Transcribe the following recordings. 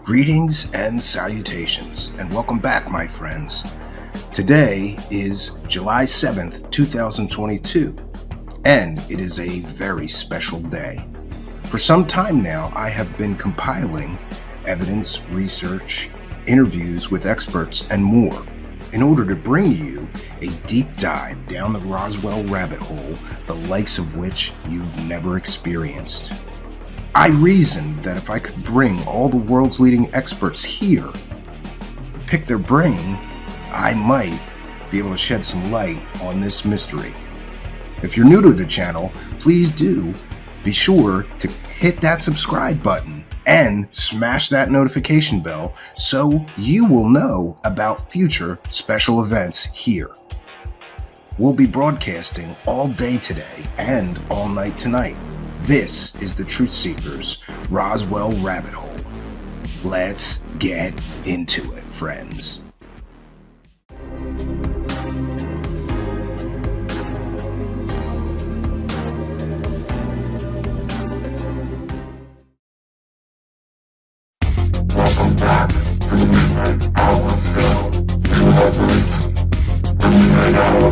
Greetings and salutations, and welcome back, my friends. Today is July 7th, 2022, and it is a very special day. For some time now, I have been compiling evidence, research, interviews with experts, and more in order to bring you a deep dive down the Roswell rabbit hole, the likes of which you've never experienced. I reasoned that if I could bring all the world's leading experts here and pick their brain, I might be able to shed some light on this mystery. If you're new to the channel, please do be sure to hit that subscribe button and smash that notification bell so you will know about future special events here. We'll be broadcasting all day today and all night tonight. This is the Truth Seekers Roswell Rabbit Hole. Let's get into it, friends. Welcome back to the Midnight Hour Show. You have reached the Midnight Hour.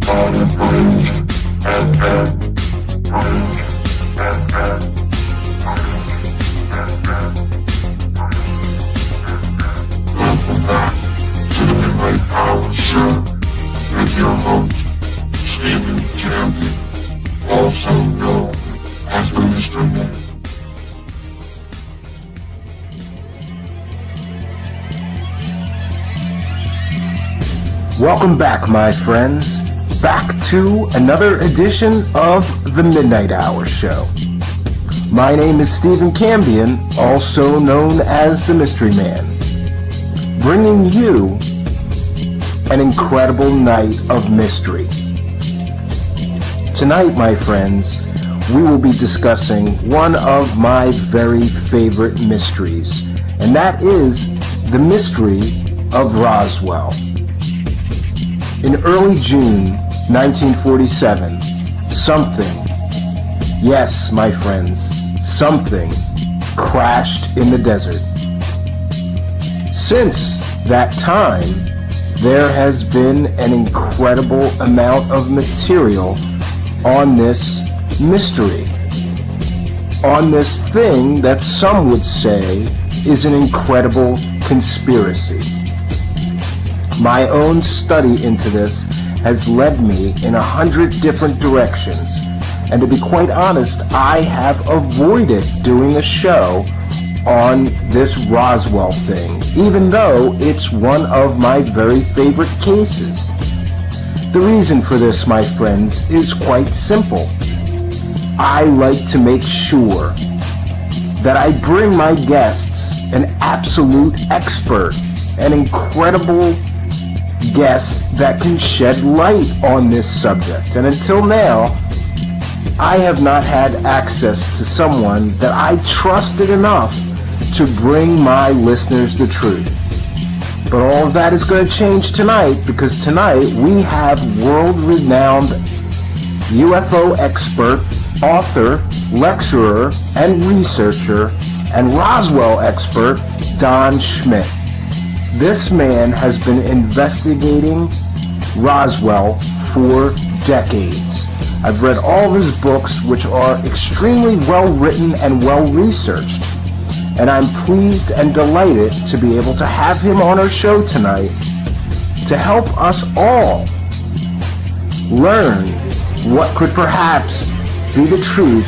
All the brains have been brains have been Welcome back to the Midnight Hour Show with your host, Stephen Campion, also known as the Mr. Man. Welcome back, my friends. Back to another edition of the Midnight Hour Show. My name is Stephen Campion, also known as the Mystery Man, bringing you an incredible night of mystery. Tonight, my friends, we will be discussing one of my very favorite mysteries, and that is the mystery of Roswell. In early June 1947, something, yes, my friends, something crashed in the desert. Since that time, there has been an incredible amount of material on this mystery, on this thing that some would say is an incredible conspiracy. My own study into this has led me in 100 different directions, and to be quite honest, I have avoided doing a show on this Roswell thing, even though it's one of my very favorite cases. The reason for this, my friends, is quite simple. I like to make sure that I bring my guests an absolute expert, an incredible guest that can shed light on this subject. And until now, I have not had access to someone that I trusted enough to bring my listeners the truth. But all of that is going to change tonight, because tonight we have world-renowned UFO expert, author, lecturer, and researcher, and Roswell expert, Don Schmidt. This man has been investigating Roswell for decades. I've read all of his books, which are extremely well written and well researched. And I'm pleased and delighted to be able to have him on our show tonight to help us all learn what could perhaps be the truth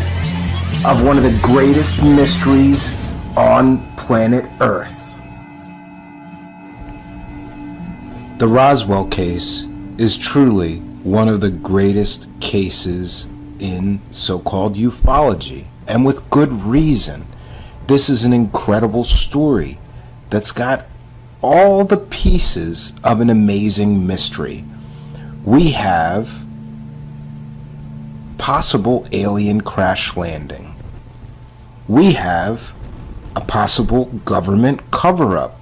of one of the greatest mysteries on planet Earth. The Roswell case is truly one of the greatest cases in so-called ufology, and with good reason. This is an incredible story that's got all the pieces of an amazing mystery. We have possible alien crash landing. We have a possible government cover-up.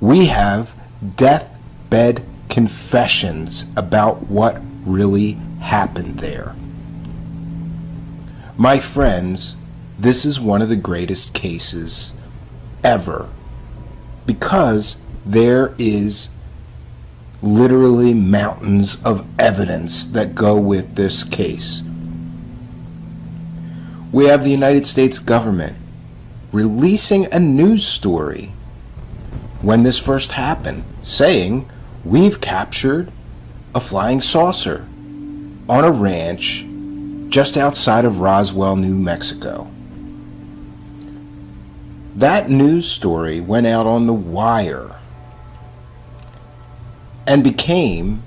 We have deathbed confessions about what really happened there. My friends, this is one of the greatest cases ever, because there is literally mountains of evidence that go with this case. We have the United States government releasing a news story when this first happened, saying, we've captured a flying saucer on a ranch just outside of Roswell, New Mexico. That news story went out on the wire and became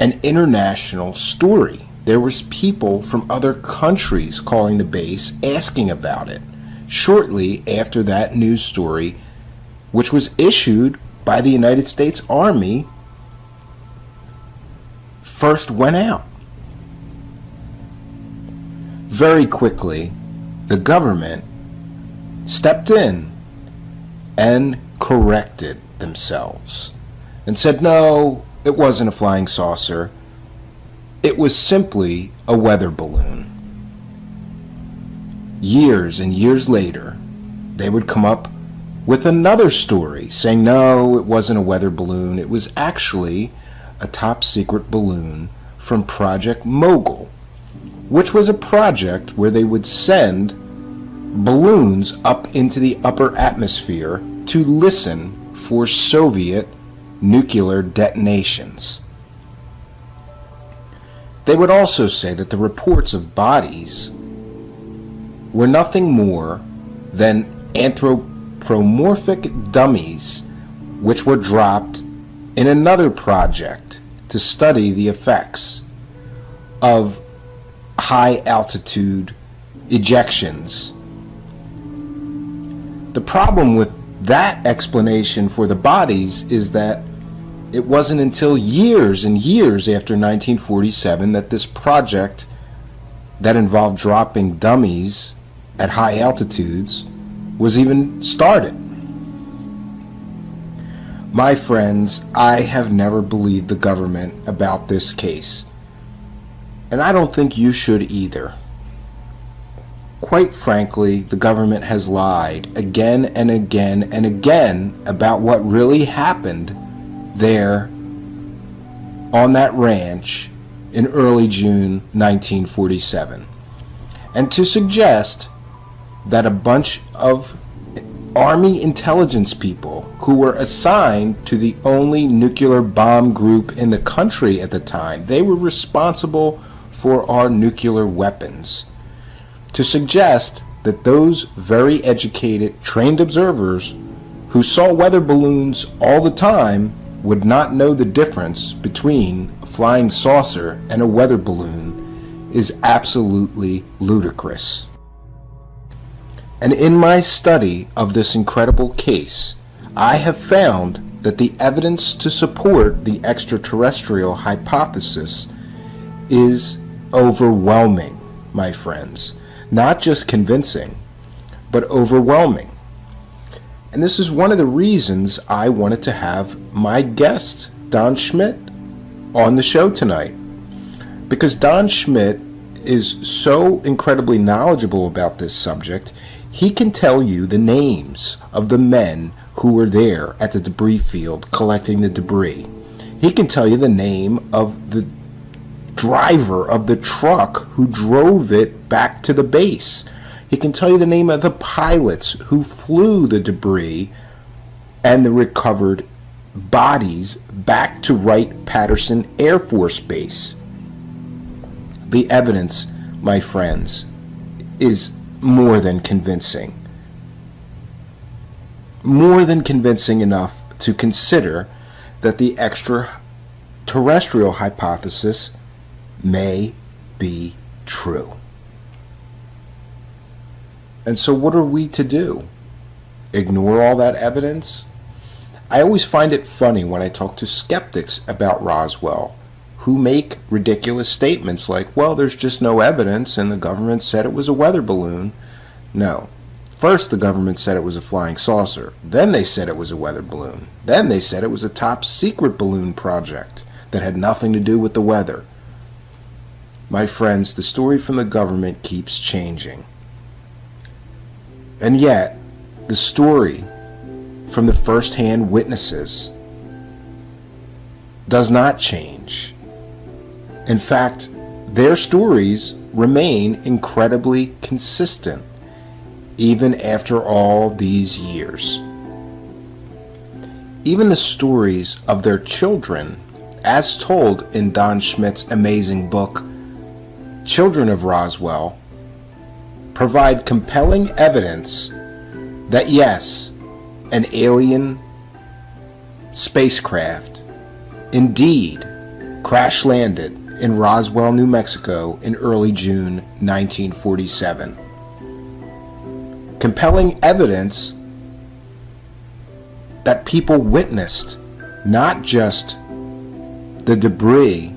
an international story. There was people from other countries calling the base, asking about it, shortly after that news story, which was issued by the United States Army, first went out. Very quickly, the government stepped in and corrected themselves and said, no, it wasn't a flying saucer. It was simply a weather balloon. Years and years later, they would come up with another story saying, no, it wasn't a weather balloon. It was actually a top secret balloon from Project Mogul, which was a project where they would send balloons up into the upper atmosphere to listen for Soviet nuclear detonations. They would also say that the reports of bodies were nothing more than anthropomorphic dummies which were dropped in another project to study the effects of high altitude ejections. The problem with that explanation for the bodies is that it wasn't until years and years after 1947 that this project that involved dropping dummies at high altitudes was even started. My friends, I have never believed the government about this case, and I don't think you should either. Quite frankly, the government has lied again and again and again about what really happened there on that ranch in early June 1947. And to suggest that a bunch of Army intelligence people who were assigned to the only nuclear bomb group in the country at the time, they were responsible for our nuclear weapons. To suggest that those very educated, trained observers who saw weather balloons all the time would not know the difference between a flying saucer and a weather balloon is absolutely ludicrous. And in my study of this incredible case, I have found that the evidence to support the extraterrestrial hypothesis is overwhelming, my friends. Not just convincing, but overwhelming. And this is one of the reasons I wanted to have my guest, Don Schmidt, on the show tonight. Because Don Schmidt is so incredibly knowledgeable about this subject, he can tell you the names of the men who were there at the debris field collecting the debris. He can tell you the name of the driver of the truck who drove it back to the base. He can tell you the name of the pilots who flew the debris and the recovered bodies back to Wright Patterson Air Force Base. The evidence, my friends, is more than convincing. More than convincing enough to consider that the extraterrestrial hypothesis may be true. And so what are we to do? Ignore all that evidence? I always find it funny when I talk to skeptics about Roswell who make ridiculous statements like, well, there's just no evidence and the government said it was a weather balloon. No. First the government said it was a flying saucer. Then they said it was a weather balloon. Then they said it was a top secret balloon project that had nothing to do with the weather. My friends, the story from the government keeps changing. And yet, the story from the first-hand witnesses does not change. In fact, their stories remain incredibly consistent even after all these years. Even the stories of their children, as told in Don Schmidt's amazing book, Children of Roswell, provide compelling evidence that yes, an alien spacecraft indeed crash-landed in Roswell, New Mexico in early June 1947. Compelling evidence that people witnessed not just the debris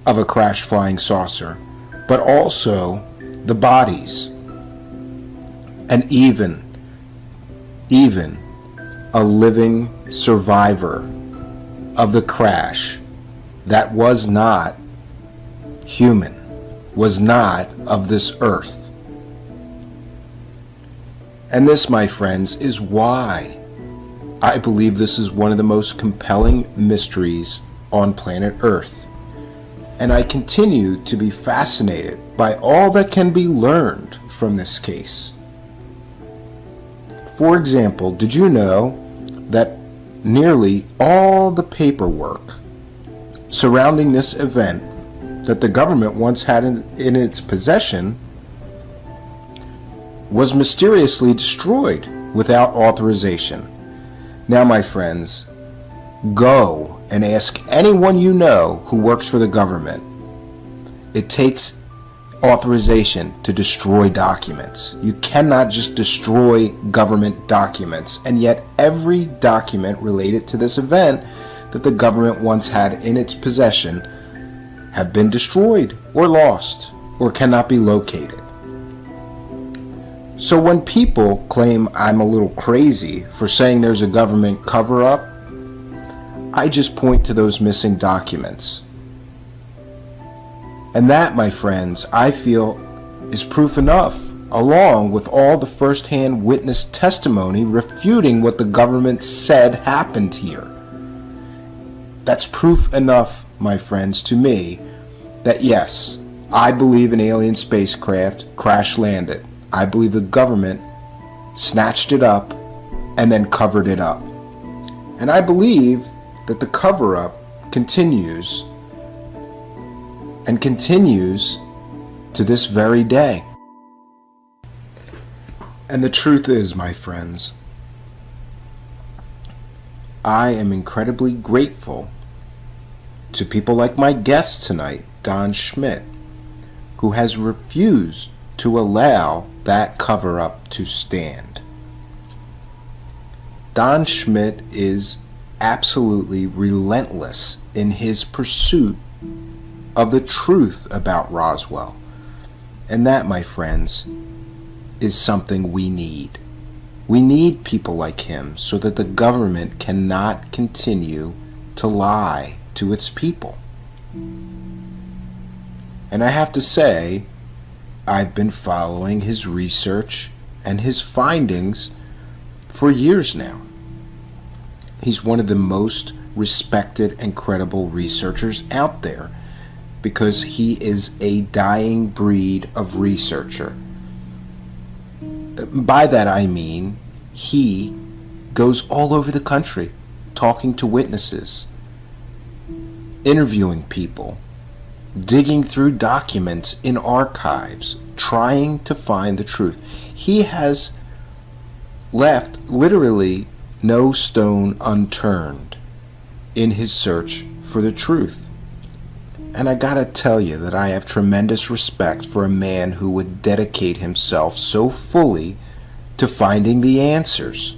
of a crash flying saucer, but also the bodies, and even a living survivor of the crash that was not human, was not of this earth. And this, my friends, is why I believe this is one of the most compelling mysteries on planet Earth. And I continue to be fascinated by all that can be learned from this case. For example, did you know that nearly all the paperwork surrounding this event that the government once had in its possession was mysteriously destroyed without authorization? Now, my friends, go and ask anyone you know who works for the government. It takes authorization to destroy documents. You cannot just destroy government documents, and yet every document related to this event that the government once had in its possession have been destroyed or lost or cannot be located. So when people claim I'm a little crazy for saying there's a government cover-up, I just point to those missing documents. And that, my friends, I feel is proof enough, along with all the first-hand witness testimony refuting what the government said happened here. That's proof enough, my friends, to me, that yes, I believe an alien spacecraft crash-landed. I believe the government snatched it up and then covered it up. And I believe that the cover-up continues and continues to this very day. And the truth is, my friends, I am incredibly grateful to people like my guest tonight, Don Schmidt, who has refused to allow that cover-up to stand. Don Schmidt is absolutely relentless in his pursuit of the truth about Roswell. And that, my friends, is something we need. We need people like him so that the government cannot continue to lie to its people. And I have to say, I've been following his research and his findings for years now. He's one of the most respected and credible researchers out there because he is a dying breed of researcher. By that I mean he goes all over the country talking to witnesses, interviewing people, digging through documents in archives, trying to find the truth. He has left literally no stone unturned in his search for the truth. And I gotta tell you that I have tremendous respect for a man who would dedicate himself so fully to finding the answers.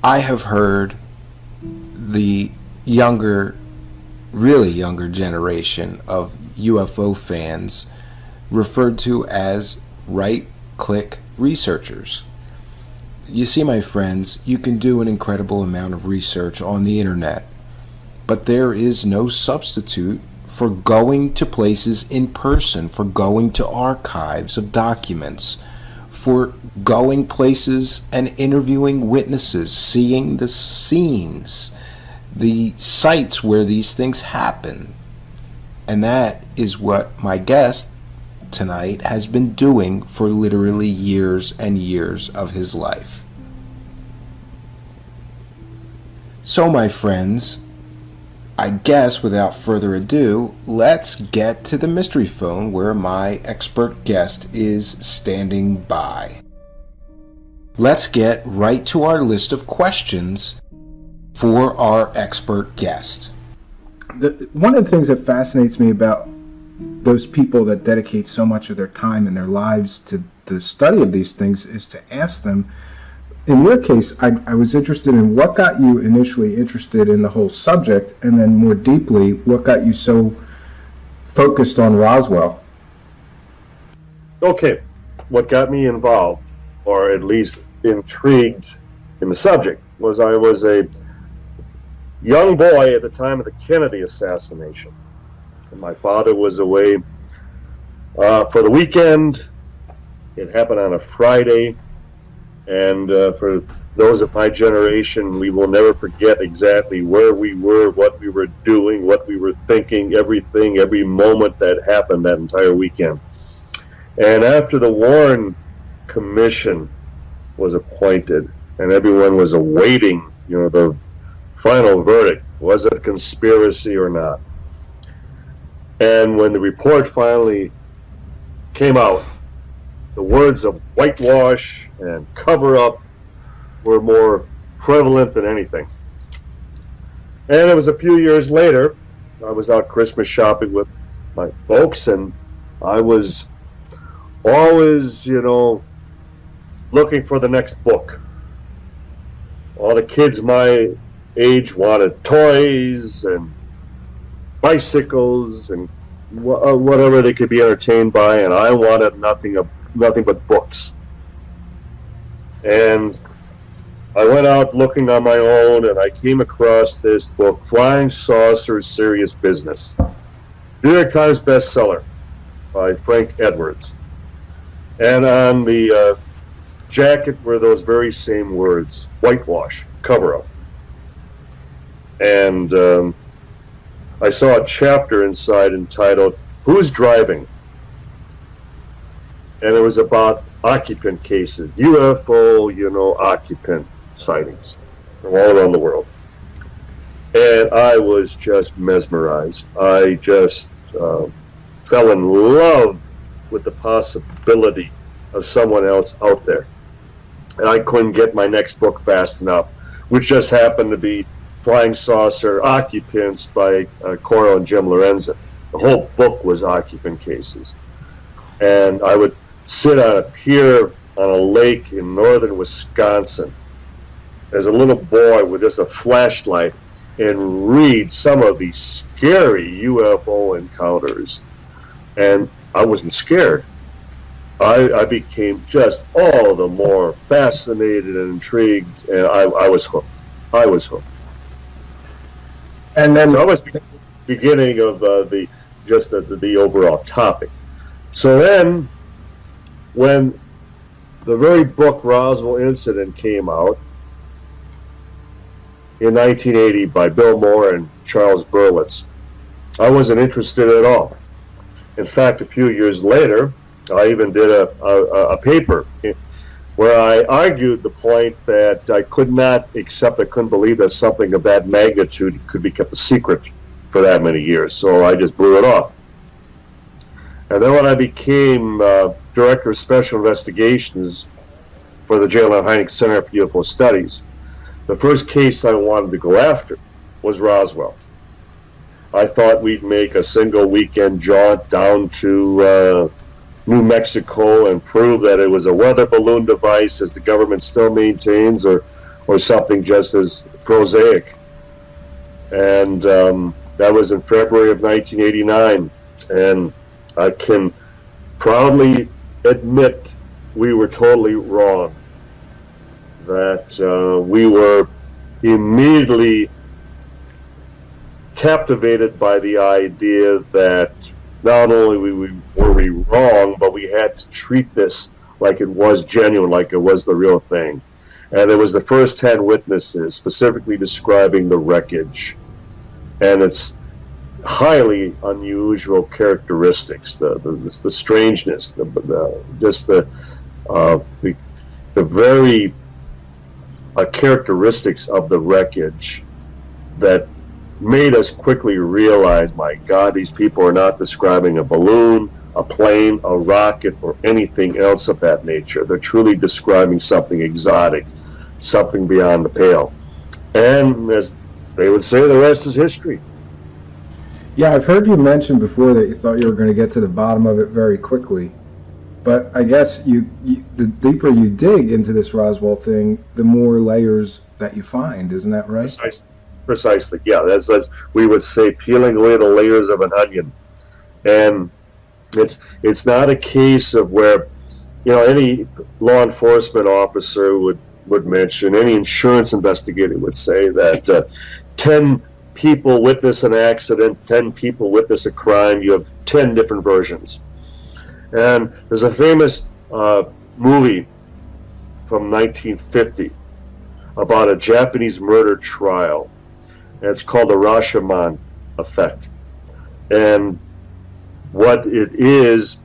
I have heard the really younger generation of UFO fans referred to as right-click researchers. You see, my friends, you can do an incredible amount of research on the internet, but there is no substitute for going to places in person, for going to archives of documents, for going places and interviewing witnesses, seeing the scenes, the sites where these things happen. And that is what my guest tonight has been doing for literally years and years of his life. So, my friends, I guess without further ado, let's get to the mystery phone where my expert guest is standing by. Let's get right to our list of questions for our expert guest. One of the things that fascinates me about those people that dedicate so much of their time and their lives to the study of these things is to ask them, in your case, I was interested in what got you initially interested in the whole subject, and then more deeply, what got you so focused on Roswell? Okay, what got me involved, or at least intrigued in the subject, was I was a young boy at the time of the Kennedy assassination. And my father was away for the weekend. It happened on a Friday. And for those of my generation, we will never forget exactly where we were, what we were doing, what we were thinking, everything, every moment that happened that entire weekend. And after the Warren Commission was appointed and everyone was awaiting, the final verdict, was it a conspiracy or not? And when the report finally came out, the words of whitewash and cover-up were more prevalent than anything. And it was a few years later, I was out Christmas shopping with my folks, and I was always, looking for the next book. All the kids my age wanted toys and bicycles and whatever they could be entertained by, and I wanted nothing but books. And I went out looking on my own, and I came across this book, Flying Saucers Serious Business, New York Times bestseller by Frank Edwards. And on the jacket were those very same words, whitewash, cover-up. And I saw a chapter inside entitled, Who's Driving? And it was about occupant cases, UFO, occupant sightings from all around the world. And I was just mesmerized. I just fell in love with the possibility of someone else out there. And I couldn't get my next book fast enough, which just happened to be Flying Saucer Occupants by Corso and Jim Lorenzen. The whole book was occupant cases. And I would sit on a pier on a lake in northern Wisconsin as a little boy with just a flashlight and read some of these scary UFO encounters. And I wasn't scared. I became just all the more fascinated and intrigued, and I was hooked. I was hooked. And then so I was beginning of the overall topic. So then, when the very book Roswell Incident came out in 1980 by Bill Moore and Charles Berlitz, I wasn't interested at all. In fact, a few years later, I even did a paper where I argued the point that I could not accept, I couldn't believe that something of that magnitude could be kept a secret for that many years. So I just blew it off. And then when I became Director of Special Investigations for the J. Allen Hynek Center for UFO Studies, the first case I wanted to go after was Roswell. I thought we'd make a single weekend jaunt down to New Mexico and prove that it was a weather balloon device, as the government still maintains, or something just as prosaic. And that was in February of 1989. And I can proudly admit we were totally wrong. That we were immediately captivated by the idea that not only were we wrong, but we had to treat this like it was genuine, like it was the real thing. And it was the first-hand witnesses specifically describing the wreckage and its highly unusual characteristics, the strangeness, the very characteristics of the wreckage that made us quickly realize, my God, these people are not describing a balloon, a plane, a rocket, or anything else of that nature. They're truly describing something exotic, something beyond the pale. And as they would say, the rest is history. Yeah, I've heard you mention before that you thought you were going to get to the bottom of it very quickly. But I guess the deeper you dig into this Roswell thing, the more layers that you find. Isn't that right? Precisely. Yeah, that's we would say, peeling away the layers of an onion. And it's not a case of where, any law enforcement officer would mention, any insurance investigator would say that 10 people witness an accident, 10 people witness a crime, you have 10 different versions. And there's a famous movie from 1950 about a Japanese murder trial, and it's called the Rashomon effect. And what it is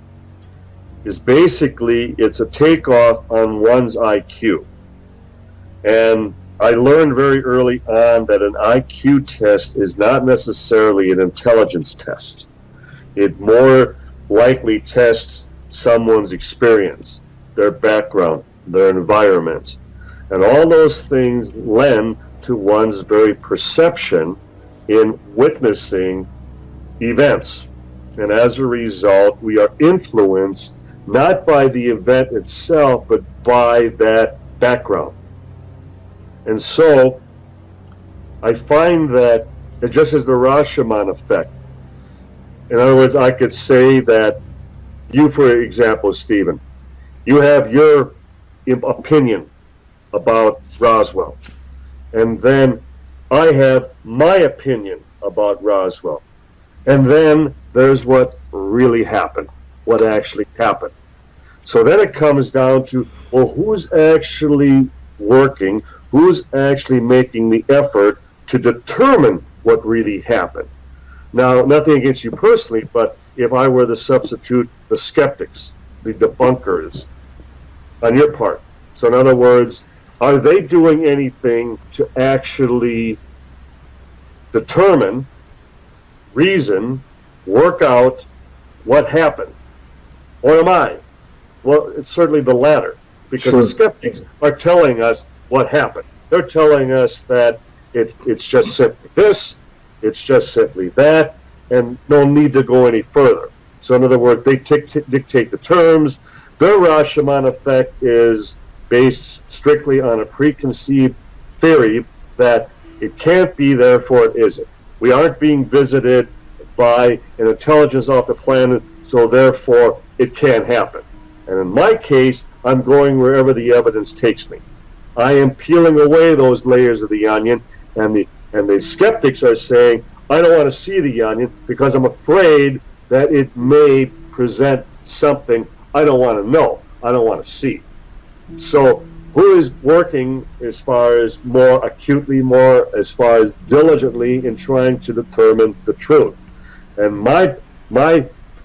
basically, it's a takeoff on one's IQ. And I learned very early on that an IQ test is not necessarily an intelligence test. It more likely tests someone's experience, their background, their environment. And all those things lend to one's very perception in witnessing events. And as a result, we are influenced not by the event itself, but by that background. And so I find that it just has the Rashomon effect. In other words, I could say that you, for example, Stephen, you have your opinion about Roswell. And then I have my opinion about Roswell. And then there's what really happened, what actually happened. So then it comes down to, well, who's actually working, who's actually making the effort to determine what really happened. Now, nothing against you personally, but if I were to substitute the skeptics, the debunkers, on your part. So in other words, are they doing anything to actually determine, reason, work out what happened? Or am I? Well, it's certainly the latter, because the skeptics are telling us what happened. They're telling us that it's just simply this, it's just simply that, and no need to go any further. So in other words, they dictate the terms. Their Rashomon effect is based strictly on a preconceived theory that it can't be, therefore it isn't. We aren't being visited by an intelligence off the planet, so therefore it can't happen. And in my case, I'm going wherever the evidence takes me. I am peeling away those layers of the onion, and the skeptics are saying, I don't want to see the onion because I'm afraid that it may present something I don't want to know, I don't want to see. So who is working as far as more acutely, more as far as diligently in trying to determine the truth? And my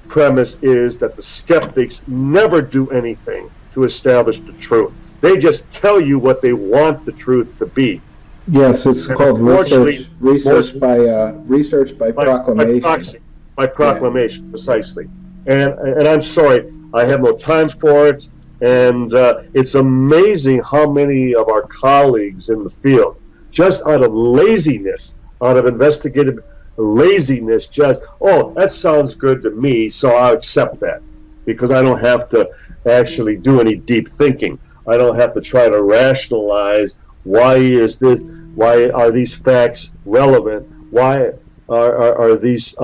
premise is that the skeptics never do anything to establish the truth. They just tell you what they want the truth to be. Yes, it's called research by proclamation. By proclamation, precisely. And I'm sorry, I have no time for it. And it's amazing how many of our colleagues in the field, just out of laziness, out of investigative laziness, just, oh, that sounds good to me, so I'll accept that. Because I don't have to actually do any deep thinking. I don't have to try to rationalize why are these facts relevant? Why are these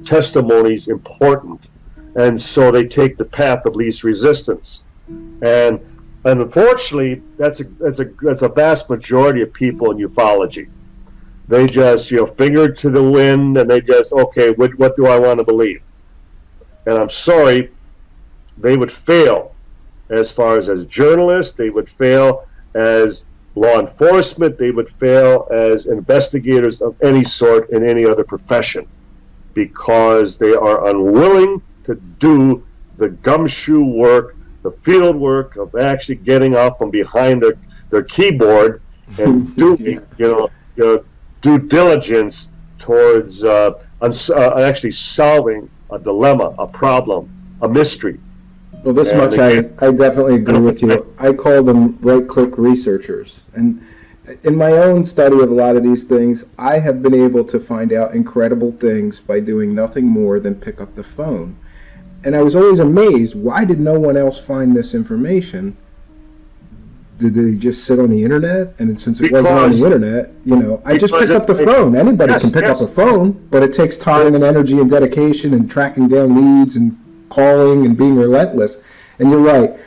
testimonies important? And so they take the path of least resistance. And unfortunately, that's a vast majority of people in ufology. They just, finger to the wind, and they just, okay, what do I want to believe? And I'm sorry, they would fail as far as journalists. They would fail as law enforcement. They would fail as investigators of any sort in any other profession, because they are unwilling to do the gumshoe work, the field work of actually getting up from behind their keyboard and doing, due diligence towards actually solving a dilemma, a problem, a mystery. Well, this much I definitely agree with you. I call them right-click researchers. And in my own study of a lot of these things, I have been able to find out incredible things by doing nothing more than pick up the phone. And I was always amazed, why did no one else find this information? Did they just sit on the internet? And since it wasn't on the internet, I just picked up the phone. Anybody can pick up a phone, but it takes time and energy and dedication and tracking down leads and calling and being relentless. And you're right.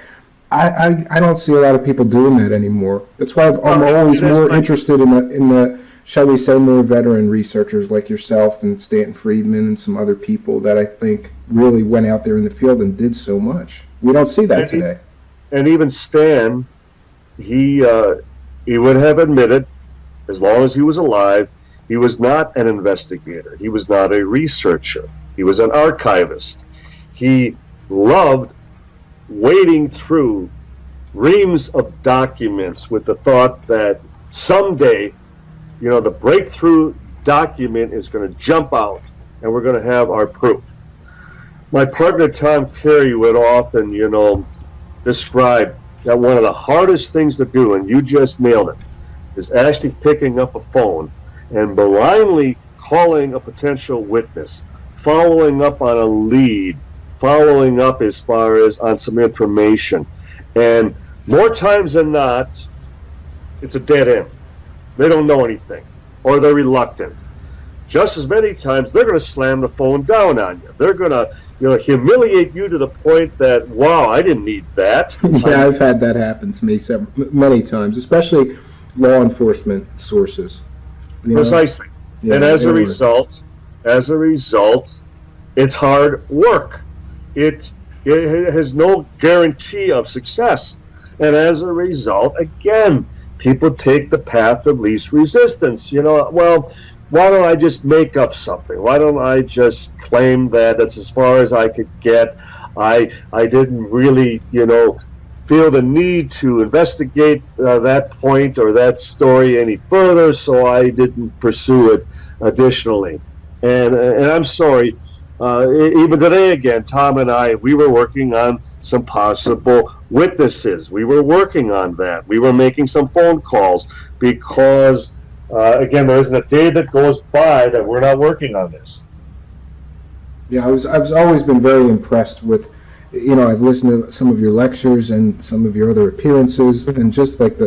I don't see a lot of people doing that anymore. That's why I'm always more interested in the, shall we say, more veteran researchers like yourself and Stanton Friedman and some other people that I think really went out there in the field and did so much. We don't see that today. And even Stan, he would have admitted, as long as he was alive, he was not an investigator. He was not a researcher. He was an archivist. He loved wading through reams of documents with the thought that someday, the breakthrough document is going to jump out and we're going to have our proof. My partner Tom Carey would often, describe that one of the hardest things to do, and you just nailed it, is actually picking up a phone and blindly calling a potential witness, following up on a lead, following up as far as on some information. And more times than not, it's a dead end. They don't know anything, or they're reluctant. Just as many times, they're going to slam the phone down on you. They're going to, humiliate you to the point that, wow, I didn't need that. Yeah, I've had that happen to me many times, especially law enforcement sources. Precisely. Yeah, and as a result, it's hard work. It has no guarantee of success. And as a result, again, people take the path of least resistance. Well, why don't I just make up something? Why don't I just claim that that's as far as I could get? I didn't really, feel the need to investigate that point or that story any further, so I didn't pursue it additionally. And I'm sorry, even today again, Tom and I, we were working on some possible witnesses. We were working on that. We were making some phone calls because, again, there isn't a day that goes by that we're not working on this. Yeah, I've always been very impressed with, I've listened to some of your lectures and some of your other appearances, and just like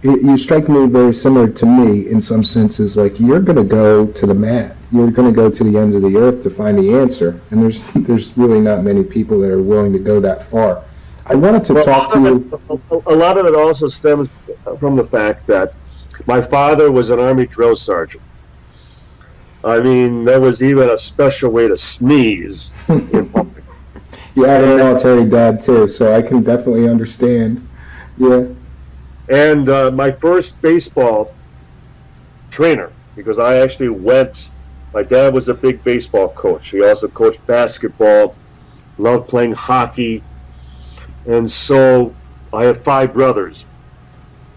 you strike me very similar to me in some senses. Like, you're going to go to the mat. You're going to go to the ends of the earth to find the answer, and there's really not many people that are willing to go that far. I wanted to talk to you. A lot of it also stems from the fact that my father was an Army drill sergeant. I mean, there was even a special way to sneeze in public. Yeah, I had a military dad too, so I can definitely understand. Yeah. And my first baseball trainer, because I actually my dad was a big baseball coach. He also coached basketball, loved playing hockey. And so I have 5 brothers,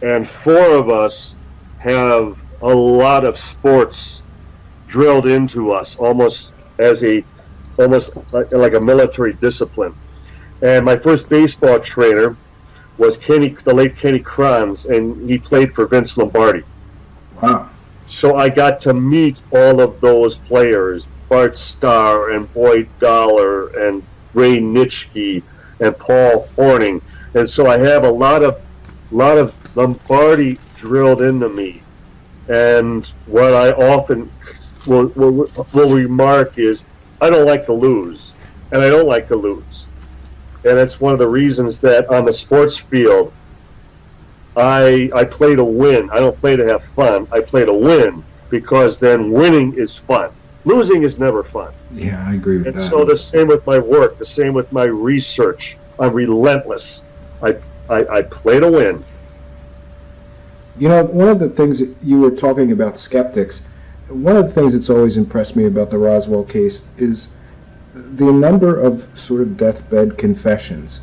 and 4 of us have a lot of sports drilled into us, almost like a military discipline. And my first baseball trainer was the late Kenny Kranz, and he played for Vince Lombardi. Wow. So I got to meet all of those players, Bart Starr and Boyd Dollar and Ray Nitschke and Paul Horning. And so I have a lot of Lombardi drilled into me. And what I often will remark is, I don't like to lose, and I don't like to lose. And it's one of the reasons that on the sports field, I play to win. I don't play to have fun. I play to win, because then winning is fun. Losing is never fun. Yeah, I agree with that. And so the same with my work, the same with my research. I'm relentless. I play to win. You know, one of the things that you were talking about skeptics, one of the things that's always impressed me about the Roswell case is the number of sort of deathbed confessions.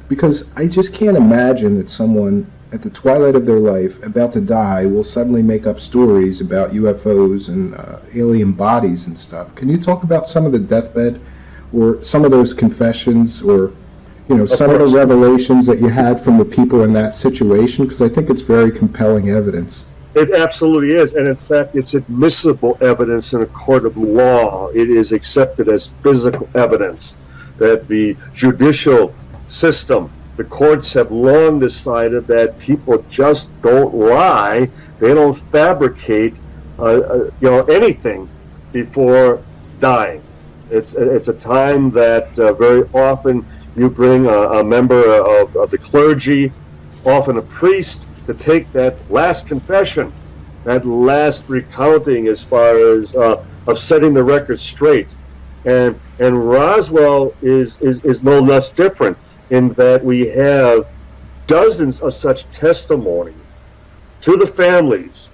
Because I just can't imagine that someone at the twilight of their life, about to die, will suddenly make up stories about UFOs and alien bodies and stuff. Can you talk about some of the deathbed, or some of those confessions, or some of the revelations that you had from the people in that situation? Because I think it's very compelling evidence. It absolutely is, and in fact, it's admissible evidence in a court of law. It is accepted as physical evidence that the judicial system, the courts have long decided that people just don't lie. They don't fabricate, anything before dying. It's a time that very often you bring a member of the clergy, often a priest, to take that last confession, that last recounting as far as of setting the record straight. And Roswell is no less different in that we have dozens of such testimony to the families,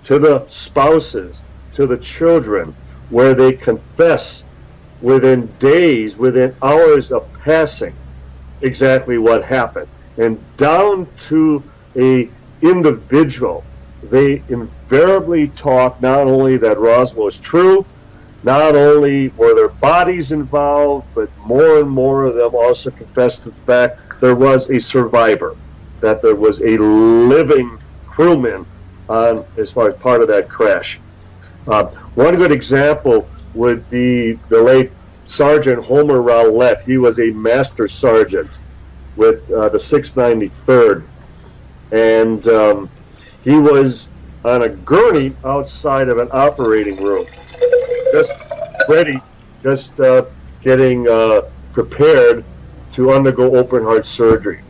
to the spouses, to the children, where they confess within days, within hours of passing, exactly what happened. And down to a individual, they invariably talk not only that Roswell is true, not only were there bodies involved, but more and more of them also confessed to the fact there was a survivor, that there was a living crewman on as far as part of that crash. One good example would be the late Sergeant Homer Rowlett. He was a master sergeant with the 693rd, and he was on a gurney outside of an operating room, just ready, just getting prepared to undergo open heart surgery.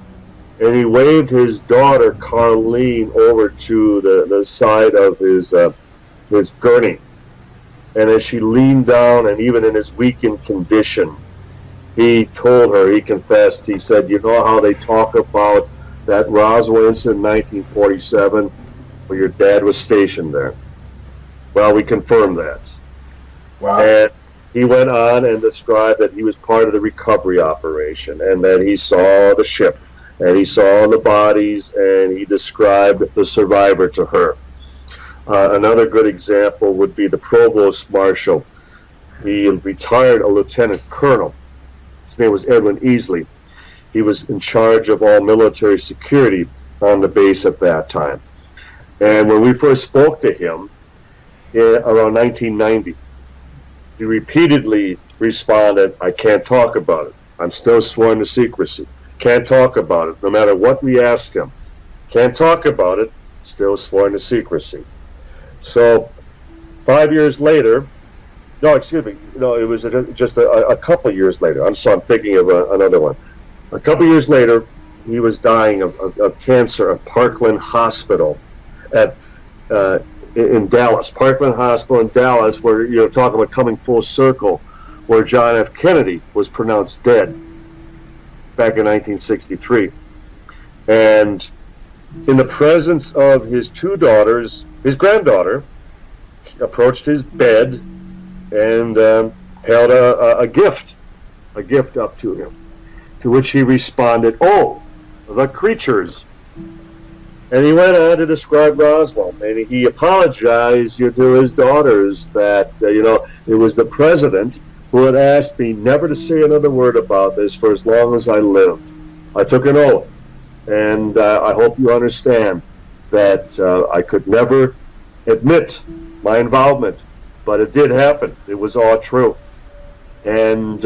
And he waved his daughter Carlene over to the side of his gurney. And as she leaned down, and even in his weakened condition, he told her, he confessed, he said, "You know how they talk about that Roswell incident in 1947 where your dad was stationed there?" Well, we confirmed that. Wow. And he went on and described that he was part of the recovery operation, and that he saw the ship, and he saw the bodies, and he described the survivor to her. Another good example would be the provost marshal. He retired a lieutenant colonel. His name was Edwin Easley. He was in charge of all military security on the base at that time. And when we first spoke to him around 1990, he repeatedly responded, "I can't talk about it. I'm still sworn to secrecy. Can't talk about it, no matter what we asked him. Can't talk about it, still sworn to secrecy." So 5 years later, no, excuse me, no, it was just a couple years later. I'm thinking of another one. A couple years later, he was dying of cancer at Parkland Hospital in Dallas. Parkland Hospital in Dallas, where you're talking about coming full circle, where John F. Kennedy was pronounced dead back in 1963. And in the presence of his two daughters, his granddaughter approached his bed and held a gift up to him, to which he responded, "Oh, the creatures." And he went on to describe Roswell, and he apologized to his daughters that, it was the president who had asked me never to say another word about this for as long as I lived. I took an oath, and I hope you understand that I could never admit my involvement, but it did happen. It was all true. And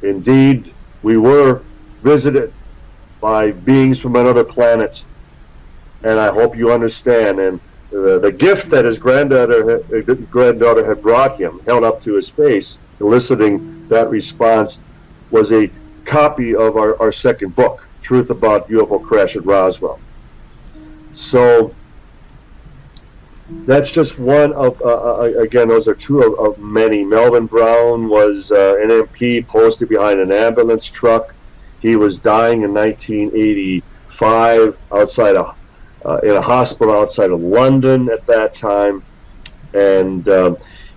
indeed, we were visited by beings from another planet. And I hope you understand. And the gift that his granddaughter had brought him, held up to his face, eliciting that response, was a copy of our second book, Truth About UFO Crash at Roswell. So that's just one of, again, those are two of many. Melvin Brown was an MP posted behind an ambulance truck. He was dying in 1985 outside in a hospital outside of London at that time, and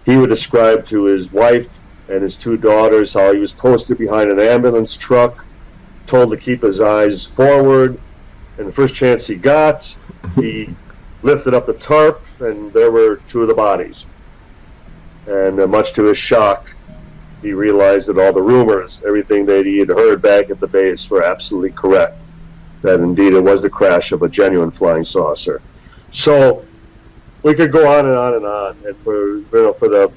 he would describe to his wife and his two daughters how he was posted behind an ambulance truck, told to keep his eyes forward, and the first chance he got, he lifted up the tarp, and there were two of the bodies. And much to his shock, he realized that all the rumors, everything that he had heard back at the base, were absolutely correct. That indeed it was the crash of a genuine flying saucer. So we could go on and on and on, and for the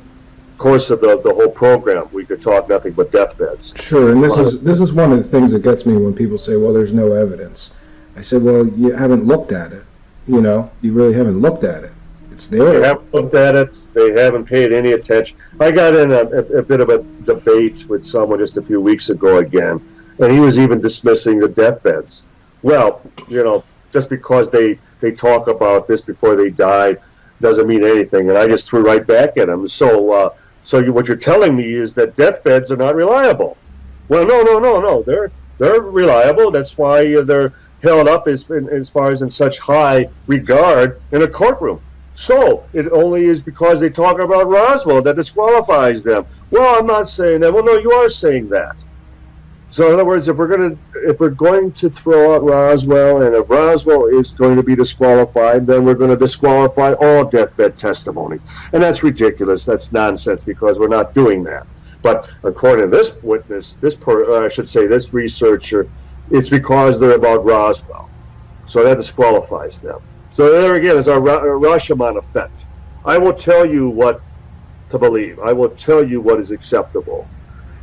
course of the whole program, we could talk nothing but deathbeds. Sure, and this is one of the things that gets me when people say, "Well, there's no evidence." I said, "Well, you haven't looked at it. You know, you really haven't looked at it. It's there." They haven't looked at it. They haven't paid any attention. I got in a bit of a debate with someone just a few weeks ago again, and he was even dismissing the deathbeds. Well, you know, just because they talk about this before they died doesn't mean anything. And I just threw right back at him. So what you're telling me is that deathbeds are not reliable. Well, no. They're reliable. That's why they're held up as far as in such high regard in a courtroom. So it only is because they talk about Roswell that disqualifies them. Well, I'm not saying that. Well, no, you are saying that. So in other words, if we're going to throw out Roswell, and if Roswell is going to be disqualified, then we're going to disqualify all deathbed testimony, and that's ridiculous. That's nonsense, because we're not doing that. But according to this witness, this researcher, it's because they're about Roswell, so that disqualifies them. So there again is our Rashomon effect. I will tell you what to believe. I will tell you what is acceptable.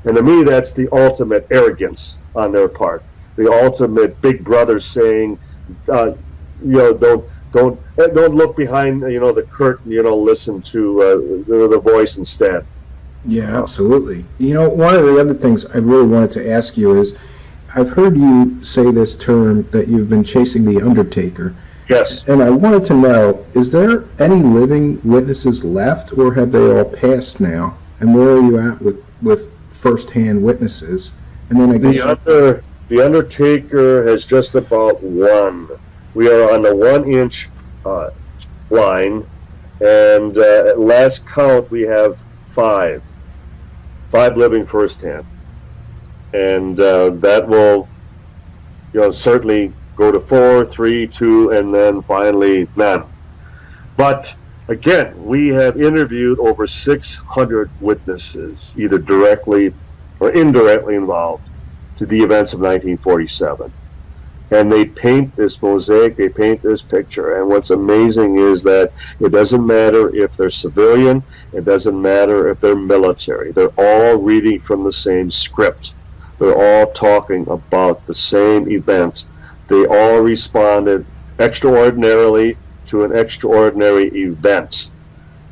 And to me, that's the ultimate arrogance on their part. The ultimate big brother saying, don't look behind, the curtain. Listen to the voice instead. Yeah, absolutely. One of the other things I really wanted to ask you is, I've heard you say this term that you've been chasing the Undertaker. Yes. And I wanted to know, is there any living witnesses left, or have they all passed now? And where are you at with first-hand witnesses? And then I guess the Undertaker has just about won. We are on the 1-inch line, and at last count we have five living first-hand, and that will certainly go to 4, 3, 2, and then finally none. But again, we have interviewed over 600 witnesses, either directly or indirectly involved to the events of 1947. And they paint this mosaic, they paint this picture. And what's amazing is that it doesn't matter if they're civilian, it doesn't matter if they're military. They're all reading from the same script. They're all talking about the same event. They all responded extraordinarily to an extraordinary event.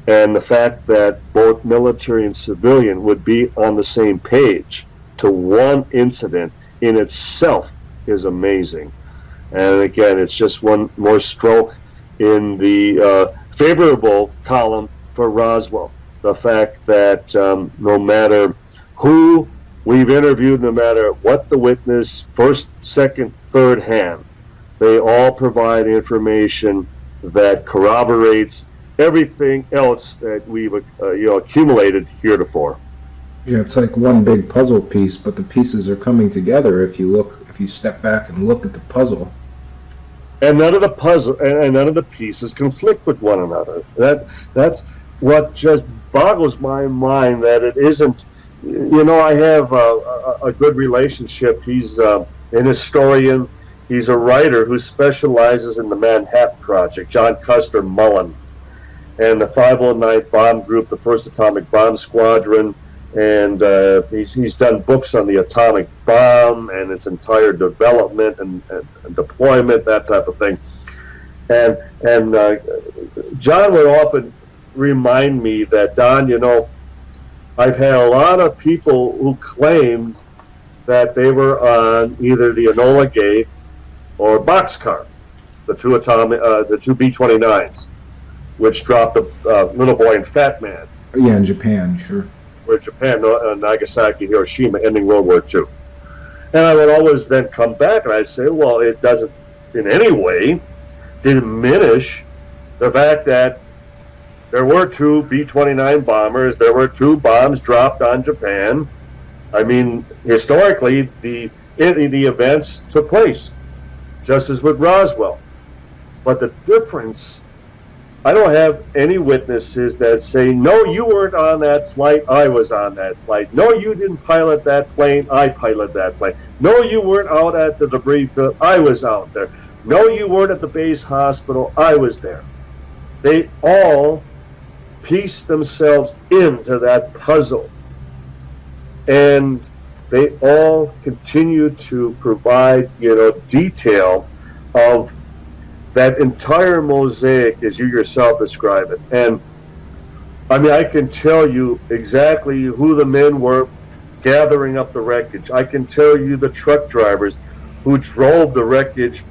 And the fact that both military and civilian would be on the same page to one incident in itself is amazing. And again, it's just one more stroke in the favorable column for Roswell. The fact that no matter who we've interviewed, no matter what the witness, first, second, third hand, they all provide information that corroborates everything else that we've accumulated heretofore. Yeah, it's like one big puzzle piece, but the pieces are coming together if you step back and look at the puzzle. And none of the puzzle and none of the pieces conflict with one another. That's what just boggles my mind, that it isn't. I have a good relationship. He's an historian. He's a writer who specializes in the Manhattan Project, John Custer Mullen, and the 509th Bomb Group, the First Atomic Bomb Squadron, and he's done books on the atomic bomb and its entire development and deployment, that type of thing. And John would often remind me that, Don, I've had a lot of people who claimed that they were on either the Enola Gay or Boxcar, the two B-29s, which dropped the Little Boy and Fat Man. Yeah, in Japan, sure. Or Japan, Nagasaki, Hiroshima, ending World War II. And I would always then come back and I'd say, well, it doesn't in any way diminish the fact that there were 2 B-29 bombers, there were 2 bombs dropped on Japan. I mean, historically, the events took place, just as with Roswell. But the difference, I don't have any witnesses that say, no, you weren't on that flight, I was on that flight. No, you didn't pilot that plane, I piloted that plane. No, you weren't out at the debris field, I was out there. No, you weren't at the base hospital, I was there. They all piece themselves into that puzzle. And they all continue to provide, detail of that entire mosaic as you yourself describe it. And I mean, I can tell you exactly who the men were gathering up the wreckage. I can tell you the truck drivers who drove the wreckage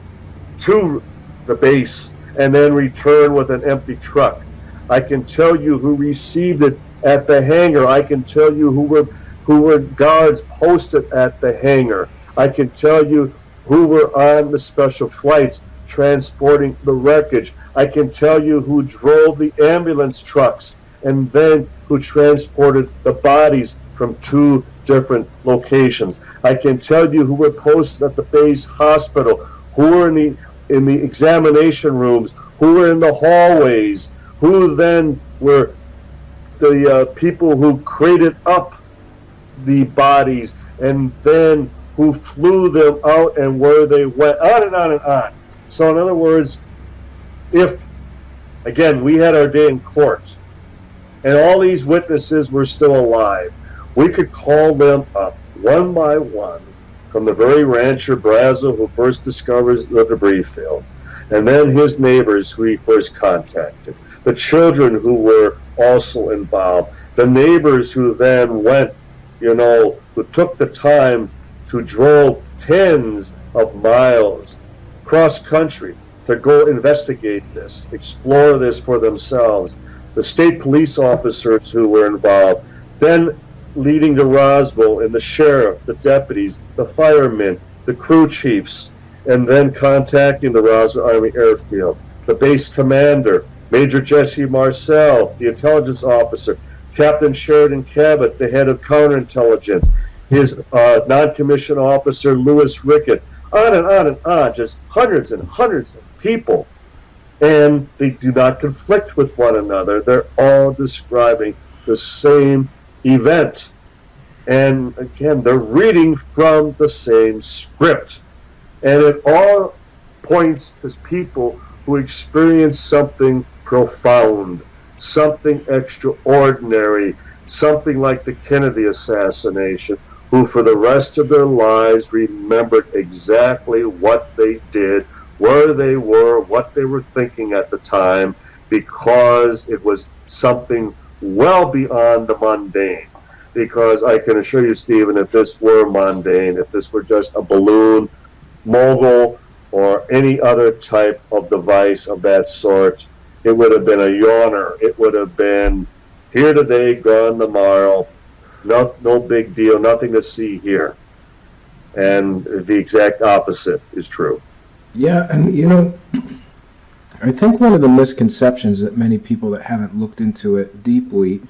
to the base and then returned with an empty truck. I can tell you who received it at the hangar. I can tell you who were guards posted at the hangar. I can tell you who were on the special flights transporting the wreckage. I can tell you who drove the ambulance trucks and then who transported the bodies from 2 different locations. I can tell you who were posted at the base hospital, who were in the examination rooms, who were in the hallways, who then were the people who crated up the bodies and then who flew them out and where they went, on and on and on. So in other words, if, again, we had our day in court and all these witnesses were still alive, we could call them up one by one, from the very rancher Brazel who first discovers the debris field, and then his neighbors who he first contacted, the children who were also involved, the neighbors who then went, who took the time to drove tens of miles cross country to go investigate this, explore this for themselves, the state police officers who were involved, then leading to Roswell, and the sheriff, the deputies, the firemen, the crew chiefs, and then contacting the Roswell Army Airfield, the base commander, Major Jesse Marcel, the intelligence officer, Captain Sheridan Cabot, the head of counterintelligence, his non-commissioned officer, Lewis Rickett, on and on, just hundreds and hundreds of people. And they do not conflict with one another. They're all describing the same event. And again, they're reading from the same script. And it all points to people who experience something profound, something extraordinary, something like the Kennedy assassination, who for the rest of their lives remembered exactly what they did, where they were, what they were thinking at the time, because it was something well beyond the mundane. Because I can assure you, Stephen, if this were mundane, if this were just a balloon, mogul, or any other type of device of that sort, it would have been a yawner. It would have been here today, gone tomorrow. No big deal, nothing to see here. And the exact opposite is true. Yeah, and I think one of the misconceptions that many people that haven't looked into it deeply,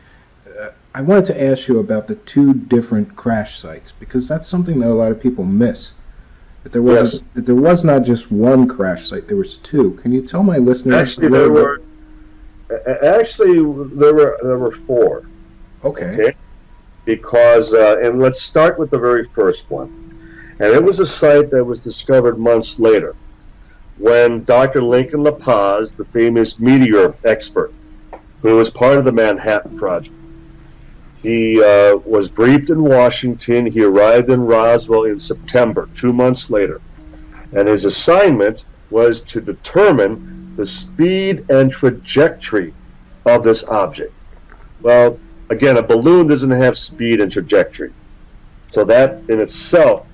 I wanted to ask you about the 2 different crash sites, because that's something that a lot of people miss. That there was not just one crash site, there was 2. Can you tell my listeners? Actually, there were 4. Okay. Because, and let's start with the very first one. And it was a site that was discovered months later when Dr. Lincoln La Paz, the famous meteor expert, who was part of the Manhattan Project, he was briefed in Washington. He arrived in Roswell in September, 2 months later. And his assignment was to determine the speed and trajectory of this object. Well, again, a balloon doesn't have speed and trajectory. So that in itself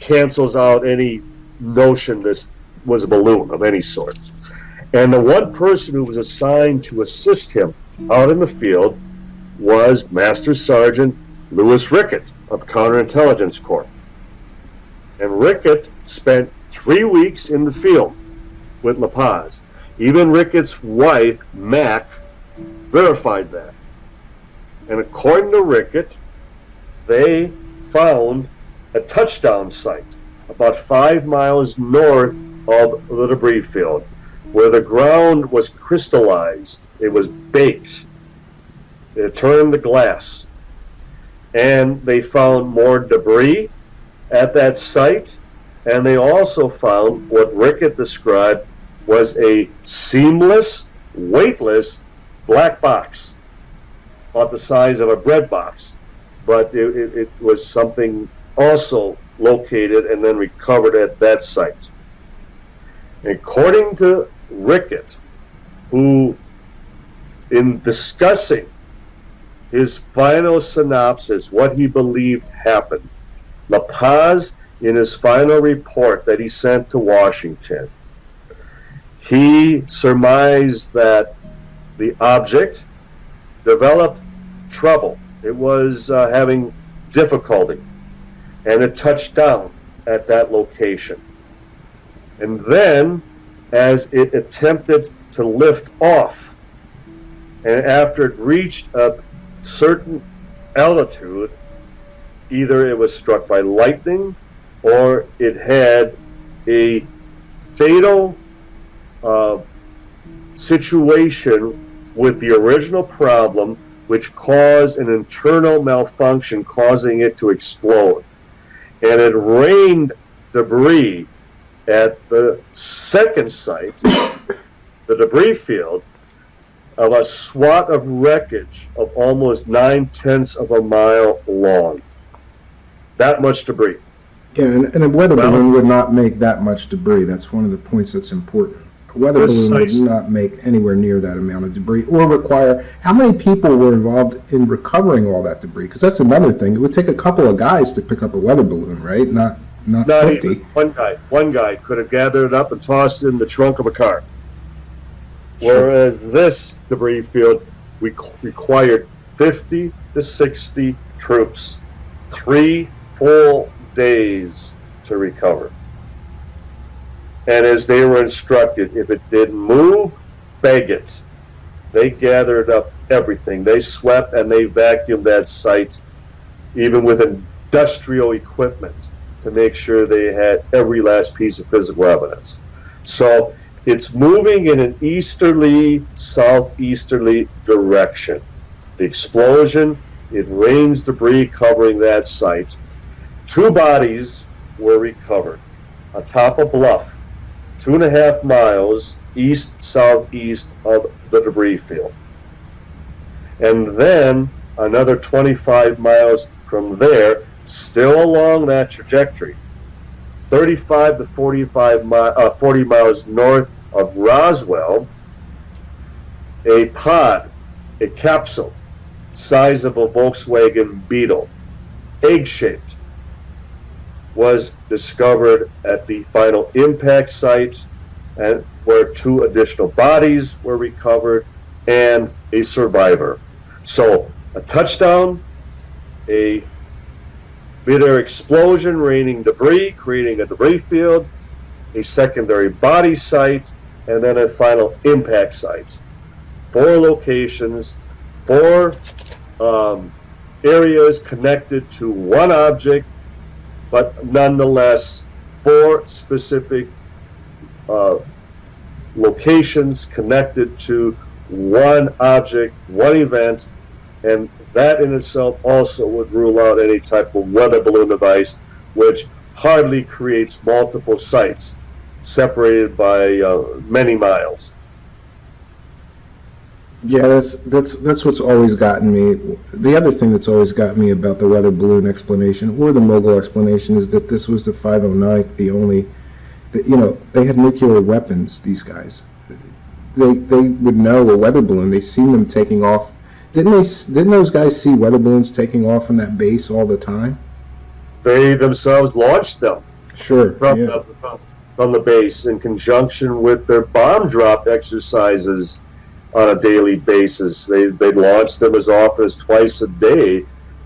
cancels out any notion this was a balloon of any sort. And the one person who was assigned to assist him out in the field was Master Sergeant Lewis Rickett of Counterintelligence Corps. And Rickett spent 3 weeks in the field with La Paz. Even Rickett's wife, Mac, verified that. And according to Rickett, they found a touchdown site about 5 miles north of the debris field, where the ground was crystallized. It was baked. It turned to glass. And they found more debris at that site, and they also found what Rickett described was a seamless, weightless black box, about the size of a bread box, but it was something also located and then recovered at that site. According to Rickett, who, in discussing his final synopsis, what he believed happened, La Paz, in his final report that he sent to Washington, he surmised that the object developed trouble. It was having difficulty, and it touched down at that location. And then, as it attempted to lift off, and after it reached a certain altitude, either it was struck by lightning or it had a fatal situation with the original problem, which caused an internal malfunction, causing it to explode. And it rained debris at the second site, the debris field, of a swath of wreckage of almost 9/10 of a mile long. That much debris. Yeah, and a weather balloon would not make that much debris. That's one of the points that's important. A weather balloon would not make anywhere near that amount of debris, or require. How many people were involved in recovering all that debris? Because that's another thing. It would take a couple of guys to pick up a weather balloon, right? Not 50. Even. One guy could have gathered it up and tossed it in the trunk of a car. Whereas this debris field required 50 to 60 troops, 3 full days to recover. And as they were instructed, if it didn't move, bag it. They gathered up everything. They swept and they vacuumed that site, even with industrial equipment, to make sure they had every last piece of physical evidence. So it's moving in an easterly, southeasterly direction. The explosion, it rains debris covering that site. 2 bodies were recovered atop a bluff, 2.5 miles east-southeast of the debris field. And then another 25 miles from there, still along that trajectory, 35 to 40 miles north of Roswell, a pod, a capsule, size of a Volkswagen Beetle, egg-shaped, was discovered at the final impact site, and where 2 additional bodies were recovered and a survivor. So a touchdown, a mid-air explosion raining debris, creating a debris field, a secondary body site, and then a final impact site. 4 locations, 4 areas connected to one object, but nonetheless 4 specific locations connected to one object, one event, and that in itself also would rule out any type of weather balloon device, which hardly creates multiple sites separated by many miles. Yeah, that's what's always gotten me. The other thing that's always got me about the weather balloon explanation or the mogul explanation is that this was the 509th, the only, they had nuclear weapons, these guys. They would know a weather balloon. They seen them taking off. Didn't those guys see weather balloons taking off from that base all the time? They themselves launched them. Sure. From the base in conjunction with their bomb drop exercises on a daily basis. They launched them as often as twice a day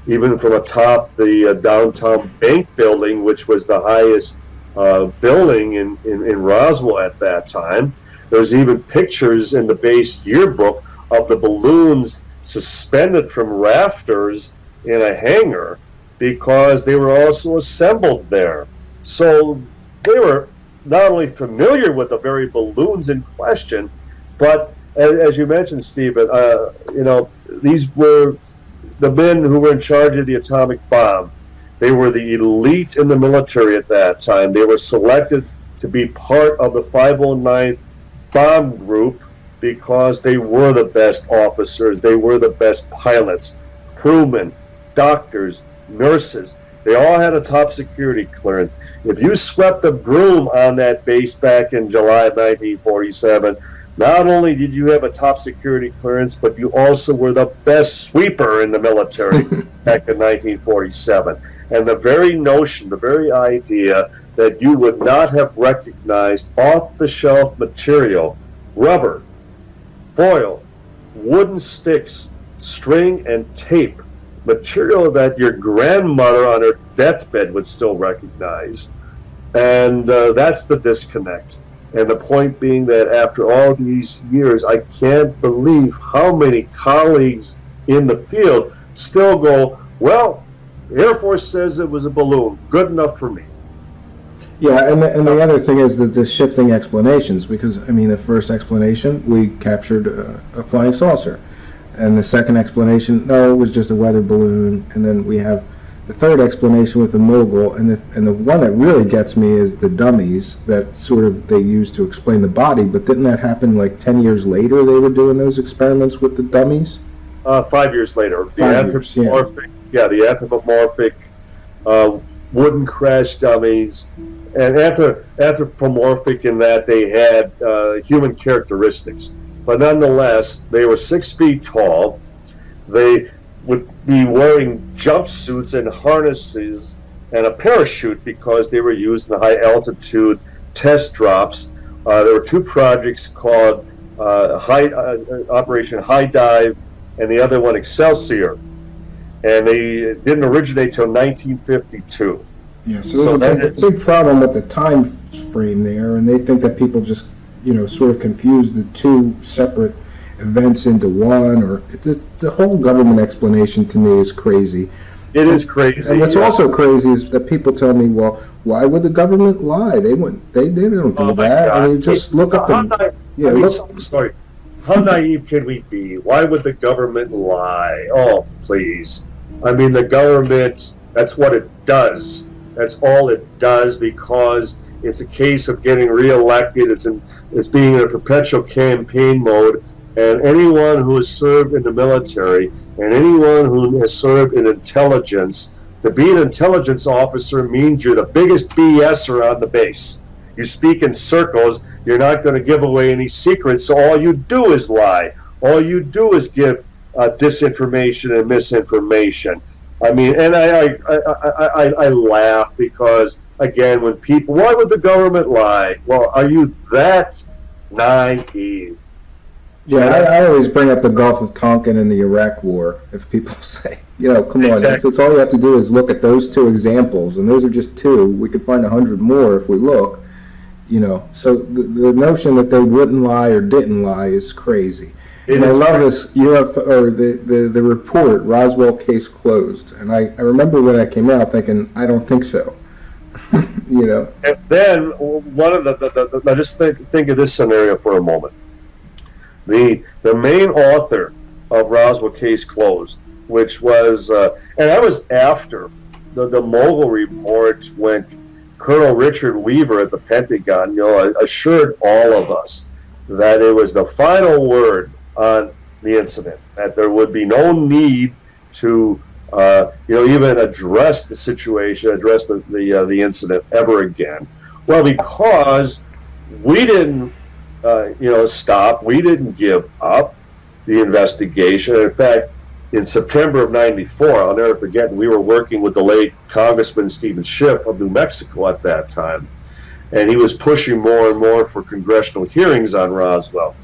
even from atop the downtown bank building, which was the highest building in Roswell at that time. There's even pictures in the base yearbook of the balloons suspended from rafters in a hangar because they were also assembled there. So they were not only familiar with the very balloons in question, but as you mentioned, Stephen, these were the men who were in charge of the atomic bomb. They were the elite in the military at that time. They were selected to be part of the 509th bomb group because they were the best officers. They were the best pilots, crewmen, doctors, nurses. They all had a top security clearance. If you swept the broom on that base back in July of 1947, not only did you have a top security clearance, but you also were the best sweeper in the military back in 1947. And the very notion, the very idea that you would not have recognized off-the-shelf material, rubber, foil, wooden sticks, string, and tape, material that your grandmother on her deathbed would still recognize. And that's the disconnect. And the point being that after all these years, I can't believe how many colleagues in the field still go, well, the Air Force says it was a balloon. Good enough for me. Yeah, and the other thing is the shifting explanations, because, I mean, the first explanation, we captured a flying saucer. And the second explanation, no, it was just a weather balloon. And then we have the third explanation with the mogul, and the one that really gets me is the dummies that sort of they use to explain the body. But didn't that happen like 10 years later? They were doing those experiments with the dummies. 5 years later, the anthropomorphic wooden crash dummies, and anthropomorphic in that they had human characteristics. But nonetheless, they were 6 feet tall. They would be wearing jumpsuits and harnesses and a parachute because they were used in high-altitude test drops. There were 2 projects called Operation High Dive and the other one Excelsior. And they didn't originate till 1952. Yeah, so there's a big problem with the time frame there, and they think that people just, sort of confuse the 2 separate events into one, or the whole government explanation to me is crazy. It is crazy. And what's also crazy is that people tell me, well, why would the government lie? They don't do that. I mean, just look up sorry. How naive can we be? Why would the government lie? Oh, please. I mean, the government, that's what it does. That's all it does, because it's a case of getting reelected. It's being in a perpetual campaign mode. And anyone who has served in the military and anyone who has served in intelligence, to be an intelligence officer means you're the biggest BSer on the base. You speak in circles. You're not going to give away any secrets, so all you do is lie. All you do is give disinformation and misinformation. I mean, and I laugh because, again, when people, why would the government lie? Well, are you that naive? Yeah, I always bring up the Gulf of Tonkin and the Iraq War. If people say, come on, it's all you have to do is look at those 2 examples, and those are just 2. We could find 100 more if we look. So the notion that they wouldn't lie or didn't lie is crazy. And I love this UFO, or the report, Roswell case closed. And I remember when that came out thinking, I don't think so. And then one of the just think of this scenario for a moment. The main author of Roswell Case Closed, which was, and that was after the Mogul report, when Colonel Richard Weaver at the Pentagon, assured all of us that it was the final word on the incident, that there would be no need to, even address the situation, address the incident ever again. Well, because we didn't stop. We didn't give up the investigation. In fact, in September of '94, I'll never forget, we were working with the late Congressman Stephen Schiff of New Mexico at that time, and he was pushing more and more for congressional hearings on Roswell.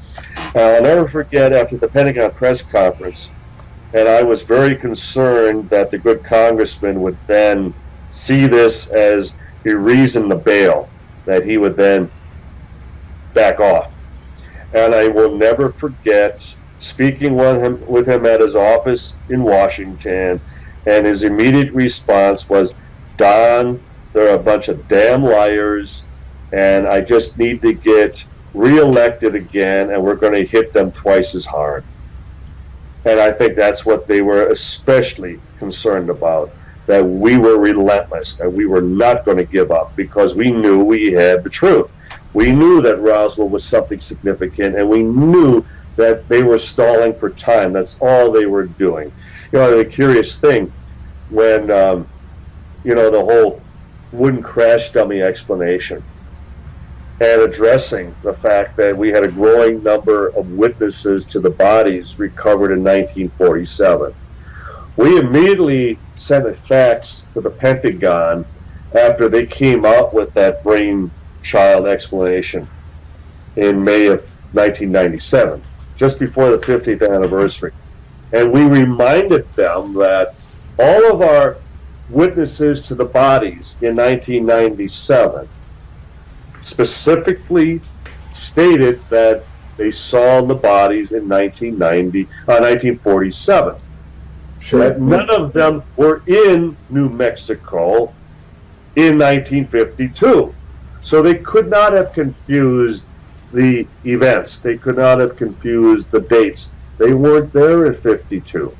I'll never forget, after the Pentagon press conference, And I was very concerned that the good congressman would then see this as a reason to bail, that he would then back off. And I will never forget speaking with him at his office in Washington, and his immediate response was, "Don, they're a bunch of damn liars, and I just need to get reelected again, and we're going to hit them twice as hard." And I think that's what they were especially concerned about, that we were relentless, that we were not going to give up, because we knew we had the truth. We knew that Roswell was something significant, and we knew that they were stalling for time. That's all they were doing. You know, the curious thing, when, the whole wooden crash dummy explanation, and addressing the fact that we had a growing number of witnesses to the bodies recovered in 1947. We immediately sent a fax to the Pentagon after they came out with that brainchild explanation in May of 1997, just before the 50th anniversary. And we reminded them that all of our witnesses to the bodies in 1997 specifically stated that they saw the bodies in 1947. Sure. That none of them were in New Mexico in 1952. So they could not have confused the events. They could not have confused the dates. They weren't there in 52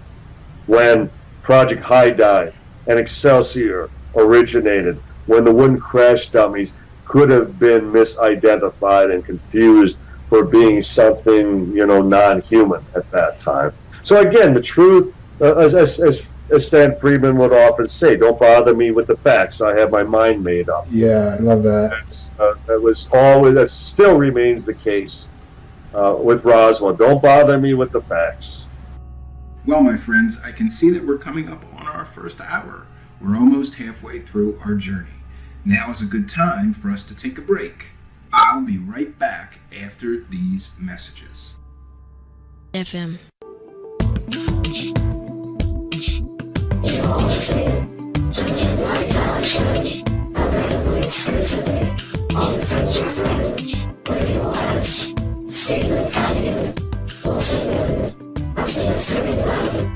when Project High Dive and Excelsior originated, when the wooden crash dummies could have been misidentified and confused for being something, non-human at that time. So again, the truth, as Stan Friedman would often say, don't bother me with the facts. I have my mind made up. Yeah, I love that. That still remains the case with Roswell. Don't bother me with the facts. Well, my friends, I can see that we're coming up on our first hour. We're almost halfway through our journey. Now is a good time for us to take a break. I'll be right back after these messages. FM. UFOlogy, joined by Don Schmidt, available exclusively on Intertemporal, with your host, Stephen Cunningham, also known as the Mystery Man.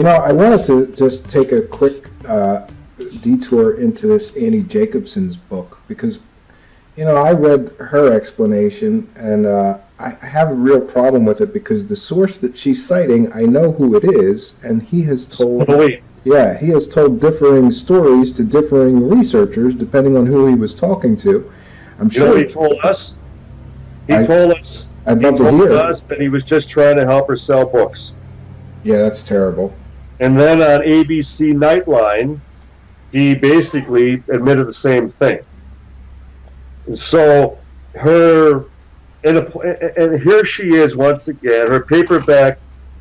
I wanted to just take a quick detour into this Annie Jacobson's book because, I read her explanation and I have a real problem with it because the source that she's citing, I know who it is, and he has told differing stories to differing researchers depending on who he was talking to. I'm sure. What he told us? I'd love to hear. Us that he was just trying to help her sell books. Yeah, that's terrible. And then on ABC Nightline, he basically admitted the same thing. And so and here she is once again. Her paperback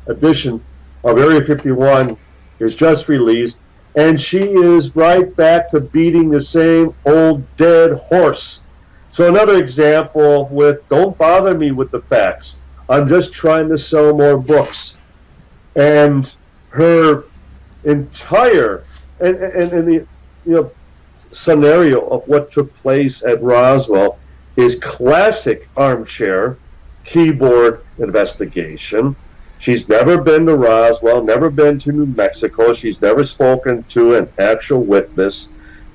edition of Area 51 is just released, and she is right back to beating the same old dead horse. So another example with, don't bother me with the facts. I'm just trying to sell more books. And her entire and the scenario of what took place at Roswell is classic armchair keyboard investigation. She's never been to Roswell, never been to New Mexico. She's never spoken to an actual witness.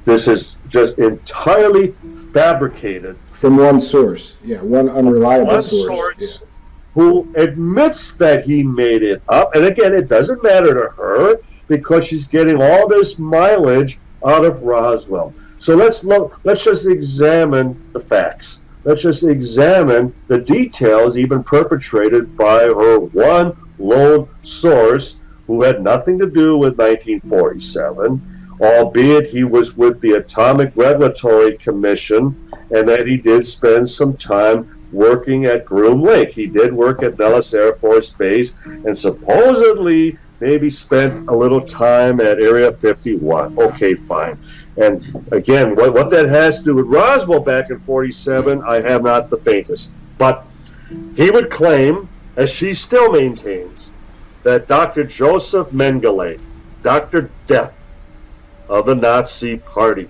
This is just entirely fabricated. From one source. Yeah, one unreliable one source. Yeah. Who admits that he made it up. And again, it doesn't matter to her because she's getting all this mileage out of Roswell. So let's just examine the facts. Let's just examine the details even perpetrated by her one lone source who had nothing to do with 1947, albeit he was with the Atomic Regulatory Commission and that he did spend some time working at Groom Lake. He did work at Nellis Air Force Base and supposedly maybe spent a little time at Area 51. Okay, fine. And again, what that has to do with Roswell back in 47, I have not the faintest. But he would claim, as she still maintains, that Dr. Joseph Mengele, Dr. Death of the Nazi Party,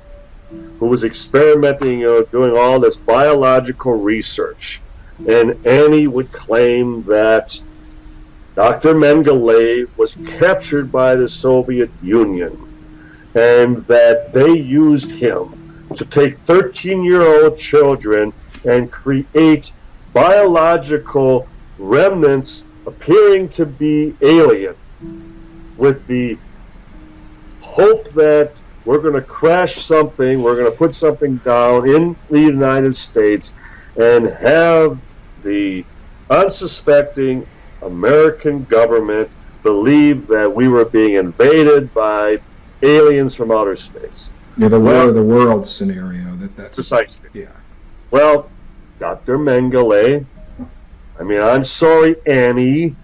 who was experimenting, doing all this biological research, and Annie would claim that Dr. Mengele was captured by the Soviet Union and that they used him to take 13-year-old children and create biological remnants appearing to be alien, with the hope that we're going to crash something, we're going to put something down in the United States and have the unsuspecting American government believe that we were being invaded by aliens from outer space. Yeah, the War of the World scenario. That's precisely. Yeah. Well, Dr. Mengele, I mean, I'm sorry, Annie,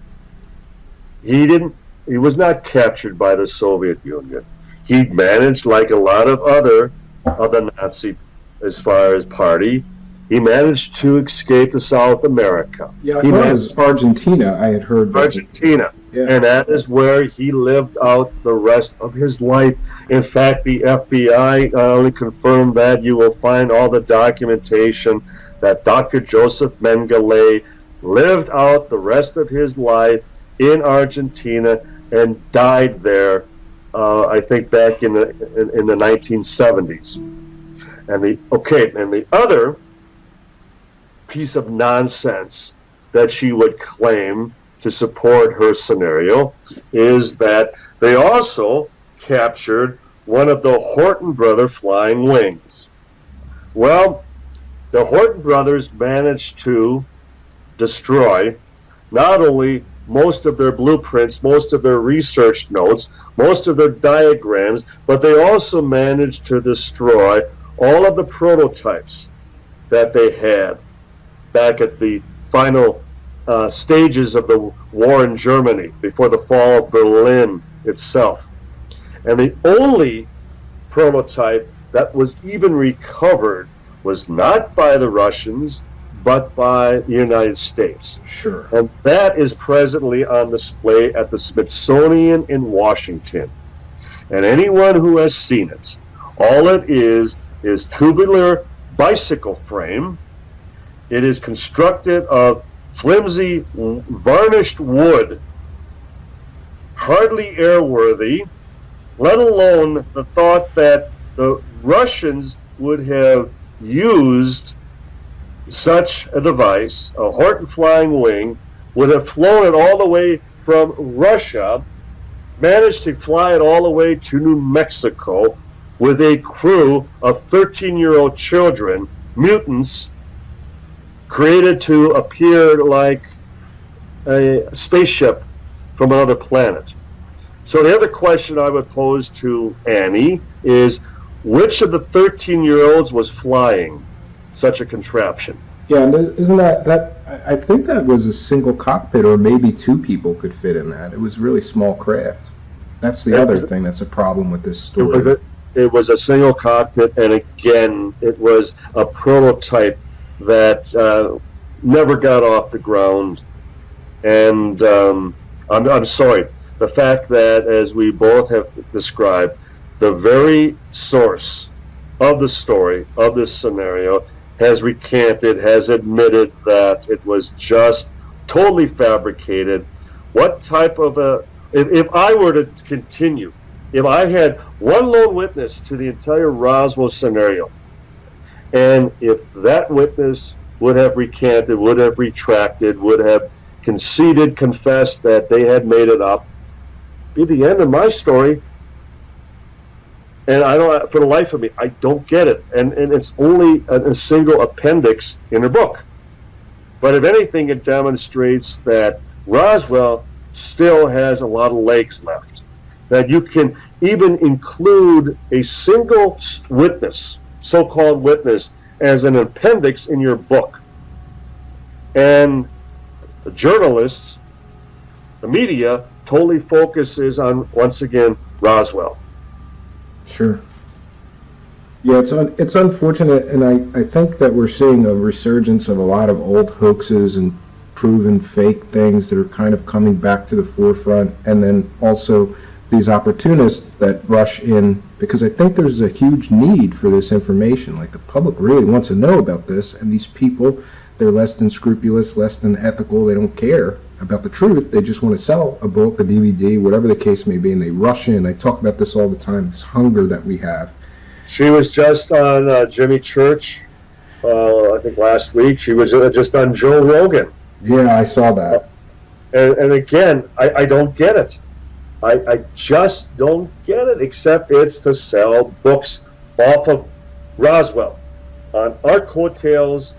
he was not captured by the Soviet Union. He managed, like a lot of other of the Nazi, as far as party, he managed to escape to South America. Yeah, I thought it was Argentina. I had heard that. Argentina. Yeah. And that is where he lived out the rest of his life. In fact, the FBI only confirmed that. You will find all the documentation that Dr. Joseph Mengele lived out the rest of his life in Argentina and died there, I think back in the 1970s. And the other piece of nonsense that she would claim to support her scenario is that they also captured one of the Horton brother flying wings. Well, the Horton brothers managed to destroy not only most of their blueprints, most of their research notes, most of their diagrams, but they also managed to destroy all of the prototypes that they had back at the final stages of the war in Germany before the fall of Berlin itself. And the only prototype that was even recovered was not by the Russians, but by the United States. Sure. And that is presently on display at the Smithsonian in Washington. And anyone who has seen it, all it is tubular bicycle frame. It is constructed of flimsy, varnished wood, hardly airworthy, let alone the thought that the Russians would have used such a device, a Horton flying wing, would have flown it all the way from Russia, managed to fly it all the way to New Mexico with a crew of 13-year-old children, mutants, created to appear like a spaceship from another planet. So the other question I would pose to Annie is, which of the 13-year-olds was flying such a contraption? Yeah, and isn't that I think that was a single cockpit, or maybe two people could fit in that. It was really small craft. That's the other thing that's a problem with this story. It was a single cockpit, and again, it was a prototype that never got off the ground. And I'm sorry, the fact that, as we both have described, the very source of the story, of this scenario, has recanted, has admitted that it was just totally fabricated. What type of if I were to continue, if I had one lone witness to the entire Roswell scenario, and if that witness would have recanted, would have retracted, would have conceded, confessed that they had made it up, be the end of my story. And I don't, for the life of me, I don't get it. And it's only a single appendix in her book. But if anything, it demonstrates that Roswell still has a lot of legs left. That you can even include a single witness, so-called witness, as an appendix in your book. And the journalists, the media, totally focuses on, once again, Roswell. Sure. Yeah, it's unfortunate, and I think that we're seeing a resurgence of a lot of old hoaxes and proven fake things that are kind of coming back to the forefront, and then also these opportunists that rush in, because I think there's a huge need for this information. Like, the public really wants to know about this, and these people, they're less than scrupulous, less than ethical, they don't care about the truth, they just want to sell a book, a DVD, whatever the case may be, and they rush in. I talk about this all the time, this hunger that we have. She was just on Jimmy Church, I think last week. She was just on Joe Rogan. Yeah, I saw that. And again, I don't get it. I just don't get it, except it's to sell books off of Roswell on our coattails,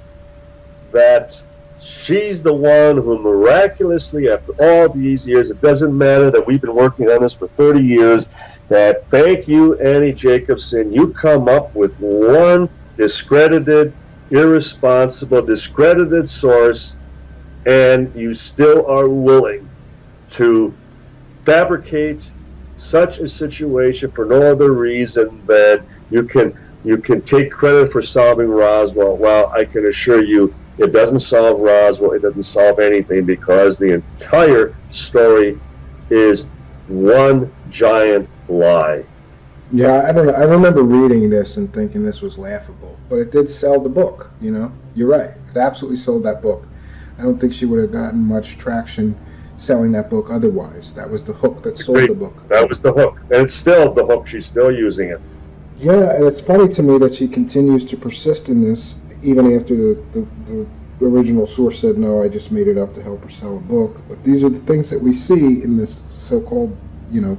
that she's the one who miraculously, after all these years, it doesn't matter that we've been working on this for 30 years, that thank you, Annie Jacobson, you come up with one discredited, irresponsible, discredited source, and you still are willing to fabricate such a situation for no other reason than you can take credit for solving Roswell. Well, I can assure you it doesn't solve Roswell, it doesn't solve anything, because the entire story is one giant lie. Yeah, I don't know. I remember reading this and thinking this was laughable, but it did sell the book, you know? You're right. It absolutely sold that book. I don't think she would have gotten much traction selling that book otherwise. That was the hook that sold the book. That was the hook. And it's still the hook. She's still using it. Yeah, and it's funny to me that she continues to persist in this even after the original source said, no, I just made it up to help her sell a book. But these are the things that we see in this so-called, you know,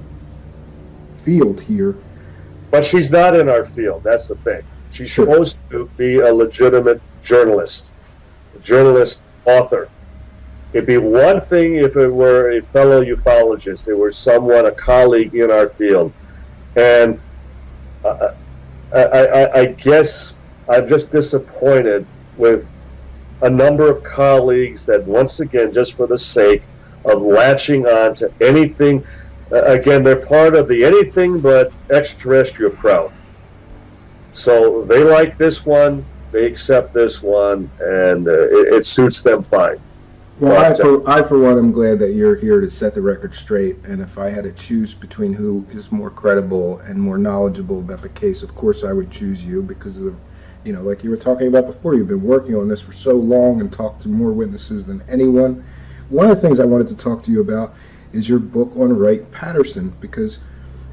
field here. But she's not in our field. That's the thing. She's supposed to be a legitimate journalist, author. It'd be one thing if it were a fellow ufologist, it were someone, a colleague in our field. And I guess I'm just disappointed with a number of colleagues that, once again, just for the sake of latching on to anything, again, they're part of the anything but extraterrestrial crowd. So they like this one, they accept this one, and it suits them fine. Well, I for one am glad that you're here to set the record straight, and if I had to choose between who is more credible and more knowledgeable about the case, of course I would choose you, because of, you know, like you were talking about before, you've been working on this for so long and talked to more witnesses than anyone. One of the things I wanted to talk to you about is your book on Wright Patterson, because,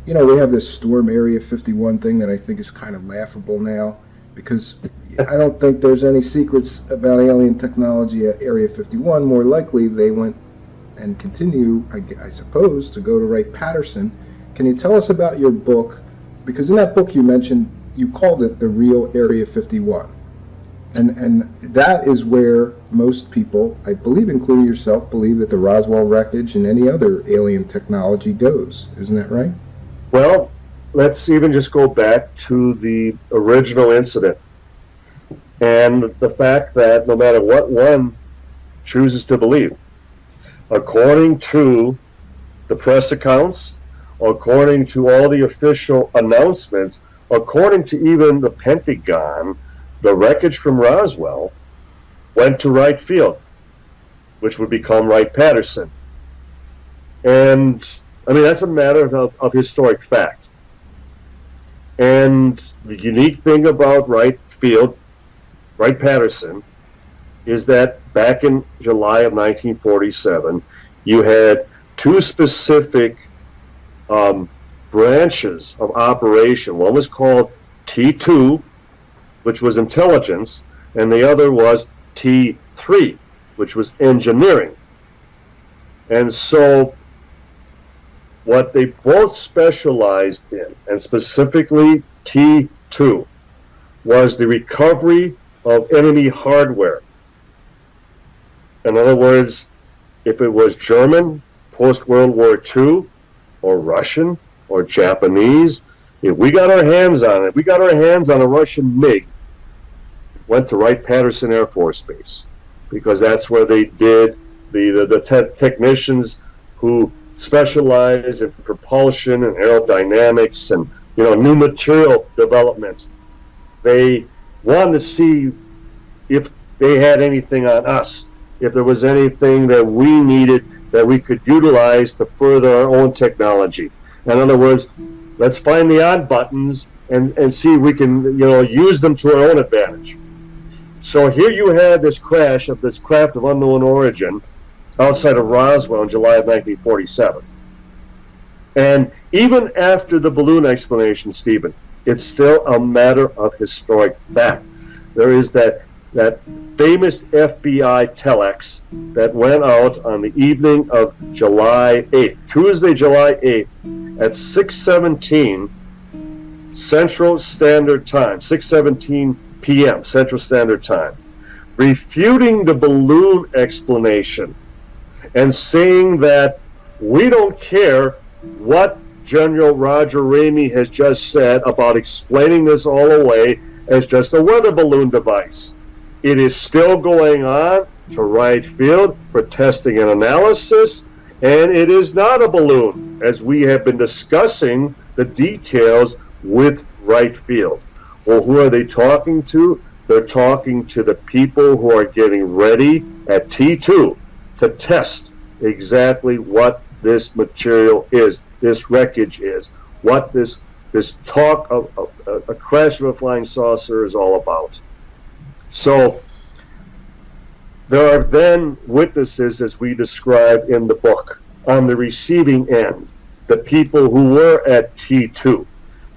you know, we have this Storm Area 51 thing that I think is kind of laughable now, because I don't think there's any secrets about alien technology at Area 51. More likely, they went and continue, I suppose, to go to Wright Patterson. Can you tell us about your book? Because in that book you mentioned, you called it The Real Area 51. And that is where most people, I believe including yourself, believe that the Roswell wreckage and any other alien technology goes. Isn't that right? Well, let's even just go back to the original incident and the fact that no matter what one chooses to believe, according to the press accounts, according to all the official announcements, according to even the Pentagon, the wreckage from Roswell went to Wright Field, which would become Wright Patterson. And, I mean, that's a matter of historic fact. And the unique thing about Wright Field, Wright Patterson, is that back in July of 1947, you had two specific branches of operation. One was called T2, which was intelligence, and the other was T3, which was engineering. And so what they both specialized in, and specifically T2, was the recovery of enemy hardware. In other words, if it was German post-World War II, or Russian, or Japanese, if we got our hands on it, we got our hands on a Russian MiG, went to Wright Patterson Air Force Base, because that's where they did the technicians who specialize in propulsion and aerodynamics and, you know, new material development they wanted to see if they had anything on us, if there was anything that we needed that we could utilize to further our own technology. In other words, let's find the odd buttons and see if we can, use them to our own advantage. So here you had this crash of this craft of unknown origin outside of Roswell in July of 1947. And even after the balloon explanation, Stephen, it's still a matter of historic fact. There is that famous FBI telex that went out on the evening of July 8th, Tuesday, July 8th, at 6:17 Central Standard Time, 6:17 p.m. Central Standard Time, refuting the balloon explanation and saying that we don't care what General Roger Ramy has just said about explaining this all away as just a weather balloon device. It is still going on to Wright Field for testing and analysis, and it is not a balloon, as we have been discussing the details with Wright Field. Well, who are they talking to? They're talking to the people who are getting ready at T2 to test exactly what this material is, this wreckage is, what this talk of a crash of a flying saucer is all about. So there are then witnesses, as we describe in the book, on the receiving end, the people who were at T2,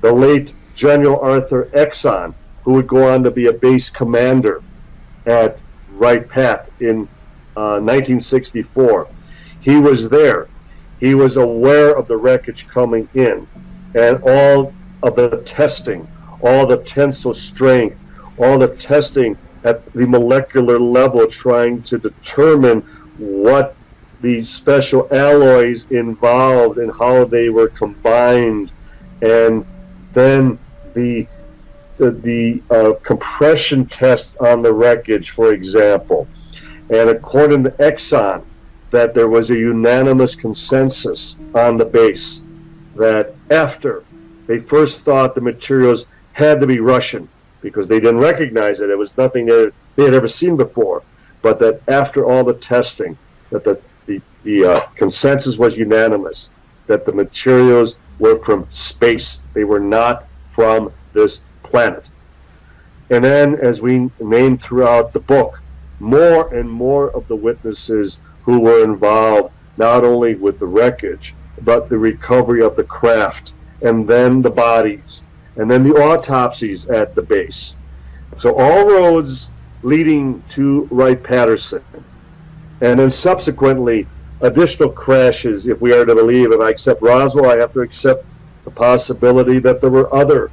the late General Arthur Exon, who would go on to be a base commander at Wright Pat in 1964. He was there. He was aware of the wreckage coming in and all of the testing, all the tensile strength, all the testing at the molecular level, trying to determine what these special alloys involved and how they were combined, and then the compression tests on the wreckage, for example. And according to Exxon, that there was a unanimous consensus on the base that after they first thought the materials had to be Russian because they didn't recognize it, it was nothing that they had ever seen before, but that after all the testing, that the consensus was unanimous that the materials were from space. They were not from this planet. And then, as we named throughout the book, more and more of the witnesses who were involved, not only with the wreckage, but the recovery of the craft, and then the bodies, and then the autopsies at the base. So all roads leading to Wright Patterson. And then subsequently, additional crashes, if we are to believe, if I accept Roswell, I have to accept the possibility that there were other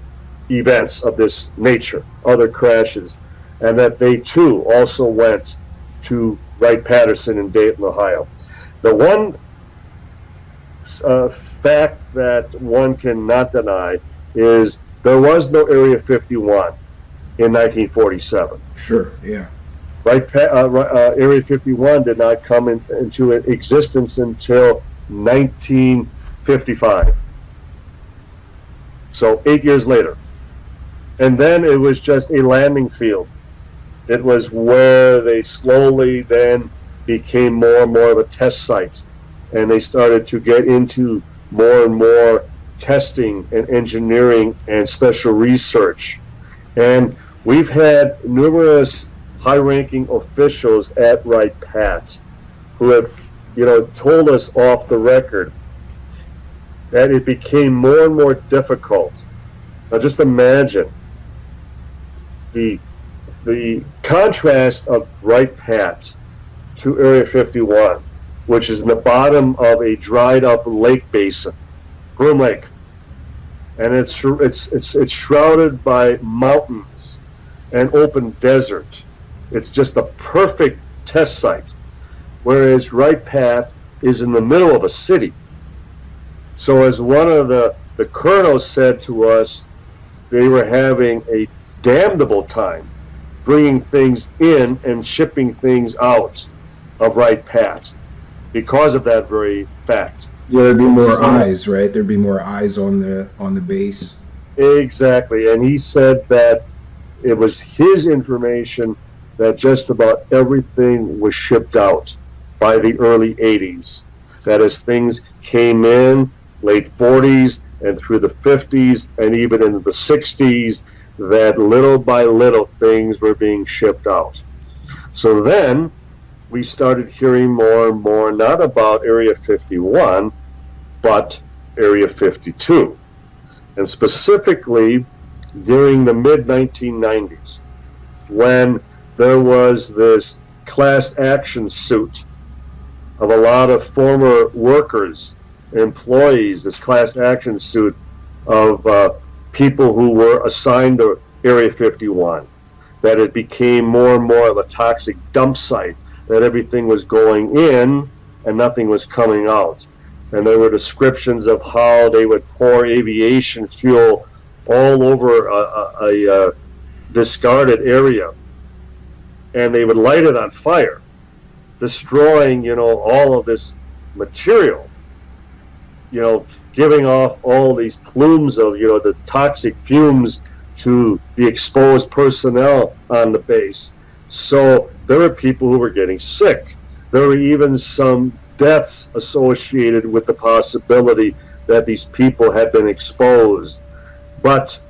events of this nature, other crashes, and that they too also went to Wright Patterson in Dayton, Ohio. The one fact that one cannot deny is there was no Area 51 in 1947. Sure, yeah. Area 51 did not come into existence until 1955. So 8 years later. And then it was just a landing field. It was where they slowly then became more and more of a test site. And they started to get into more and more testing and engineering and special research. And we've had numerous high-ranking officials at Wright Pat who have, told us off the record that it became more and more difficult. Now just imagine the contrast of Wright Pat to Area 51, which is in the bottom of a dried-up lake basin, Groom Lake, and it's shrouded by mountains and open desert. It's just a perfect test site, whereas Wright Pat is in the middle of a city. So as one of the colonels said to us, they were having a damnable time bringing things in and shipping things out of Wright Pat because of that very fact. Yeah, there'd be more eyes, right? There'd be more eyes on the base. Exactly, and he said that it was his information that just about everything was shipped out by the early 80s. That as things came in, late 40s and through the 50s and even into the 60s, that little by little things were being shipped out. So then we started hearing more and more, not about Area 51, but Area 52. And specifically during the mid-1990s, when there was this class action suit of a lot of former workers, employees, this class action suit of people who were assigned to Area 51, that it became more and more of a toxic dump site, that everything was going in and nothing was coming out. And there were descriptions of how they would pour aviation fuel all over a discarded area, and they would light it on fire, destroying, all of this material, giving off all these plumes of, the toxic fumes to the exposed personnel on the base. So there were people who were getting sick. There were even some deaths associated with the possibility that these people had been exposed. But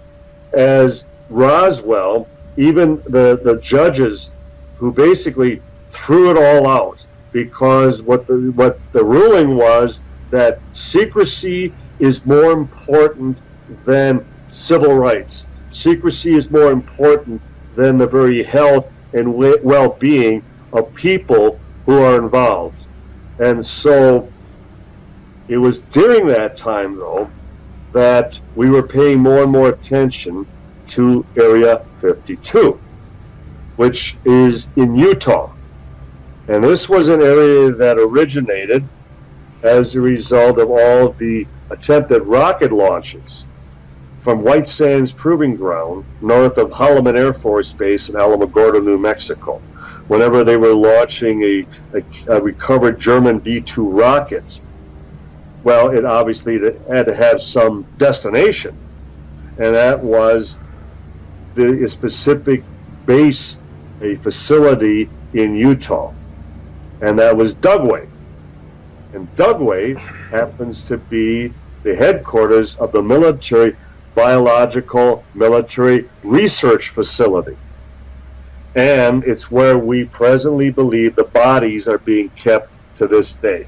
as Roswell, even the judges who basically threw it all out, because what the ruling was that secrecy is more important than civil rights. Secrecy is more important than the very health and well-being of people who are involved. And so it was during that time, though, that we were paying more and more attention to Area 52, which is in Utah. And this was an area that originated as a result of all the attempted rocket launches from White Sands Proving Ground north of Holloman Air Force Base in Alamogordo, New Mexico. Whenever they were launching a recovered German V-2 rocket, well, it obviously had to have some destination, and that was a specific base, a facility in Utah, and that was Dugway. And Dugway happens to be the headquarters of the military biological military research facility. And it's where we presently believe the bodies are being kept to this day.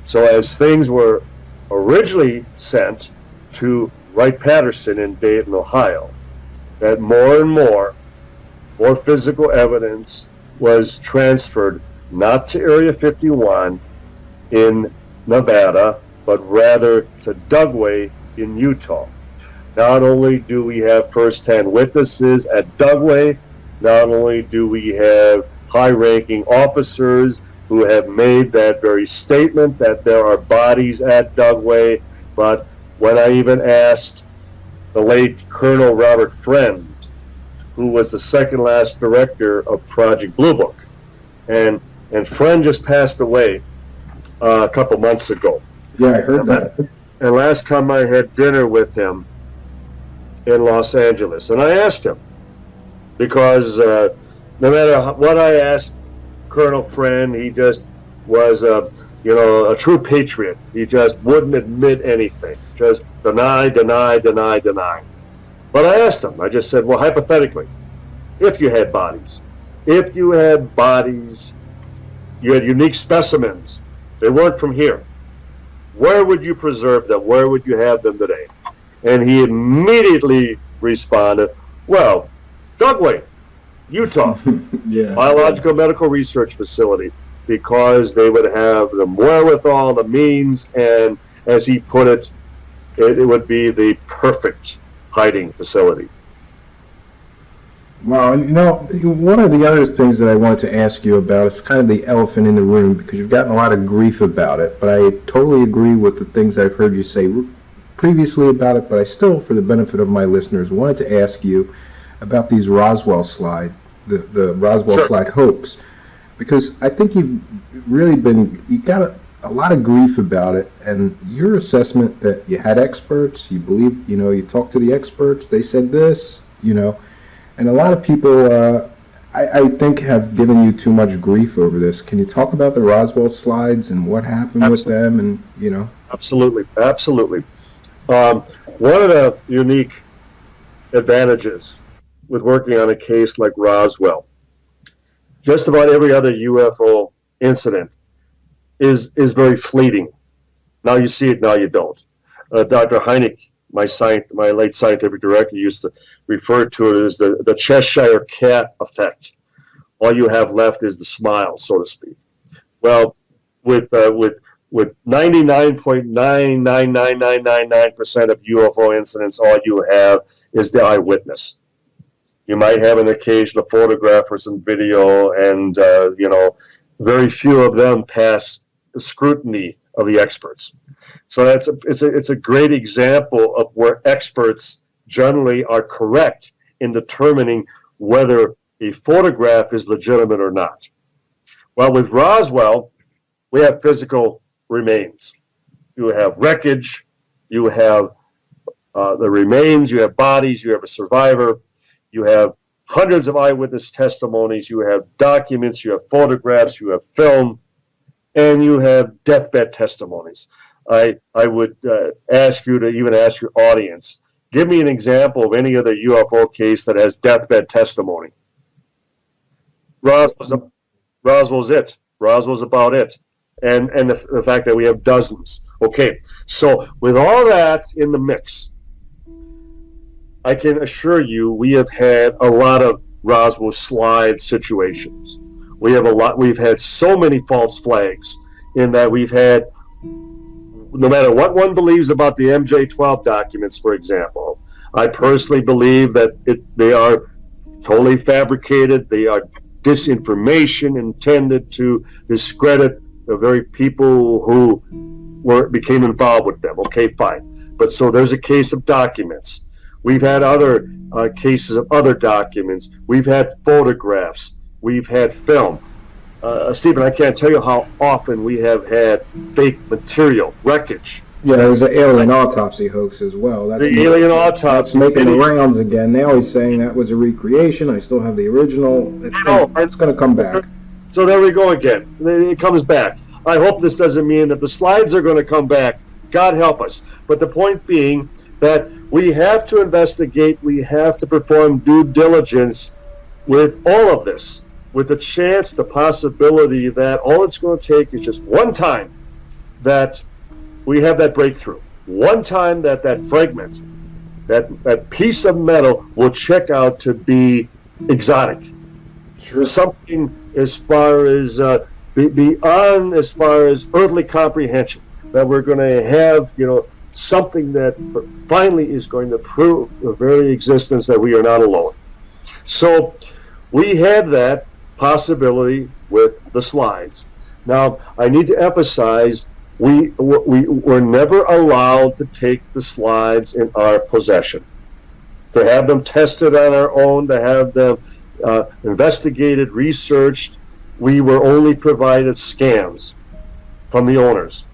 So as things were originally sent to Wright Patterson in Dayton, Ohio, that more and more physical evidence was transferred not to Area 51 in Nevada, but rather to Dugway in Utah. Not only do we have first-hand witnesses at Dugway, not only do we have high-ranking officers who have made that very statement that there are bodies at Dugway, but when I even asked the late Colonel Robert Friend, who was the second-last director of Project Blue Book, and Friend just passed away a couple months ago. Yeah, I heard that. And last time I had dinner with him in Los Angeles, and I asked him, because no matter what I asked Colonel Friend, he just was a true patriot. He just wouldn't admit anything, just deny. But I asked him, I just said, well, hypothetically, if you had bodies, you had unique specimens, they weren't from here, where would you preserve them? Where would you have them today? And he immediately responded, well, Dugway, Utah, Yeah. Biological Medical Research Facility, because they would have the wherewithal, the means, and as he put it, it would be the perfect hiding facility. Well, one of the other things that I wanted to ask you about is kind of the elephant in the room, because you've gotten a lot of grief about it, but I totally agree with the things I've heard you say previously about it, but I still, for the benefit of my listeners, wanted to ask you about these Roswell slide, the Roswell Sure. slide hoax, because I think you got a lot of grief about it, and your assessment that you had experts, you believe, you talked to the experts, they said this, And a lot of people, I think, have given you too much grief over this. Can you talk about the Roswell slides and what happened with them? And Absolutely. One of the unique advantages with working on a case like Roswell, just about every other UFO incident is very fleeting. Now you see it, now you don't. Dr. Hynek, my late scientific director, used to refer to it as the Cheshire cat effect. All you have left is the smile, so to speak. Well, with 99.99999% of UFO incidents, all you have is the eyewitness. You might have an occasional photograph or some video, and very few of them pass the scrutiny of the experts. So it's a great example of where experts generally are correct in determining whether a photograph is legitimate or not. Well, with Roswell, we have physical remains. You have wreckage, you have the remains, you have bodies, you have a survivor, you have hundreds of eyewitness testimonies, you have documents, you have photographs, you have film, and you have deathbed testimonies. I would ask you to even ask your audience, give me an example of any other UFO case that has deathbed testimony. Roswell's it. Roswell's about it. And the fact that we have dozens. Okay, so with all that in the mix, I can assure you we have had a lot of Roswell slide situations. We've had so many false flags in that we've had, no matter what one believes about the MJ-12 documents, for example, I personally believe that they are totally fabricated. They are disinformation intended to discredit the very people who became involved with them. Okay, fine. But so there's a case of documents. We've had other cases of other documents. We've had photographs. We've had film. Stephen, I can't tell you how often we have had fake material, wreckage. Yeah, there was an alien autopsy hoax as well. That's alien autopsy. That's making the rounds again. Now he's saying that was a recreation. I still have the original. It's going to come back. So there we go again. It comes back. I hope this doesn't mean that the slides are going to come back. God help us. But the point being that we have to investigate, we have to perform due diligence with all of this, with the chance, the possibility that all it's going to take is just one time that we have that breakthrough. One time that fragment, that piece of metal will check out to be exotic. Sure. Something as far as beyond as far as earthly comprehension, that we're going to have, something that finally is going to prove the very existence that we are not alone. So we had that possibility with the slides. Now, I need to emphasize we were never allowed to take the slides in our possession, to have them tested on our own, to have them investigated, researched. We were only provided scans from the owners.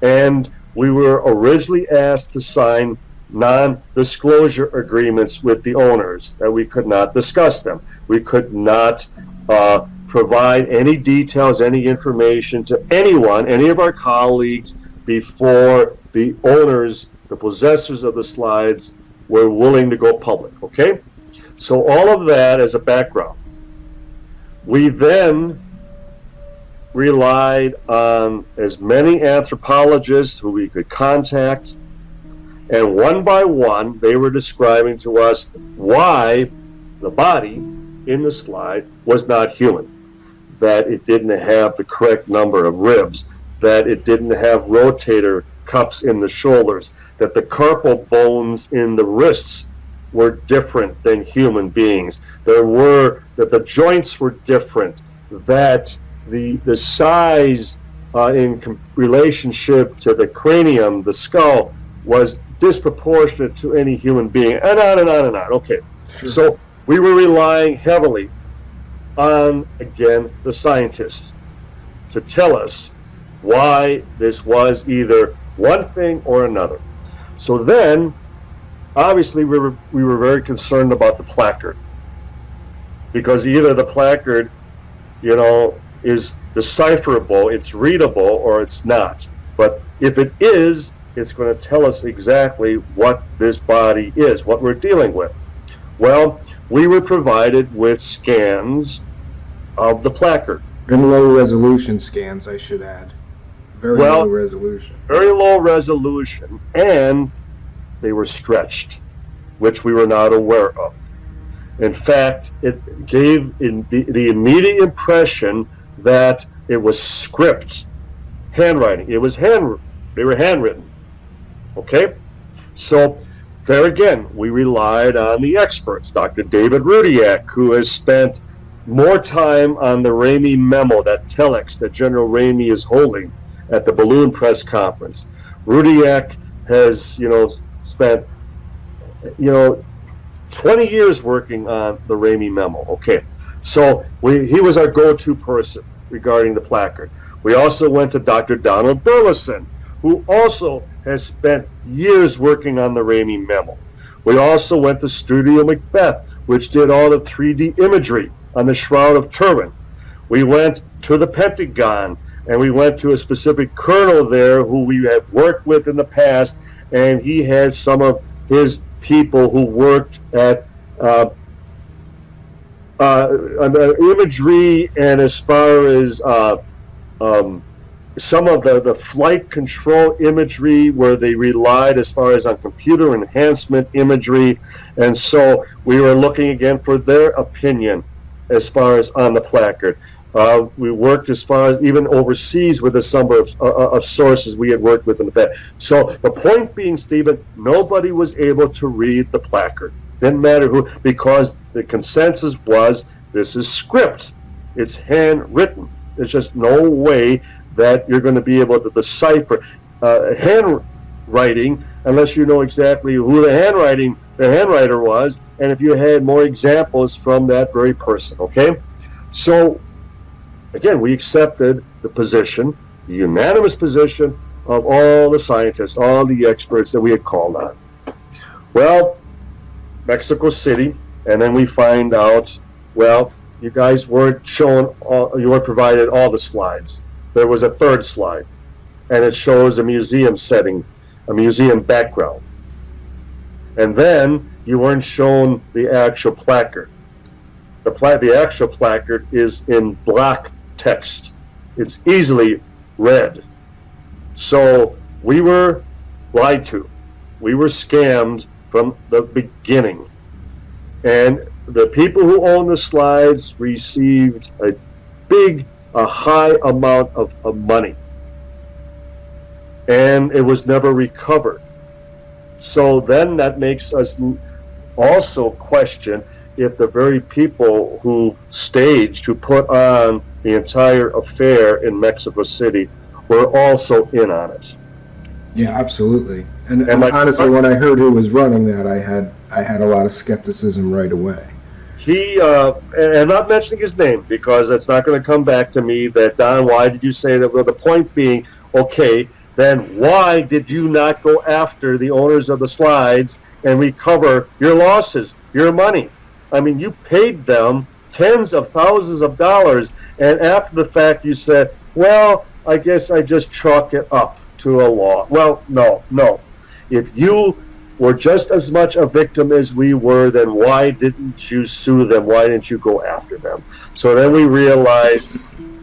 And we were originally asked to sign non-disclosure agreements with the owners, that we could not discuss them. We could not provide any details, any information to anyone, any of our colleagues, before the owners, the possessors of the slides, were willing to go public, okay? So all of that as a background. We then relied on as many anthropologists who we could contact, and one by one they were describing to us why the body in the slide was not human, that it didn't have the correct number of ribs, that it didn't have rotator cuffs in the shoulders, that the carpal bones in the wrists were different than human beings, that the joints were different, that the size in relationship to the cranium, the skull, was disproportionate to any human being, and on and on and on. Okay, sure. So we were relying heavily on, again, the scientists to tell us why this was either one thing or another. So then, obviously, we were very concerned about the placard. because either the placard, is decipherable, it's readable, or it's not. But if it is, it's going to tell us exactly what this body is, what we're dealing with. Well, we were provided with scans of the placard. And low resolution scans, I should add. Very low resolution. Very low resolution, and they were stretched, which we were not aware of. In fact, it gave the immediate impression that it was script, handwriting. They were handwritten. Okay? So there again, we relied on the experts. Dr. David Rudiak, who has spent more time on the Ramy memo, that telex that General Ramy is holding at the balloon press conference. Rudiak has, spent, 20 years working on the Ramy memo. Okay, so he was our go-to person regarding the placard. We also went to Dr. Donald Burleson, who also has spent years working on the Ramy memo. We also went to Studio Macbeth, which did all the 3D imagery on the Shroud of Turin. We went to the Pentagon, and we went to a specific colonel there who we have worked with in the past, and he had some of his people who worked at imagery, and as far as some of the flight control imagery, where they relied as far as on computer enhancement imagery. And so we were looking again for their opinion as far as on the placard. We worked as far as even overseas with a number of sources we had worked with in the past. So the point being, Stephen, nobody was able to read the placard. Didn't matter who, because the consensus was this is script. It's handwritten. There's just no way that you're going to be able to decipher handwriting unless you know exactly who the handwriter was, and if you had more examples from that very person. Okay, so again, we accepted the position, the unanimous position of all the scientists, all the experts that we had called on. Well, Mexico City, and then we find out, well, you guys weren't you weren't provided all the slides. There was a third slide, and it shows a museum setting, a museum background. And then you weren't shown the actual placard. The actual placard is in block text. It's easily read. So we were lied to. We were scammed from the beginning. And the people who owned the slides received a high amount of money. And it was never recovered. So then that makes us also question if the very people who put on the entire affair in Mexico City were also in on it. Yeah, absolutely. And honestly, when I heard who was running that, I had a lot of skepticism right away. He, and I'm not mentioning his name because it's not going to come back to me that, Don, why did you say that? Well, the point being, okay, then why did you not go after the owners of the slides and recover your losses, your money? I mean, you paid them tens of thousands of dollars, and after the fact you said, well, I guess I just chalk it up to a law. Well, no. If you were just as much a victim as we were, then why didn't you sue them? Why didn't you go after them? So then we realized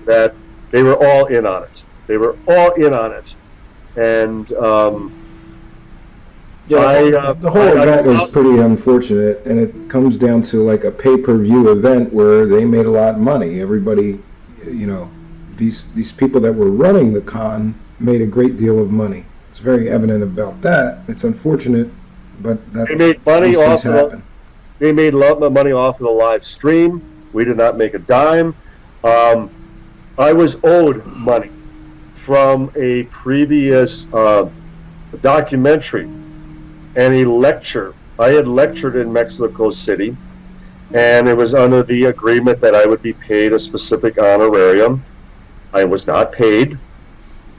that they were all in on it. They were all in on it. And the whole event was pretty unfortunate, and it comes down to like a pay-per-view event where they made a lot of money. Everybody, these people that were running the con made a great deal of money. It's very evident about that. It's unfortunate, but they made money off of they made a lot of money off of the live stream. We did not make a dime. I was owed money from a previous documentary and a lecture. I had lectured in Mexico City, and it was under the agreement that I would be paid a specific honorarium. I was not paid,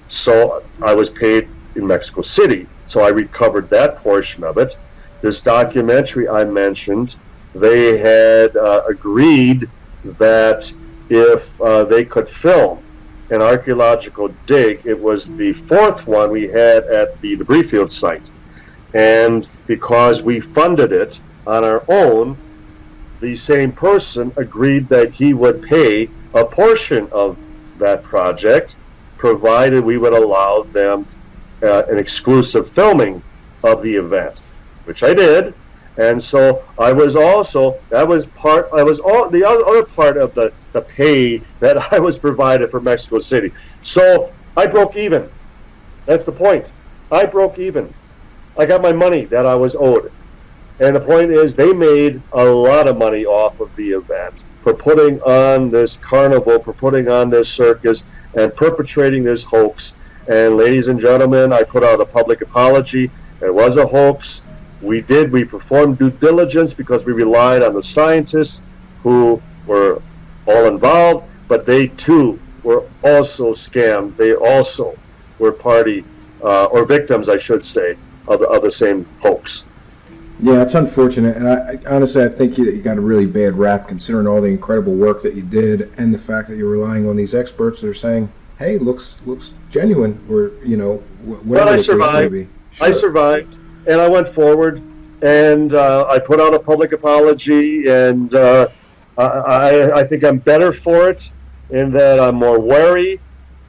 so I was paid in Mexico City. So I recovered that portion of it. This documentary I mentioned they had agreed that if they could film an archaeological dig, it was the fourth one we had at the debris field site. And because we funded it on our own, the same person agreed that he would pay a portion of that project, provided we would allow them an exclusive filming of the event, which I did. And so I was also, the other part of the pay that I was provided for Mexico City. So I broke even. That's the point. I broke even. I got my money that I was owed. And the point is, they made a lot of money off of the event for putting on this carnival, for putting on this circus, and perpetrating this hoax. And ladies and gentlemen, I put out a public apology. It was a hoax. We performed due diligence because we relied on the scientists who were all involved, but they too were also scammed. They also were party, or victims, I should say, of the same hoax. Yeah, it's unfortunate, and I honestly, I think you got a really bad rap considering all the incredible work that you did, and the fact that you're relying on these experts that are saying, "Hey, looks genuine," or whatever. But I survived. Sure. I survived, and I went forward, and I put out a public apology, and I think I'm better for it, in that I'm more wary.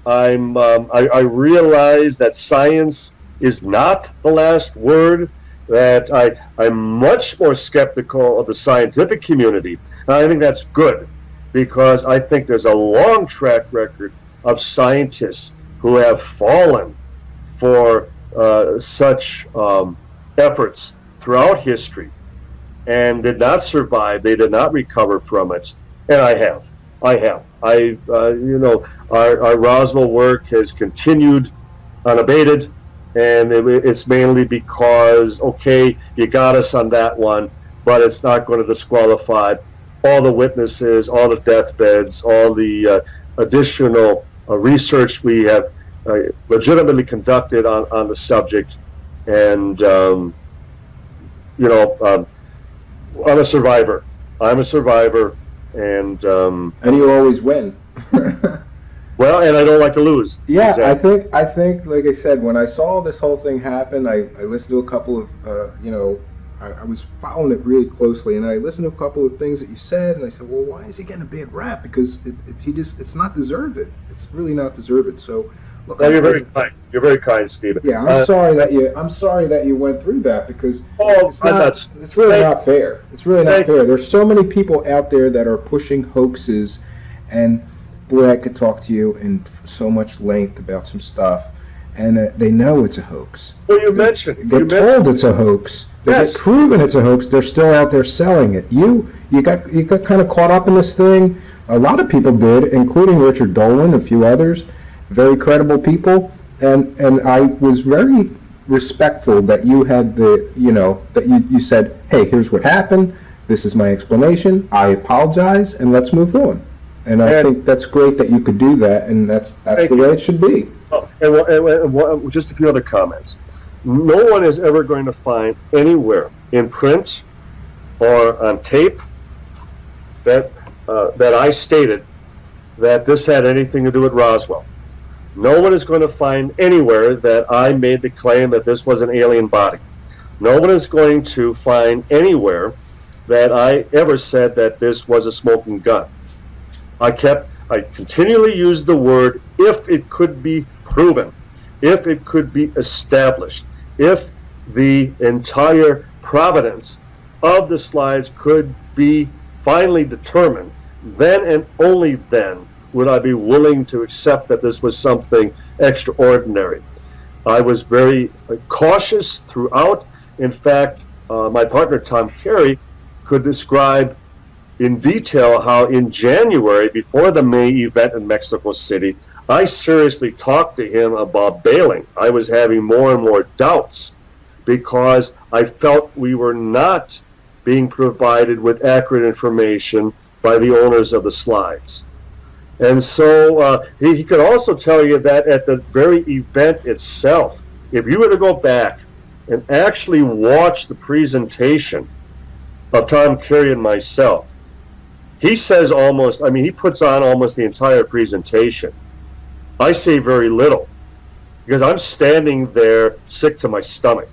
I realize that science is not the last word. That I'm much more skeptical of the scientific community. And I think that's good, because I think there's a long track record of scientists who have fallen for such efforts throughout history and did not survive. They did not recover from it. And I have. Our Roswell work has continued unabated. And it's mainly because, okay, you got us on that one, but it's not going to disqualify all the witnesses, all the deathbeds, all the additional research we have legitimately conducted on the subject. And, I'm a survivor. I'm a survivor. And you always win. Well, and I don't like to lose. Yeah, exactly. I think, like I said, when I saw this whole thing happen, I listened to a couple of, I was following it really closely, and I listened to a couple of things that you said, and I said, well, why is he getting a bad rap? Because it's not deserved. It's really not deserved. So, look. Well, you're very kind. You're very kind, Stephen. Yeah, I'm sorry that you went through that, because it's really not fair. It's really not fair. There's so many people out there that are pushing hoaxes, and boy, I could talk to you in so much length about some stuff, and they know it's a hoax. Well, you mentioned it's a hoax. They get proven it's a hoax. They're still out there selling it. You got kind of caught up in this thing. A lot of people did, including Richard Dolan, a few others, very credible people, and I was very respectful that you had that you said, hey, here's what happened. This is my explanation. I apologize, and let's move on. And I think that's great that you could do that, and that's the way it should be. Oh, and just a few other comments. No one is ever going to find anywhere in print or on tape that I stated that this had anything to do with Roswell. No one is going to find anywhere that I made the claim that this was an alien body. No one is going to find anywhere that I ever said that this was a smoking gun. I continually used the word if it could be proven, if it could be established, if the entire provenance of the slides could be finally determined, then and only then would I be willing to accept that this was something extraordinary. I was very cautious throughout. In fact, my partner Tom Carey could describe in detail how in January, before the May event in Mexico City, I seriously talked to him about bailing. I was having more and more doubts because I felt we were not being provided with accurate information by the owners of the slides. And so he could also tell you that at the very event itself, if you were to go back and actually watch the presentation of Tom Carey and myself, he says almost, I mean, he puts on almost the entire presentation. I say very little because I'm standing there sick to my stomach.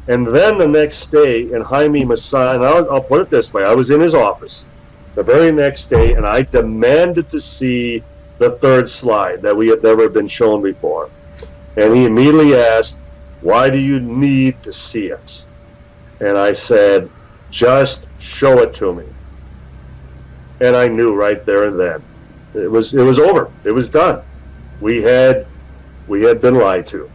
And then the next day, and Jaime Masan, and I'll put it this way, I was in his office the very next day, and I demanded to see the third slide that we had never been shown before. And he immediately asked, why do you need to see it? And I said, just show it to me. And I knew right there and then. It was over. It was done. We had been lied to.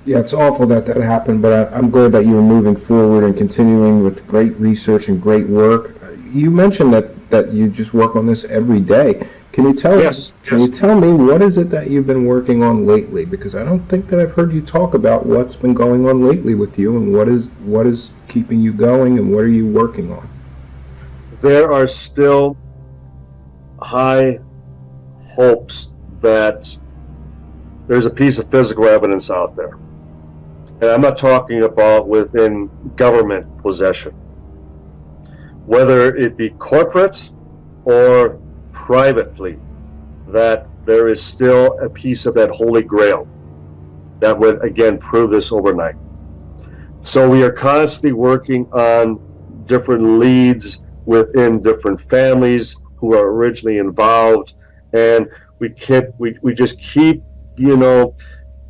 Yeah, it's awful that happened, but I'm glad that you're moving forward and continuing with great research and great work. You mentioned that you just work on this every day. Can you tell you tell me what is it that you've been working on lately? Because I don't think that I've heard you talk about what's been going on lately with you, and what is keeping you going, and what are you working on? There are still high hopes that there's a piece of physical evidence out there. And I'm not talking about within government possession. Whether it be corporate or privately, that there is still a piece of that holy grail that would, again, prove this overnight. So we are constantly working on different leads within different families who are originally involved, and we just keep,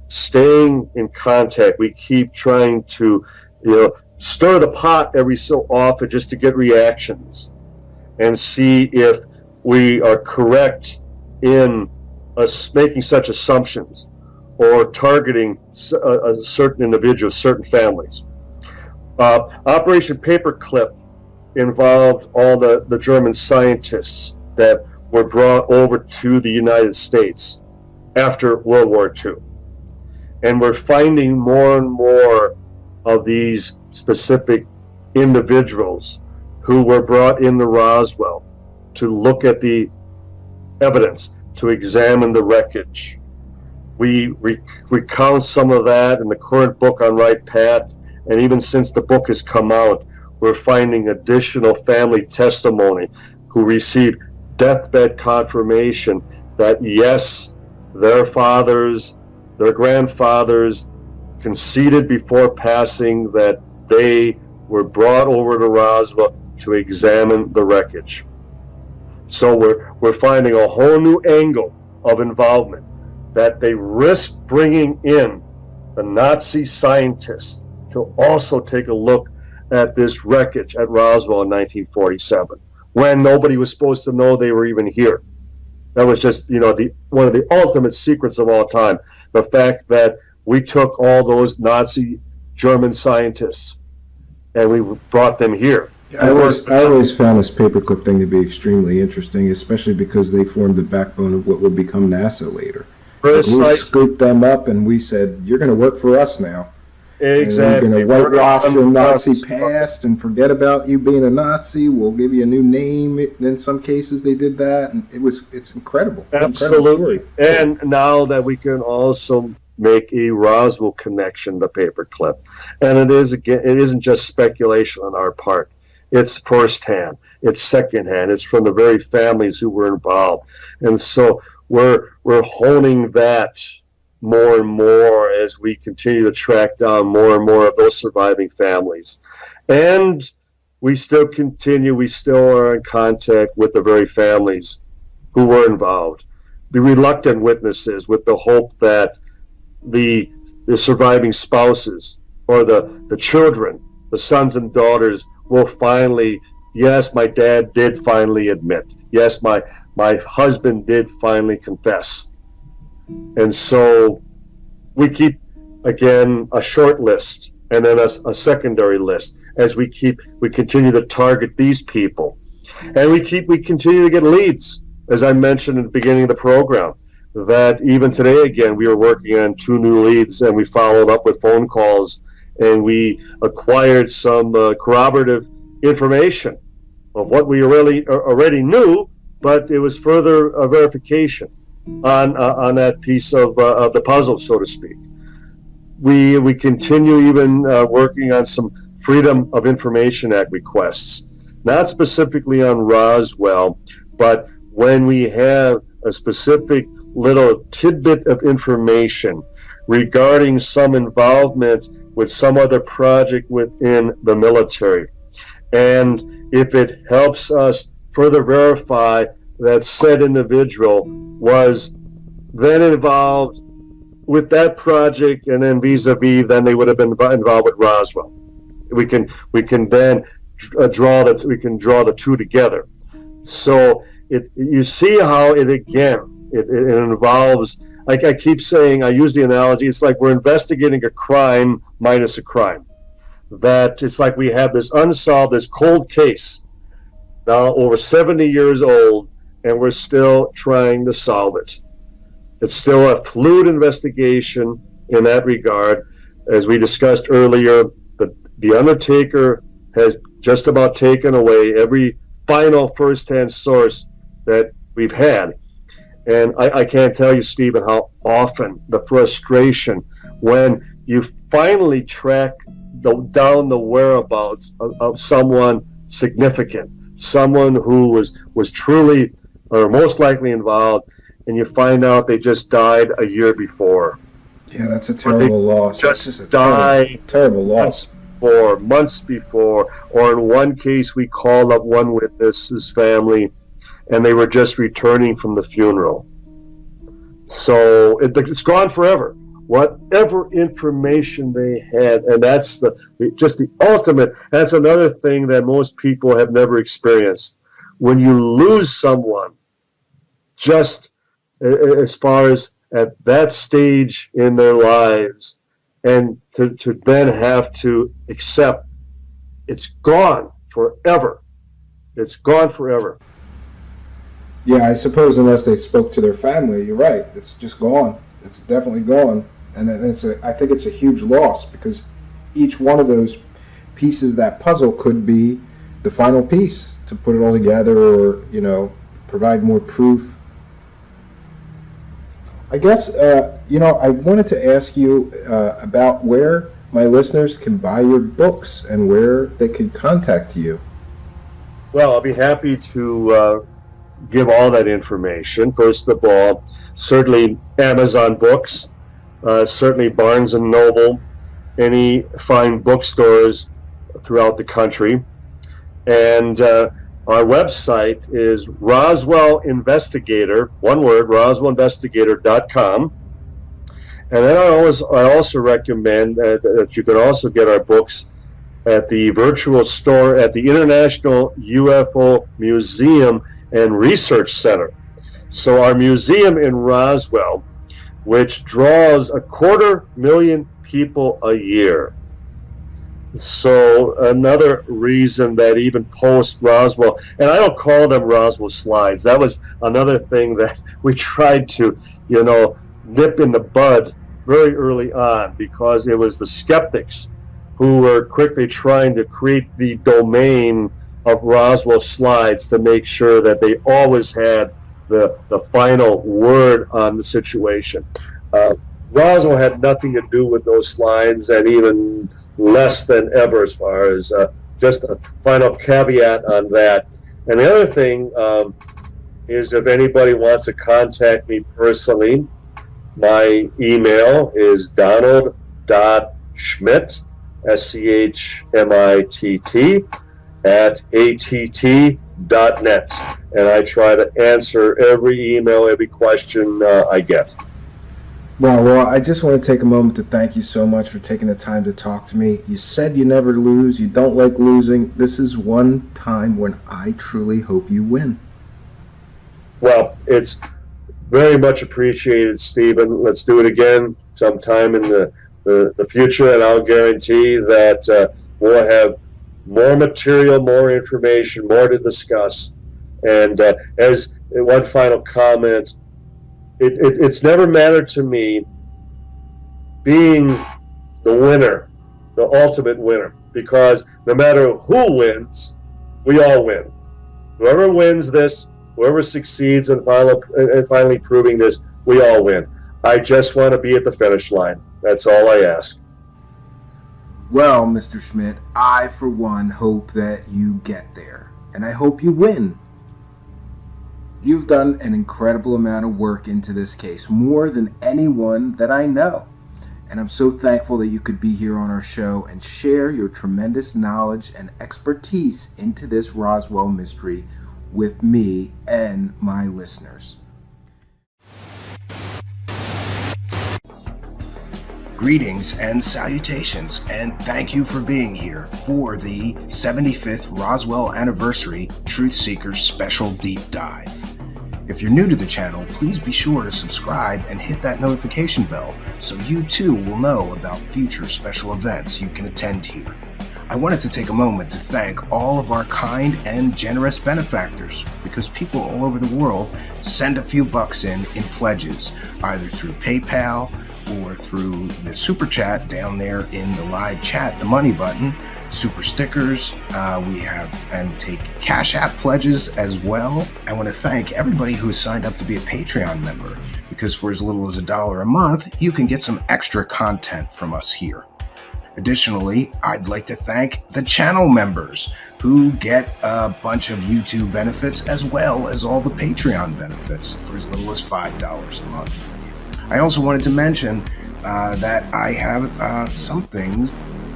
staying in contact. We keep trying to, stir the pot every so often just to get reactions and see if we are correct in making such assumptions or targeting certain individuals, certain families. Operation Paperclip involved all the German scientists that were brought over to the United States after World War II. And we're finding more and more of these specific individuals who were brought into Roswell to look at the evidence, to examine the wreckage. We recount some of that in the current book on Wright Pat, and even since the book has come out, we're finding additional family testimony who received deathbed confirmation that yes, their fathers, their grandfathers conceded before passing that they were brought over to Roswell to examine the wreckage. So we're finding a whole new angle of involvement, that they risked bringing in the Nazi scientists to also take a look at this wreckage at Roswell in 1947, when nobody was supposed to know they were even here. That was just, one of the ultimate secrets of all time. The fact that we took all those Nazi German scientists and we brought them here. I always found this paperclip thing to be extremely interesting, especially because they formed the backbone of what would become NASA later. We scooped them up and we said, you're going to work for us now. Exactly. We're going to whitewash your Nazi past and forget about you being a Nazi. We'll give you a new name. In some cases, they did that, and it's incredible. Absolutely. And now that we can also make a Roswell connection to paperclip, and it isn't just speculation on our part. It's firsthand. It's secondhand. It's from the very families who were involved, and so we're honing that more and more as we continue to track down more and more of those surviving families. And we still are in contact with the very families who were involved, the reluctant witnesses, with the hope that the surviving spouses or the children, the sons and daughters, will finally, yes, my dad did finally admit, yes, my husband did finally confess. And so we keep, again, a short list and then a secondary list as we continue to target these people. And we continue to get leads, as I mentioned at the beginning of the program, that even today, again, we are working on 2 new leads, and we followed up with phone calls, and we acquired some corroborative information of what we already knew, but it was further verification on that piece of the puzzle, so to speak. We continue even working on some Freedom of Information Act requests, not specifically on Roswell, but when we have a specific little tidbit of information regarding some involvement with some other project within the military. And if it helps us further verify that said individual was then involved with that project, and then vis-a-vis, then they would have been involved with Roswell. We can then draw the two together. So you see how it involves, like I keep saying, I use the analogy, it's like we're investigating a crime minus a crime. That it's like we have this unsolved, this cold case, now over 70 years old, and we're still trying to solve it. It's still a fluid investigation in that regard. As we discussed earlier, the Undertaker has just about taken away every final first-hand source that we've had. And I can't tell you, Stephen, how often the frustration when you finally track down the whereabouts of someone significant, someone who was truly or most likely involved, and you find out they just died a year before. Yeah, that's a terrible loss. Just died terrible loss. Months before, or in one case we called up one witness's family and they were just returning from the funeral. So it's gone forever. Whatever information they had, and that's just the ultimate, that's another thing that most people have never experienced. When you lose someone, just as far as at that stage in their lives, and to then have to accept it's gone forever. It's gone forever. Yeah, I suppose unless they spoke to their family, you're right. It's just gone. It's definitely gone. And I think it's a huge loss, because each one of those pieces of that puzzle could be the final piece to put it all together, or, provide more proof. I guess, I wanted to ask you about where my listeners can buy your books and where they can contact you. Well, I'll be happy to give all that information. First of all, certainly Amazon Books, certainly Barnes & Noble, any fine bookstores throughout the country. And our website is Roswell Investigator, one word, roswellinvestigator.com. And then I also recommend that you can also get our books at the virtual store at the International UFO Museum and Research Center. So our museum in Roswell, which draws 250,000 people a year. So another reason that even post Roswell, and I don't call them Roswell slides, that was another thing that we tried to, nip in the bud very early on, because it was the skeptics who were quickly trying to create the domain of Roswell slides to make sure that they always had the final word on the situation. Roswell had nothing to do with those slides, and even less than ever as far as just a final caveat on that. And the other thing is, if anybody wants to contact me personally, my email is donald.schmidt, SCHMITT, @att.net. And I try to answer every email, every question I get. Well, I just want to take a moment to thank you so much for taking the time to talk to me. You said you never lose. You don't like losing. This is one time when I truly hope you win. Well, it's very much appreciated, Stephen. Let's do it again sometime in the future, and I'll guarantee that we'll have more material, more information, more to discuss. And as one final comment, it's never mattered to me being the winner, the ultimate winner, because no matter who wins, we all win. Whoever wins this, whoever succeeds in finally proving this, we all win. I just want to be at the finish line. That's all I ask. Well, Mr. Schmidt, I, for one, hope that you get there. And I hope you win. You've done an incredible amount of work into this case, more than anyone that I know. And I'm so thankful that you could be here on our show and share your tremendous knowledge and expertise into this Roswell mystery with me and my listeners. Greetings and salutations, and thank you for being here for the 75th Roswell Anniversary Truth Seekers Special Deep Dive. If you're new to the channel, please be sure to subscribe and hit that notification bell so you too will know about future special events you can attend here. I wanted to take a moment to thank all of our kind and generous benefactors, because people all over the world send a few bucks in pledges, either through PayPal or through the super chat down there in the live chat, the money button, super stickers, we have and take Cash App pledges as well. I want to thank everybody who has signed up to be a Patreon member, because for as little as $1 a month, you can get some extra content from us here. Additionally, I'd like to thank the channel members who get a bunch of YouTube benefits as well as all the Patreon benefits for as little as $5 a month. I also wanted to mention that I have something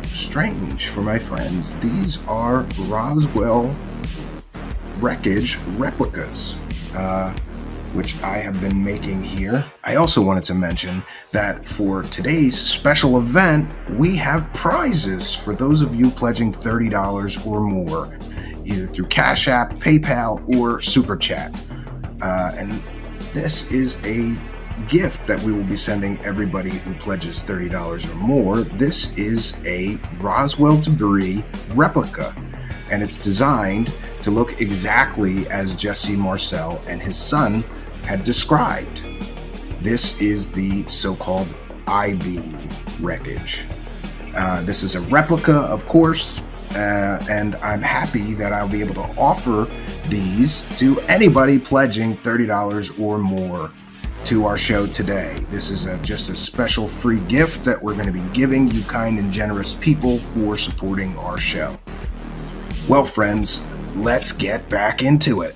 strange for my friends. These are Roswell wreckage replicas, which I have been making here. I also wanted to mention that for today's special event, we have prizes for those of you pledging $30 or more, either through Cash App, PayPal, or Super Chat. And this is a gift that we will be sending everybody who pledges $30 or more. This is a Roswell debris replica, and it's designed to look exactly as Jesse Marcel and his son had described. This is the so-called I-beam wreckage. This is a replica, of course, and I'm happy that I'll be able to offer these to anybody pledging $30 or more to our show today. This is just a special free gift that we're going to be giving you kind and generous people for supporting our show. Well, friends, let's get back into it.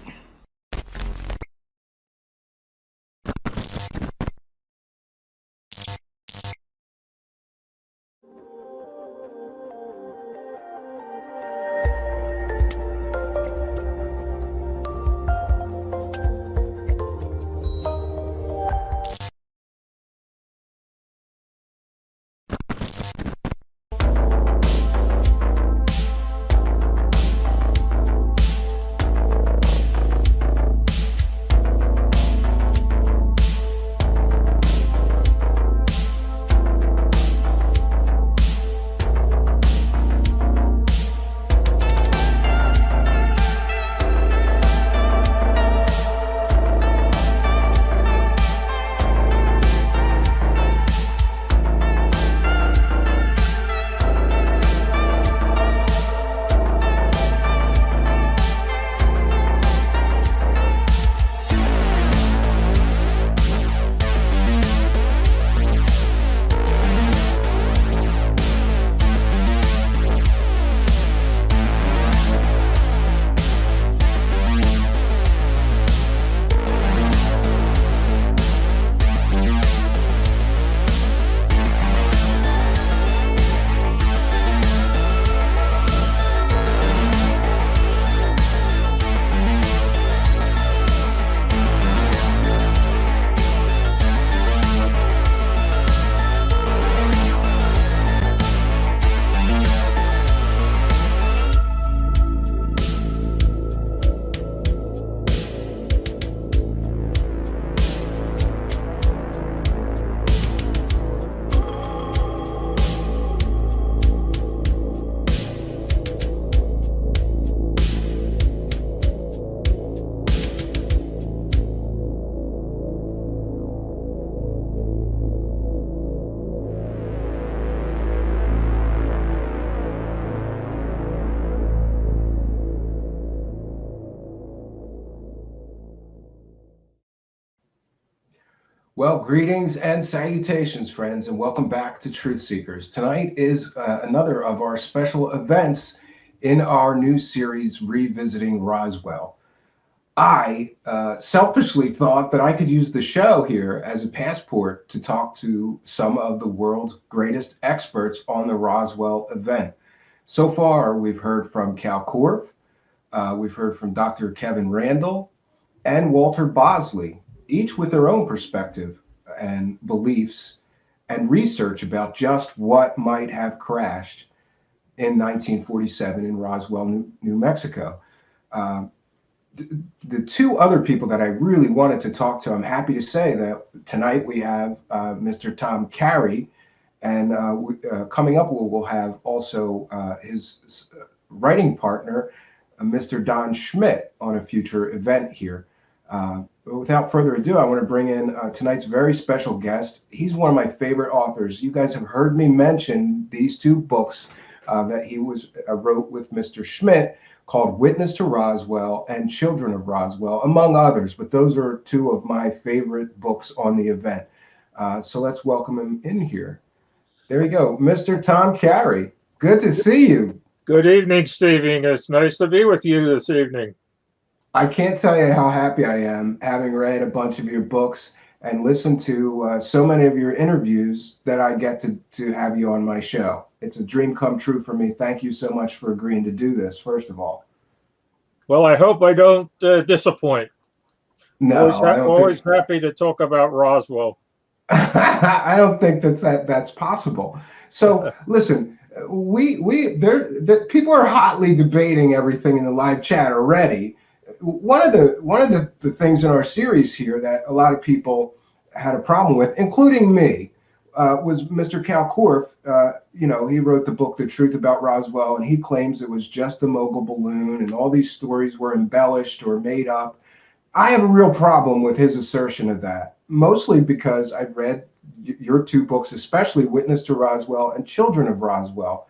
Well, greetings and salutations, friends, and welcome back to Truth Seekers. Tonight is another of our special events in our new series, Revisiting Roswell. I selfishly thought that I could use the show here as a passport to talk to some of the world's greatest experts on the Roswell event. So far, we've heard from Cal Korff, we've heard from Dr. Kevin Randle, and Walter Bosley, each with their own perspective and beliefs and research about just what might have crashed in 1947 in Roswell, New Mexico. Um, the two other people that I really wanted to talk to, I'm happy to say that tonight we have Mr. Tom Carey, and coming up we'll have also his writing partner, Mr. Don Schmidt, on a future event here. Without further ado, I want to bring in tonight's very special guest. He's one of my favorite authors. You guys have heard me mention these two books that he wrote with Mr. Schmidt, called Witness to Roswell and Children of Roswell, among others. But those are two of my favorite books on the event. So let's welcome him in here. There you go, Mr. Tom Carey. Good to see you. Good evening, Stevie. It's nice to be with you this evening. I can't tell you how happy I am having read a bunch of your books and listened to so many of your interviews that I get to have you on my show. It's a dream come true for me. Thank you so much for agreeing to do this, first of all. Well, I hope I don't disappoint. No, always happy to talk about Roswell. I don't think that's possible. So listen, people are hotly debating everything in the live chat already. One of the things in our series here that a lot of people had a problem with, including me, was Mr. Cal Korff. He wrote the book The Truth About Roswell, and he claims it was just a mogul balloon and all these stories were embellished or made up. I have a real problem with his assertion of that, mostly because I've read your two books, especially Witness to Roswell and Children of Roswell.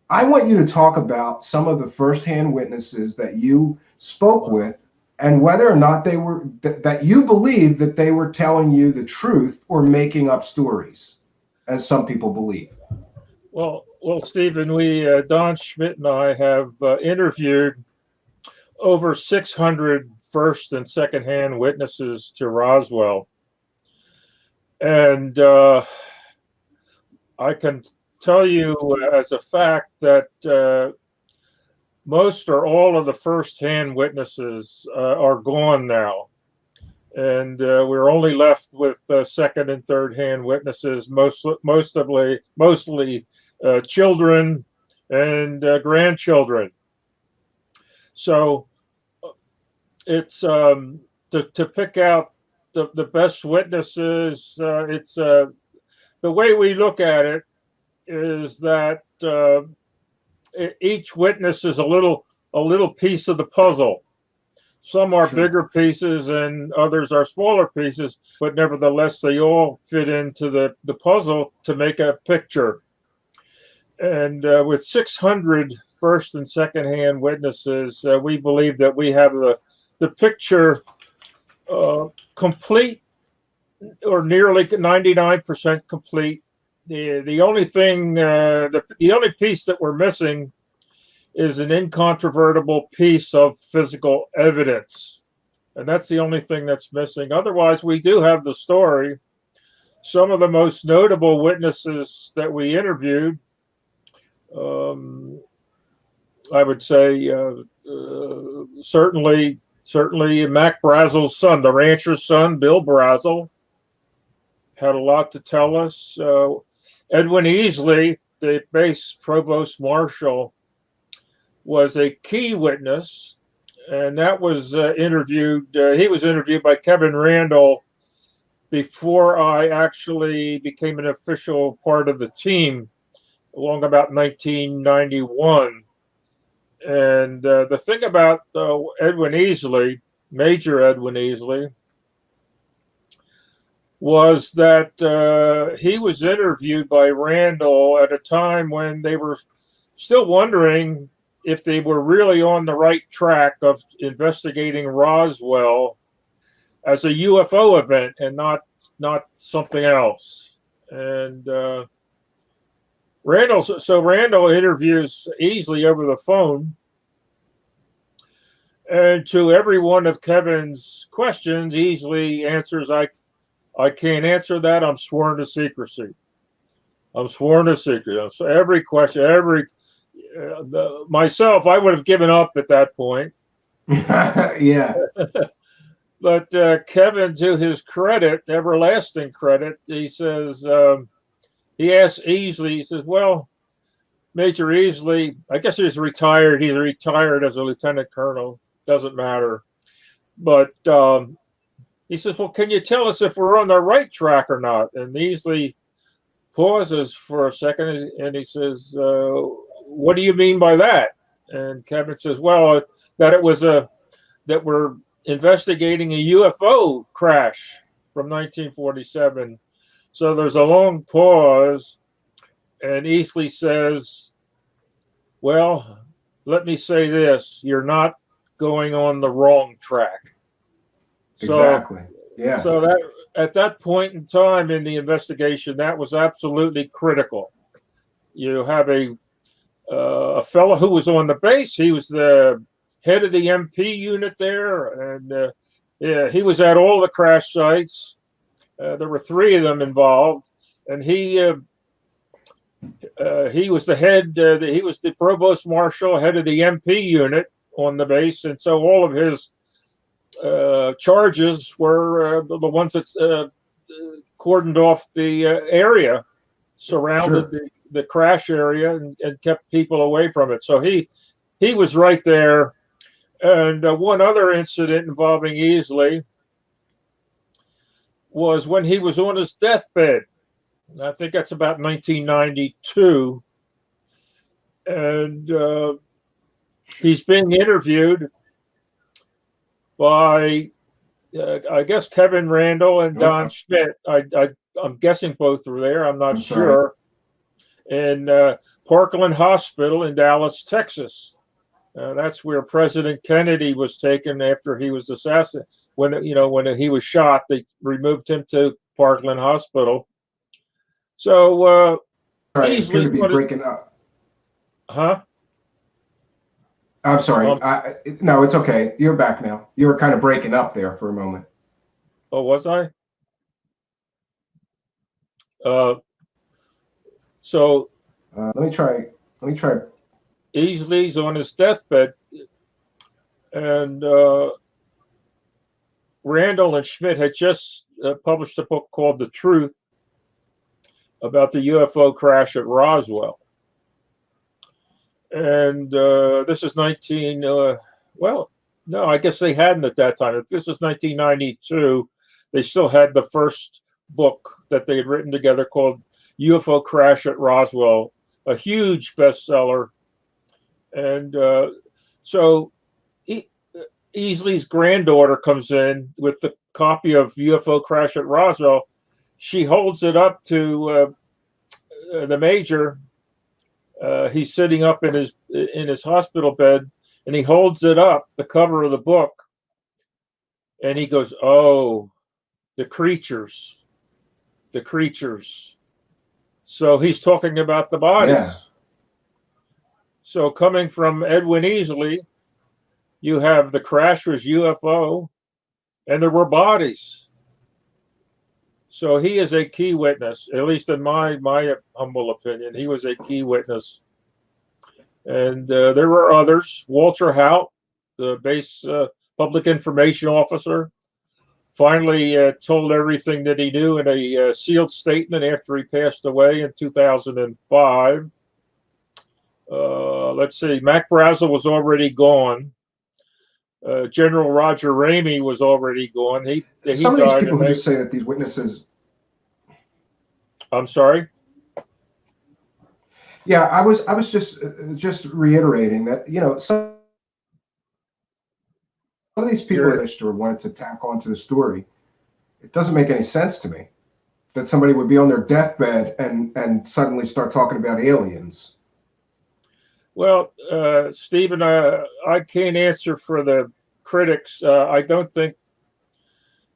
I want you to talk about some of the firsthand witnesses that you spoke with and whether or not they were that you believe that they were telling you the truth or making up stories, as some people believe. Well, Stephen, Don Schmidt and I have interviewed over 600 first and second-hand witnesses to Roswell, and I can tell you as a fact that most or all of the first-hand witnesses are gone now, and we're only left with second and third-hand witnesses, mostly children and grandchildren. So it's to pick out the best witnesses. It's the way we look at it is that each witness is a little piece of the puzzle. Some are bigger pieces and others are smaller pieces, but nevertheless, they all fit into the puzzle to make a picture. And with 600 first and second-hand witnesses, we believe that we have the picture complete, or nearly 99% complete. The only thing, the only piece that we're missing is an incontrovertible piece of physical evidence. And that's the only thing that's missing. Otherwise, we do have the story. Some of the most notable witnesses that we interviewed, I would say certainly Mac Brazel's son, the rancher's son, Bill Brazel, had a lot to tell us. Edwin Easley, the base provost marshal, was a key witness, and that was interviewed. He was interviewed by Kevin Randle before I actually became an official part of the team, along about 1991. And the thing about Edwin Easley, Major Edwin Easley, was that he was interviewed by Randle at a time when they were still wondering if they were really on the right track of investigating Roswell as a UFO event and not not something else. And Randle interviews easily over the phone. And to every one of Kevin's questions, easily answers, I can't answer that. I'm sworn to secrecy. I'm sworn to secrecy. So every question, myself, I would have given up at that point. Yeah. But Kevin, to his credit, everlasting credit, he says, he asks Easley, he says, well, Major Easley, I guess he's retired. He's retired as a lieutenant colonel. Doesn't matter. But he says, well, can you tell us if we're on the right track or not? And Easley pauses for a second and he says, what do you mean by that? And Kevin says, well, that we're investigating a UFO crash from 1947. So there's a long pause, and Easley says, well, let me say this, you're not going on the wrong track. Exactly. Yeah. So that at that point in time in the investigation, that was absolutely critical. You have a fellow who was on the base. He was the head of the MP unit there, and he was at all the crash sites. There were 3 of them involved, and he was the head. He was the provost marshal, head of the MP unit on the base, and so all of his charges were the ones that cordoned off the area, surrounded the crash area, and kept people away from it. So he was right there. And one other incident involving Easley was when he was on his deathbed. I think that's about 1992. And he's being interviewed by, I guess, Kevin Randle and Don Schmidt. I'm guessing both were there. I'm not sure. In Parkland Hospital in Dallas, Texas. That's where President Kennedy was taken after he was assassinated. When he was shot, they removed him to Parkland Hospital. So it's going to be breaking up. Huh? I'm sorry. No, it's okay. You're back now. You were kind of breaking up there for a moment. Oh, was I? So let me try. Easley's on his deathbed, and Randle and Schmidt had just published a book called The Truth about the UFO crash at Roswell. And this is no, I guess they hadn't at that time. If this is 1992, they still had the first book that they had written together called UFO Crash at Roswell, a huge bestseller. And so Easley's granddaughter comes in with the copy of UFO Crash at Roswell. She holds it up to the major. He's sitting up in his hospital bed, and he holds it up, the cover of the book, and he goes, "Oh, the creatures." So he's talking about the bodies. Yeah. So coming from Edwin Easley, you have the crash was UFO, and there were bodies. So he is a key witness, at least in my humble opinion. He was a key witness. And there were others. Walter Hout, the base public information officer, finally told everything that he knew in a sealed statement after he passed away in 2005. Let's see, Mac Brazel was already gone. General Roger Ramy was already gone. He Some of died. these people just say that these witnesses. I'm sorry. Yeah, I was just reiterating that some of these people that wanted to tack onto the story. It doesn't make any sense to me that somebody would be on their deathbed and suddenly start talking about aliens. Well, Stephen, I can't answer for the critics. I don't think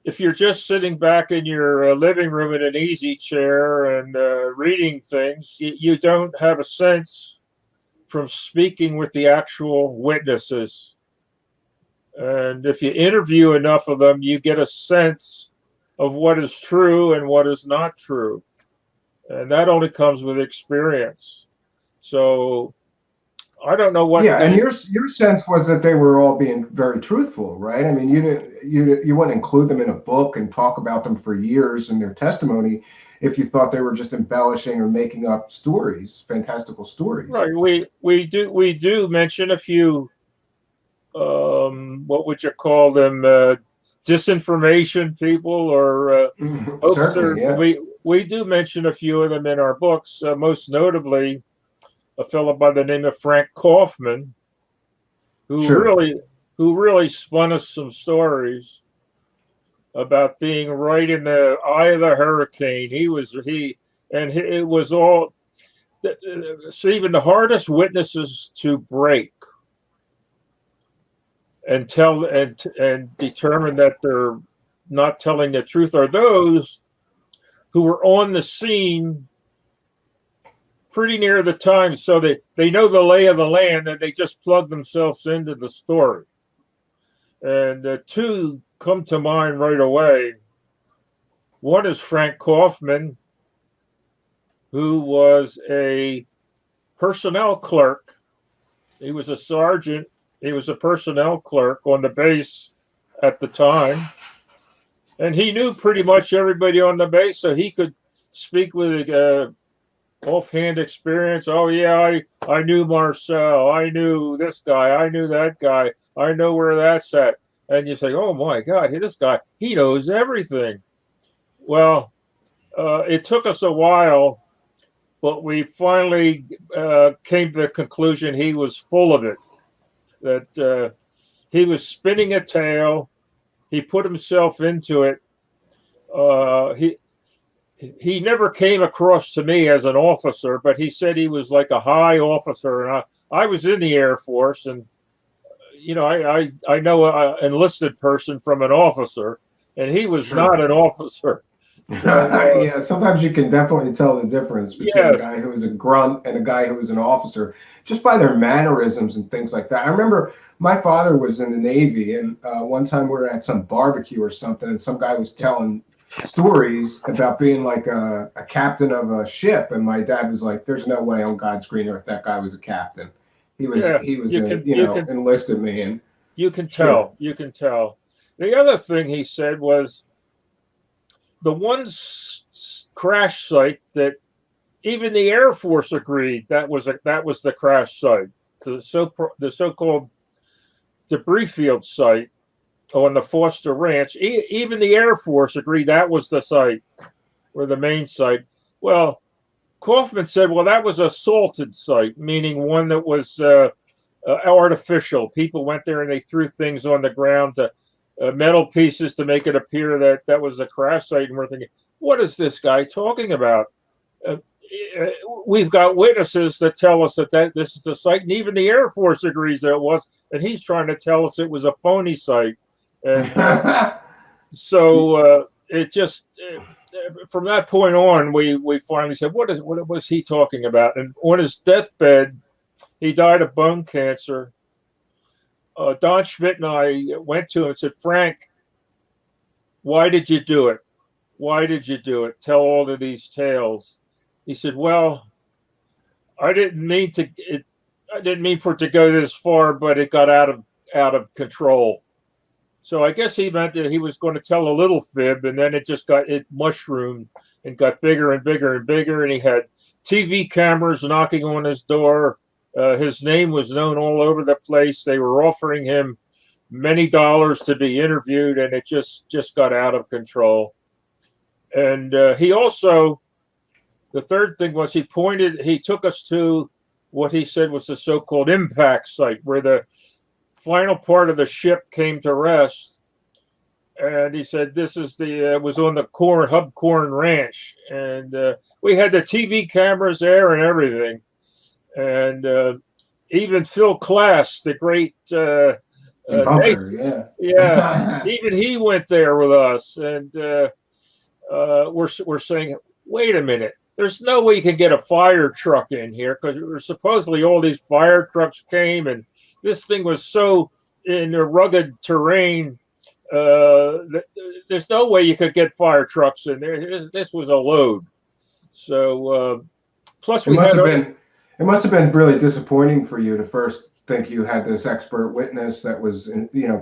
if you're just sitting back in your living room in an easy chair and reading things, you don't have a sense from speaking with the actual witnesses. And if you interview enough of them, you get a sense of what is true and what is not true. And that only comes with experience. So I don't know what. Yeah, and your sense was that they were all being very truthful, right? I mean, you wouldn't include them in a book and talk about them for years in their testimony if you thought they were just embellishing or making up stories, fantastical stories. Right. We do mention a few. What would you call them? Disinformation people or Certainly, yeah. We do mention a few of them in our books. Most notably, a fellow by the name of Frank Kaufman, who Sure. really spun us some stories about being right in the eye of the hurricane. It was all. So even the hardest witnesses to break and tell and determine that they're not telling the truth are those who were on the scene pretty near the time, so they know the lay of the land and they just plug themselves into the story. And two come to mind right away. One is Frank Kaufman, who was a personnel clerk. He was a sergeant. He was a personnel clerk on the base at the time. And he knew pretty much everybody on the base, so he could speak with offhand experience. Oh, yeah, I knew Marcel. I knew this guy. I knew that guy. I know where that's at. And you say, oh, my God, this guy, he knows everything. Well, it took us a while, but we finally came to the conclusion he was full of it, that he was spinning a tale. He put himself into it. He never came across to me as an officer, but he said he was like a high officer. And I was in the Air Force, and I know an enlisted person from an officer, and he was not an officer. So, yeah, sometimes you can definitely tell the difference between a guy who was a grunt and a guy who was an officer just by their mannerisms and things like that. I remember my father was in the Navy, and one time we were at some barbecue or something, and some guy was telling stories about being like a captain of a ship, and my dad was like, "There's no way on God's green earth that guy was a captain. He was enlisted man." You can tell. You can tell. The other thing he said was the one crash site that even the Air Force agreed that was the crash site, the so-called debris field site on the Foster Ranch. Even the Air Force agreed that was the site, or the main site. Well, Kaufman said, well, that was a salted site, meaning one that was artificial. People went there and they threw things on the ground, to metal pieces, to make it appear that was a crash site. And we're thinking, what is this guy talking about? We've got witnesses that tell us that this is the site, and even the Air Force agrees that it was, and he's trying to tell us it was a phony site. And so it just from that point on, we finally said, what was he talking about? And on his deathbed, he died of bone cancer. Don Schmidt and I went to him and said, Frank, why did you do it? Why did you do it? Tell all of these tales. He said, well, I didn't mean for it to go this far, but it got out of control. So I guess he meant that he was going to tell a little fib, and then it mushroomed and got bigger and bigger and bigger. And he had TV cameras knocking on his door. His name was known all over the place. They were offering him many dollars to be interviewed, and it just got out of control. And he also, the third thing was he took us to what he said was the so-called impact site, where the final part of the ship came to rest. And he said, this is was on the Hub Corn Ranch. And we had the TV cameras there and everything. And even Phil Klass, the great Debunker, Yeah, yeah. even he went there with us, and we're saying, wait a minute, there's no way you can get a fire truck in here because supposedly all these fire trucks came, and this thing was so in a rugged terrain. There's no way you could get fire trucks in there. This was a load. So plus It we must had have been it must have been really disappointing for you to first think you had this expert witness that was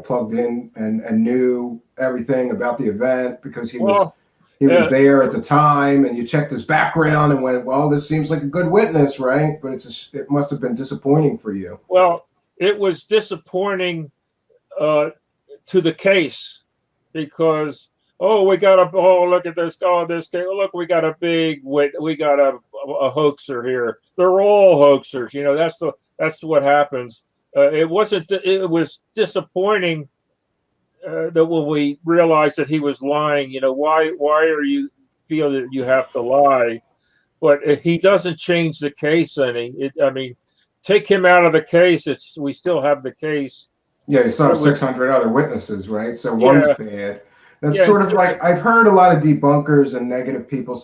plugged in and knew everything about the event because well, he was uh, there at the time, and you checked his background and went, well, this seems like a good witness, right? But it must have been disappointing for you. well, it was disappointing uh, to the case because we got look at this this case, look, we got a hoaxer here. They're all hoaxers, that's what happens. It was disappointing that when we realized that he was lying, why are you feel that you have to lie? But he doesn't change the case any. I mean, take him out of the case, we still have the case. Yeah, you still have 600 other witnesses, right? So one's Yeah, bad. That's yeah, sort of exactly. like I've heard a lot of debunkers and negative people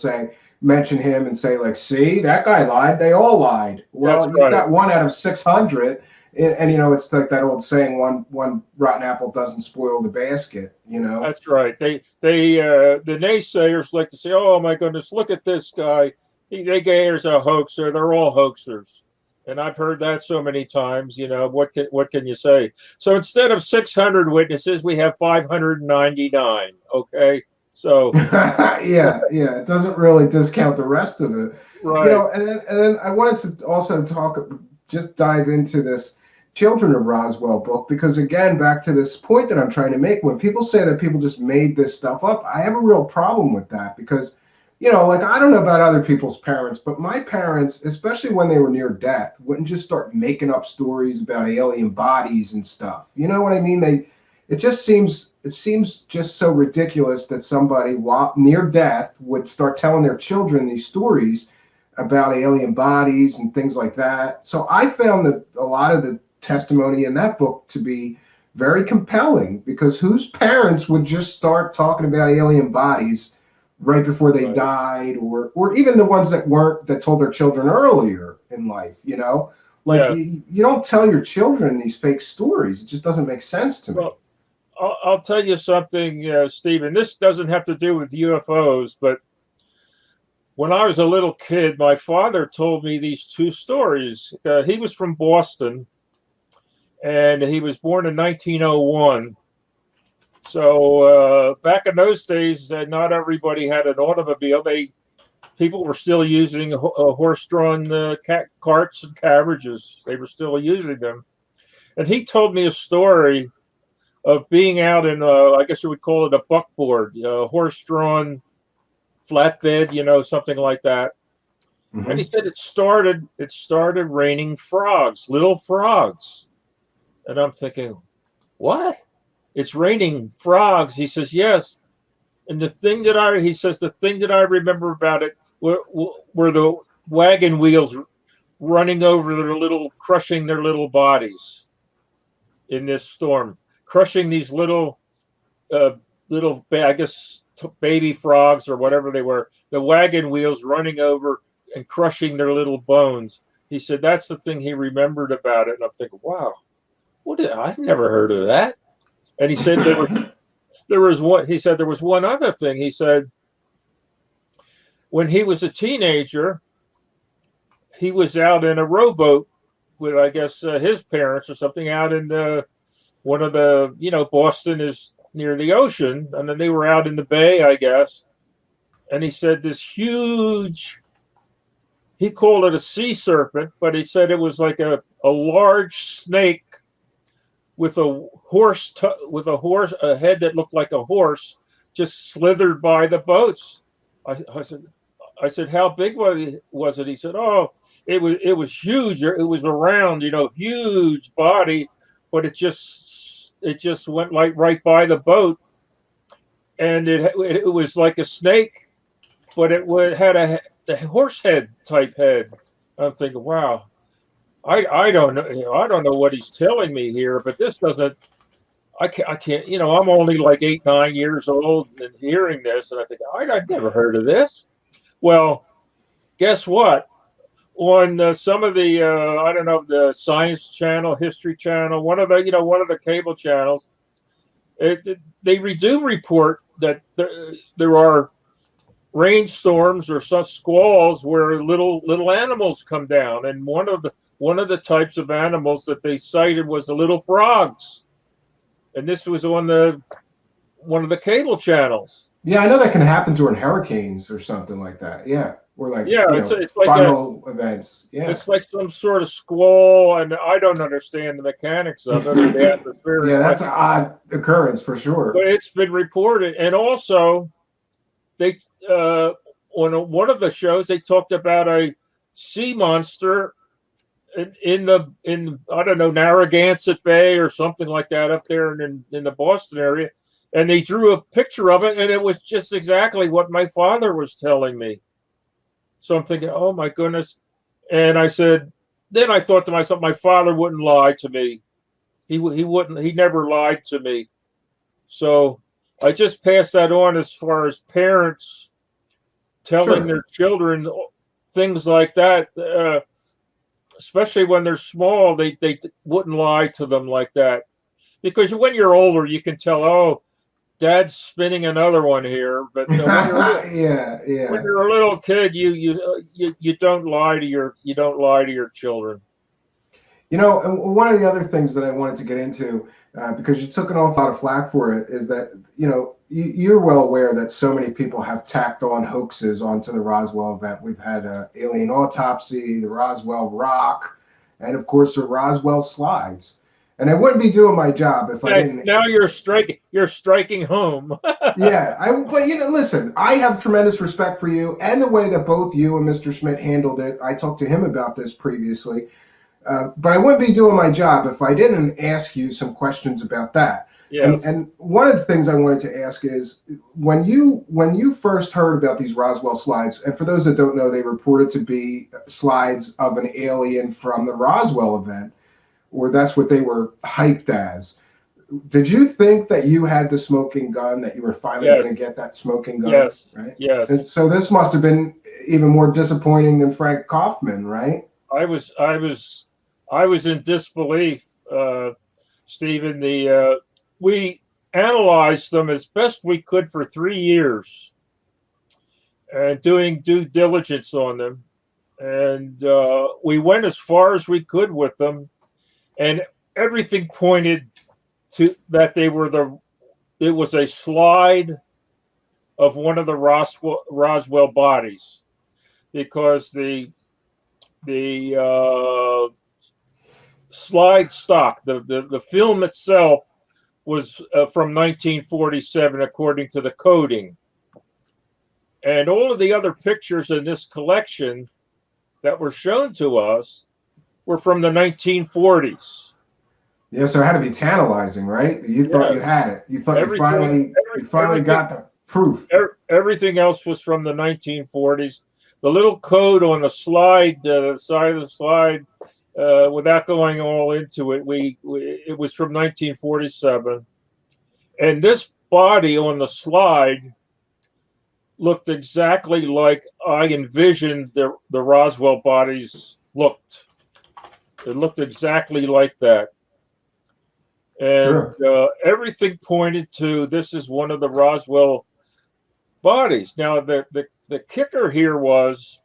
mention him and say, like, see, that guy lied. They all lied. That's Well, you've right. got one out of 600. And it's like that old saying, one rotten apple doesn't spoil the basket, That's right. The naysayers like to say, "Oh my goodness, look at this guy. There's a hoaxer. They're all hoaxers." And I've heard that so many times. What can you say? So instead of 600 witnesses, we have 599. Okay, so yeah, it doesn't really discount the rest of it. right. And then I wanted to also just dive into this Children of Roswell book, because again, back to this point that I'm trying to make, when people say that people just made this stuff up, I have a real problem with that because, like, I don't know about other people's parents, but my parents, especially when they were near death, wouldn't just start making up stories about alien bodies and stuff. You know what I mean? It seems just so ridiculous that somebody while near death would start telling their children these stories about alien bodies and things like that. So I found that a lot of the testimony in that book to be very compelling, because whose parents would just start talking about alien bodies right before they died, or even the ones that told their children earlier in life, like Yeah. you don't tell your children these fake stories. It just doesn't make sense to me. Well, I'll tell you something, Stephen. This doesn't have to do with UFOs, but when I was a little kid, my father told me these two stories. He was from Boston, and he was born in 1901. So back in those days, not everybody had an automobile. People were still using horse-drawn carts and carriages. They were still using them. And he told me a story of being out in, I guess you would call it a buckboard, horse-drawn flatbed, something like that. And he said it started raining frogs, little frogs. And I'm thinking, what? It's raining frogs. He says, yes. And the thing that I remember about it were the wagon wheels running over crushing their little bodies in this storm, crushing these I guess, baby frogs or whatever they were, the wagon wheels running over and crushing their little bones. He said that's the thing he remembered about it. And I'm thinking, wow, I've never heard of that. And he said there was one other thing. He said when he was a teenager, he was out in a rowboat with, I guess, his parents or something out in one of the, Boston is near the ocean, and then they were out in the bay, I guess. And he said this huge, he called it a sea serpent, but he said it was like a large snake with a head that looked like a horse, just slithered by the boats. I said, how big was it? He said, oh, it was huge. It was around, huge body, but it just went like right by the boat, and it was like a snake, but it had a horse head type head. I'm thinking, wow, I don't know what he's telling me here, but this doesn't I can't, I'm only like 8, 9 years old and hearing this, and I think, I've never heard of this. Well, guess what? On some of the, I don't know, the Science Channel, History Channel, one of the cable channels, they do report that there are rainstorms or such squalls where little animals come down, and one of the types of animals that they cited was the little frogs, and this was on one of the cable channels. Yeah, I know that can happen during hurricanes or something like that. Yeah, or like it's like final events. Yeah, it's like some sort of squall, and I don't understand the mechanics of it or the atmosphere. Yeah, that's an odd occurrence for sure. But it's been reported, and also they on one of the shows they talked about a sea monster in I don't know, Narragansett Bay or something like that up there in the Boston area, and they drew a picture of it, and it was just exactly what my father was telling me. So I'm thinking, oh my goodness. And I said, then I thought to myself, my father wouldn't lie to me. He never lied to me. So I just passed that on as far as parents telling their children things like that, especially when they're small, they wouldn't lie to them like that. Because when you're older, you can tell, oh, Dad's spinning another one here. But when you're a little kid, you don't lie to your children. And one of the other things that I wanted to get into, because you took an awful lot of flack for it, is that you're well aware that so many people have tacked on hoaxes onto the Roswell event. We've had alien autopsy, the Roswell rock, and of course the Roswell slides. And I wouldn't be doing my job if I didn't. Now you're striking home. Yeah, but listen, I have tremendous respect for you and the way that both you and Mr. Schmidt handled it. I talked to him about this previously, but I wouldn't be doing my job if I didn't ask you some questions about that. Yes. And one of the things I wanted to ask is when you first heard about these Roswell slides, and for those that don't know, they reported to be slides of an alien from the Roswell event, or that's what they were hyped as. Did you think that you had the smoking gun, that you were finally going to get that smoking gun? Yes. Right? Yes. And so this must have been even more disappointing than Frank Kaufman, right? I was in disbelief, Stephen. We analyzed them as best we could for 3 years, and doing due diligence on them, and we went as far as we could with them, and everything pointed to that it was a slide of one of the Roswell bodies, because the slide stock, the film itself was from 1947, according to the coding, and all of the other pictures in this collection that were shown to us were from the 1940s. Yeah, so it had to be tantalizing, right? You thought you had it. You thought you finally got the proof. Everything else was from the 1940s. The little code on the slide, the side of the slide, without going all into it, it was from 1947. And this body on the slide looked exactly like I envisioned the Roswell bodies looked. It looked exactly like that. And everything pointed to this is one of the Roswell bodies. Now, the kicker here was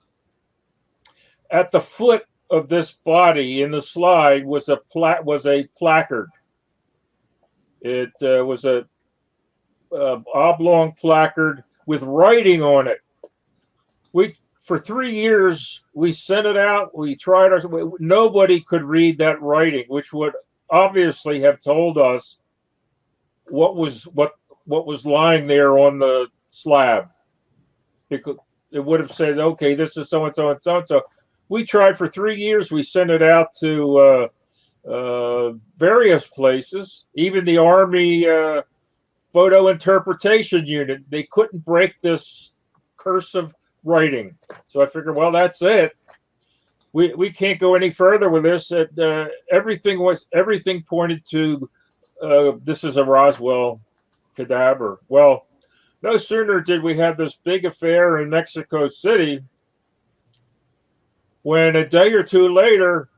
at the foot of this body in the slide was a placard. It was a oblong placard with writing on it. For 3 years we sent it out. We tried nobody could read that writing, which would obviously have told us what was lying there on the slab. It would have said, okay, this is so and so and so and so. We tried for 3 years. We sent it out to various places, even the Army photo interpretation unit. They couldn't break this cursive writing. So I figured, well, that's it. We can't go any further with this. Everything pointed to this is a Roswell cadaver. Well, no sooner did we have this big affair in Mexico City when a day or two later,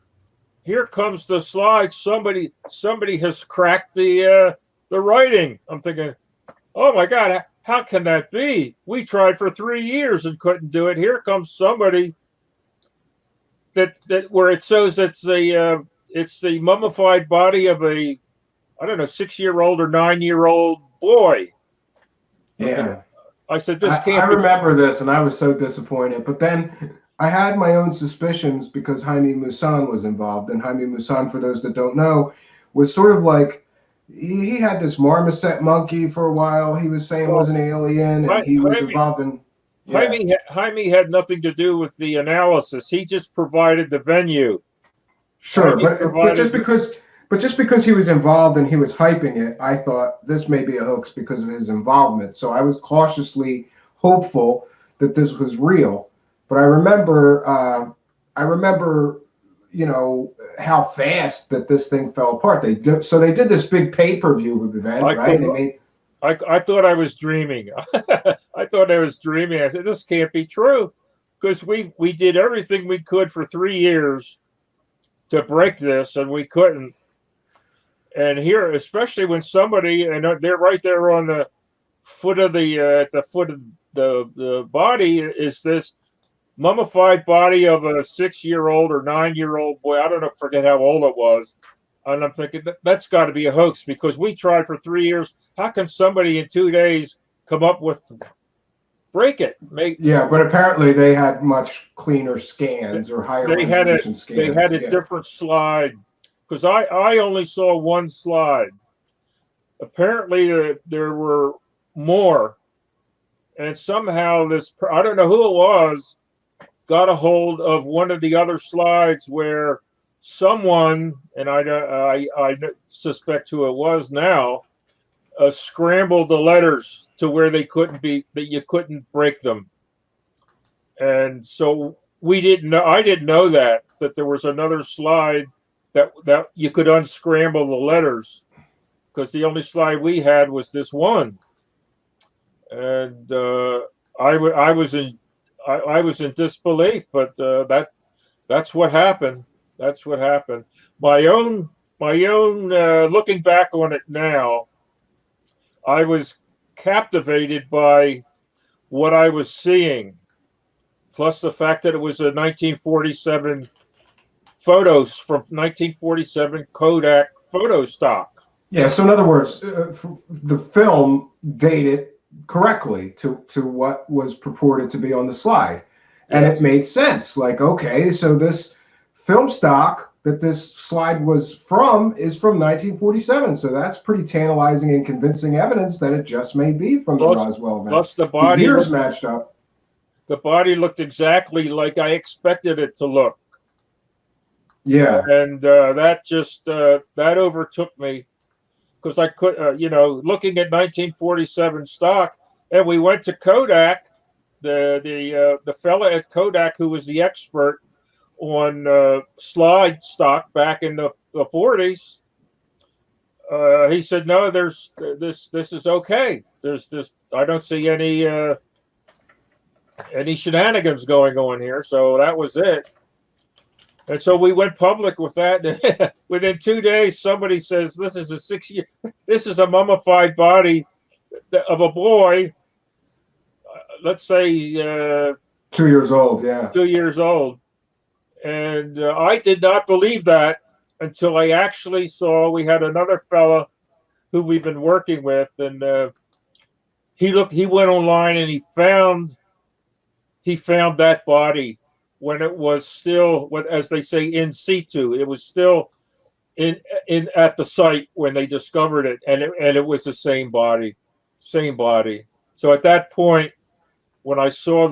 here comes the slide. Somebody has cracked the writing. I'm thinking, oh my God, how can that be? We tried for 3 years and couldn't do it. Here comes somebody that where it shows it's the mummified body of a, I don't know, 6-year-old or 9-year-old boy. Yeah. I said, this I can't be. remember this, and I was so disappointed. But then I had my own suspicions because Jaime Maussan was involved. And Jaime Maussan, for those that don't know, was sort of like, he had this marmoset monkey for a while. He was saying was an alien, and he was involved in. Yeah. Jaime had nothing to do with the analysis. He just provided the venue. Sure, but just because he was involved and he was hyping it, I thought this may be a hoax because of his involvement. So I was cautiously hopeful that this was real. But I remember, you know, how fast that this thing fell apart. They did this big pay-per-view event, right? I thought I was dreaming. I thought I was dreaming. I said, this can't be true, because we did everything we could for 3 years to break this, and we couldn't. And here, especially when somebody, and they're right there on the foot of the body, is this mummified body of a 6-year-old or 9-year-old boy. I don't know, forget how old it was. And I'm thinking that's got to be a hoax, because we tried for 3 years. How can somebody in 2 days come up with break it? Yeah, but apparently they had much cleaner scans or higher resolution scans. They had a different slide, because I only saw one slide. Apparently there were more, and somehow this, I don't know who it was, got a hold of one of the other slides where someone, and I suspect who it was now, scrambled the letters to where they couldn't be, that you couldn't break them. And so we didn't know, I didn't know that there was another slide that you could unscramble the letters, because the only slide we had was this one. And I was in disbelief, but that's what happened. That's what happened. My own looking back on it now, I was captivated by what I was seeing, plus the fact that it was a 1947 photos from 1947 Kodak photo stock. Yeah, so in other words, the film dated correctly to what was purported to be on the slide. And yes, it made sense. Like, okay, so this film stock that this slide was from is from 1947. So that's pretty tantalizing and convincing evidence that it just may be from the Roswell event. Plus the body, the years matched up. The body looked exactly like I expected it to look. Yeah. And that just, that overtook me, because I could, looking at 1947 stock, and we went to Kodak, the fella at Kodak who was the expert on slide stock back in the 40s. He said, no, there's this is okay. There's this, I don't see any shenanigans going on here. So that was it. And so we went public with that. Within 2 days, somebody says, this is a mummified body of a boy, let's say 2 years old. Yeah. 2 years old. And I did not believe that until I actually saw, we had another fella who we've been working with, and he went online and he found that body when it was still, as they say, in situ. It was still in at the site when they discovered it, and it was the same body. So at that point, when I saw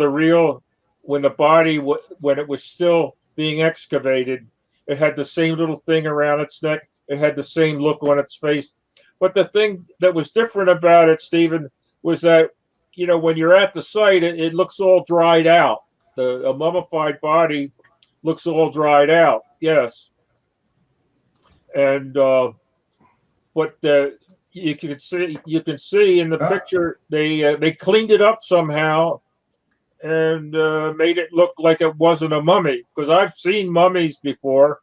when the body, when it was still being excavated, it had the same little thing around its neck. It had the same look on its face. But the thing that was different about it, Stephen, was that, when you're at the site, it looks all dried out. A mummified body looks all dried out. Yes. And but you can see in the picture they cleaned it up somehow and made it look like it wasn't a mummy, because I've seen mummies before.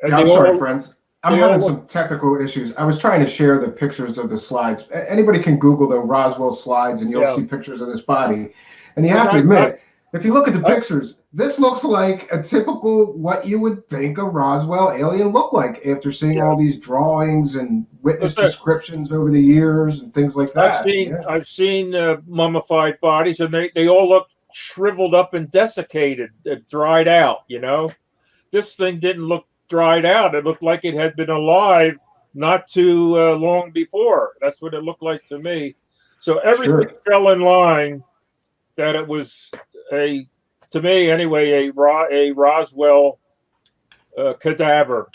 Yeah, I'm sorry, friends. I'm having some technical issues. I was trying to share the pictures of the slides. Anybody can Google the Roswell slides, and you'll see pictures of this body. And you have to admit, if you look at the pictures, this looks like a typical what you would think a Roswell alien looked like after seeing all these drawings and witness descriptions over the years and things like that. I've seen mummified bodies, and they all look shriveled up and desiccated, dried out. This thing didn't look dried out. It looked like it had been alive not too long before. That's what it looked like to me. So everything fell in line that it was to me anyway, a Roswell cadaver.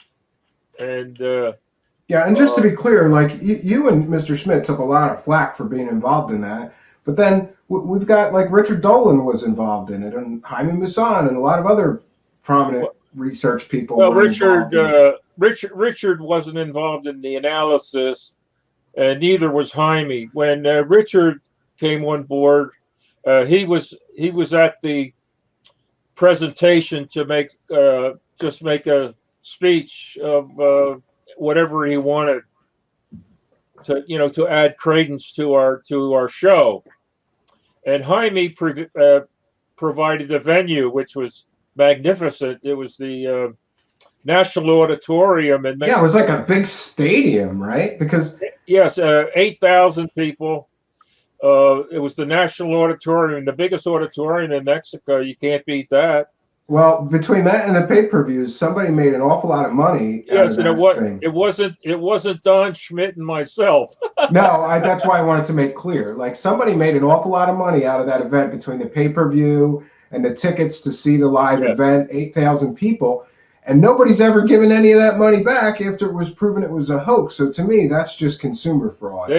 And and just to be clear, like you and Mr. Schmidt took a lot of flack for being involved in that, but then we've got like Richard Dolan was involved in it, and Jaime Maussan and a lot of other prominent research people. Well, Richard wasn't involved in the analysis, and neither was Jaime. When Richard came on board, he was at the presentation to make a speech of whatever he wanted to add credence to our show, and Jaime provided the venue, which was magnificent. It was the National Auditorium in Mexico. Yeah, it was like a big stadium, right? Because 8,000 people. It was the National Auditorium, the biggest auditorium in Mexico. You can't beat that. Well, between that and the pay-per-views, somebody made an awful lot of money. Yes, and it wasn't Don Schmidt and myself. No, that's why I wanted to make clear. Like, somebody made an awful lot of money out of that event between the pay-per-view and the tickets to see the live event, 8,000 people, and nobody's ever given any of that money back after it was proven it was a hoax. So to me, that's just consumer fraud.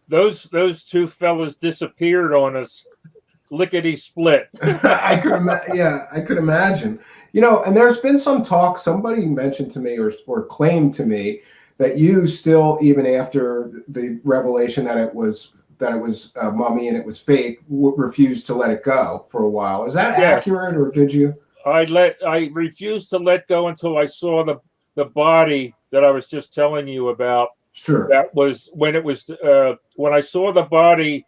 Those two fellas disappeared on us, lickety split. I could imagine. And there's been some talk. Somebody mentioned to me or claimed to me that you still, even after the revelation that it was a mummy and it was fake, refused to let it go for a while. Is that accurate, or did you? I refused to let go until I saw the body that I was just telling you about. Sure. That was when I saw the body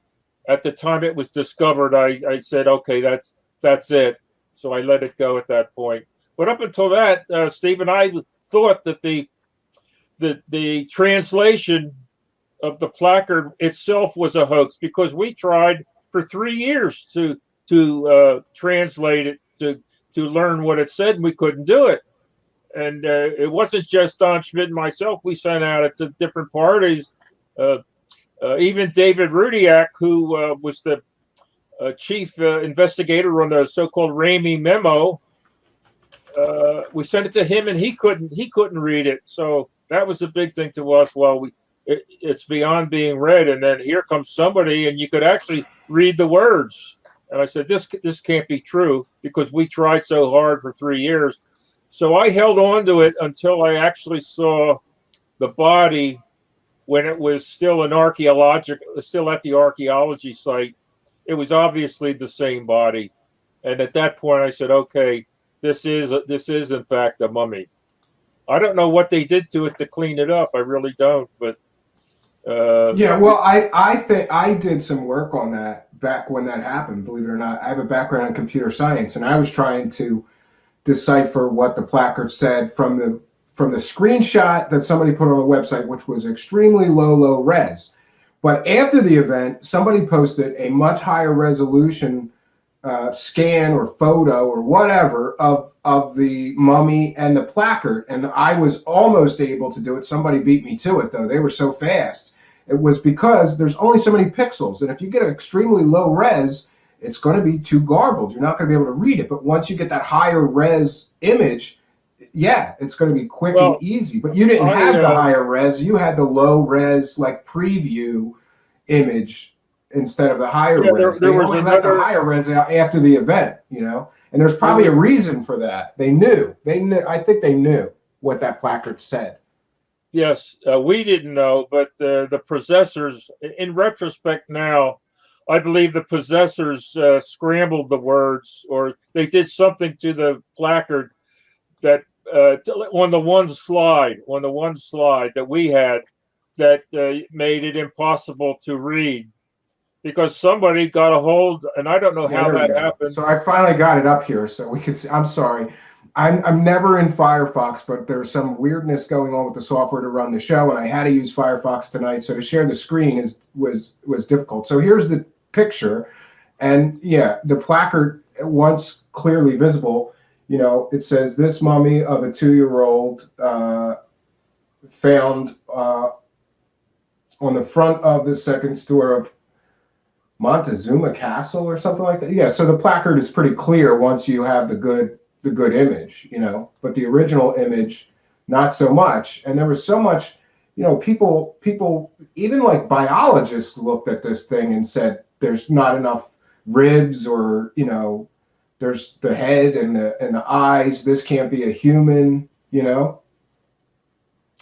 at the time it was discovered. I said, okay, that's it. So I let it go at that point. But up until that, Stephen, I thought that the translation of the placard itself was a hoax, because we tried for 3 years to translate it to learn what it said, and we couldn't do it. And it wasn't just Don Schmidt and myself. We sent out it to different parties. Even David Rudiak, who was the chief investigator on the so-called Ramy memo, we sent it to him, and he couldn't read it. So that was a big thing to us. Well, it's beyond being read, and then here comes somebody, and you could actually read the words. And I said, this can't be true, because we tried so hard for 3 years. So I held on to it until I actually saw the body when it was still still at the archaeology site. It was obviously the same body, and at that point I said, okay, this is in fact a mummy. I don't know what they did to it to clean it up. I really don't. But well, I think I did some work on that back when that happened. Believe it or not, I have a background in computer science, and I was trying to decipher what the placard said from the screenshot that somebody put on the website, which was extremely low res. But after the event, somebody posted a much higher resolution scan or photo or whatever of the mummy and the placard, and I was almost able to do it. Somebody beat me to it, though. They were so fast. It was because there's only so many pixels, and if you get an extremely low res, it's going to be too garbled. You're not going to be able to read it. But once you get that higher res image, it's going to be quick and easy. But you didn't have the higher res. You had the low res, like, preview image instead of the higher res. They only let the higher res out after the event, And there's probably a reason for that. They knew. I think they knew what that placard said. Yes, we didn't know, but the possessors, in retrospect now, I believe the possessors scrambled the words, or they did something to the placard that on the one slide, that we had, that made it impossible to read because somebody got a hold, and I don't know Yeah, how there we that go. happened. So I finally got it up here so we could see. I'm sorry. I'm never in Firefox, but there's some weirdness going on with the software to run the show, and I had to use Firefox tonight. So to share the screen was difficult. So here's the picture, and yeah, the placard, once clearly visible, it says this mummy of a 2-year-old found on the front of the second story of Montezuma Castle or something like that. Yeah, so the placard is pretty clear once you have the good image, but the original image, not so much. And there was so much, people, even like biologists looked at this thing and said there's not enough ribs, or there's the head and the eyes. This can't be a human. And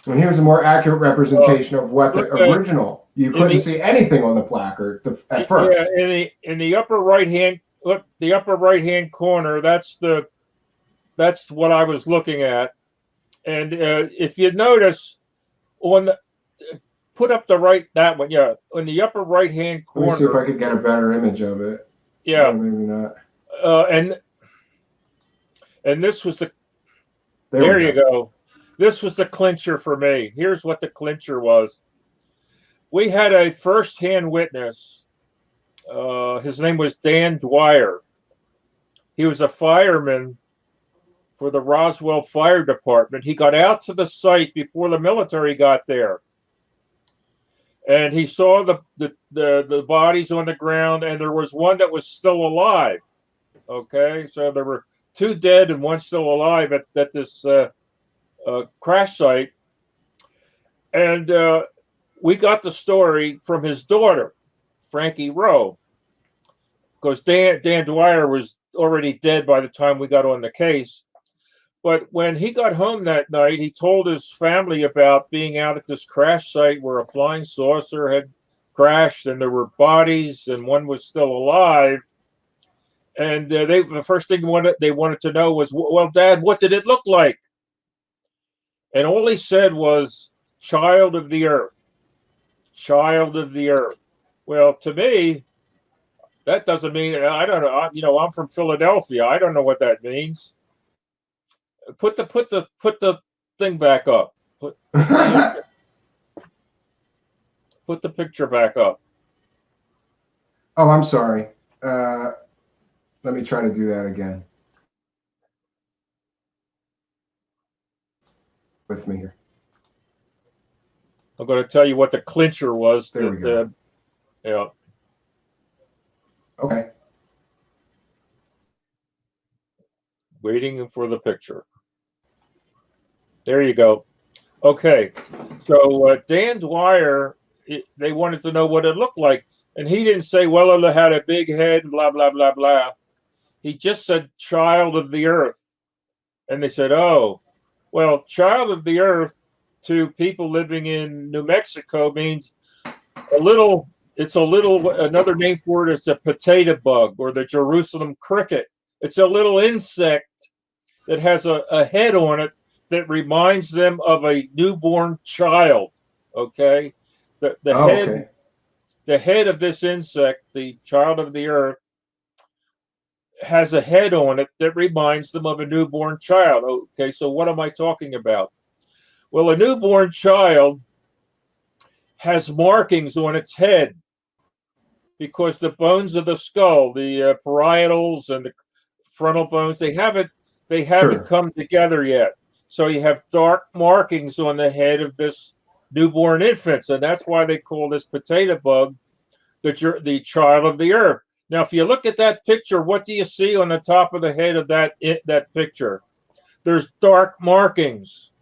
here's a more accurate representation of what the original. You couldn't see anything on the placard at first. Yeah, in the upper right hand, corner, that's what I was looking at. And if you notice, put up that one, yeah, on the upper right hand corner. Let me see if I could get a better image of it. Yeah, maybe not. And this was there you go. This was the clincher for me. Here's what the clincher was. We had a first-hand witness. His name was Dan Dwyer. He was a fireman for the Roswell Fire Department. He got out to the site before the military got there. And he saw the bodies on the ground, and there was one that was still alive. Okay, so there were 2 dead and 1 still alive at this crash site. And we got the story from his daughter, Frankie Rowe, because Dan Dwyer was already dead by the time we got on the case. But when he got home that night, he told his family about being out at this crash site where a flying saucer had crashed, and there were bodies, and one was still alive. And the first thing they wanted to know was, well, Dad, what did it look like? And all he said was, child of the earth. Child of the earth. Well, to me, that doesn't mean, I don't know. I'm from Philadelphia. I don't know what that means. Put the thing back up. Put the picture back up. Oh, I'm sorry. Let me try to do that again. With me here. I'm going to tell you what the clincher was. There we go. Yeah. Okay. Waiting for the picture. There you go. Okay. So Dan Dwyer, they wanted to know what it looked like. And he didn't say, well, it had a big head and blah, blah, blah, blah. He just said, child of the earth. And they said, oh, well, child of the earth to people living in New Mexico means another name for it is a potato bug, or the Jerusalem cricket. It's a little insect that has a head on it that reminds them of a newborn child. Okay. The head of this insect, the child of the earth, has a head on it that reminds them of a newborn child. Okay, so what am I talking about? Well, a newborn child has markings on its head because the bones of the skull, the parietals and the frontal bones, they haven't come together yet. So you have dark markings on the head of this newborn infant, and that's why they call this potato bug the child of the earth. Now, if you look at that picture, what do you see on the top of the head of that picture? There's dark markings.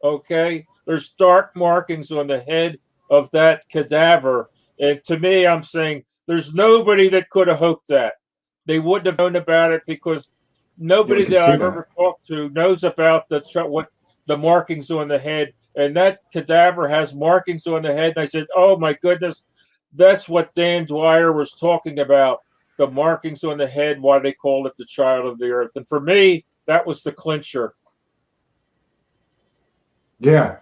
Okay, there's dark markings on the head of that cadaver, and to me, I'm saying there's nobody that could have hooked that. They wouldn't have known about it because nobody that I've ever talked to knows about what the markings on the head and that cadaver has markings on the head. And I said, oh my goodness, that's what Dan Dwyer was talking about, the markings on the head, why they call it the child of the earth. And for me, that was the clincher. Yeah,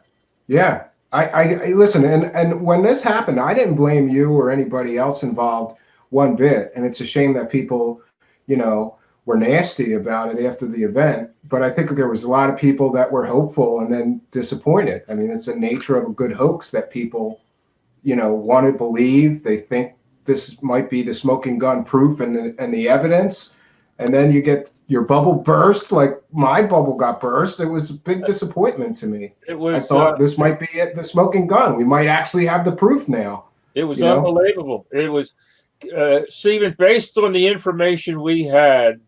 yeah. I listen, and when this happened, I didn't blame you or anybody else involved one bit. And it's a shame that people, were nasty about it after the event. But I think there was a lot of people that were hopeful and then disappointed. I mean, it's the nature of a good hoax that people, want to believe. They think this might be the smoking gun proof and the evidence, and then you get your bubble burst, like my bubble got burst. It was a big disappointment to me. It was. I thought this might be it, the smoking gun. We might actually have the proof now. It was unbelievable. It was, Stephen, based on the information we had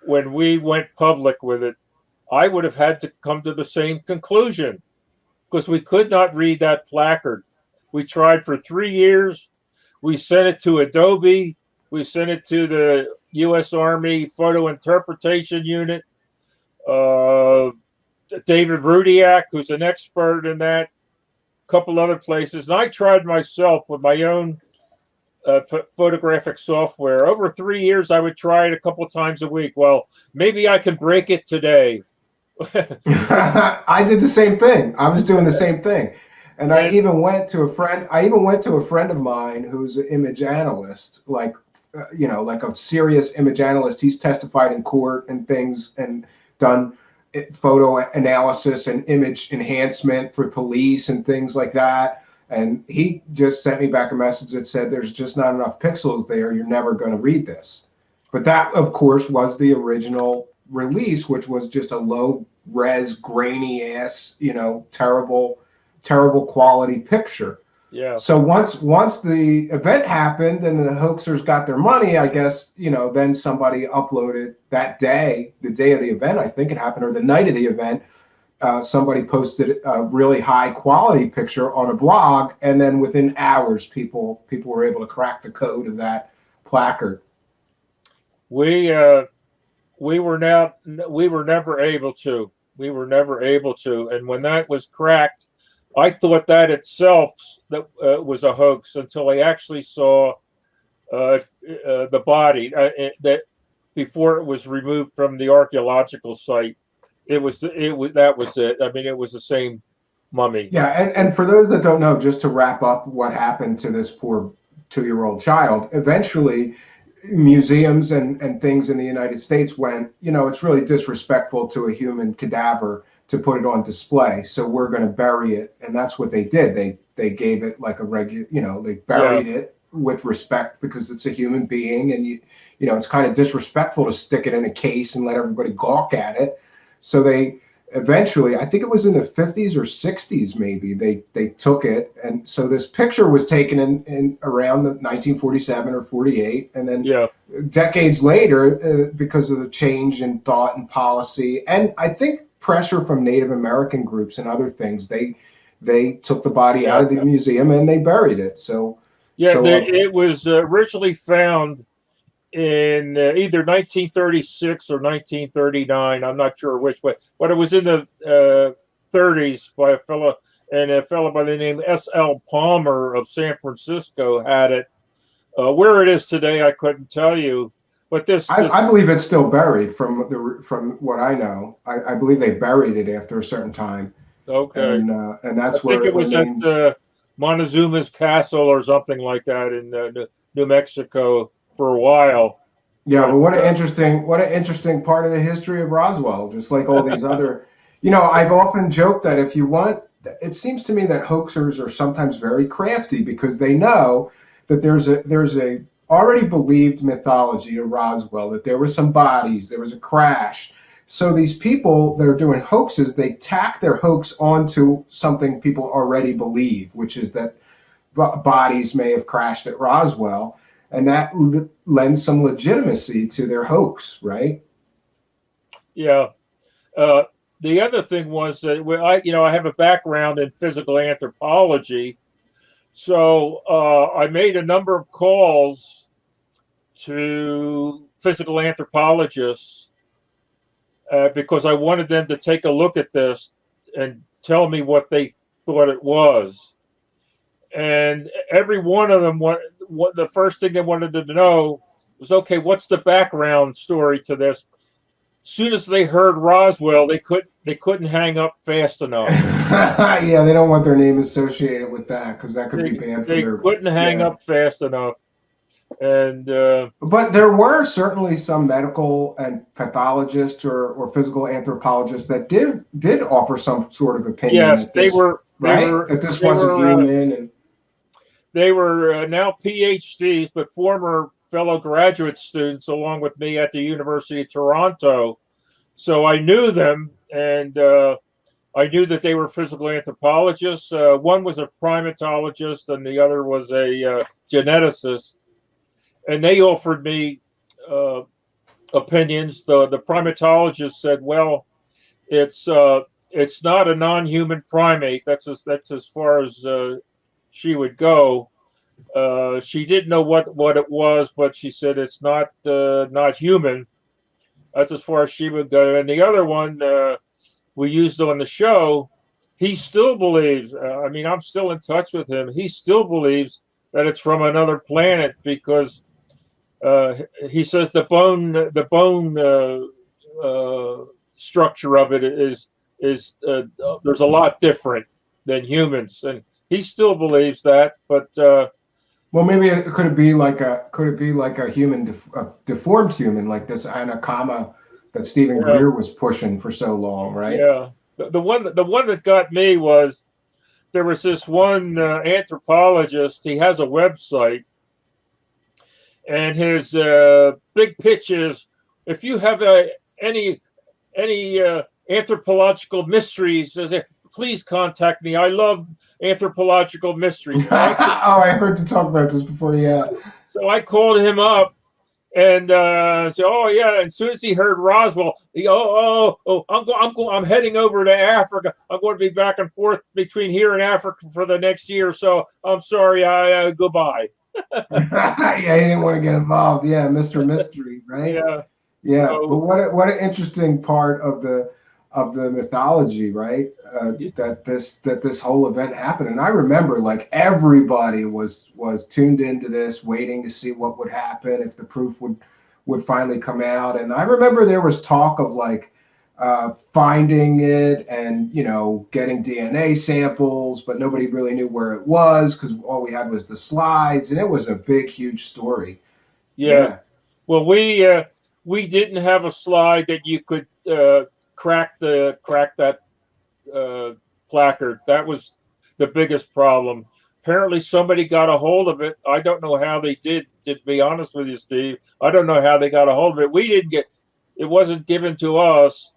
when we went public with it, I would have had to come to the same conclusion because we could not read that placard. We tried for 3 years. We sent it to Adobe. We sent it to the U.S. Army Photo Interpretation Unit. David Rudiak, who's an expert in that, a couple other places. And I tried myself with my own photographic software. Over 3 years, I would try it a couple of times a week. Well, maybe I can break it today. I did the same thing. I was doing the same thing. And I even went to a friend of mine who's an image analyst, like a serious image analyst. He's testified in court and things and done photo analysis and image enhancement for police and things like that. And he just sent me back a message that said, there's just not enough pixels there. You're never going to read this. But that, of course, was the original release, which was just a low res, grainy ass, terrible quality picture. Yeah. So once the event happened and the hoaxers got their money, I guess, then somebody uploaded that day, the day of the event, I think it happened, or the night of the event, somebody posted a really high quality picture on a blog, and then within hours, people were able to crack the code of that placard. We were never able to. And when that was cracked, I thought that itself was a hoax until I actually saw the body that before it was removed from the archaeological site. That was it. I mean, it was the same mummy. Yeah, and for those that don't know, just to wrap up what happened to this poor 2-year-old child, eventually museums and things in the United States went, it's really disrespectful to a human cadaver to put it on display, so we're going to bury it. And that's what they did. They gave it like a regular, they buried it with respect because it's a human being, and it's kind of disrespectful to stick it in a case and let everybody gawk at it. So they eventually, I think it was in the 50s or 60s maybe, they took it. And so this picture was taken in around the 1947 or 48. And then decades later, because of the change in thought and policy, and I think pressure from Native American groups and other things, they took the body out of the museum and they buried it. It was originally found in either 1936 or 1939. I'm not sure which way, but it was in the 30s by a fellow by the name S.L. Palmer of San Francisco had it. Where it is today, I couldn't tell you. But I believe it's still buried from what I know. I believe they buried it after a certain time. Okay. And that's where it was remains. At Montezuma's Castle or something like that in New Mexico for a while. Yeah, but what an interesting part of the history of Roswell, just like all these other, I've often joked that if you want, it seems to me that hoaxers are sometimes very crafty because they know that there's a already believed mythology of Roswell, that there were some bodies, there was a crash. So these people that are doing hoaxes, they tack their hoax onto something people already believe, which is that bodies may have crashed at Roswell. And that lends some legitimacy to their hoax, right? Yeah. The other thing was that I have a background in physical anthropology, so I made a number of calls to physical anthropologists because I wanted them to take a look at this and tell me what they thought it was. And every one of them, what the first thing they wanted to know was, okay, what's the background story to this? Soon as they heard Roswell, they couldn't hang up fast enough. Yeah, they don't want their name associated with that because that could be bad for They their. couldn't hang up fast enough. And but there were certainly some medical and pathologists or physical anthropologists that did offer some sort of opinion. yes, that this, that this wasn't human. And they were now PhDs, but former fellow graduate students along with me at the University of Toronto. So I knew them, and I knew that they were physical anthropologists. One was a primatologist, and the other was a geneticist. And they offered me opinions. The primatologist said, "Well, it's not a non-human primate. That's as far as she would go. She didn't know what it was, but she said it's not human. That's as far as she would go." And the other one we used on the show, he still believes. I mean, I'm still in touch with him. He still believes that it's from another planet because he says the bone structure of it is there's a lot different than humans, and he still believes that. But well, maybe could it be like a human, a deformed human, like this Anakama that Stephen Greer was pushing for so long, right? Yeah, the one that got me was there was this one anthropologist. He has a website, and his big pitch is, if you have any anthropological mysteries, please contact me. I love anthropological mysteries. I heard you talk about this before. Yeah. So I called him up and said, "Oh yeah." And as soon as he heard Roswell, I'm heading over to Africa. I'm going to be back and forth between here and Africa for the next year. So I'm sorry. Goodbye. Yeah, he didn't want to get involved. Yeah, Mr. Mystery, right? Yeah. Yeah. So, but what an interesting part of the mythology, right? That this whole event happened, and I remember like everybody was tuned into this, waiting to see what would happen, if the proof would finally come out. And I remember there was talk of like finding it and getting DNA samples, but nobody really knew where it was because all we had was the slides, and it was a big, huge story. yes. Yeah. Well, we didn't have a slide that you could crack that placard. That was the biggest problem. Apparently somebody got a hold of it. I don't know how they did, to be honest with you, Steve. I don't know how they got a hold of it. We didn't get it. Wasn't given to us.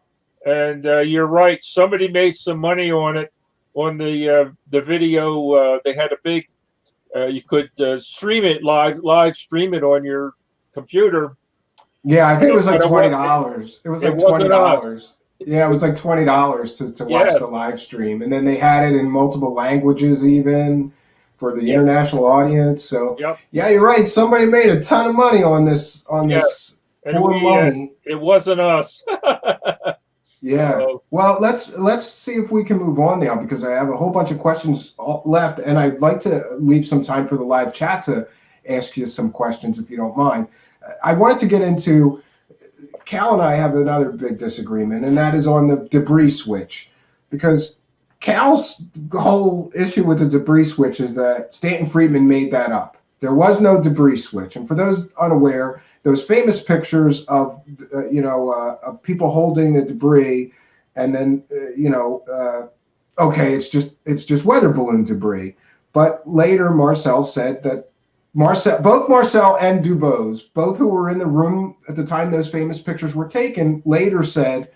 And you're right. Somebody made some money on it, on the video. They had a big, you could stream it live stream it on your computer. Yeah, I think it was like $20. It was like $20. Yeah, it was like $20 to watch the live stream, and then they had it in multiple languages even for the international audience. So yeah, you're right. Somebody made a ton of money on this this poor money. It wasn't us. Yeah. Well, let's see if we can move on now, because I have a whole bunch of questions left, and I'd like to leave some time for the live chat to ask you some questions if you don't mind. I wanted to get into, Cal and I have another big disagreement, and that is on the debris switch, because Cal's whole issue with the debris switch is that Stanton Friedman made that up. There was no debris switch. And for those unaware, those famous pictures of, of people holding the debris, and then, okay, it's just weather balloon debris. But later Marcel said that both Marcel and Dubose, both who were in the room at the time those famous pictures were taken, later said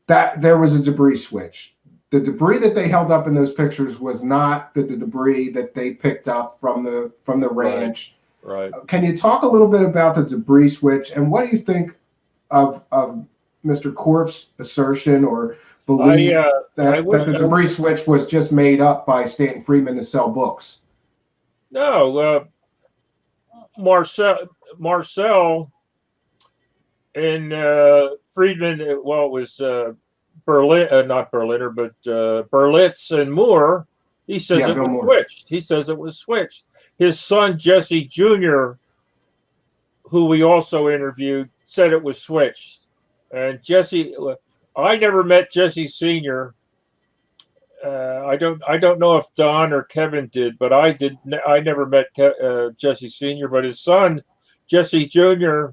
that there was a debris switch. The debris that they held up in those pictures was not the debris that they picked up from the ranch. Right. Can you talk a little bit about the debris switch, and what do you think of Mr. Korf's assertion or belief that the debris switch was just made up by Stanton Friedman to sell books? No, Marcel and Friedman. Well, it was Berlin, not Berliner, but Berlitz and Moore, he says Yeah, it Bill was Moore. switched. He says it was switched. His son, Jesse Jr., who we also interviewed, said it was switched. And Jesse, I never met Jesse Sr. I don't know if Don or Kevin did, but I did. I never met Jesse Sr., but his son, Jesse Jr.,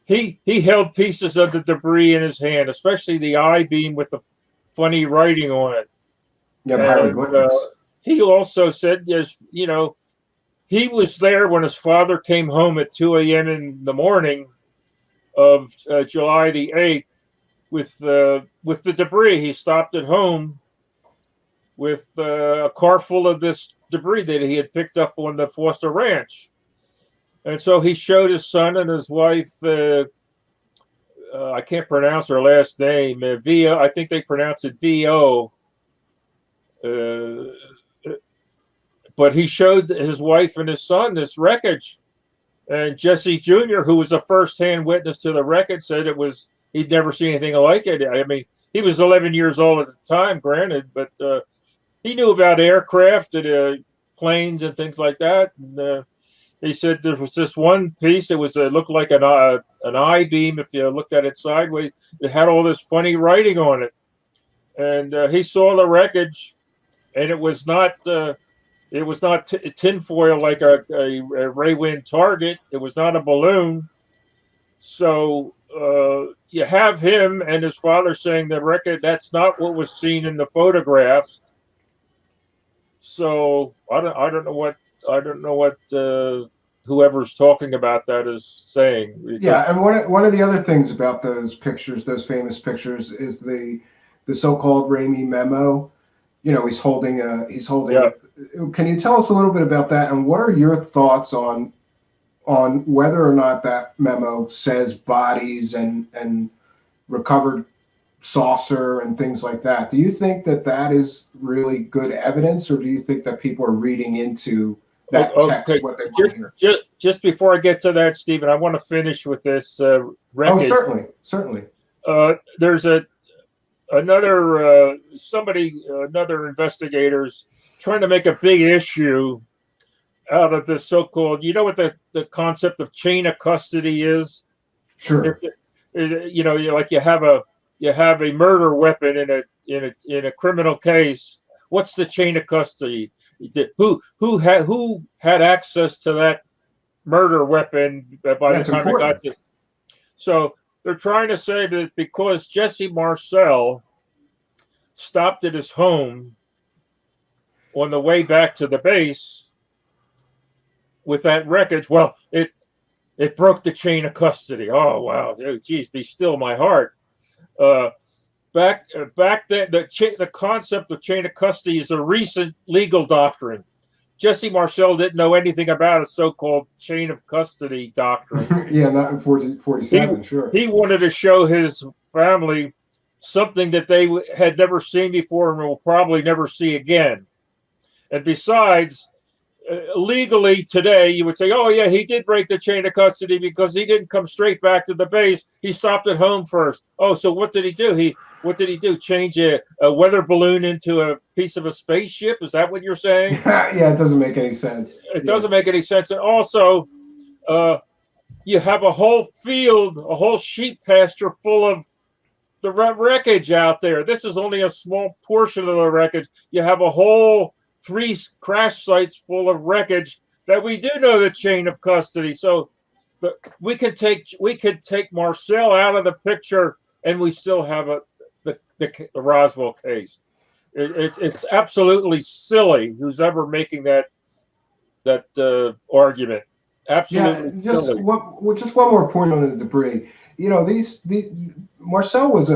he held pieces of the debris in his hand, especially the I-beam with the funny writing on it. Yeah, the And hieroglyphics. he also said, yes, you know, he was there when his father came home at 2 a.m. in the morning of July the 8th with the debris. He stopped at home with a car full of this debris that he had picked up on the Foster Ranch. And so he showed his son and his wife, I can't pronounce her last name, Vio, I think they pronounce it V-O. But he showed his wife and his son this wreckage. And Jesse Jr., who was a first-hand witness to the wreckage, said he'd never seen anything like it. I mean, he was 11 years old at the time, granted, but he knew about aircraft and planes and things like that. And he said there was this one piece. It looked like an I-beam. If you looked at it sideways, it had all this funny writing on it. And he saw the wreckage, and it was not tinfoil like a Ray Wind target. It was not a balloon. So you have him and his father saying the record that's not what was seen in the photographs. So I don't know what whoever's talking about that is saying. Yeah, and one of the other things about those pictures, those famous pictures, is the so-called Ramy memo. You know, he's holding. Yeah. Can you tell us a little bit about that, and what are your thoughts on whether or not that memo says bodies and recovered saucer and things like that? Do you think that is really good evidence, or do you think that people are reading into that text what they want to hear? Just before I get to that, Stephen, I want to finish with this wreckage. Oh, certainly. There's another investigators trying to make a big issue out of the so-called, you know what the concept of chain of custody is? Sure. You know, you have a murder weapon in a criminal case. What's the chain of custody? Who had access to that murder weapon by the time it got to? So they're trying to say that because Jesse Marcel stopped at his home on the way back to the base with that wreckage, well, it broke the chain of custody. Oh wow, geez, be still my heart. Back then, the concept of chain of custody is a recent legal doctrine. Jesse Marcel didn't know anything about a so-called chain of custody doctrine. Yeah, not in 47, sure. He wanted to show his family something that they had never seen before and will probably never see again. And besides, legally today, you would say, oh, yeah, he did break the chain of custody because he didn't come straight back to the base. He stopped at home first. Oh, so what did he do? What did he do? Change a weather balloon into a piece of a spaceship? Is that what you're saying? Yeah, it doesn't make any sense. It doesn't make any sense. And also, you have a whole field, a whole sheep pasture full of the wreckage out there. This is only a small portion of the wreckage. You have a whole 3 crash sites full of wreckage that we do know the chain of custody. So we could take Marcel out of the picture, and we still have the Roswell case. It's absolutely silly. Who's ever making that argument? Absolutely. Yeah, just one more point on the debris. You know, Marcel was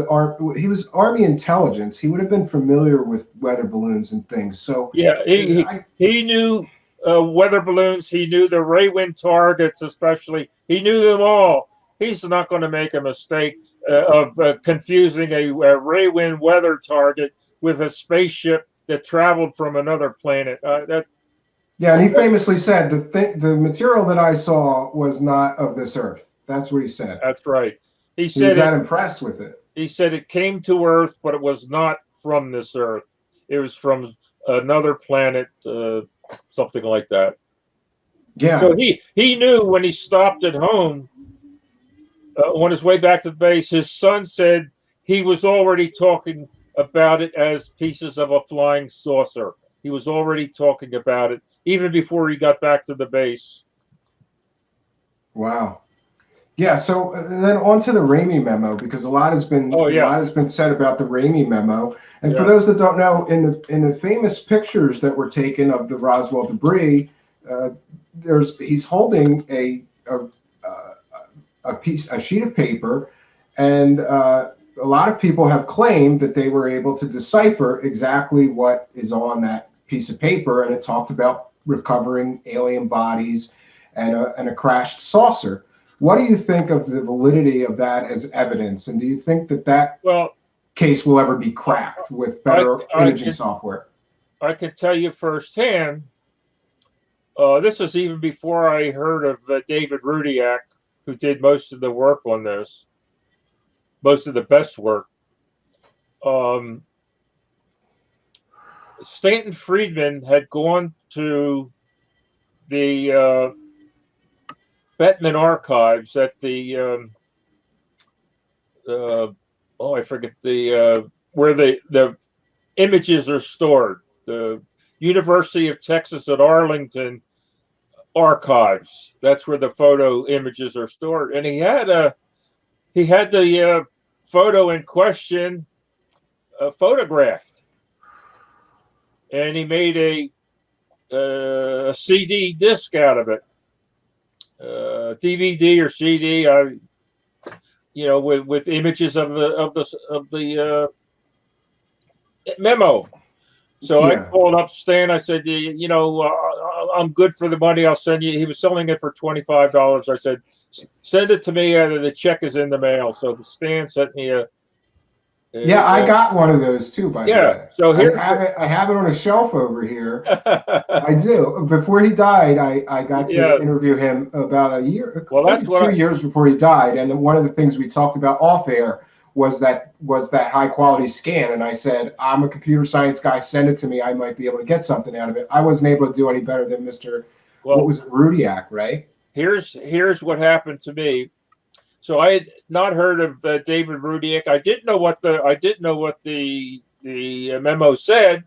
he was Army intelligence. He would have been familiar with weather balloons and things. So yeah, he knew weather balloons. He knew the Ray Wind targets, especially. He knew them all. He's not going to make a mistake of confusing a Ray Wind weather target with a spaceship that traveled from another planet. Yeah, and he famously said the material that I saw was not of this Earth. That's what he said. That's right. He was that impressed with it. He said it came to Earth, but it was not from this Earth. It was from another planet, something like that. Yeah. So he knew when he stopped at home on his way back to the base. His son said he was already talking about it as pieces of a flying saucer. He was already talking about it even before he got back to the base. Wow. Yeah. So then on to the Ramy memo, because a lot has been Oh, yeah. a lot has been said about the Ramy memo. And for Yeah. those that don't know, in the famous pictures that were taken of the Roswell debris, he's holding a sheet of paper, and a lot of people have claimed that they were able to decipher exactly what is on that piece of paper, and it talked about recovering alien bodies and a crashed saucer. What do you think of the validity of that as evidence, and do you think that Well, case will ever be cracked with better imaging software? I can tell you firsthand. This is even before I heard of David Rudiak, who did most of the work on this, most of the best work. Stanton Friedman had gone to the Bettman archives at the I forget the where the images are stored. The University of Texas at Arlington archives. That's where the photo images are stored. And he had the photo in question photographed, and he made a CD disc out of it, DVD or CD. With images of the memo. So I called up Stan. I said, I'm good for the money. I'll send you. He was selling it for $25. I said, send it to me. The check is in the mail. So Stan sent me I got one of those too, by the way. So here I have it on a shelf over here. I do. Before he died, I got to interview him about a year, that's 2 years before he died. And one of the things we talked about off air was that high quality scan. And I said, I'm a computer science guy. Send it to me. I might be able to get something out of it. I wasn't able to do any better than Mr. What was it, Rudiak, right? Here's what happened to me. So I had not heard of David Rudiak. I didn't know what the memo said.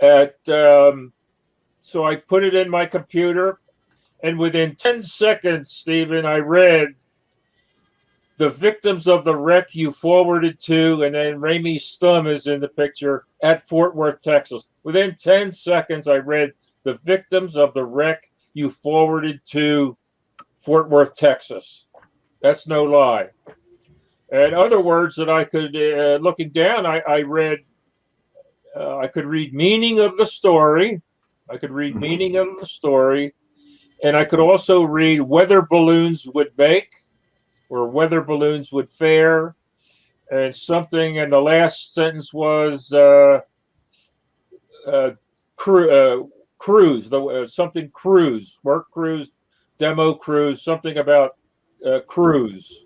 So I put it in my computer, and within 10 seconds, Stephen, I read the victims of the wreck you forwarded to, and then Ramy's thumb is in the picture at Fort Worth, Texas. Within 10 seconds, I read the victims of the wreck you forwarded to Fort Worth, Texas. That's no lie. And other words that I could, looking down, I read, I could read meaning of the story. Meaning of the story. And I could also read weather balloons would make, or weather balloons would fare. And something, and the last sentence was cruise, something cruise, work cruise, demo cruise, something about cruise.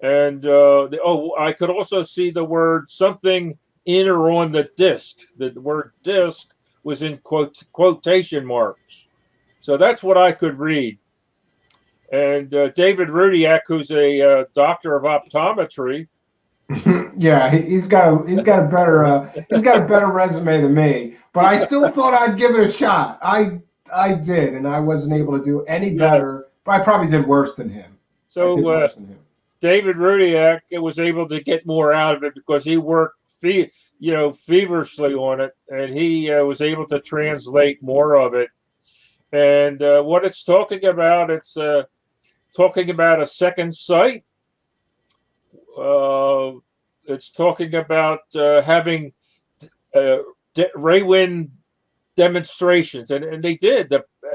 And I could also see the word something in or on the disc. The word disc was in quotation marks. So that's what I could read. And David Rudiak, who's a doctor of optometry. Yeah, he's got a better resume than me, but I still thought I'd give it a shot. I did, and I wasn't able to do any better. But I probably did worse than him. So David Rudiak was able to get more out of it because he worked feverishly on it, and he was able to translate more of it. And what it's talking about, it's talking about a second sight. It's talking about having Raywin demonstrations, and they did.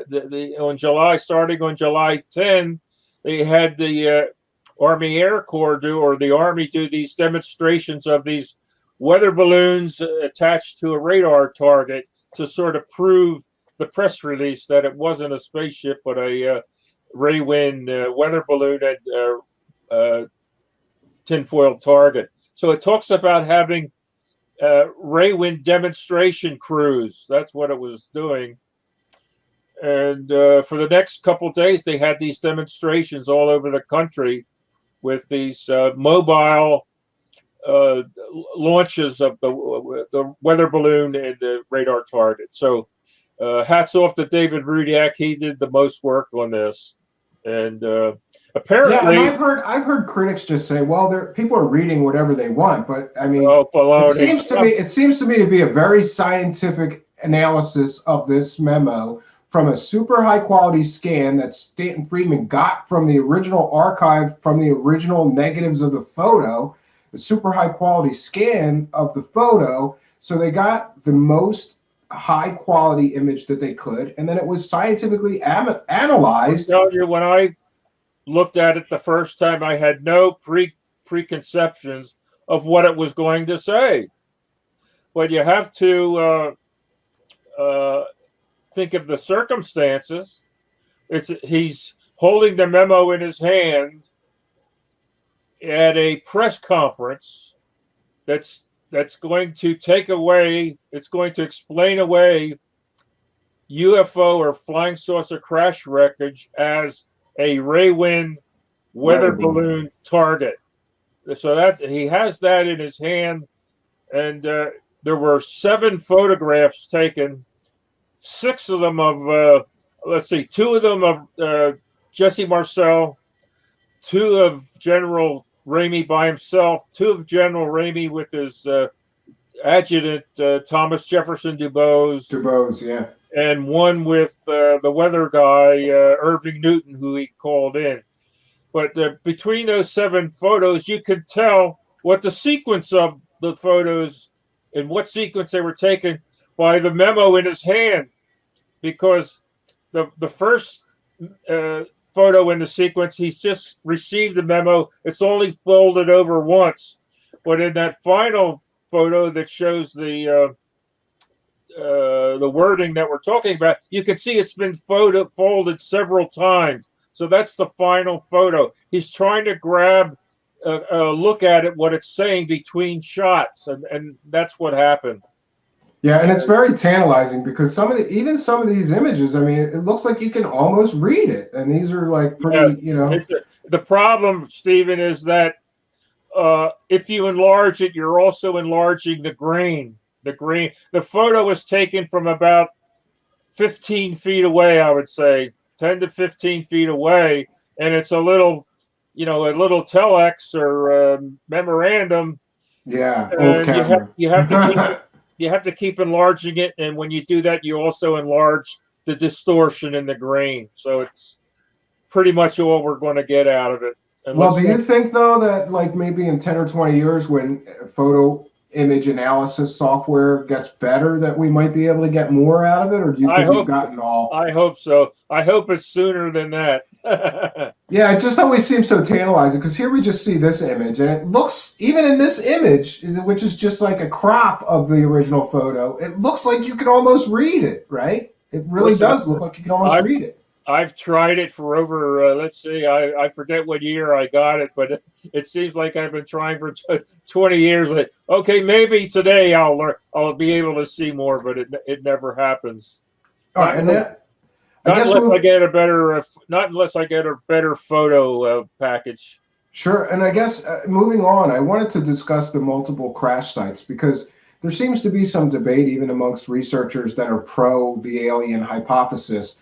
Starting on July 10, they had the Army Air Corps the Army do these demonstrations of these weather balloons attached to a radar target to sort of prove the press release that it wasn't a spaceship but a Raywin weather balloon tinfoil target. So it talks about having ray wind demonstration crews. That's what it was doing. And for the next couple of days, they had these demonstrations all over the country with these mobile launches of the weather balloon and the radar target. So hats off to David Rudiak. He did the most work on this. And apparently, yeah, and I've heard critics just say, well, people are reading whatever they want, but I mean, it seems to me to be a very scientific analysis of this memo from a super high quality scan that Stanton Friedman got from the original archive, from the original negatives of the photo, a super high quality scan of the photo. So they got the most high quality image that they could, and then it was scientifically analyzed. I tell you, when I looked at it the first time, I had no preconceptions of what it was going to say. But you have to think of the circumstances. He's holding the memo in his hand at a press conference that's going to take away, it's going to explain away UFO or flying saucer crash wreckage as a ray wind weather balloon target. So that he has that in his hand, and there were 7 photographs taken, 6 of them of 2 of them of Jesse Marcel, 2 of General Ramy by himself, 2 of General Ramy with his adjutant Thomas Jefferson Dubose, yeah, and 1 with the weather guy Irving Newton, who he called in. But between those 7 photos, you could tell what the sequence of the photos and what sequence they were taken by the memo in his hand, because the first photo in the sequence, he's just received the memo. It's only folded over once, but in that final photo that shows the wording that we're talking about, you can see it's been folded several times. So that's the final photo. He's trying to grab a look at it, what it's saying between shots, and that's what happened. Yeah, and it's very tantalizing because some of these images, I mean, it looks like you can almost read it, and these are like pretty, The problem, Stephen, is that if you enlarge it, you're also enlarging the grain. The photo was taken from about 15 feet away, I would say, 10 to 15 feet away, and it's a little telex or memorandum. Yeah, old camera. You have to keep enlarging it, and when you do that, you also enlarge the distortion in the grain. So it's pretty much all we're going to get out of it. Well, do you think, though, that like maybe in 10 or 20 years when photo image analysis software gets better, that we might be able to get more out of it? Or do you think we've gotten all? I hope so. I hope it's sooner than that. Yeah, it just always seems so tantalizing because here we just see this image, and it looks, even in this image, which is just like a crop of the original photo, it looks like you can almost read it, right? It really does look like you can almost read it. I've tried it for over, let's see, I forget what year I got it, but it seems like I've been trying for 20 years. Like, okay, maybe today I'll be able to see more, but it never happens. Not unless I get a better photo package. Sure, and I guess moving on, I wanted to discuss the multiple crash sites because there seems to be some debate even amongst researchers that are pro the alien hypothesis.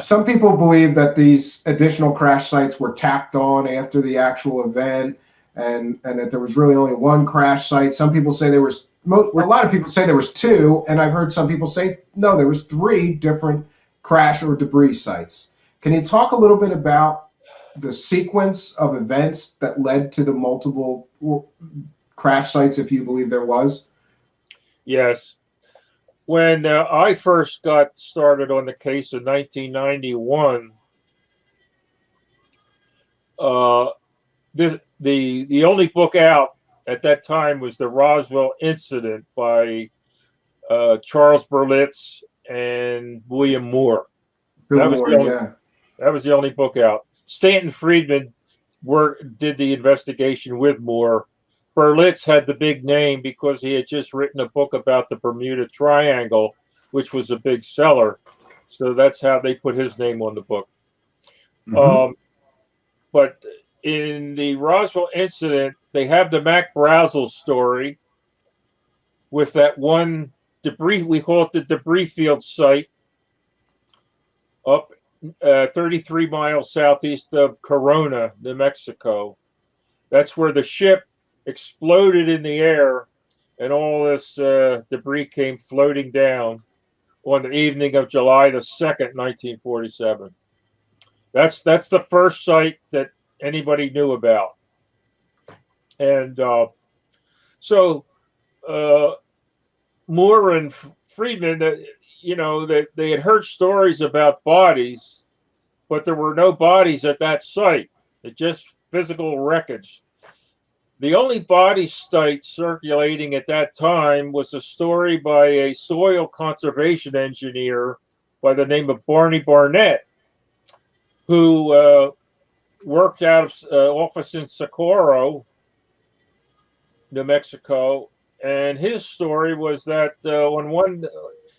Some people believe that these additional crash sites were tacked on after the actual event, and that there was really only 1 crash site. Some people say a lot of people say there was 2, and I've heard some people say no, there was 3 different crash or debris sites. Can you talk a little bit about the sequence of events that led to the multiple crash sites, if you believe there was? Yes. When I first got started on the case in 1991, the only book out at that time was the Roswell Incident by Charles Berlitz and William Moore. That was the only book out. Stanton Friedman did the investigation with Moore. Berlitz had the big name because he had just written a book about the Bermuda Triangle, which was a big seller. So that's how they put his name on the book. Mhm. But in the Roswell incident, they have the Mac Brazel story with that one debris, we call it the debris field site, up 33 miles southeast of Corona, New Mexico. That's where the ship exploded in the air and all this debris came floating down on the evening of July the 2nd, 1947. That's the first site that anybody knew about. And so Moore and Friedman, that that they had heard stories about bodies, but there were no bodies at that site. It just physical wreckage. The only body site circulating at that time was a story by a soil conservation engineer by the name of Barney Barnett, who worked out of office in Socorro, New Mexico. And his story was that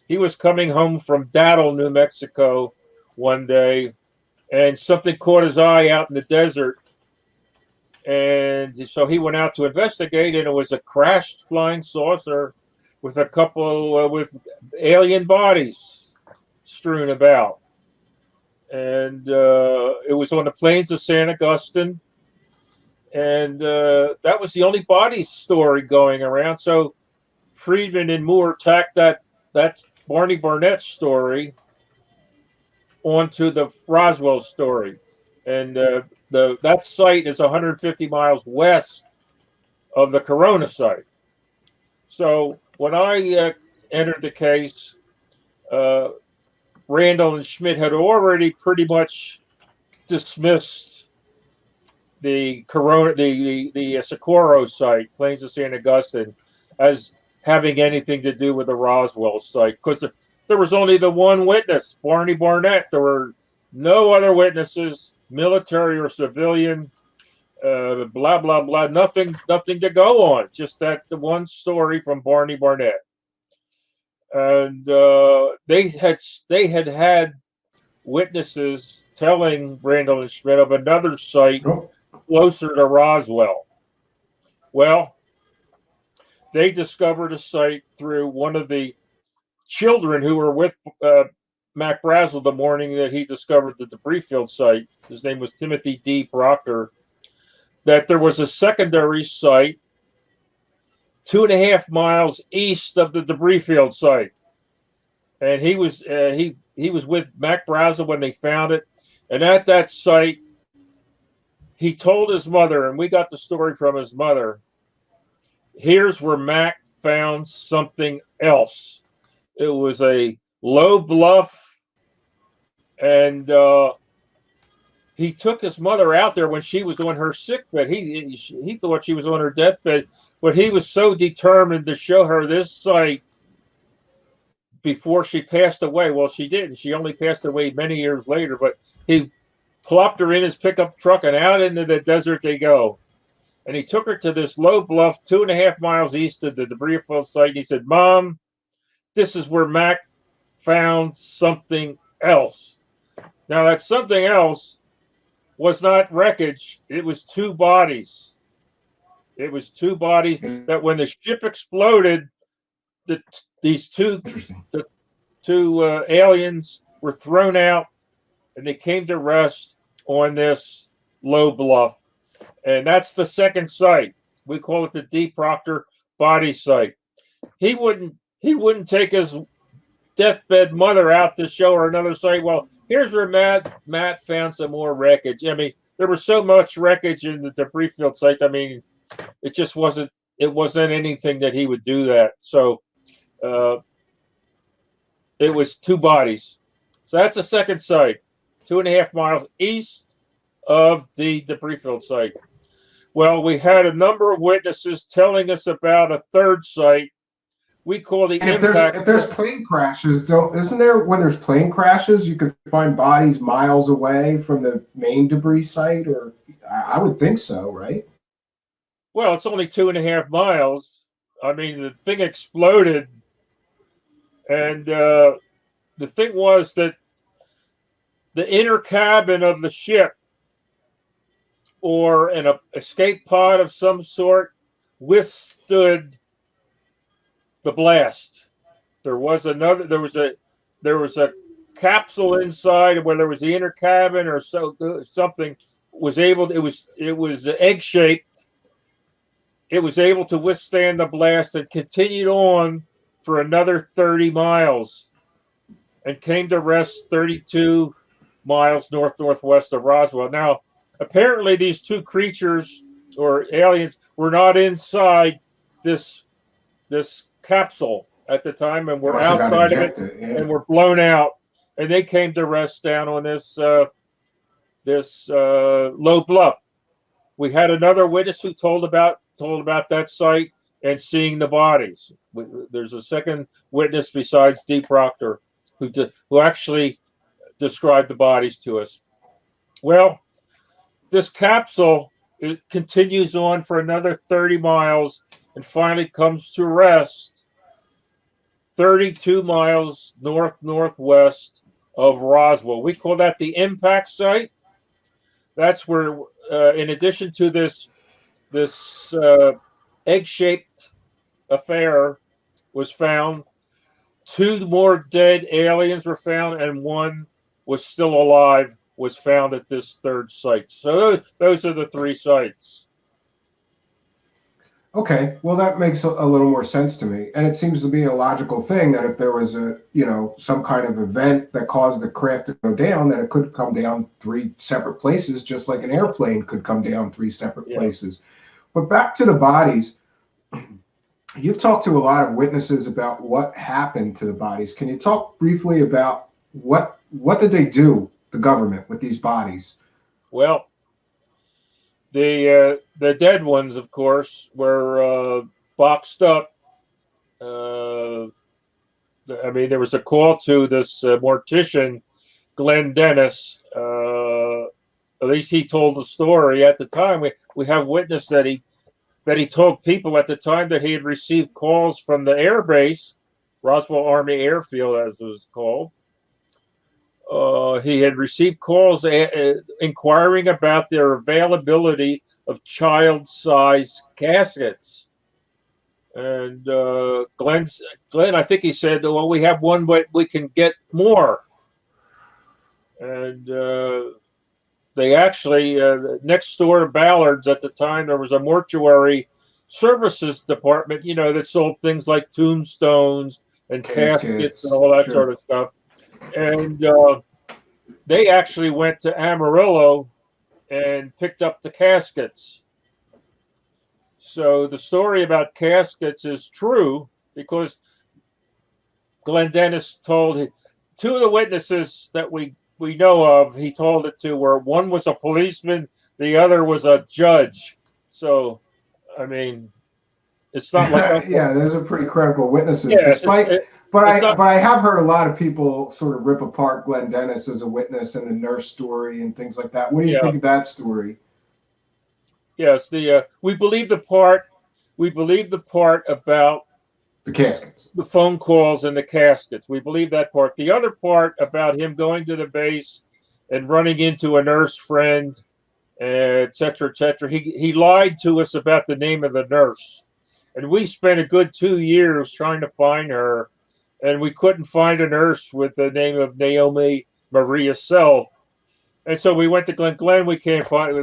he was coming home from Dattle, New Mexico one day, and something caught his eye out in the desert. And so he went out to investigate, and it was a crashed flying saucer with a couple with alien bodies strewn about. And it was on the plains of San Augustine. And that was the only body story going around. So Friedman and Moore tacked that Barney Barnett story onto the Roswell story. And that site is 150 miles west of the Corona site. So when I entered the case, Randle and Schmidt had already pretty much dismissed the Corona, the Socorro site, Plains of San Augustine, as having anything to do with the Roswell site, because there was only the one witness, Barney Barnett. There were no other witnesses, military or civilian, blah blah blah. Nothing to go on. Just the one story from Barney Barnett, and they had witnesses telling Randle and Schmidt of another site closer to Roswell. Well, they discovered a site through one of the children who were with Mac Brazel the morning that he discovered the debris field site. His name was Timothy D. Proctor. That there was a secondary site 2.5 miles east of the debris field site, and he was with Mac Brazel when they found it. And at that site, he told his mother, and we got the story from his mother. Here's where Mac found something else. It was a low bluff, and he took his mother out there when she was on her sickbed. He thought she was on her deathbed, but he was so determined to show her this site before she passed away. Well, she didn't. She only passed away many years later, but he plopped her in his pickup truck, and out into the desert they go. And he took her to this low bluff 2.5 miles east of the debris field site. And he said, "Mom, this is where Mac found something else." Now, that something else was not wreckage. It was two bodies. It was two bodies that when the ship exploded, these two aliens were thrown out, and they came to rest on this low bluff. And that's the second site. We call it the D. Proctor body site. He wouldn't take his deathbed mother out to show her another site. Well, here's where Matt found some more wreckage. I mean, there was so much wreckage in the debris field site. I mean, it just wasn't anything that he would do that. So it was two bodies. So that's the second site, 2.5 miles east of the debris field site. Well, we had a number of witnesses telling us about a third site. We call the impact. If there's plane crashes, isn't there, when there's plane crashes, you can find bodies miles away from the main debris site? Or I would think so, right? Well, it's only 2.5 miles. I mean, the thing exploded, and the thing was that the inner cabin of the ship, or an escape pod of some sort, withstood the blast. There was a capsule inside where there was the inner cabin or something was able. It was egg shaped. It was able to withstand the blast and continued on for another 30 miles and came to rest 32 miles northwest of Roswell. Now, apparently, these two creatures or aliens were not inside this capsule at the time, and were outside of it, and were blown out, and they came to rest down on this low bluff. We had another witness who told about that site and seeing the bodies. There's a second witness besides D. Proctor who actually described the bodies to us. Well, this capsule, it continues on for another 30 miles and finally comes to rest 32 miles northwest of Roswell. We call that the impact site. That's where, in addition to this egg-shaped affair was found, 2 more dead aliens were found, and 1 was still alive, was found at this third site. So those are the 3 sites. Okay, well that makes a little more sense to me, and it seems to be a logical thing that if there was some kind of event that caused the craft to go down, that it could come down 3 separate places, just like an airplane could come down 3 separate places. But back to the bodies, you've talked to a lot of witnesses about what happened to the bodies. Can you talk briefly about what did they do, the government, with these bodies? Well, the dead ones, of course, were boxed up. I mean, there was a call to this mortician, Glenn Dennis. At least he told the story at the time. We have witness that he told people at the time that he had received calls from the air base, Roswell Army Airfield, as it was called. He had received calls inquiring about their availability of child-sized caskets. And Glenn, I think he said, well, we have one, but we can get more. And they actually, next door to Ballard's at the time, there was a mortuary services department, that sold things like tombstones and caskets and all that sort of stuff. And they actually went to Amarillo and picked up the caskets. So the story about caskets is true because Glenn Dennis told 2 of the witnesses that we know of, he told it to, where one was a policeman, the other was a judge. So, I mean, it's not like yeah, those are pretty credible witnesses. Yeah, but I have heard a lot of people sort of rip apart Glenn Dennis as a witness and the nurse story and things like that. What do you think of that story? Yes, we believe the part about the caskets, the phone calls and the caskets. We believe that part. The other part about him going to the base and running into a nurse friend, et cetera, et cetera. He lied to us about the name of the nurse. And we spent a good 2 years trying to find her, and we couldn't find a nurse with the name of Naomi Maria Self. And so we went to Glenn. We can't find,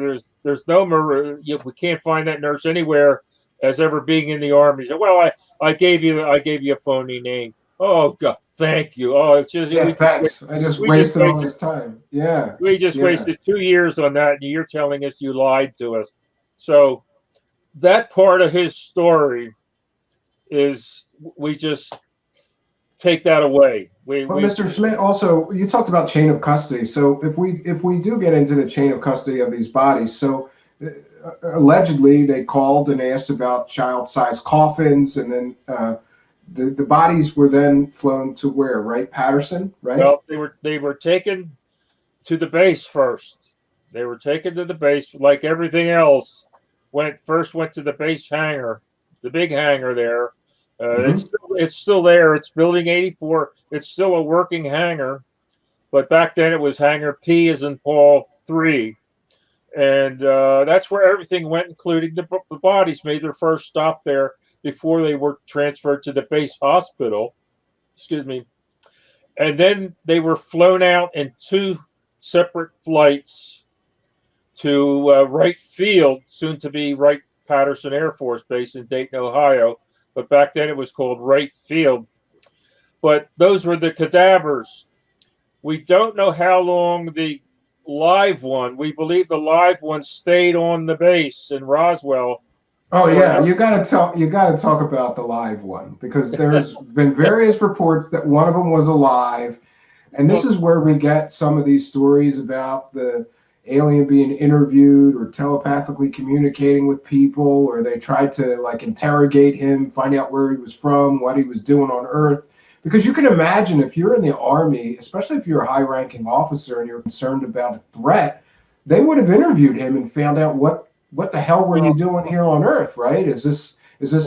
there's no Maria. We can't find that nurse anywhere as ever being in the Army. He said, well, I gave you a phony name. Oh God, thank you. Oh, it's just thanks. I just wasted all this time. Yeah, we just wasted 2 years on that, and you're telling us you lied to us. So that part of his story is, we just take that away. Mr. Schmidt, also, you talked about chain of custody. So if we do get into the chain of custody of these bodies, so allegedly they called and asked about child-sized coffins, and then the bodies were then flown to where? Wright Patterson, right? Well, they were taken to the base first. They were taken to the base, like everything else. First went to the base hangar, the big hangar there. It's still there. It's Building 84. It's still a working hangar, but back then it was Hangar P as in Paul 3. And that's where everything went, including the bodies made their first stop there before they were transferred to the base hospital. Excuse me. And then they were flown out in 2 separate flights to Wright Field, soon to be Wright Patterson Air Force Base in Dayton, Ohio. But back then it was called Wright Field. But those were the cadavers. We don't know how long the live one, we believe the live one stayed on the base in Roswell. Oh yeah, you got to talk about the live one, because there's been various reports that one of them was alive, and this is where we get some of these stories about the alien being interviewed or telepathically communicating with people, or they tried to like interrogate him, find out where he was from, what he was doing on Earth. Because you can imagine, if you're in the Army, especially if you're a high-ranking officer and you're concerned about a threat, they would have interviewed him and found out what the hell were you doing here on Earth, right? Is this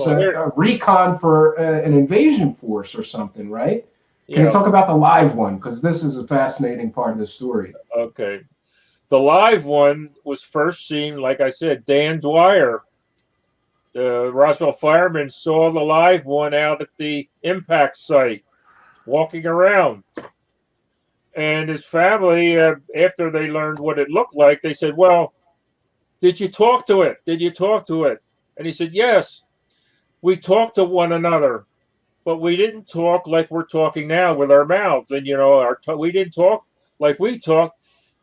a recon for an invasion force or something, right? Can you talk about the live one? Because this is a fascinating part of the story. Okay. The live one was first seen, like I said, Dan Dwyer. The Roswell firemen saw the live one out at the impact site, walking around. And his family, after they learned what it looked like, they said, well, did you talk to it? Did you talk to it? And he said, yes, we talked to one another, but we didn't talk like we're talking now with our mouths. And, we didn't talk like we talk.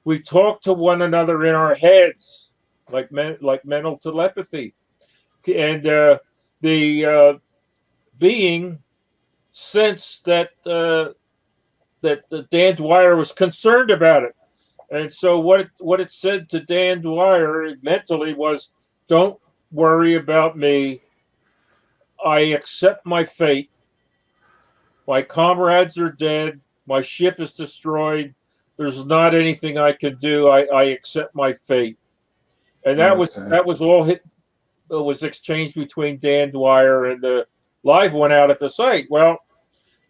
We talked to one another in our heads, like mental telepathy. And the being sensed that Dan Dwyer was concerned about it. And so what it said to Dan Dwyer mentally was, don't worry about me. I accept my fate. My comrades are dead. My ship is destroyed. There's not anything I can do. I accept my fate. And that was all was exchanged between Dan Dwyer and the live one out at the site. Well,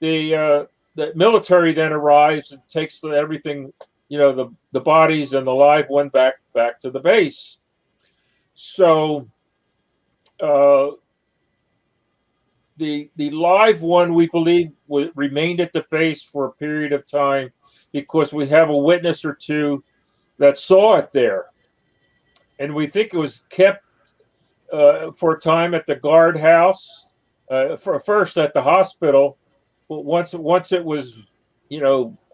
the military then arrives and takes everything, the bodies and the live one back to the base. So the live one, we believe, remained at the base for a period of time because we have a witness or two that saw it there, and we think it was kept for a time at the guardhouse, first at the hospital. But once it was,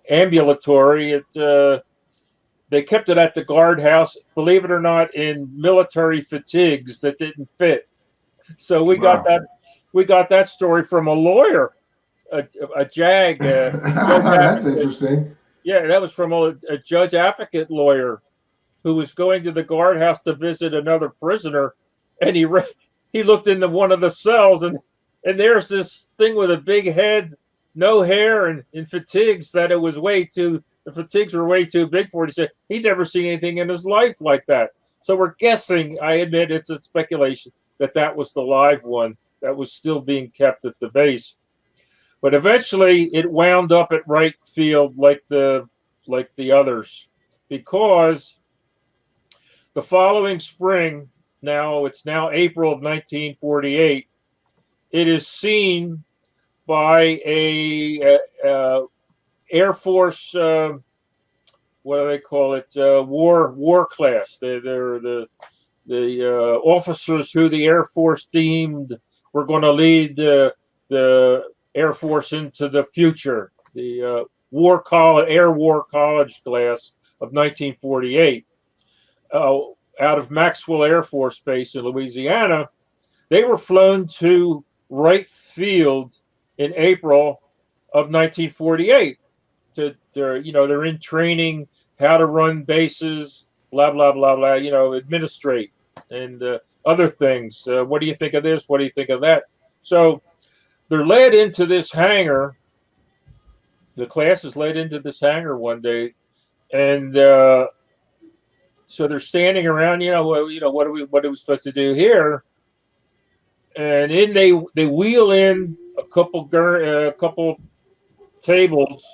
ambulatory, they kept it at the guardhouse, believe it or not, in military fatigues that didn't fit. So we got that story from a lawyer, a JAG. That's interesting. Yeah, that was from a judge advocate lawyer who was going to the guardhouse to visit another prisoner, and he looked into one of the cells, and there's this thing with a big head, no hair, and in fatigues that the fatigues were way too big for it. He said he'd never seen anything in his life like that. So we're guessing, I admit it's a speculation, that was the live one that was still being kept at the base. But eventually it wound up at Wright Field like the others, because the following spring, it's now April of 1948, it is seen by a Air Force, what do they call it? War class. They're the officers who the Air Force deemed were going to lead the Air Force into the future. The Air War College class of 1948, out of Maxwell Air Force Base in Louisiana. They were flown to Wright Field in April of 1948. They're in training, how to run bases, blah blah blah blah. Administrate and other things. What do you think of this? What do you think of that? So they're led into this hangar. The class is led into this hangar one day, and So they're standing around, what are we supposed to do here? And then they wheel in a couple tables,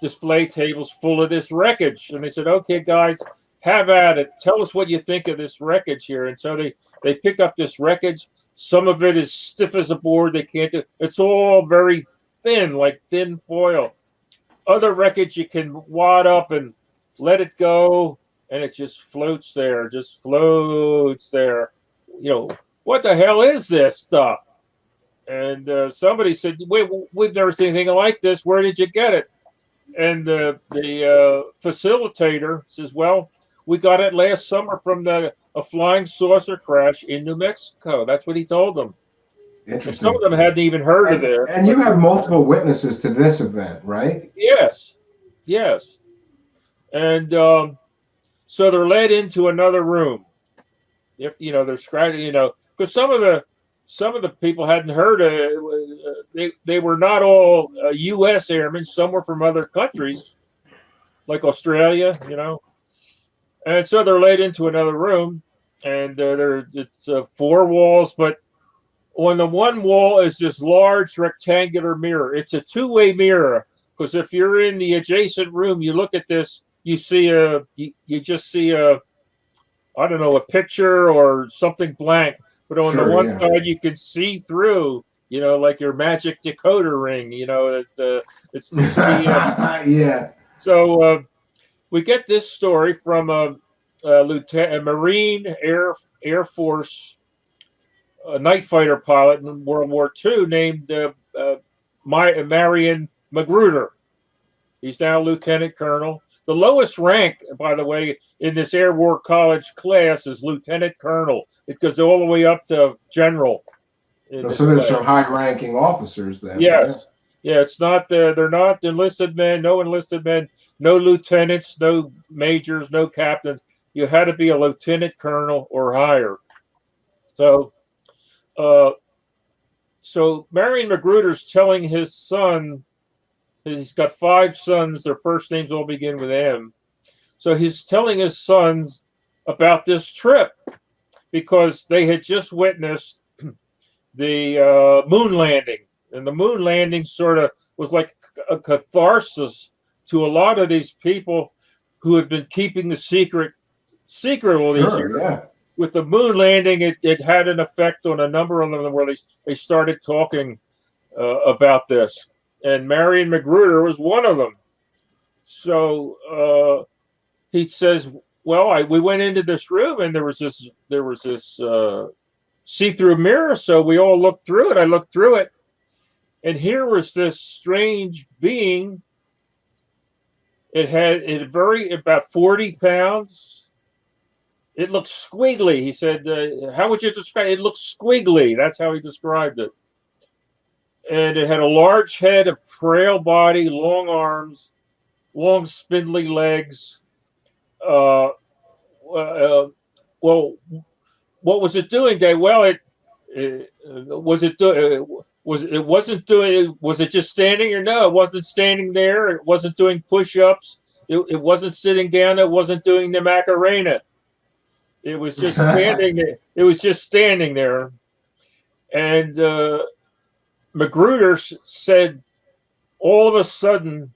display tables full of this wreckage, and they said, "Okay, guys, have at it. Tell us what you think of this wreckage here." And so they pick up this wreckage. Some of it is stiff as a board. They can't do. It's all very thin, like thin foil. Other wreckage you can wad up and let it go, and it just floats there. Just floats there. What the hell is this stuff? And somebody said, "Wait, we've never seen anything like this. Where did you get it?" And the facilitator says, "Well, we got it last summer from a flying saucer crash in New Mexico." That's what he told them. And some of them hadn't even heard of it. And you have multiple witnesses to this event, right? Yes. And so they're led into another room. If they're scratching, because some of the people hadn't heard of it. They were not all U.S. airmen. Some were from other countries, like Australia, And so they're led into another room, and it's 4 walls, but on the one wall is this large rectangular mirror. It's a two-way mirror, because if you're in the adjacent room, you look at this, you see you just see I don't know, a picture or something blank. But on the one side, you can see through, like your magic decoder ring, it's the city. Yeah. So we get this story from a Marine Air Force night fighter pilot in World War II named Marion Magruder. He's now Lieutenant Colonel. The lowest rank, by the way, in this Air War College class is Lieutenant Colonel. It goes all the way up to General. So there's some high-ranking officers then. Yes. Yeah, it's not they're not enlisted men, no enlisted men, no lieutenants, no majors, no captains. You had to be a lieutenant colonel or higher. So Marion Magruder's telling his son, he's got 5 sons, their first names all begin with M. So he's telling his sons about this trip because they had just witnessed the moon landing. And the moon landing sort of was like a catharsis to a lot of these people who had been keeping the secret all these years. Yeah. With the moon landing, it had an effect on a number of them where they started talking about this. And Marion Magruder was one of them. So he says, "Well, we went into this room and there was this see-through mirror. So we all looked through it. I looked through it, and here was this strange being. It had about 40 pounds. It looked squiggly." He said, "How would you describe it?" "It looked squiggly." That's how he described it. And it had a large head, a frail body, long arms, long spindly legs. Well, what was it doing, Dave? Well, was it just standing or no? It wasn't standing there. It wasn't doing push-ups. It wasn't sitting down. It wasn't doing the Macarena. It was just standing there. It was just standing there. And Magruder said, all of a sudden,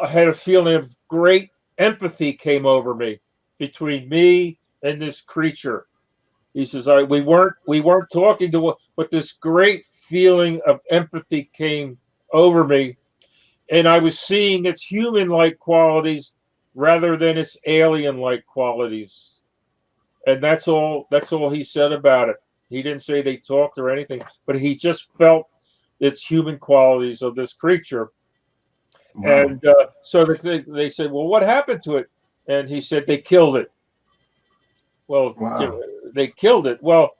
I had a feeling of great empathy came over me between me and this creature. He says, we weren't talking to, but this great feeling of empathy came over me, and I was seeing its human-like qualities rather than its alien-like qualities. And that's all he said about it. He didn't say they talked or anything, but he just felt its human qualities of this creature. Wow. And so they said, "Well, what happened to it?" And he said, "They killed it." Well, wow. They killed it. Well,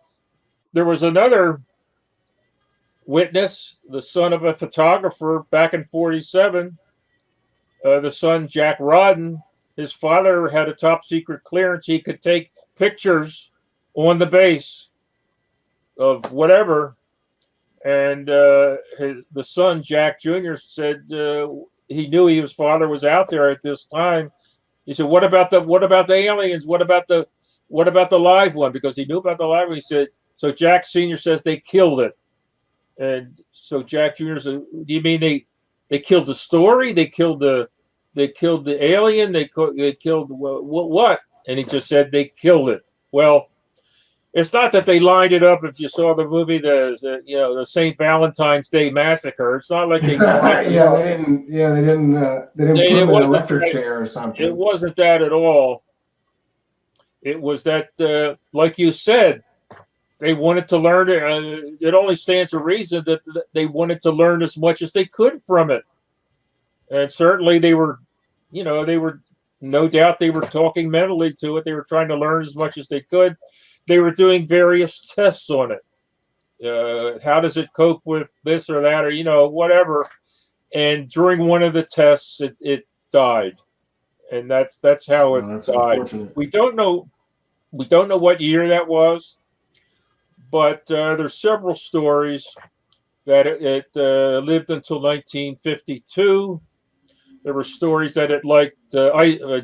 there was another witness, the son of a photographer back in 1947, the son, Jack Rodden. His father had a top secret clearance. He could take pictures on the base of whatever. And the son, Jack Jr., said he knew his father was out there at this time. He said, what about the aliens? What about the live one? Because he knew about the live one. He said, so Jack Sr. says they killed it. And so Jack Jr. said, do you mean they killed the story? They killed the alien? They killed what? And he just said they killed it. Well, it's not that they lined it up. If you saw the movie, the St. Valentine's Day Massacre, it's not like they lined it up. They didn't put him in an electric chair or something. It wasn't that at all. It was that, like you said, they wanted to learn it. It only stands to reason that they wanted to learn as much as they could from it. And certainly they were no doubt they were talking mentally to it. They were trying to learn as much as they could. They were doing various tests on it. How does it cope with this or that, or whatever? And during one of the tests, it died, and that's how it died. We don't know what year that was, but there's several stories that it lived until 1952. There were stories that it liked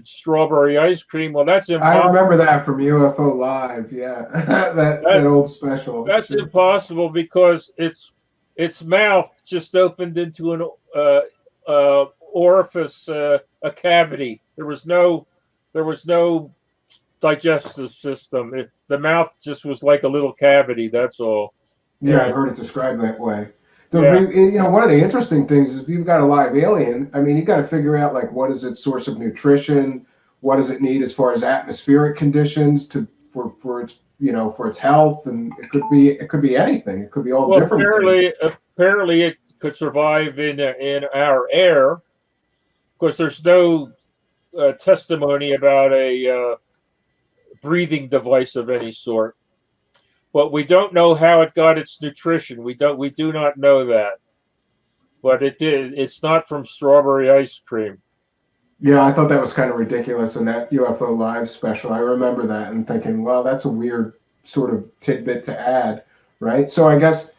strawberry ice cream. Well, that's impossible. I remember that from UFO Live. Yeah, that old special. That's impossible because its mouth just opened into an orifice, a cavity. There was no digestive system. The mouth just was like a little cavity. That's all. Yeah, I've heard it described that way. One of the interesting things is if you've got a live alien, I mean, you got to figure out like what is its source of nutrition, what does it need as far as atmospheric conditions for its health, and it could be anything. It could be all different. Apparently, it could survive in our air. Of course, there's no testimony about a breathing device of any sort. But we don't know how it got its nutrition. We do not know that. But it did. It's not from strawberry ice cream. Yeah, I thought that was kind of ridiculous in that UFO Live special. I remember that and thinking, well, that's a weird sort of tidbit to add, right? So I guess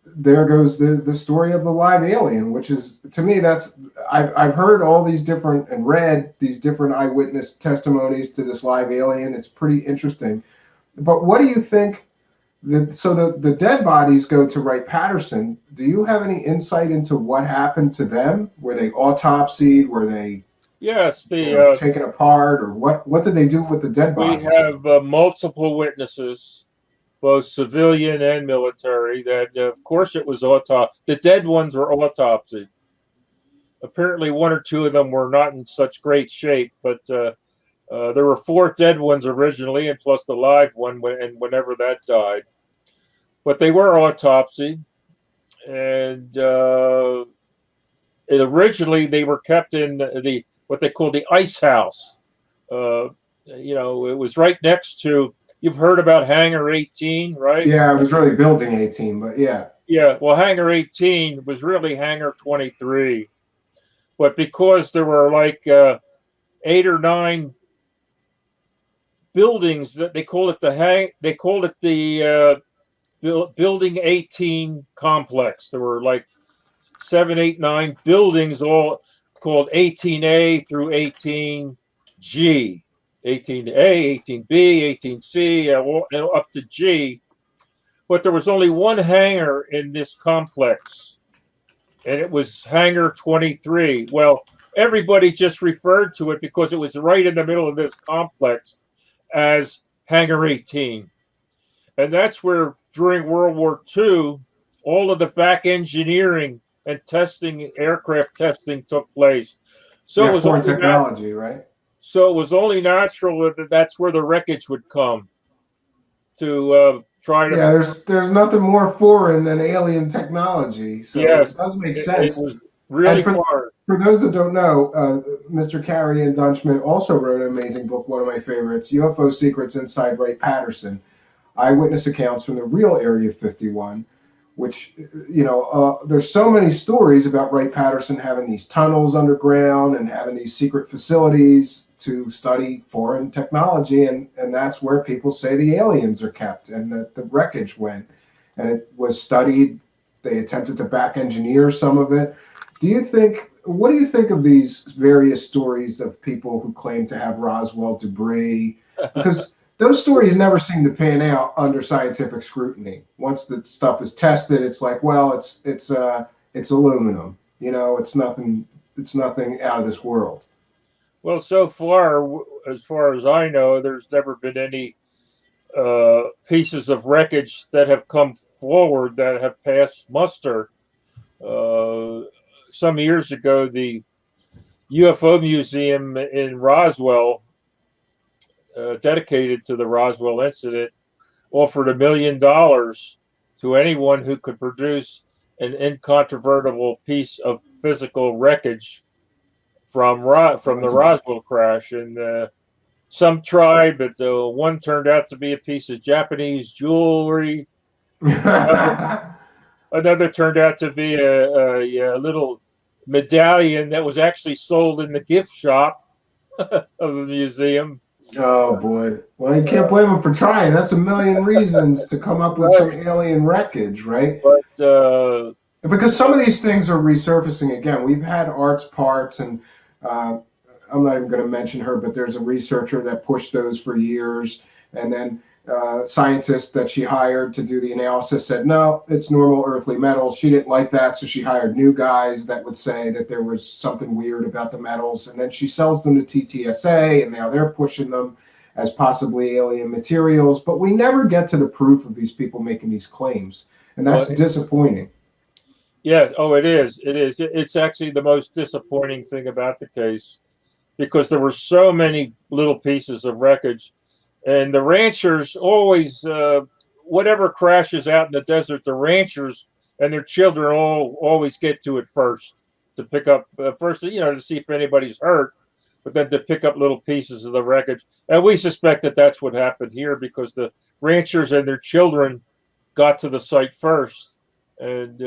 there goes the story of the live alien, which is, to me, I've heard all these different and read these different eyewitness testimonies to this live alien. It's pretty interesting. But what do you think? So the dead bodies go to Wright Patterson. Do you have any insight into what happened to them? Were they autopsied? Were they taken apart, or what did they do with the dead bodies? We have multiple witnesses, both civilian and military, that of course it was autopsy. The dead ones were autopsied. Apparently, one or two of them were not in such great shape, but there were 4 dead ones originally, and plus the live one, whenever that died. But they were autopsied, and originally they were kept in what they call the ice house. It was right next to. You've heard about Hangar 18, right? Yeah, it was really Building 18, but yeah. Yeah, well, Hangar 18 was really Hangar 23, but because there were like 8 or 9 buildings that they called it the Building 18 complex. There were like 7, 8, 9 buildings, all called 18A through 18G, 18A, 18B, 18C, up to G. But there was only one hangar in this complex, and it was Hangar 23. Well, everybody just referred to it because it was right in the middle of this complex as Hangar 18. And that's where, during World War II, all of the back engineering and testing, aircraft testing, took place. So it was foreign technology, right? So it was only natural that that's where the wreckage would come to try to. Yeah, there's nothing more foreign than alien technology. So yes, it does make sense. It was really foreign. For those that don't know, Mr. Carey and Don Schmidt also wrote an amazing book, one of my favorites, UFO Secrets Inside Wright Patterson, Eyewitness Accounts from the Real Area 51, which, there's so many stories about Wright Patterson having these tunnels underground and having these secret facilities to study foreign technology, and that's where people say the aliens are kept and that the wreckage went. And it was studied. They attempted to back engineer some of it. Do you think what do you think of these various stories of people who claim to have Roswell debris? Because those stories never seem to pan out under scientific scrutiny. Once the stuff is tested, it's like, well, it's aluminum. You know, it's nothing. It's nothing out of this world. Well, so far as I know, there's never been any pieces of wreckage that have come forward that have passed muster. Some years ago, the UFO Museum in Roswell, dedicated to the Roswell incident, offered $1 million to anyone who could produce an incontrovertible piece of physical wreckage from the Roswell crash. And some tried, but one turned out to be a piece of Japanese jewelry. Another turned out to be a little medallion that was actually sold in the gift shop of the museum. Oh boy! Well, you can't blame them for trying. That's a million reasons to come up with some alien wreckage, right? But because some of these things are resurfacing again. We've had Art's Parts, and I'm not even going to mention her, but there's a researcher that pushed those for years, and then scientists that she hired to do the analysis said, no, it's normal earthly metals. She didn't like that, so she hired new guys that would say that there was something weird about the metals, and then she sells them to TTSA, and now they're pushing them as possibly alien materials, but we never get to the proof of these people making these claims, and that's disappointing. Yes, it is. It's actually the most disappointing thing about the case, because there were so many little pieces of wreckage. And the ranchers always, whatever crashes out in the desert, the ranchers and their children always get to it first, to pick up first, to see if anybody's hurt, but then to pick up little pieces of the wreckage. And we suspect that that's what happened here, because the ranchers and their children got to the site first. And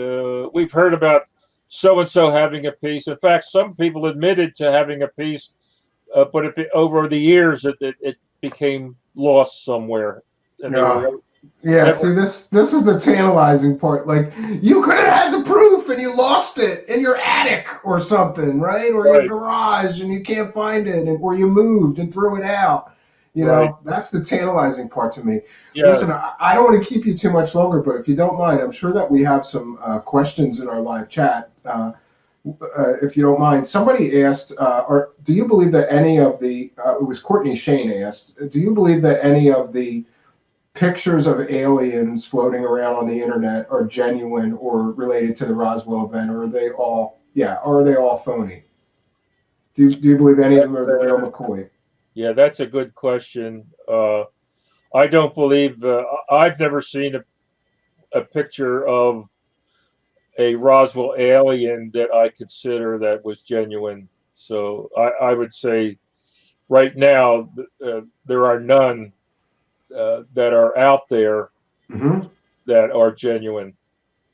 we've heard about so-and-so having a piece. In fact, some people admitted to having a piece, but over the years, it became lost somewhere. And see, this is the tantalizing part. Like, you could have had the proof and you lost it in your attic or something, right? Or your garage, and you can't find it, or you moved and threw it out. You know, that's the tantalizing part to me. Yes. Listen, I don't want to keep you too much longer, but if you don't mind, I'm sure that we have some questions in our live chat. If you don't mind, somebody asked, or do you believe that any of the, it was Courtney Shane asked, do you believe that any of the pictures of aliens floating around on the internet are genuine or related to the Roswell event, or are they all phony? Do you believe any of them are the real McCoy? Yeah, that's a good question. I don't believe, I've never seen a picture of a Roswell alien that I consider that was genuine. So I would say right now there are none that are out there that are genuine.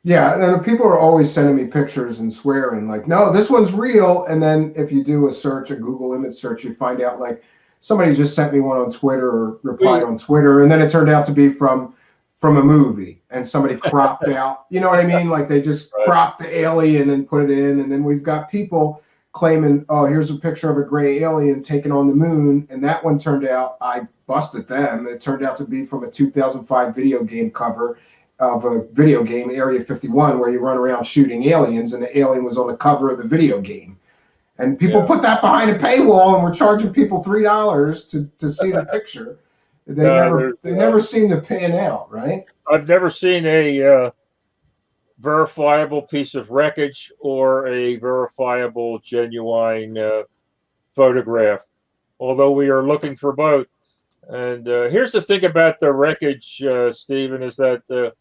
Yeah, and people are always sending me pictures and swearing like, no, this one's real. And then if you do a Google image search, you find out like somebody just sent me one on Twitter or replied on Twitter, and then it turned out to be from a movie, and somebody cropped out, you know what I mean? Like they just cropped the alien and put it in. And then we've got people claiming, oh, here's a picture of a gray alien taken on the moon. And that one turned out, I busted them. It turned out to be from a 2005 video game cover of a video game, Area 51, where you run around shooting aliens, and the alien was on the cover of the video game. And people put that behind a paywall, and we're charging people $3 to see the picture. They never seem to pan out, right? I've never seen a verifiable piece of wreckage or a verifiable genuine photograph, although we are looking for both. And here's the thing about the wreckage, Stephen, is that the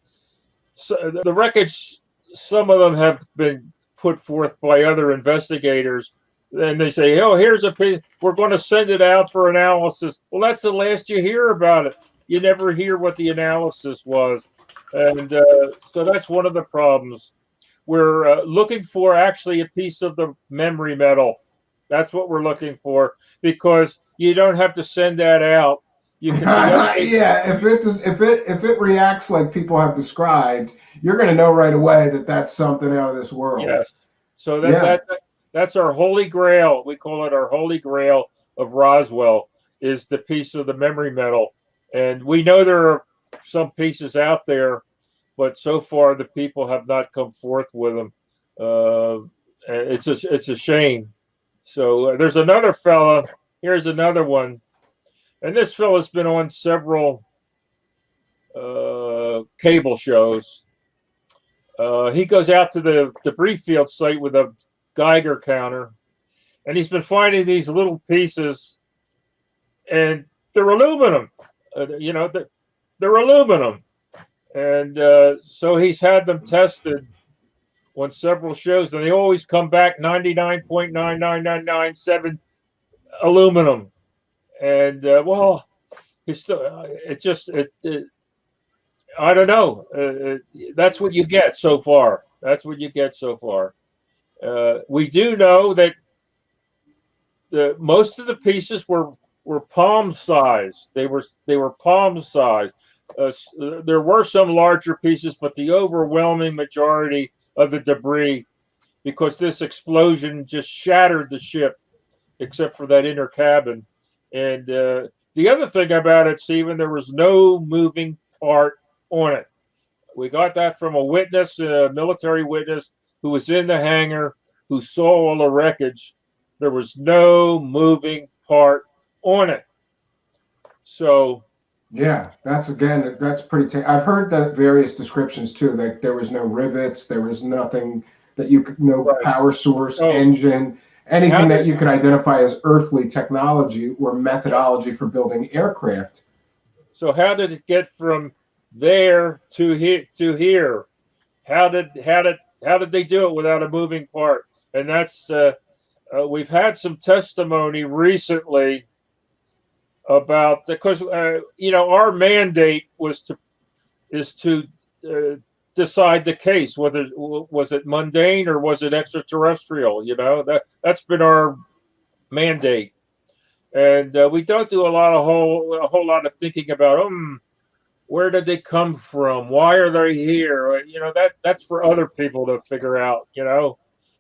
wreckage, some of them have been put forth by other investigators, and they say, oh, here's a piece, we're going to send it out for analysis. Well, that's the last you hear about it. You never hear what the analysis was. And so that's one of the problems. We're looking for actually a piece of the memory metal. That's what we're looking for, because you don't have to send that out. You can if it reacts like people have described, you're going to know right away that that's something out of this world. Yes. So That's our holy grail. We call it our holy grail of Roswell, is the piece of the memory metal. And we know there are some pieces out there, but so far the people have not come forth with them. It's a shame. So there's another fella. Here's another one. And this fella's been on several cable shows. He goes out to the debris field site with a Geiger counter, and he's been finding these little pieces, and they're aluminum. They're aluminum, and so he's had them tested on several shows, and they always come back 99.99997 aluminum. And well, it's I don't know. That's what you get so far. That's what you get so far. We do know that most of the pieces were palm sized. They were palm sized. There were some larger pieces, but the overwhelming majority of the debris, because this explosion just shattered the ship, except for that inner cabin. And the other thing about it, Stephen, there was no moving part on it. We got that from a witness, a military witness who was in the hangar, who saw all the wreckage. There was no moving part on it. So yeah, that's pretty. I've heard that various descriptions too. Like there was no rivets, there was nothing that you could, no right. Power source, engine, anything that you could identify as earthly technology or methodology for building aircraft. So how did it get from there to here? How did they do it without a moving part? And that's we've had some testimony recently about, because our mandate is to decide the case, whether was it mundane or was it extraterrestrial. That's been our mandate, and we don't do a whole lot of thinking about where did they come from, why are they here. That's for other people to figure out.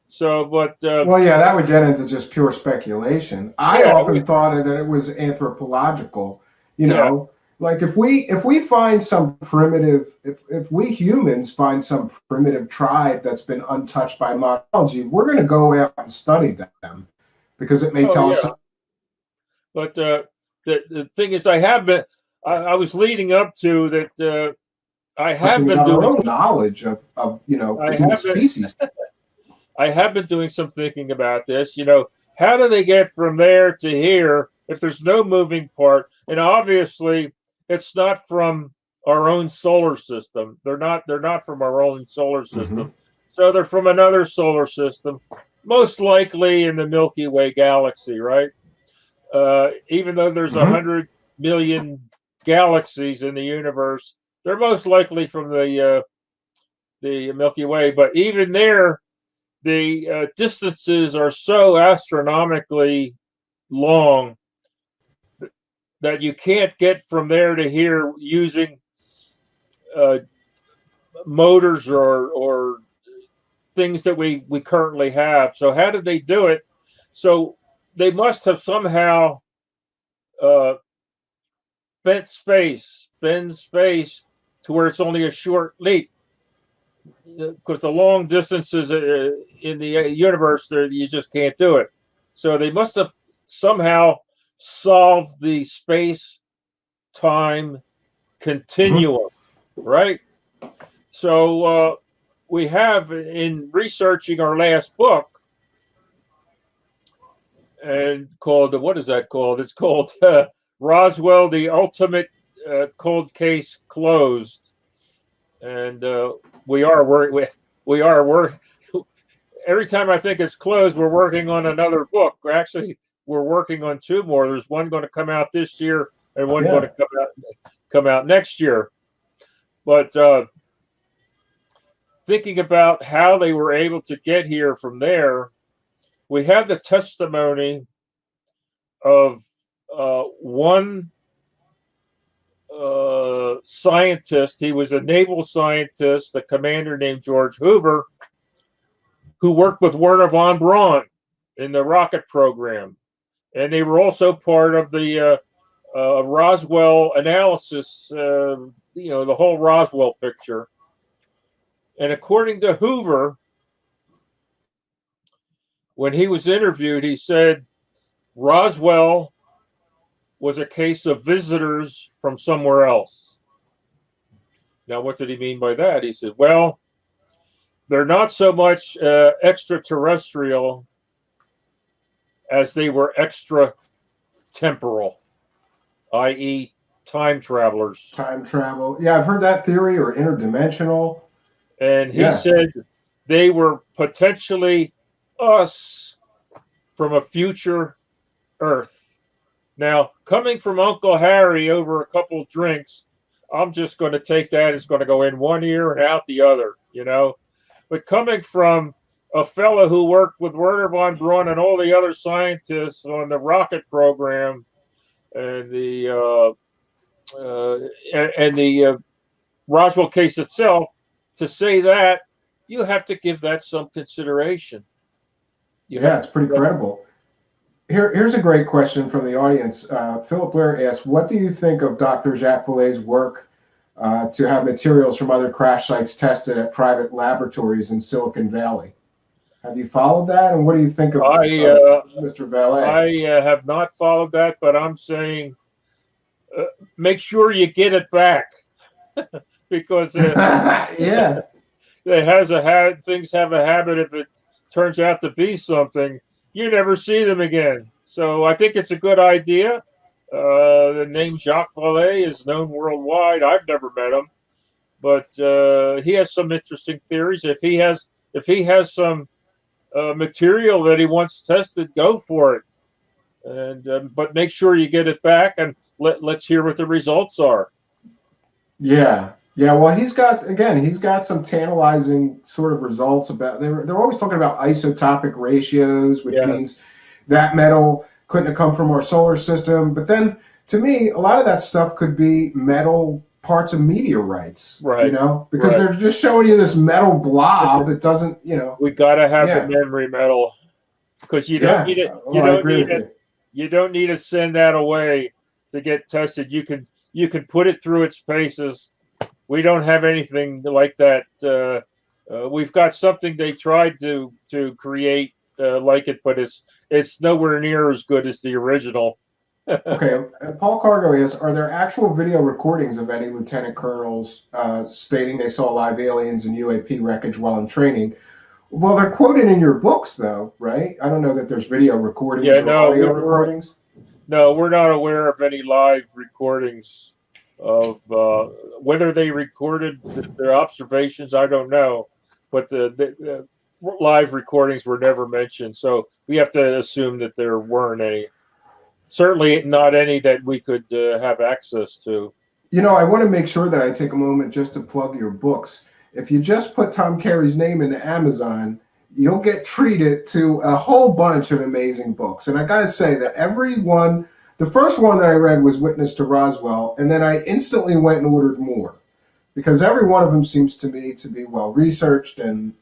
So, but well, yeah, that would get into just pure speculation. I often thought that it was anthropological. Like if we find some primitive, if we humans find some primitive tribe that's been untouched by technology, we're going to go out and study them because it may tell us something. But the thing is, I was leading up to that. I have been doing our own knowledge of the human species. I have been doing some thinking about this. How do they get from there to here if there's no moving part? And obviously, it's not from our own solar system. They're not from our own solar system. Mm-hmm. So they're from another solar system, most likely in the Milky Way galaxy, right? Even though there's 100 million galaxies in the universe, they're most likely from the Milky Way. But even there, the distances are so astronomically long that you can't get from there to here using motors or things that we currently have. So how did they do it? So they must have somehow bent space to where it's only a short leap, because the long distances in the universe, you just can't do it. So they must have somehow solved the space-time continuum, right? So we have, in researching our last book, and called, what is that called? It's called Roswell, the Ultimate Cold Case Closed. And we are working. Every time I think it's closed, we're working on another book. We're working on two more. There's one going to come out this year, and one going to come out next year. But thinking about how they were able to get here from there, we had the testimony of one scientist. He was a naval scientist, a commander named George Hoover, who worked with Werner von Braun. in the rocket program, and they were also part of the Roswell analysis. The whole Roswell picture. And according to Hoover, when he was interviewed, he said Roswell was a case of visitors from somewhere else. Now, what did he mean by that? He said, well, they're not so much extraterrestrial as they were extratemporal, i.e., time travelers. Time travel. Yeah, I've heard that theory, or interdimensional. And he said they were potentially us from a future Earth. Now, coming from Uncle Harry over a couple of drinks, I'm just going to take that. It's going to go in one ear and out the other, But coming from a fellow who worked with Werner von Braun and all the other scientists on the rocket program and the Roswell case itself, to say that, you have to give that some consideration. It's pretty credible. Here's a great question from the audience. Philip Blair asks, what do you think of Dr. Jacques Vallée's work to have materials from other crash sites tested at private laboratories in Silicon Valley? Have you followed that? And what do you think of Mr. Vallée? I have not followed that, but I'm saying make sure you get it back. Because things have a habit, if it turns out to be something, you never see them again. So I think it's a good idea. The name Jacques Vallée is known worldwide. I've never met him, but he has some interesting theories. If he has some material that he wants tested, go for it. And but make sure you get it back, and let's hear what the results are. Yeah, well, he's got some tantalizing sort of results about. They're always talking about isotopic ratios, which means that metal couldn't have come from our solar system. But then, to me, a lot of that stuff could be metal parts of meteorites, right? Because they're just showing you this metal blob that doesn't, We got to have the memory metal, because you don't need it. You don't need to send that away to get tested. You can put it through its paces. We don't have anything like that. We've got something they tried to create like it, but it's nowhere near as good as the original. Okay, Paul Cargo asks, are there actual video recordings of any lieutenant colonels stating they saw live aliens and UAP wreckage while in training? Well, they're quoted in your books, though, right? I don't know that there's video recordings or audio recordings. No, we're not aware of any live recordings of whether they recorded their observations. I don't know, but the live recordings were never mentioned, so we have to assume that there weren't any. Certainly not any that we could have access to. I want to make sure that I take a moment just to plug your books. If you just put Tom Carey's name into Amazon, you'll get treated to a whole bunch of amazing books. And I got to say that the first one that I read was Witness to Roswell, and then I instantly went and ordered more, because every one of them seems to me to be well researched. And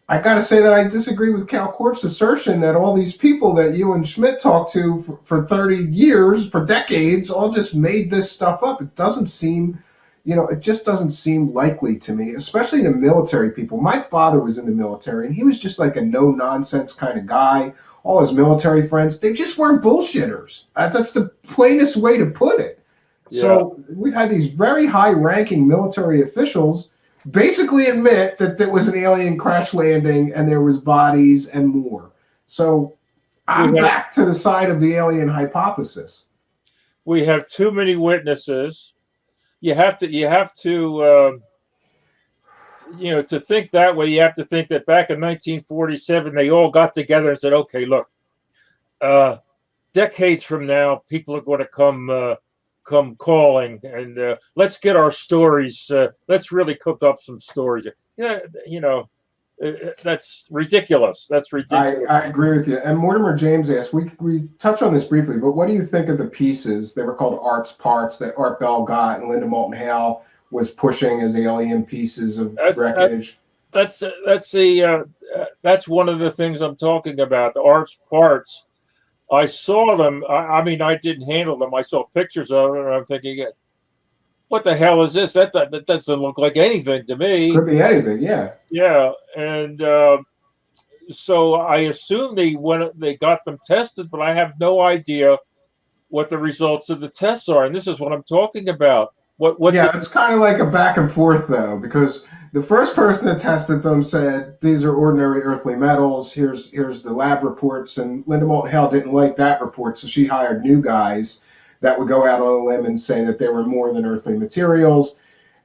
I got to say that I disagree with Cal Corp's assertion that all these people that you and Schmidt talked to for 30 years, for decades, all just made this stuff up. It doesn't seem, it just doesn't seem likely to me, especially the military people. My father was in the military, and he was just like a no-nonsense kind of guy. All his military friends, they just weren't bullshitters. That's the plainest way to put it. Yeah. So we've had these very high-ranking military officials basically admit that there was an alien crash landing and there was bodies and more. So I'm back to the side of the alien hypothesis. We have too many witnesses. You have to to think that way. You have to think that back in 1947, they all got together and said, okay, look, decades from now, people are going to come calling, and let's get our stories. Let's really cook up some stories. That's ridiculous. That's ridiculous. I agree with you. And Mortimer James asked, we touched on this briefly, but what do you think of the pieces? They were called Art's parts that Art Bell got and Linda Moulton Hale was pushing as alien pieces of wreckage. that's that's one of the things I'm talking about. The arch parts. I saw them. I mean, I didn't handle them. I saw pictures of them, and I'm thinking, what the hell is this? That doesn't look like anything to me. Could be anything, yeah. Yeah, and so I assume they got them tested, but I have no idea what the results of the tests are, and this is what I'm talking about. What? Yeah, it's kind of like a back and forth though, because the first person that tested them said these are ordinary earthly metals. Here's the lab reports, and Linda Moulton Hale didn't like that report, so she hired new guys that would go out on a limb and say that they were more than earthly materials.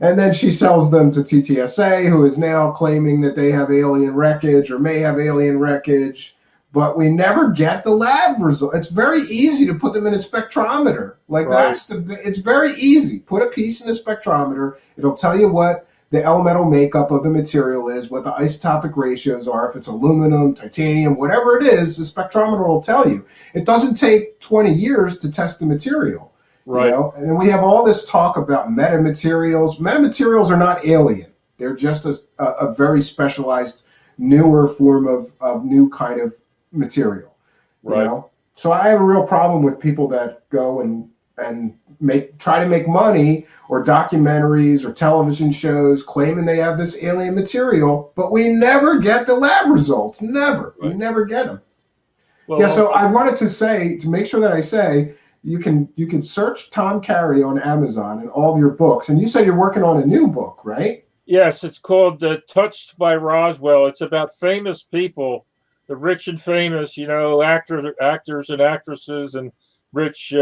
And then she sells them to TTSA, who is now claiming that they have alien wreckage or may have alien wreckage. But we never get the lab result. It's very easy to put them in a spectrometer. Like Right. it's very easy. Put a piece in a spectrometer. It'll tell you what the elemental makeup of the material is, what the isotopic ratios are. If it's aluminum, titanium, whatever it is, the spectrometer will tell you. It doesn't take 20 years to test the material. Right. You know? And we have all this talk about metamaterials. Metamaterials are not alien. They're just a very specialized, newer form of new kind of material. Right. You know? So I have a real problem with people that go and try to make money, or documentaries or television shows claiming they have this alien material, but we never get the lab results. Never. Right. We never get them. Well, Yeah, so I wanted to say, to make sure that I say, you can search Tom Carey on Amazon and all of your books. And you said you're working on a new book, right? Yes, it's called Touched by Roswell. It's about famous people, the rich and famous, you know, actors and actresses and rich,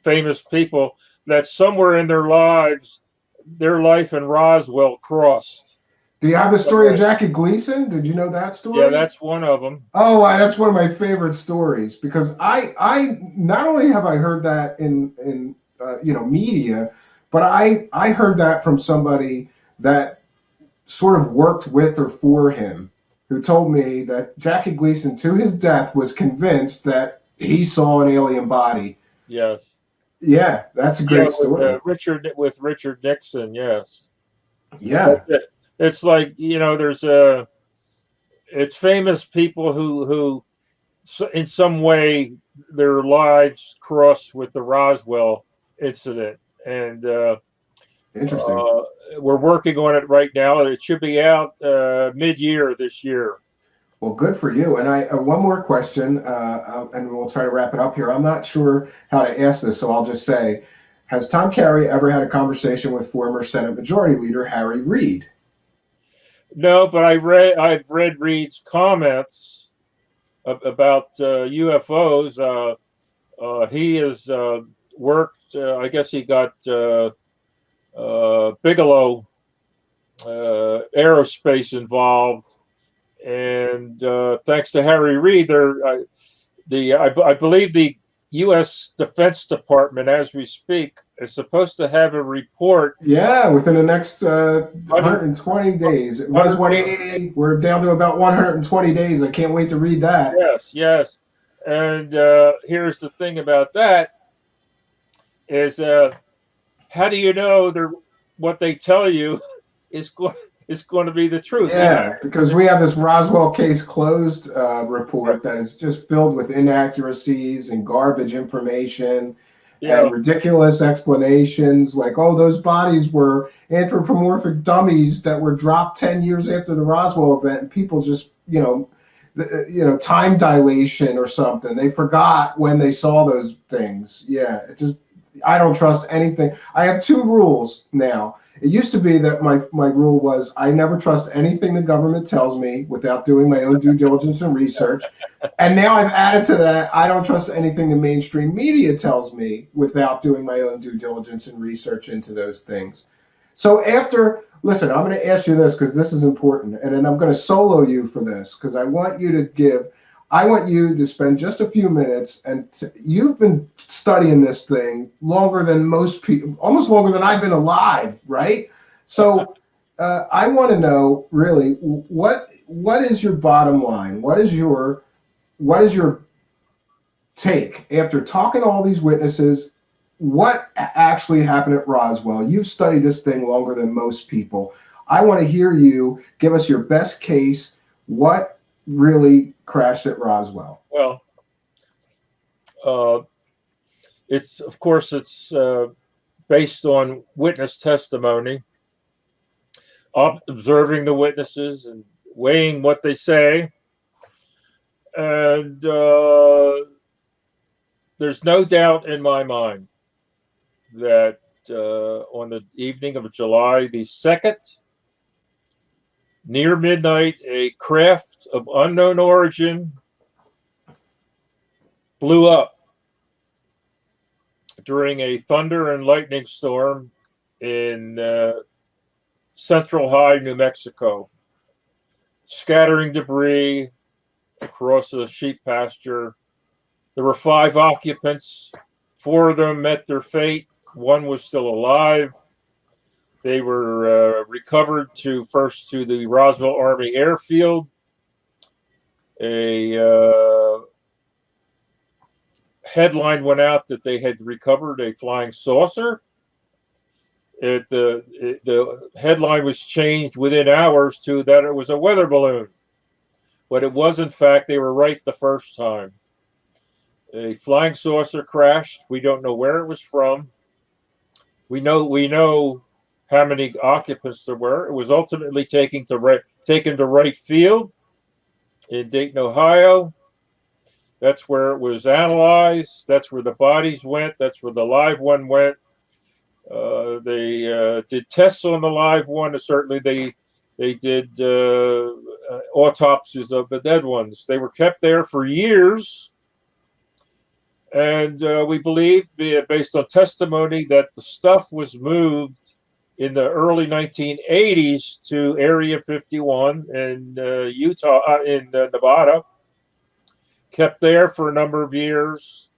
famous people that somewhere in their lives, their life and Roswell crossed. Do you have the story of Jackie Gleason? Did you know that story? Yeah, that's one of them. Oh, that's one of my favorite stories, because I not only have I heard that in media, but I heard that from somebody that sort of worked with or for him, who told me that Jackie Gleason, to his death, was convinced that he saw an alien body. Yes. Yeah, that's a great story. With Richard Nixon, yes. Yeah. It's like, you know, it's famous people who in some way their lives crossed with the Roswell incident, and interesting. We're working on it right now. It should be out mid-year this year. Well, good for you. And I one more question, and we'll try to wrap it up here. I'm not sure how to ask this, so I'll just say, has Tom Carey ever had a conversation with former Senate Majority Leader Harry Reid? No, but I've read Reid's comments about UFOs. He has worked. I guess he got Bigelow Aerospace involved, and thanks to Harry Reid, I believe the U.S. Defense Department, as we speak, is supposed to have a report. Yeah, within the next 120 days. It was 180. We're down to about 120 days. I can't wait to read that. Yes. And here's the thing about that is, how do you know what they tell you is going to be the truth? Yeah, because we have this Roswell case closed report that is just filled with inaccuracies and garbage information. Yeah. And ridiculous explanations, like, oh, those bodies were anthropomorphic dummies that were dropped 10 years after the Roswell event, and people just, time dilation or something. They forgot when they saw those things. Yeah, I don't trust anything. I have two rules now. It used to be that my rule was I never trust anything the government tells me without doing my own due diligence and research. And now I've added to that, I don't trust anything the mainstream media tells me without doing my own due diligence and research into those things. So listen, I'm going to ask you this because this is important, and then I'm going to solo you for this because I want you to spend just a few minutes, and you've been studying this thing longer than most people, almost longer than I've been alive, right? So I want to know, really, what is your bottom line? What is your take after talking to all these witnesses? What actually happened at Roswell? You've studied this thing longer than most people. I want to hear you give us your best case. What really crashed at Roswell? Well, it's of course it's based on witness testimony, observing the witnesses and weighing what they say, and there's no doubt in my mind that on the evening of July the 2nd, near midnight, a craft of unknown origin blew up during a thunder and lightning storm in Central High, New Mexico, scattering debris across the sheep pasture. There were 5 occupants. 4 of them met their fate. 1 was still alive. They were recovered first to the Roswell Army Airfield. A headline went out that they had recovered a flying saucer. The headline was changed within hours to that it was a weather balloon. But it was, in fact, they were right the first time. A flying saucer crashed. We don't know where it was from. We know how many occupants there were. It was ultimately taken to Wright Field in Dayton, Ohio. That's where it was analyzed. That's where the bodies went. That's where the live one went. They did tests on the live one. Certainly, they did autopsies of the dead ones. They were kept there for years. And we believe, based on testimony, that the stuff was moved in the early 1980s to Area 51 in Nevada, kept there for a number of years.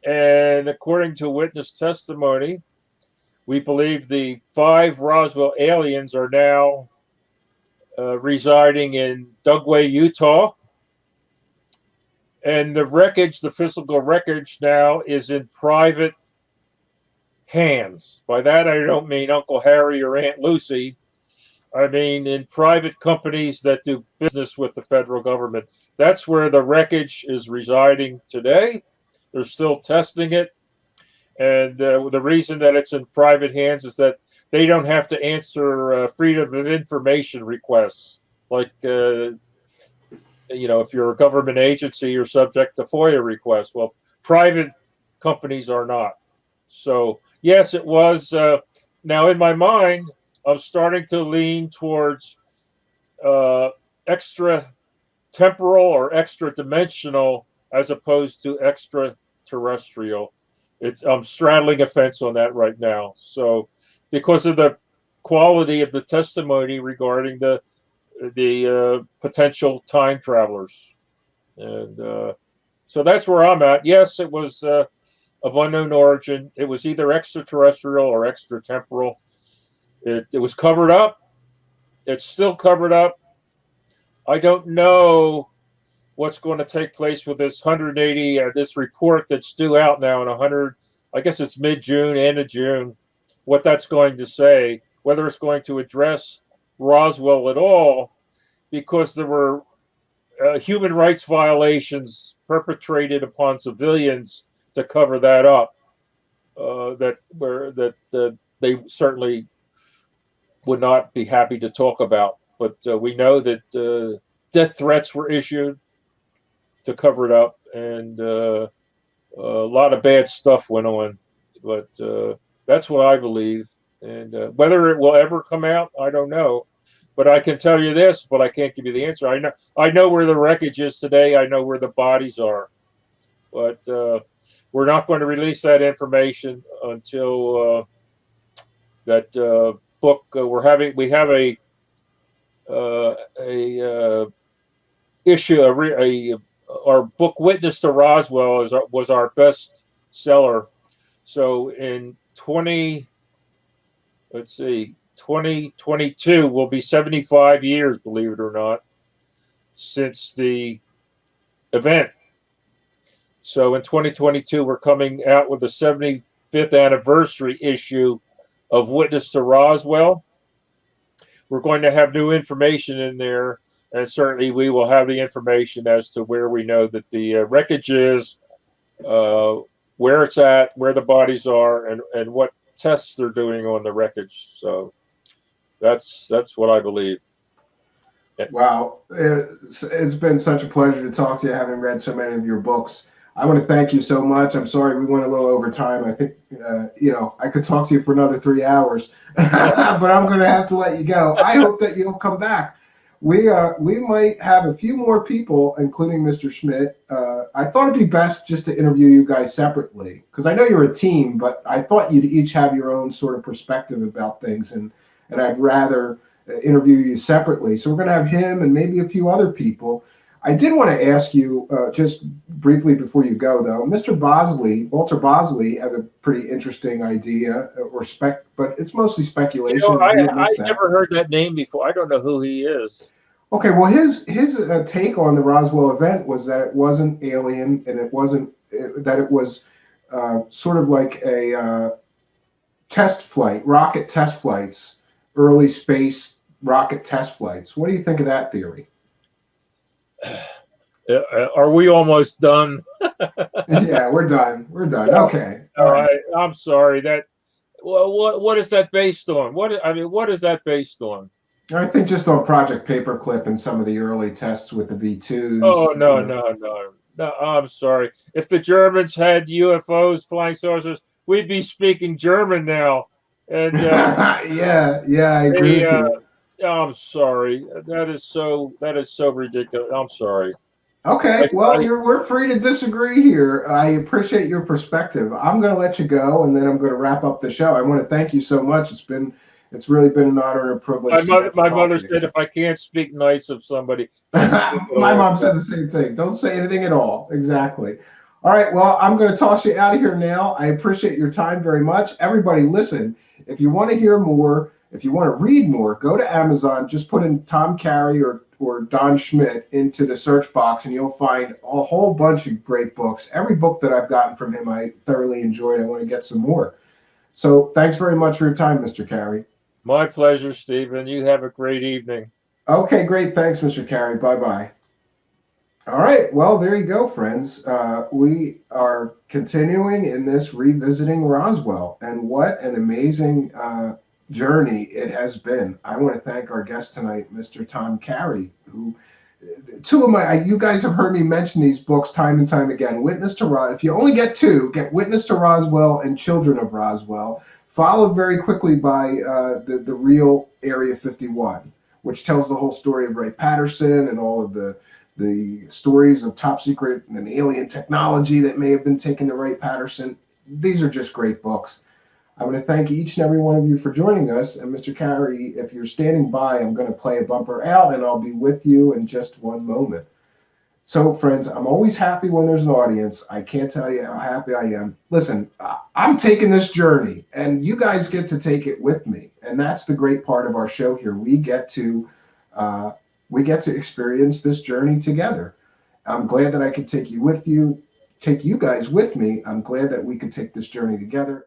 And according to witness testimony, we believe the 5 Roswell aliens are now residing in Dugway, Utah. And the wreckage, the physical wreckage now is in private hands. By that, I don't mean Uncle Harry or Aunt Lucy. I mean in private companies that do business with the federal government. That's where the wreckage is residing today. They're still testing it. And the reason that it's in private hands is that they don't have to answer freedom of information requests. Like, if you're a government agency, you're subject to FOIA requests. Well, private companies are not. So, yes, it was. Now, in my mind, I'm starting to lean towards extra temporal or extra dimensional as opposed to extraterrestrial. I'm straddling a fence on that right now. So, because of the quality of the testimony regarding the potential time travelers, and so that's where I'm at. Yes, it was of unknown origin. It was either extraterrestrial or extratemporal. It was covered up. It's still covered up. I don't know what's going to take place with this 180, this report that's due out now in 100, I guess it's mid-June, end of June, what that's going to say, whether it's going to address Roswell at all, because there were human rights violations perpetrated upon civilians to cover that up, they certainly would not be happy to talk about. But we know that death threats were issued to cover it up, and a lot of bad stuff went on. But that's what I believe. And whether it will ever come out, I don't know. But I can tell you this, but I can't give you the answer. I know where the wreckage is today. I know where the bodies are. But we're not going to release that information until that book. We have a issue. Our book Witness to Roswell was our best seller. So in 2022 will be 75 years, believe it or not, since the event. So in 2022, we're coming out with the 75th anniversary issue of Witness to Roswell. we're going to have new information in there, and certainly we will have the information as to where we know that the wreckage is, where it's at, where the bodies are, and what tests they're doing on the wreckage. So that's what I believe. Wow, it's been such a pleasure to talk to you, having read so many of your books. I want to thank you so much. I'm sorry we went a little over time. I think, I could talk to you for another 3 hours, but I'm going to have to let you go. I hope that you'll come back. We might have a few more people, including Mr. Schmidt. I thought it'd be best just to interview you guys separately, because I know you're a team, but I thought you'd each have your own sort of perspective about things, and I'd rather interview you separately. So we're going to have him and maybe a few other people. I did want to ask you, just briefly before you go, though, Walter Bosley, has a pretty interesting idea, but it's mostly speculation. I never heard that name before. I don't know who he is. Okay, well, his take on the Roswell event was that it wasn't alien, and it was sort of like a test flight, rocket test flights, early space rocket test flights. What do you think of that theory? Are we almost done? Yeah, we're done. Okay. All right. I'm sorry. What is that based on? What is that based on? I think just on Project Paperclip and some of the early tests with the V2s. Oh, no. I'm sorry. If the Germans had UFOs, flying saucers, we'd be speaking German now. And yeah, I agree with you. I'm sorry. That is so ridiculous. I'm sorry. Okay, well, we're free to disagree here. I appreciate your perspective. I'm going to let you go, and then I'm going to wrap up the show. I want to thank you so much. It's really been an honor and a privilege. My mother said if I can't speak nice of somebody. My mom said the same thing. Don't say anything at all. Exactly. All right, well, I'm going to toss you out of here now. I appreciate your time very much. Everybody, listen, if you want to hear more, if you want to read more, go to Amazon, just put in Tom Carey or Don Schmidt into the search box, and you'll find a whole bunch of great books. Every book that I've gotten from him, I thoroughly enjoyed. I want to get some more. So thanks very much for your time, Mr. Carey. My pleasure, Stephen. You have a great evening. Okay, great. Thanks, Mr. Carey. Bye-bye. All right. Well, there you go, friends. We are continuing in this Revisiting Roswell, and what an amazing journey it has been. I want to thank our guest tonight, Mr. Tom Carey, who you guys have heard me mention these books time and time again. Witness to Roswell. If you only get two, get Witness to Roswell and Children of Roswell, followed very quickly by the real Area 51, which tells the whole story of Wright Patterson and all of the stories of top secret and alien technology that may have been taken to Wright Patterson. These are just great books. I want to thank each and every one of you for joining us. And Mr. Carey, if you're standing by, I'm going to play a bumper out, and I'll be with you in just one moment. So, friends, I'm always happy when there's an audience. I can't tell you how happy I am. Listen, I'm taking this journey, and you guys get to take it with me. And that's the great part of our show here. We get to experience this journey together. I'm glad that I could take you guys with me. I'm glad that we could take this journey together.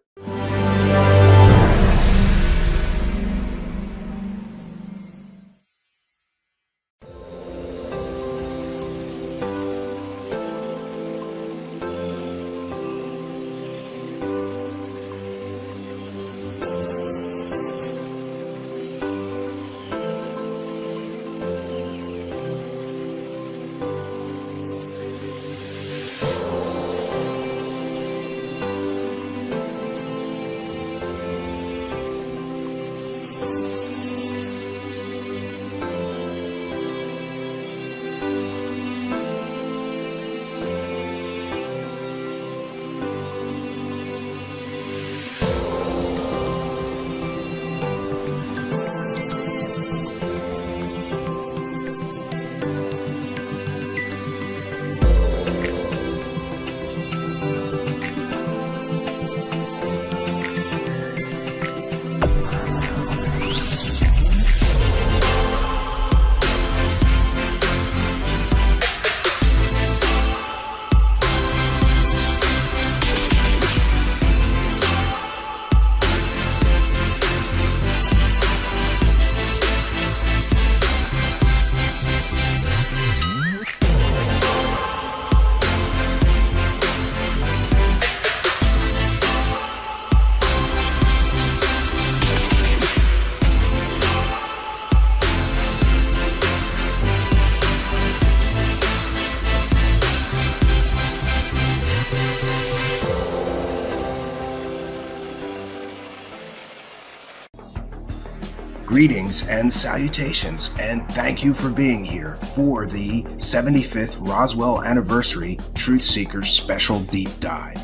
Greetings and salutations, and thank you for being here for the 75th Roswell Anniversary Truth Seekers Special Deep Dive.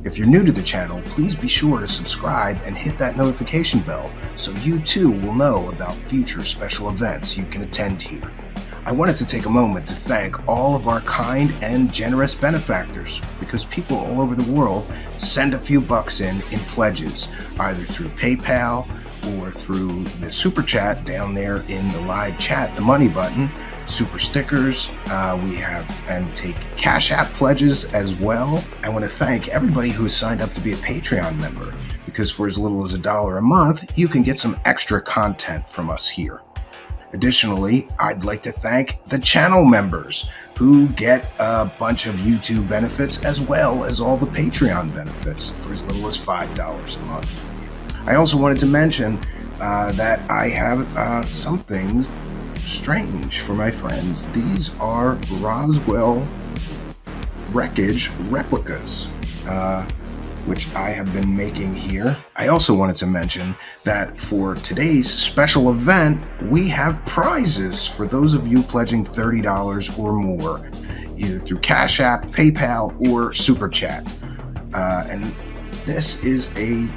If you're new to the channel, please be sure to subscribe and hit that notification bell so you too will know about future special events you can attend here. I wanted to take a moment to thank all of our kind and generous benefactors, because people all over the world send a few bucks in pledges, either through PayPal or through the super chat down there in the live chat, the money button, super stickers, we have and take Cash App pledges as well. I want to thank everybody who has signed up to be a Patreon member, because for as little as $1 a month, you can get some extra content from us here. Additionally, I'd like to thank the channel members who get a bunch of YouTube benefits as well as all the Patreon benefits for as little as $5 a month. I also wanted to mention that I have something strange for my friends. These are Roswell wreckage replicas, which I have been making here. I also wanted to mention that for today's special event, we have prizes for those of you pledging $30 or more, either through Cash App, PayPal, or Super Chat. And this is a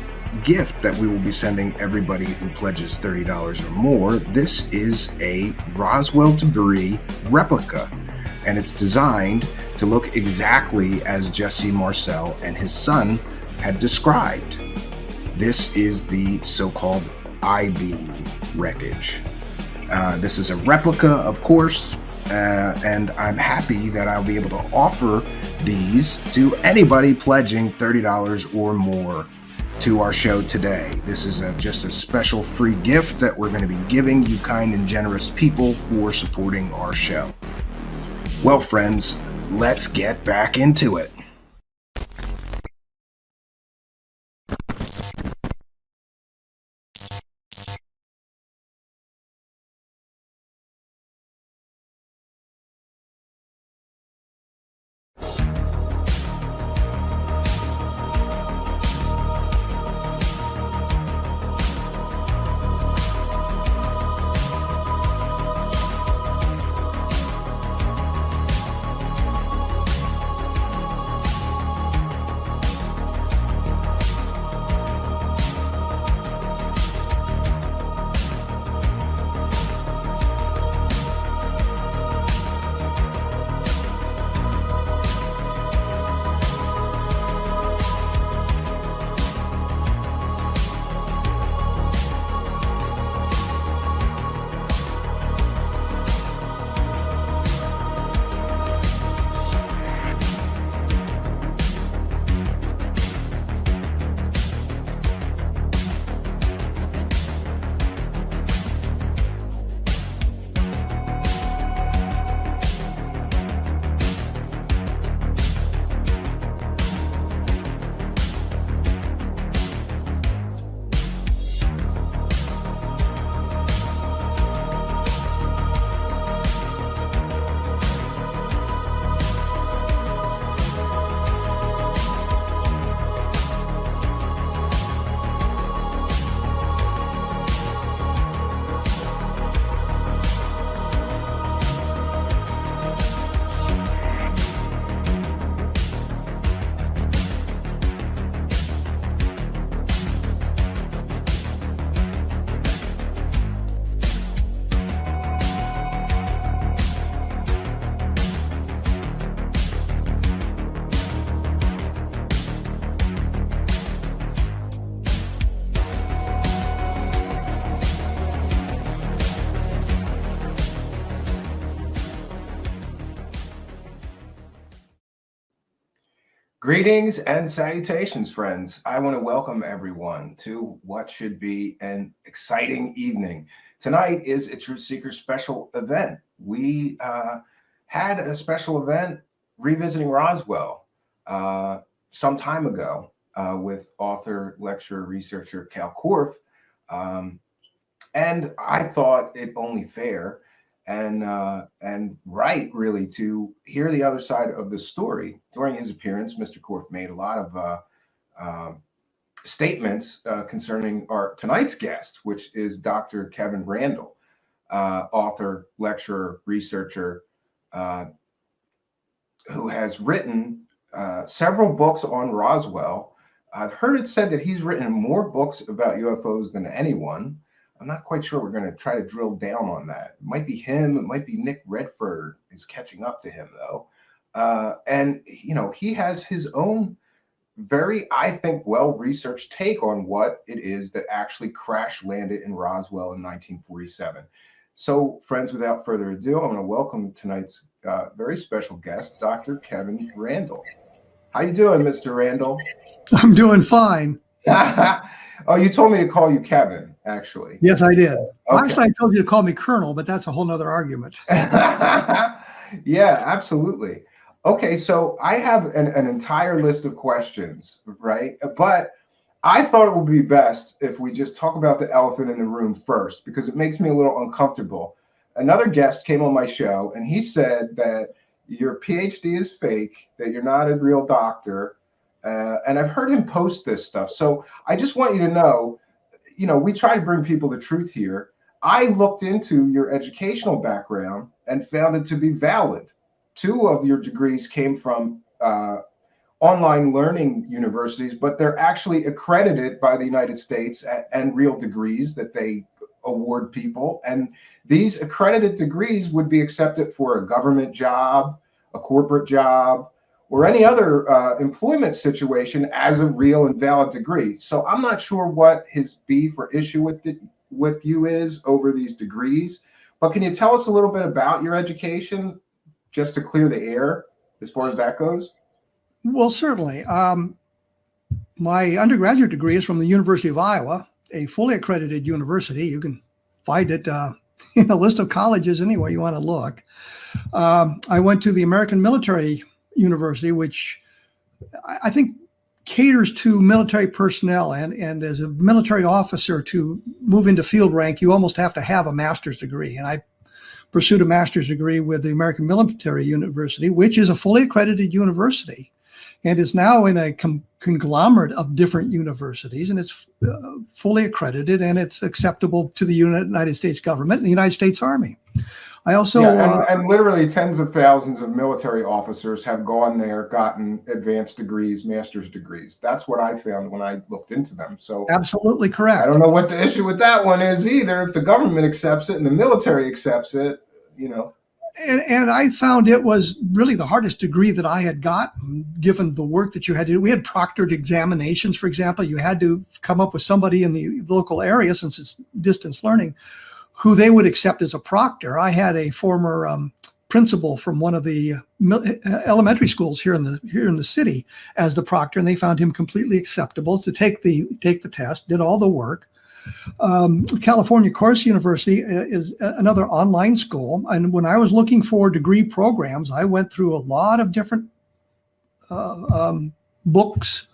gift that we will be sending everybody who pledges $30 or more. This is a Roswell debris replica, and it's designed to look exactly as Jesse Marcel and his son had described. This is the so-called I-beam wreckage. This is a replica, of course, and I'm happy that I'll be able to offer these to anybody pledging $30 or more to our show today. This is just a special free gift that we're going to be giving you kind and generous people for supporting our show. Well, friends, let's get back into it. Greetings and salutations, friends. I want to welcome everyone to what should be an exciting evening. Tonight is a Truth Seekers special event. We had a special event revisiting Roswell some time ago with author, lecturer, researcher Cal Korff. And I thought it only fair and right, really, to hear the other side of the story. During his appearance, Mr. Korff made a lot of statements concerning our tonight's guest, which is Dr. Kevin Randle, author, lecturer, researcher, who has written several books on Roswell. I've heard it said that he's written more books about UFOs than anyone. I'm not quite sure. We're going to try to drill down on that. It might be him. It might be Nick Redford is catching up to him, though. And, you know, he has his own very, I think, well-researched take on what it is that actually crash landed in Roswell in 1947. So, friends, without further ado, I'm going to welcome tonight's very special guest, Dr. Kevin Randle. How you doing, Mr. Randle? I'm doing fine. Oh, you told me to call you Kevin, actually. Yes, I did. Well, Okay. actually, I told you to call me Colonel, but that's a whole nother argument. Yeah, absolutely. Okay, so I have an entire list of questions, right? But I thought it would be best if we just talk about the elephant in the room first, because it makes me a little uncomfortable. Another guest came on my show, and he said that your PhD is fake, that you're not a real doctor, and I've heard him post this stuff. So I just want you to know, you know, we try to bring people the truth here. I looked into your educational background and found it to be valid. 2 of your degrees came from online learning universities, but they're actually accredited by the United States and real degrees that they award people. And these accredited degrees would be accepted for a government job, a corporate job, or any other employment situation as a real and valid degree. So I'm not sure what his beef or issue with you is over these degrees, but can you tell us a little bit about your education just to clear the air as far as that goes? Well, certainly. My undergraduate degree is from the University of Iowa, a fully accredited university. You can find it in a list of colleges anywhere you want to look. I went to the American Military University, which I think caters to military personnel. And as a military officer, to move into field rank, you almost have to have a master's degree. And I pursued a master's degree with the American Military University, which is a fully accredited university and is now in a conglomerate of different universities, and it's fully accredited, and it's acceptable to the United States government and the United States Army. I also and literally tens of thousands of military officers have gone there, gotten advanced degrees, master's degrees. That's what I found when I looked into them. So absolutely correct. I don't know what the issue with that one is either. If the government accepts it and the military accepts it, you know. And I found it was really the hardest degree that I had gotten, given the work that you had to do. We had proctored examinations, for example. You had to come up with somebody in the local area, since it's distance learning, who they would accept as a proctor. I had a former principal from one of the elementary schools here in the city as the proctor, and they found him completely acceptable to take the test, did all the work. California Corso University is another online school, and when I was looking for degree programs, I went through a lot of different books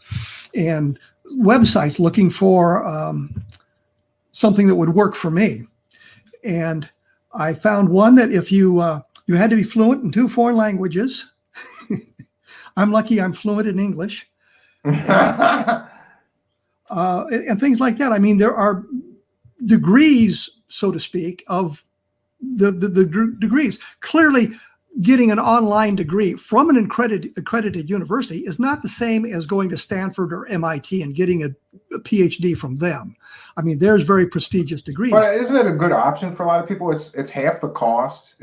and websites looking for something that would work for me. And I found one that if you had to be fluent in 2 foreign languages. I'm lucky I'm fluent in English. And things like that. I mean, there are degrees, so to speak, of the degrees. Clearly, getting an online degree from an accredited university is not the same as going to Stanford or MIT and getting a PhD from them. I mean, there's very prestigious degrees. But isn't it a good option for a lot of people? It's half the cost,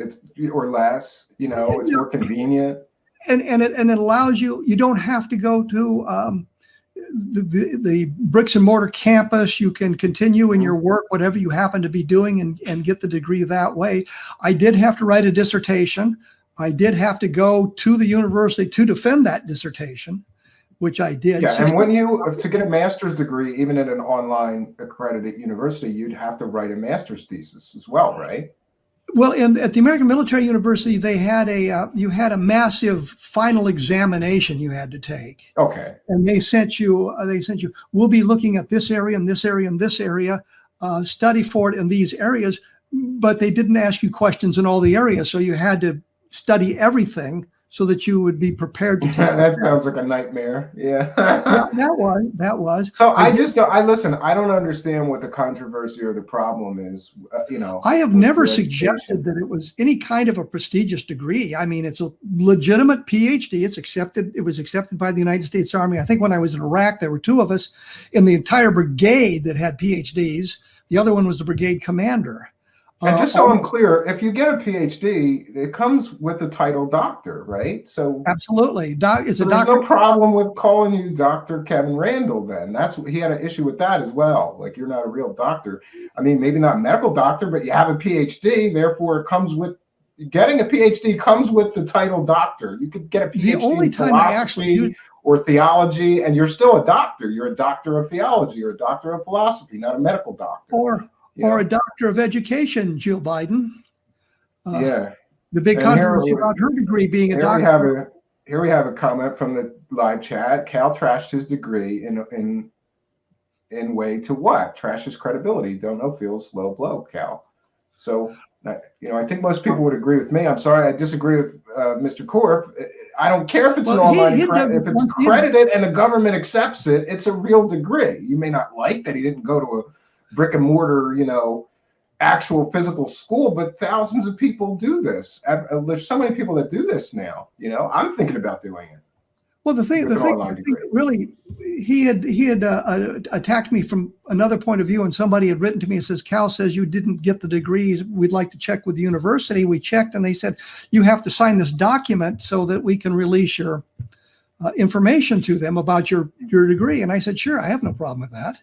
or less. You know, it's more convenient. And it allows you. You don't have to go to the bricks and mortar campus. You can continue in your work, whatever you happen to be doing, and get the degree that way. I did have to write a dissertation. I did have to go to the university to defend that dissertation, which I did. Yeah, and when to get a master's degree, even at an online accredited university, you'd have to write a master's thesis as well, right? Well, at the American Military University, they had you had a massive final examination you had to take. Okay. And they sent you. We'll be looking at this area and this area and this area. Study for it in these areas, but they didn't ask you questions in all the areas, so you had to study everything so that you would be prepared to take That sounds like a nightmare. Yeah. Yeah, that was. So I just don't, listen, I don't understand what the controversy or the problem is, I have with never your education. suggested that it was any kind of a prestigious degree. I mean, it's a legitimate PhD. It's accepted. It was accepted by the United States Army. I think when I was in Iraq, there were 2 of us in the entire brigade that had PhDs. The other one was the brigade commander. And just so I'm clear, if you get a PhD, it comes with the title doctor, right? So absolutely, it's a there's doctor. no problem with calling you Dr. Kevin Randle. Then he had an issue with that as well. Like, you're not a real doctor. I mean, maybe not a medical doctor, but you have a PhD. Therefore, it comes with getting a PhD comes with the title doctor. You could get a PhD The only in time I actually philosophy or theology, and you're still a doctor. You're a doctor of theology or a doctor of philosophy, not a medical doctor. Or a doctor of education, Jill Biden. Yeah. The big controversy about her degree being a doctor. Here we have a comment from the live chat. Cal trashed his degree in way to what? Trash his credibility. Don't know, feels low blow, Cal. So, I think most people would agree with me. I'm sorry, I disagree with Mr. Korf. I don't care if it's an almighty credit. If it's credited and the government accepts it, it's a real degree. You may not like that he didn't go to a brick and mortar, actual physical school, but thousands of people do this. There's so many people that do this now. I'm thinking about doing it. Well, the thing really, he had attacked me from another point of view, and somebody had written to me and says, Cal says you didn't get the degrees. We'd like to check with the university. We checked, and they said, you have to sign this document so that we can release your information to them about your degree. And I said, sure, I have no problem with that.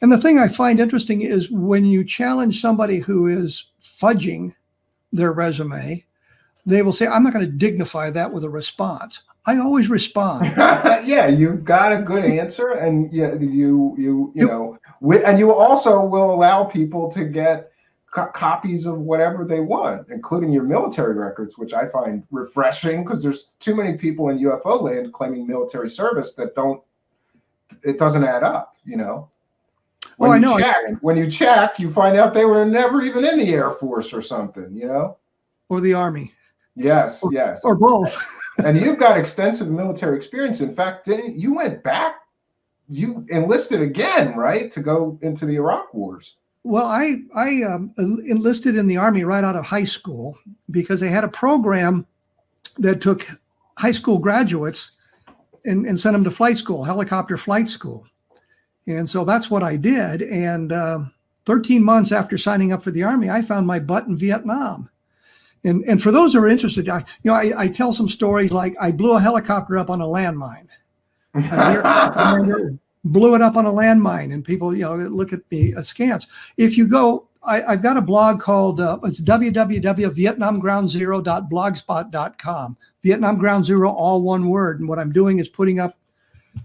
And the thing I find interesting is when you challenge somebody who is fudging their resume, they will say, I'm not going to dignify that with a response. I always respond. Yeah, you've got a good answer, and and you also will allow people to get copies of whatever they want, including your military records, which I find refreshing because there's too many people in UFO land claiming military service that it doesn't add up, When you check, you find out they were never even in the Air Force or something, Or the Army. Yes. Or both. And you've got extensive military experience. In fact, you went back, you enlisted again, right, to go into the Iraq wars. Well, I enlisted in the Army right out of high school because they had a program that took high school graduates and sent them to flight school, helicopter flight school. And so that's what I did. And 13 months after signing up for the Army, I found my butt in Vietnam. And for those who are interested, I tell some stories like I blew a helicopter up on a landmine. Blew it up on a landmine, and people, look at me askance. If you go, I've got a blog called, it's www.vietnamgroundzero.blogspot.com. Vietnam Ground Zero, all one word. And what I'm doing is putting up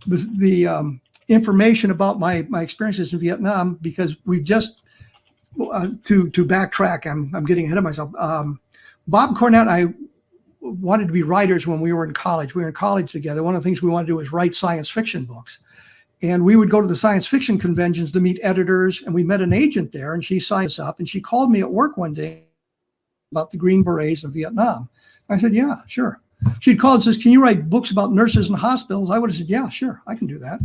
the information about my experiences in Vietnam, because we've just, to backtrack, I'm getting ahead of myself. Bob Cornett and I wanted to be writers when we were in college. We were in college together. One of the things we wanted to do was write science fiction books. And we would go to the science fiction conventions to meet editors. And we met an agent there, and she signed us up. And she called me at work one day about the Green Berets in Vietnam. I said, yeah, sure. She'd called and says, can you write books about nurses in hospitals? I would have said, yeah, sure, I can do that.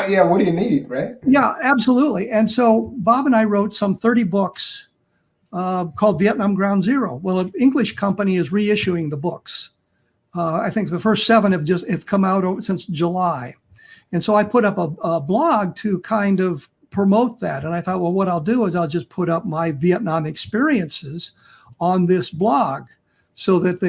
Yeah, what do you need, right? Yeah, absolutely. And so Bob and I wrote some 30 books called Vietnam Ground Zero. Well, an English company is reissuing the books. I think the first 7 have come out since July. And so I put up a blog to kind of promote that. And I thought, well, what I'll do is I'll just put up my Vietnam experiences on this blog so that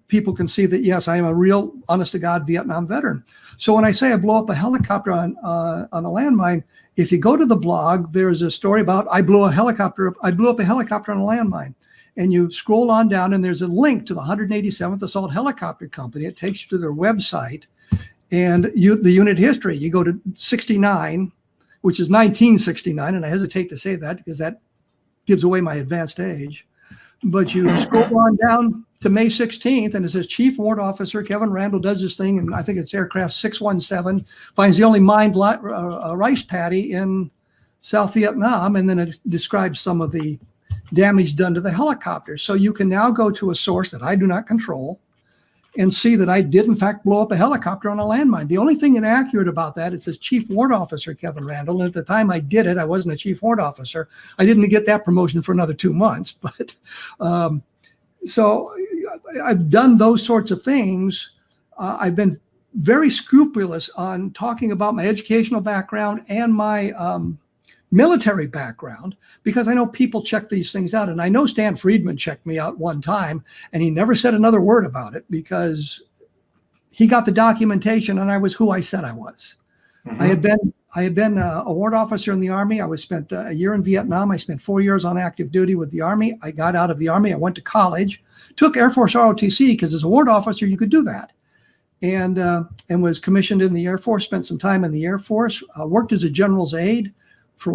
people can see that, yes, I am a real, honest to God Vietnam veteran. So when I say I blow up a helicopter on a landmine, if you go to the blog, there's a story about I blew up a helicopter on a landmine. And you scroll on down, and there's a link to the 187th Assault Helicopter Company. It takes you to their website. And the unit history, you go to 69, which is 1969, and I hesitate to say that because that gives away my advanced age. But you scroll on down to May 16th, and it says Chief Warrant Officer Kevin Randle does this thing, and I think it's aircraft 617, finds the only mined rice paddy in South Vietnam, and then it describes some of the damage done to the helicopter. So you can now go to a source that I do not control, and see that I did in fact blow up a helicopter on a landmine. The only thing inaccurate about that, it says Chief Warrant Officer Kevin Randle. And at the time I did it, I wasn't a Chief Warrant Officer. I didn't get that promotion for another 2 months. But so I've done those sorts of things. I've been very scrupulous on talking about my educational background and my military background, because I know people check these things out. And I know Stan Friedman checked me out one time, and he never said another word about it because he got the documentation and I was who I said I was. Mm-hmm. I had been a warrant officer in the Army. I was spent a year in Vietnam. I spent 4 years on active duty with the Army. I got out of the Army. I went to college, took Air Force ROTC because as a warrant officer, you could do that. And was commissioned in the Air Force, spent some time in the Air Force, worked as a general's aide for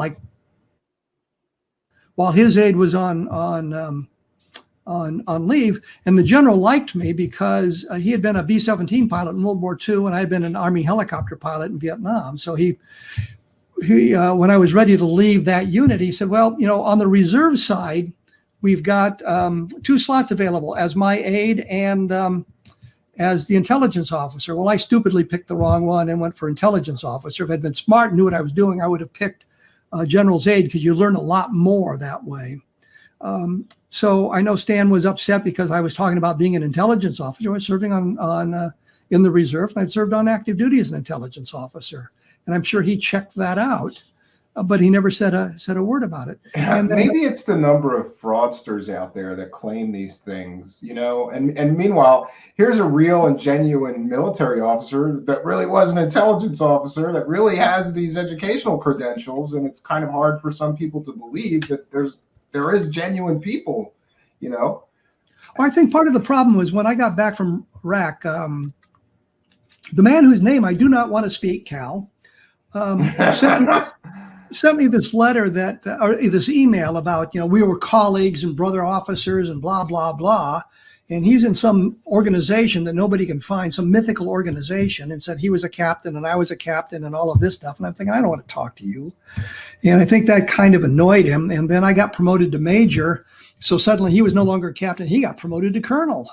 while his aide was on leave. And the general liked me because he had been a B-17 pilot in World War II, and I had been an Army helicopter pilot in Vietnam. So he when I was ready to leave that unit, he said, well, on the reserve side, we've got 2 slots available as my aide and as the intelligence officer. Well, I stupidly picked the wrong one and went for intelligence officer. If I'd been smart and knew what I was doing, I would have picked general's aide, because you learn a lot more that way. So I know Stan was upset because I was talking about being an intelligence officer. I was serving in the reserve, and I've served on active duty as an intelligence officer. And I'm sure he checked that out, but he never said a word about it. And maybe it's the number of fraudsters out there that claim these things, and meanwhile, here's a real and genuine military officer that really was an intelligence officer that really has these educational credentials. And it's kind of hard for some people to believe that there is genuine people, Well, I think part of the problem was when I got back from Iraq, the man whose name I do not want to speak, Cal, sent me this letter or this email about, we were colleagues and brother officers and blah, blah, blah. And he's in some organization that nobody can find, some mythical organization, and said he was a captain and I was a captain and all of this stuff. And I'm thinking, I don't want to talk to you. And I think that kind of annoyed him. And then I got promoted to major. So suddenly he was no longer a captain. He got promoted to colonel.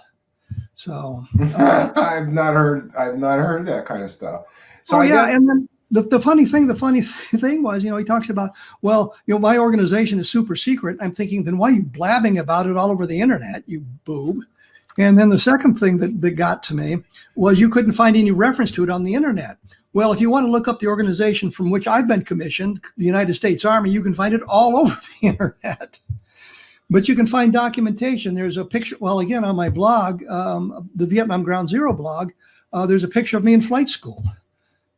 So I've not heard that kind of stuff. So and then the funny thing was, he talks about, well, my organization is super secret. I'm thinking, then why are you blabbing about it all over the internet, you boob? And then the second thing that got to me was you couldn't find any reference to it on the internet. Well, if you want to look up the organization from which I've been commissioned, the United States Army, you can find it all over the internet. But you can find documentation. There's a picture, well, again, on my blog, the Vietnam Ground Zero blog, there's a picture of me in flight school.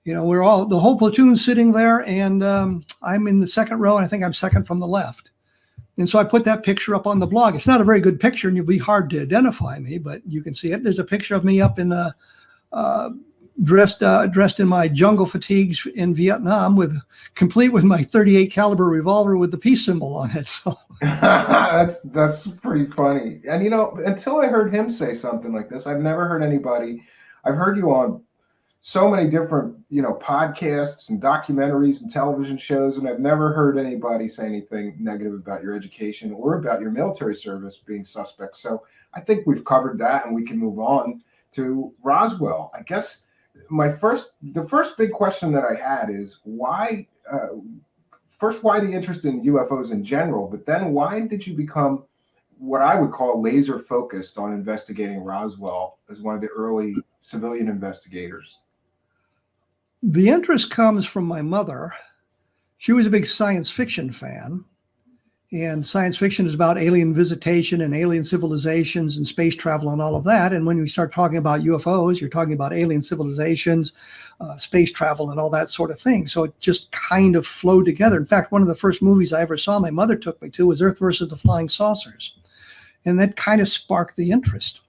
We're the whole platoon sitting there, and I'm in the second row, and I think I'm second from the left. And so I put that picture up on the blog. It's not a very good picture, and you'll be hard to identify me, but you can see it. There's a picture of me up in dressed in my jungle fatigues in Vietnam, complete with my .38 caliber revolver with the peace symbol on it. So that's pretty funny. And until I heard him say something like this, I've never heard anybody. I've heard you on so many different, podcasts and documentaries and television shows, and I've never heard anybody say anything negative about your education or about your military service being suspect. So I think we've covered that, and we can move on to Roswell. I guess the first big question that I had is why the interest in UFOs in general, but then why did you become what I would call laser focused on investigating Roswell as one of the early civilian investigators? The interest comes from my mother. She was a big science fiction fan, and science fiction is about alien visitation and alien civilizations and space travel and all of that. And when we start talking about UFOs, you're talking about alien civilizations, space travel, and all that sort of thing. So it just kind of flowed together. In fact, one of the first movies I ever saw my mother took me to was Earth versus the Flying Saucers. And that kind of sparked the interest.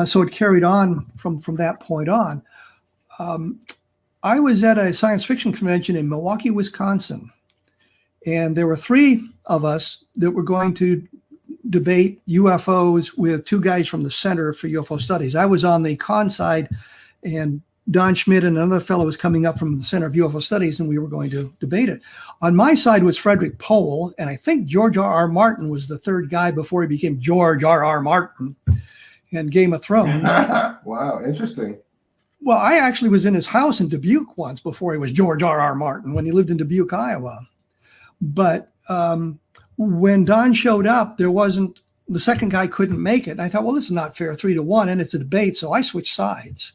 So it carried on from that point on. I was at a science fiction convention in Milwaukee, Wisconsin, and there were 3 of us that were going to debate UFOs with 2 guys from the Center for UFO Studies. I was on the con side, and Don Schmidt and another fellow was coming up from the Center of UFO Studies, and we were going to debate it. On my side was Frederick Pohl, and I think George R.R. Martin was the 3rd guy before he became George R.R. Martin. and Game of Thrones. Wow, interesting. Well, I actually was in his house in Dubuque once before he was George R.R. Martin, when he lived in Dubuque, Iowa. But when Don showed up, the second guy couldn't make it. And I thought, well, this is not fair, 3-1, and it's a debate. So I switched sides,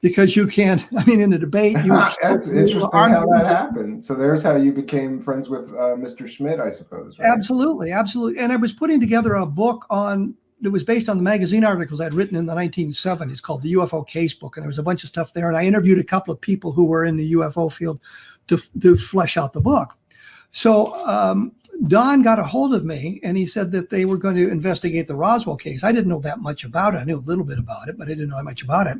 because you can't, in a debate. That's interesting how that happened. So there's how you became friends with Mr. Schmidt, I suppose. Right? Absolutely. And I was putting together a book that was based on the magazine articles I'd written in the 1970s called the UFO Casebook. And there was a bunch of stuff there. And I interviewed a couple of people who were in the UFO field to flesh out the book. So Don got a hold of me, and he said that they were going to investigate the Roswell case. I didn't know that much about it. I knew a little bit about it, but I didn't know that much about it.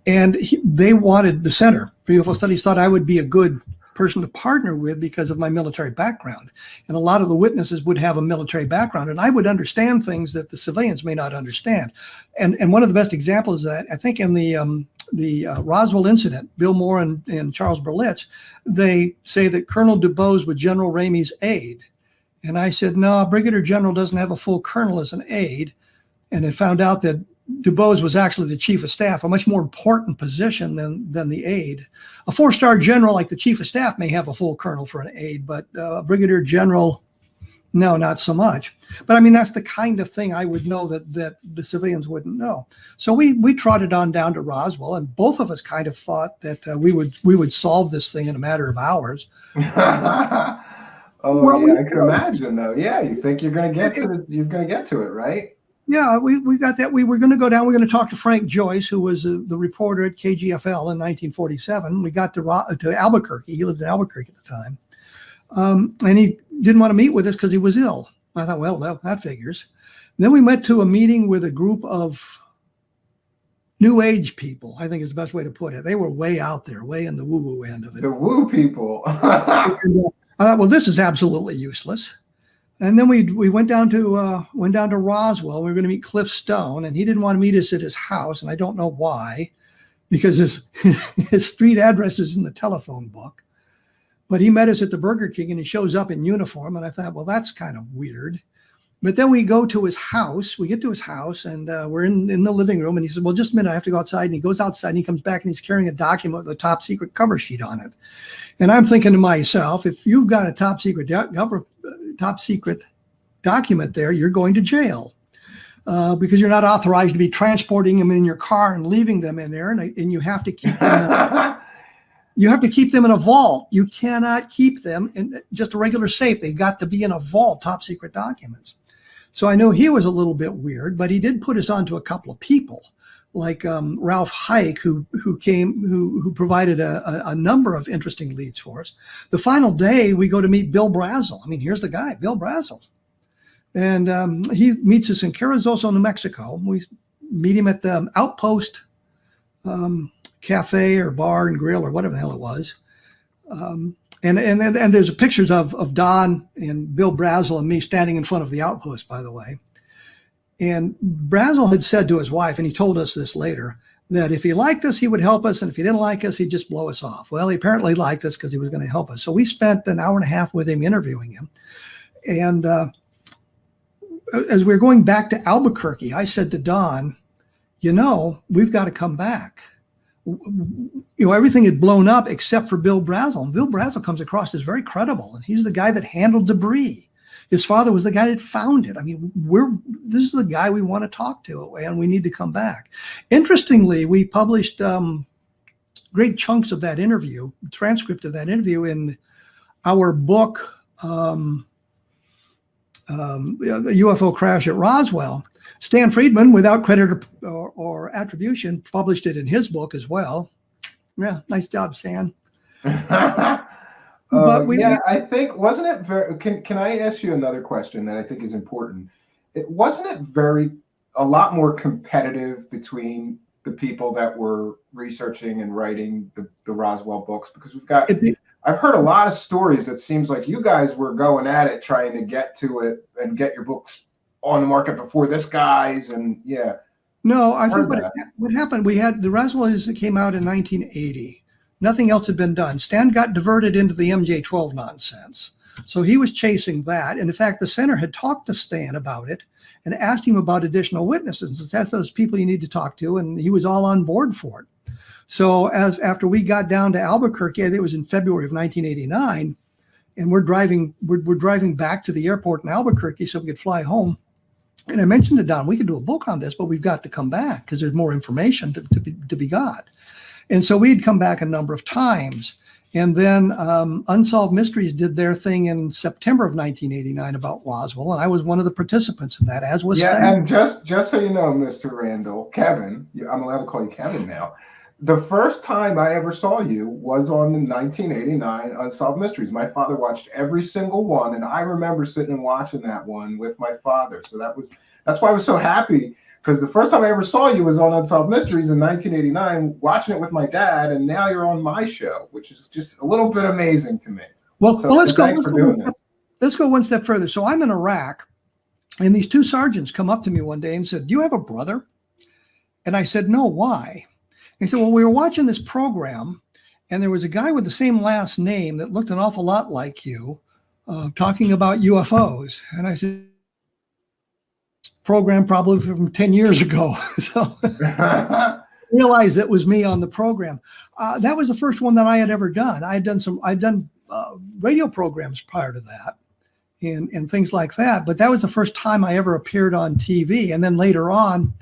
And they wanted, the Center for UFO Studies thought I would be a good person to partner with because of my military background. And a lot of the witnesses would have a military background, and I would understand things that the civilians may not understand. And one of the best examples of that, I think in the Roswell incident, Bill Moore and Charles Berlitz, they say that Colonel DuBose was General Ramey's aide. And I said, no, Brigadier General doesn't have a full colonel as an aide. And it found out that DuBose was actually the chief of staff, a much more important position than the aide. A 4-star general like the chief of staff may have a full colonel for an aide, but Brigadier General, no, not so much. But that's the kind of thing I would know that the civilians wouldn't know. So we trotted on down to Roswell, and both of us kind of thought that we would solve this thing in a matter of hours. I can imagine though. Yeah, you think you're going to get to it, right? Yeah, we got that. We were going to go down. We were going to talk to Frank Joyce, who was the reporter at KGFL in 1947. We got to Albuquerque. He lived in Albuquerque at the time. And he didn't want to meet with us because he was ill. I thought, well, that figures. Then we went to a meeting with a group of New Age people, I think is the best way to put it. They were way out there, way in the woo-woo end of it. The woo people. And, I thought, well, this is absolutely useless. And then we went down to Roswell. We were going to meet Cliff Stone, and he didn't want to meet us at his house, and I don't know why, because his street address is in the telephone book. But he met us at the Burger King, and he shows up in uniform, and I thought, well, that's kind of weird. But then we go to his house. We get to his house, and we're in the living room, and he said, well, just a minute, I have to go outside. And he goes outside, and he comes back, and he's carrying a document with a top secret cover sheet on it. And I'm thinking to myself, if you've got a top secret document there, you're going to jail because you're not authorized to be transporting them in your car and leaving them in there, and you have to keep them. You have to keep them in a vault. You cannot keep them in just a regular safe. They've got to be in a vault, top secret documents. So I know he was a little bit weird, but he did put us onto a couple of people, like Ralph Hike, who provided a number of interesting leads for us. The final day, we go to meet Bill Brazel. Here's the guy, Bill Brazel. And he meets us in Carrizozo, New Mexico. We meet him at the Outpost cafe or bar and grill or whatever the hell it was. And there's pictures of Don and Bill Brazel and me standing in front of the Outpost, by the way. And Brazel had said to his wife, and he told us this later, that if he liked us, he would help us. And if he didn't like us, he'd just blow us off. Well, he apparently liked us because he was going to help us. So we spent an hour and a half with him interviewing him. And as we were going back to Albuquerque, I said to Don, we've got to come back. Everything had blown up except for Bill Brazel. And Bill Brazel comes across as very credible. And he's the guy that handled debris. His father was the guy that found it. This is the guy we want to talk to, and we need to come back. Interestingly, we published great chunks of that interview, transcript of that interview, in our book, The UFO Crash at Roswell. Stan Friedman, without credit or attribution, published it in his book as well. Yeah, nice job, Stan. I think, wasn't it very, can I ask you another question that I think is important? Wasn't it a lot more competitive between the people that were researching and writing the Roswell books? Because I've heard a lot of stories that seems like you guys were going at it, trying to get to it and get your books on the market before this guy's, and yeah. No, I think what happened, we had the Roswell came out in 1980. Nothing else had been done. Stan got diverted into the MJ-12 nonsense. So he was chasing that. And in fact, the center had talked to Stan about it and asked him about additional witnesses. That's those people you need to talk to. And he was all on board for it. So after we got down to Albuquerque, I think it was in February of 1989, and we're driving back to the airport in Albuquerque so we could fly home. And I mentioned to Don, we could do a book on this, but we've got to come back because there's more information to be got. And so we'd come back a number of times. And then Unsolved Mysteries did their thing in September of 1989 about Roswell, and I was one of the participants in that, as was Stan. And just so you know, Mr. Randle, Kevin, I'm allowed to call you Kevin now. The first time I ever saw you was on the 1989 Unsolved Mysteries. My father watched every single one, and I remember sitting and watching that one with my father. So that's why I was so happy, because the first time I ever saw you was on Unsolved Mysteries in 1989, watching it with my dad, and now you're on my show, which is just a little bit amazing to me. Well, so let's go one step further. So I'm in Iraq, and these two sergeants come up to me one day and said, "Do you have a brother?" And I said, "No, why?" He said, "Well, we were watching this program, and there was a guy with the same last name that looked an awful lot like you, talking about UFOs." And I said, "Program probably from 10 years ago." So realized it was me on the program. That was the first one that I had ever done. I'd done radio programs prior to that and things like that. But that was the first time I ever appeared on TV. And then later on,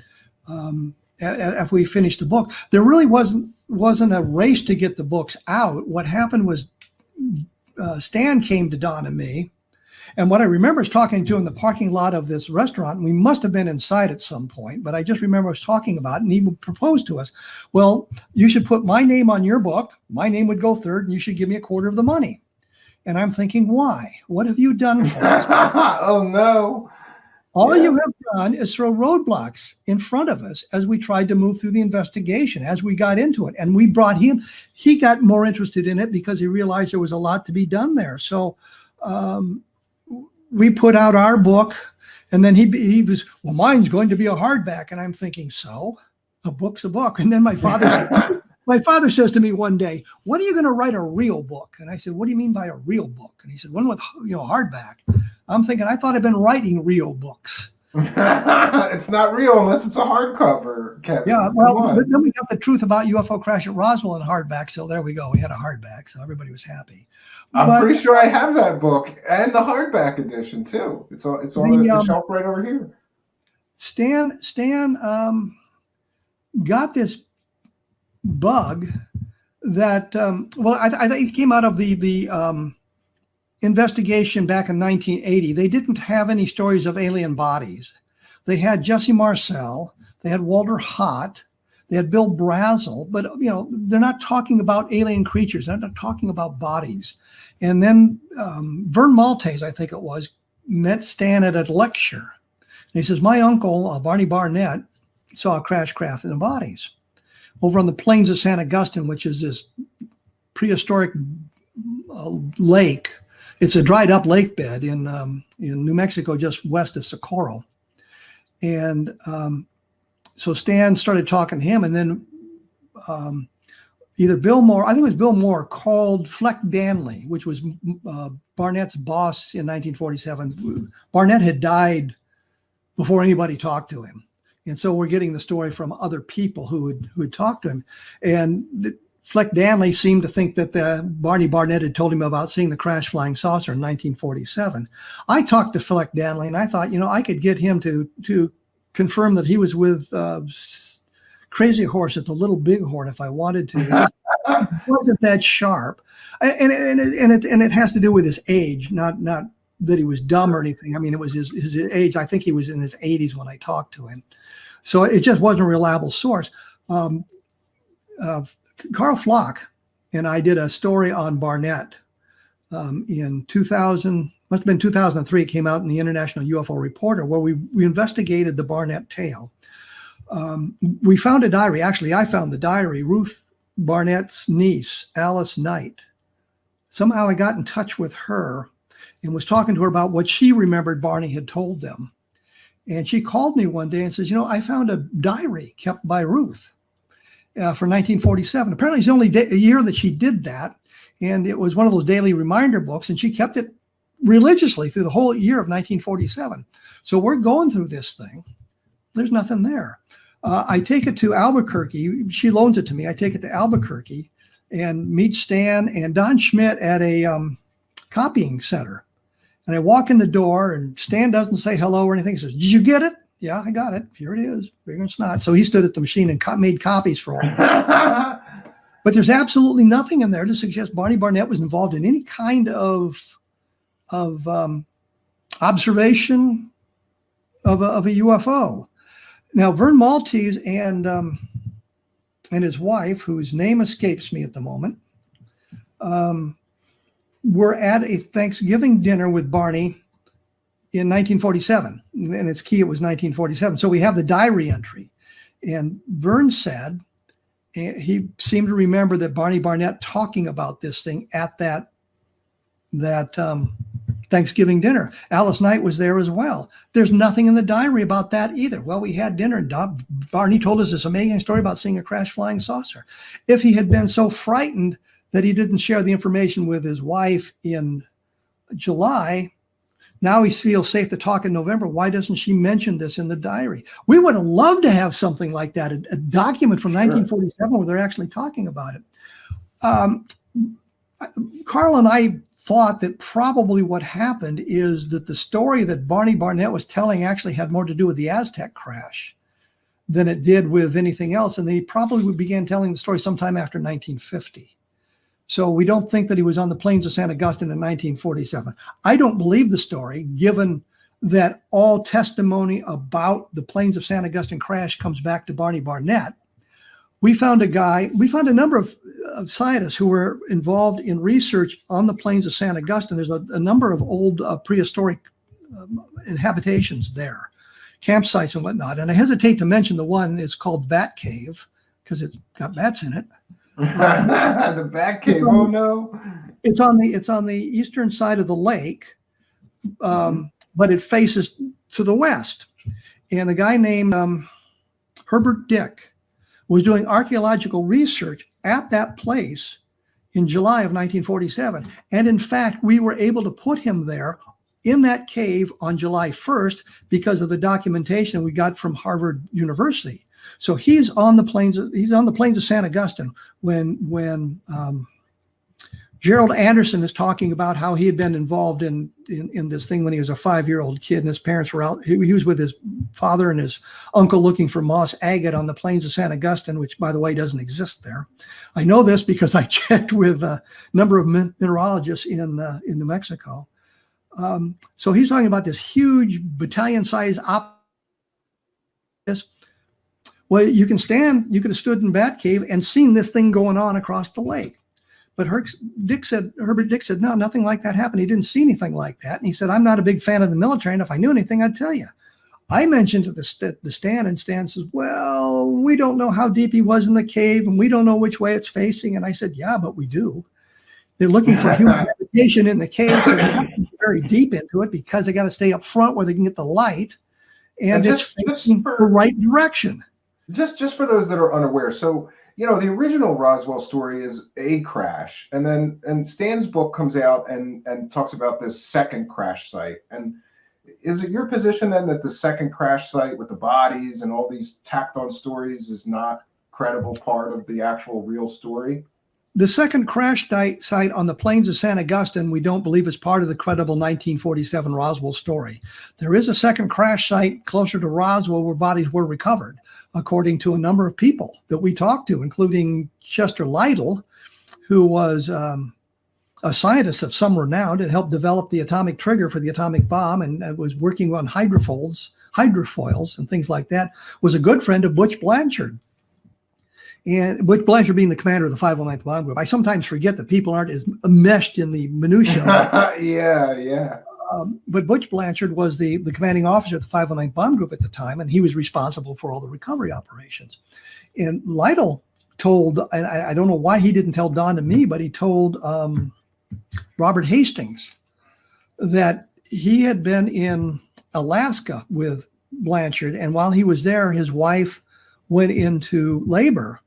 after we finished the book, there really wasn't a race to get the books out. What happened was Stan came to Don and me, and what I remember is talking to him in the parking lot of this restaurant. We must have been inside at some point, but I just remember us talking about it, and he proposed to us, "Well, you should put my name on your book. My name would go third, and you should give me a quarter of the money." And I'm thinking, why? What have you done for us? Oh, no. All you have done is throw roadblocks in front of us as we tried to move through the investigation, as we got into it. And we brought him, he got more interested in it because he realized there was a lot to be done there. So we put out our book, and then he was, "Well, mine's going to be a hardback." And I'm thinking, so a book's a book. And then my father says to me one day, "When are you going to write a real book?" And I said, "What do you mean by a real book?" And he said, "One with, hardback." I'm thinking, I thought I'd been writing real books. It's not real unless it's a hardcover, Kevin. Yeah, well, then we got the Truth About UFO Crash at Roswell in hardback. So there we go. We had a hardback, so everybody was happy. I'm pretty sure I have that book and the hardback edition too. It's on the shelf right over here. Stan got this bug that I think it came out of the investigation back in 1980. They didn't have any stories of alien bodies. They had Jesse Marcel, they had Walter Hott, they had Bill Brazel, but they're not talking about alien creatures. They're not talking about bodies. And then Vern Maltese, I think it was, met Stan at a lecture. And he says, "My uncle, Barney Barnett, saw a crash craft in the bodies over on the plains of San Agustin, which is this prehistoric lake. It's a dried up lake bed in New Mexico, just west of Socorro." And so Stan started talking to him, and then either Bill Moore, I think it was Bill Moore, called Fleck Danley, which was Barnett's boss in 1947. Barnett had died before anybody talked to him. And so we're getting the story from other people who had talked to him. And Fleck Danley seemed to think that Barney Barnett had told him about seeing the crash flying saucer in 1947. I talked to Fleck Danley, and I thought, I could get him to confirm that he was with Crazy Horse at the Little Bighorn if I wanted to. It wasn't that sharp, and it has to do with his age, not that he was dumb or anything. I mean, it was his age. I think he was in his 80s when I talked to him, so it just wasn't a reliable source. Carl Flock and I did a story on Barnett in 2000, must have been 2003. It came out in the International UFO Reporter, where we investigated the Barnett tale. We found a diary. Actually, I found the diary. Ruth Barnett's niece, Alice Knight. Somehow I got in touch with her and was talking to her about what she remembered Barney had told them. And she called me one day and says, I found a diary kept by Ruth for 1947. Apparently it's the only year that she did that. And it was one of those daily reminder books, and she kept it religiously through the whole year of 1947. So we're going through this thing. There's nothing there. I take it to Albuquerque. She loans it to me. I take it to Albuquerque and meet Stan and Don Schmidt at a copying center. And I walk in the door, and Stan doesn't say hello or anything. He says, "Did you get it?" "Yeah, I got it. Here it is. Big and snot." So he stood at the machine and made copies for all of us. But there's absolutely nothing in there to suggest Barney Barnett was involved in any kind of observation of a UFO. Now, Vern Maltese and his wife, whose name escapes me at the moment, were at a Thanksgiving dinner with Barney in 1947. And it's key, it was 1947. So we have the diary entry. And Vern said he seemed to remember that Barney Barnett talking about this thing at that Thanksgiving dinner. Alice Knight was there as well. There's nothing in the diary about that either. Well, we had dinner, and Barney told us this amazing story about seeing a crash flying saucer. If he had been so frightened that he didn't share the information with his wife in July, now he feels safe to talk in November. Why doesn't she mention this in the diary? We would have loved to have something like that, a document from 1947 where they're actually talking about it. Carl and I thought that probably what happened is that the story that Barney Barnett was telling actually had more to do with the Aztec crash than it did with anything else. And they probably began telling the story sometime after 1950. So we don't think that he was on the plains of San Agustin in 1947. I don't believe the story, given that all testimony about the plains of San Agustin crash comes back to Barney Barnett. We found a number of scientists who were involved in research on the plains of San Agustin. There's a number of old prehistoric habitations there, campsites and whatnot. And I hesitate to mention the one is called Bat Cave because it's got bats in it. The Bat Cave. Oh no! It's on the eastern side of the lake, but it faces to the west. And a guy named Herbert Dick was doing archaeological research at that place in July of 1947. And in fact, we were able to put him there in that cave on July 1st because of the documentation we got from Harvard University. So he's on the plains of San Agustin when Gerald Anderson is talking about how he had been involved in this thing when he was a 5-year-old kid, and his parents were out. He was with his father and his uncle looking for moss agate on the plains of San Agustin, which, by the way, doesn't exist there. I know this because I checked with a number of mineralogists in New Mexico. So he's talking about this huge battalion-sized Well, you could have stood in Bat Cave and seen this thing going on across the lake. But Herbert Dick said, no, nothing like that happened. He didn't see anything like that. And he said, I'm not a big fan of the military, and if I knew anything, I'd tell you. I mentioned to the Stan, and Stan says, well, we don't know how deep he was in the cave, and we don't know which way it's facing. And I said, yeah, but we do. They're looking for human habitation in the cave, so they have to be very deep into it because they got to stay up front where they can get the light, and it's facing the right direction. Just for those that are unaware, so the original Roswell story is a crash, and Stan's book comes out and talks about this second crash site. And is it your position then that the second crash site with the bodies and all these tacked on stories is not credible part of the actual real story? The second crash site on the plains of San Agustin, we don't believe is part of the credible 1947 Roswell story. There is a second crash site closer to Roswell where bodies were recovered, according to a number of people that we talked to, including Chester Lytle, who was a scientist of some renown and helped develop the atomic trigger for the atomic bomb and was working on hydrofoils and things like that, was a good friend of Butch Blanchard. And Butch Blanchard being the commander of the 509th Bomb Group. I sometimes forget that people aren't as enmeshed in the minutiae. Yeah. But Butch Blanchard was the commanding officer of the 509th Bomb Group at the time, and he was responsible for all the recovery operations. And Lytle told, and I don't know why he didn't tell Don and me, but he told Robert Hastings that he had been in Alaska with Blanchard, and while he was there, his wife went into labor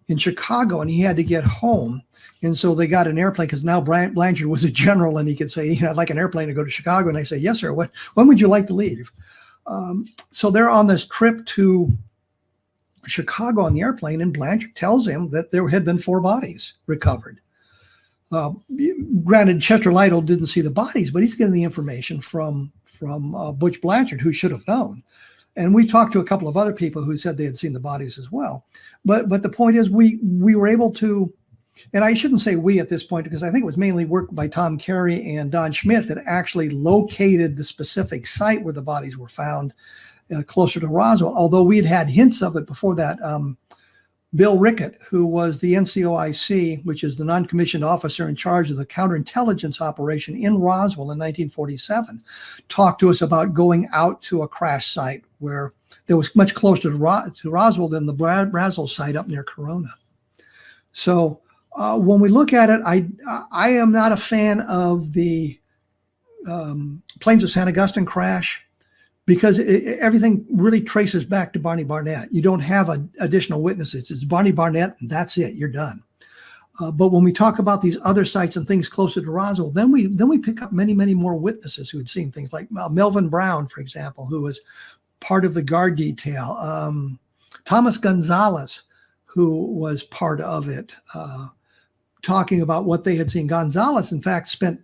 in Chicago, and he had to get home. And so they got an airplane, because now Blanchard was a general, and he could say, I'd like an airplane to go to Chicago. And they say, yes, sir. When would you like to leave? So they're on this trip to Chicago on the airplane, and Blanchard tells him that there had been 4 bodies recovered. Granted, Chester Lytle didn't see the bodies, but he's getting the information from Butch Blanchard, who should have known. And we talked to a couple of other people who said they had seen the bodies as well. But the point is, we were able to, and I shouldn't say we at this point, because I think it was mainly work by Tom Carey and Don Schmidt that actually located the specific site where the bodies were found, closer to Roswell, although we'd had hints of it before that. Bill Rickett, who was the NCOIC, which is the non-commissioned officer in charge of the counterintelligence operation in Roswell in 1947, talked to us about going out to a crash site where there was much closer to Roswell than the Brazel site up near Corona. So when we look at it, I am not a fan of the Plains of San Augustine crash, because everything really traces back to Barney Barnett. You don't have additional witnesses. It's Barney Barnett, and that's it. You're done. But when we talk about these other sites and things closer to Roswell, then we pick up many, many more witnesses who had seen things, like Melvin Brown, for example, who was part of the guard detail. Thomas Gonzalez, who was part of it, talking about what they had seen. Gonzalez, in fact, spent,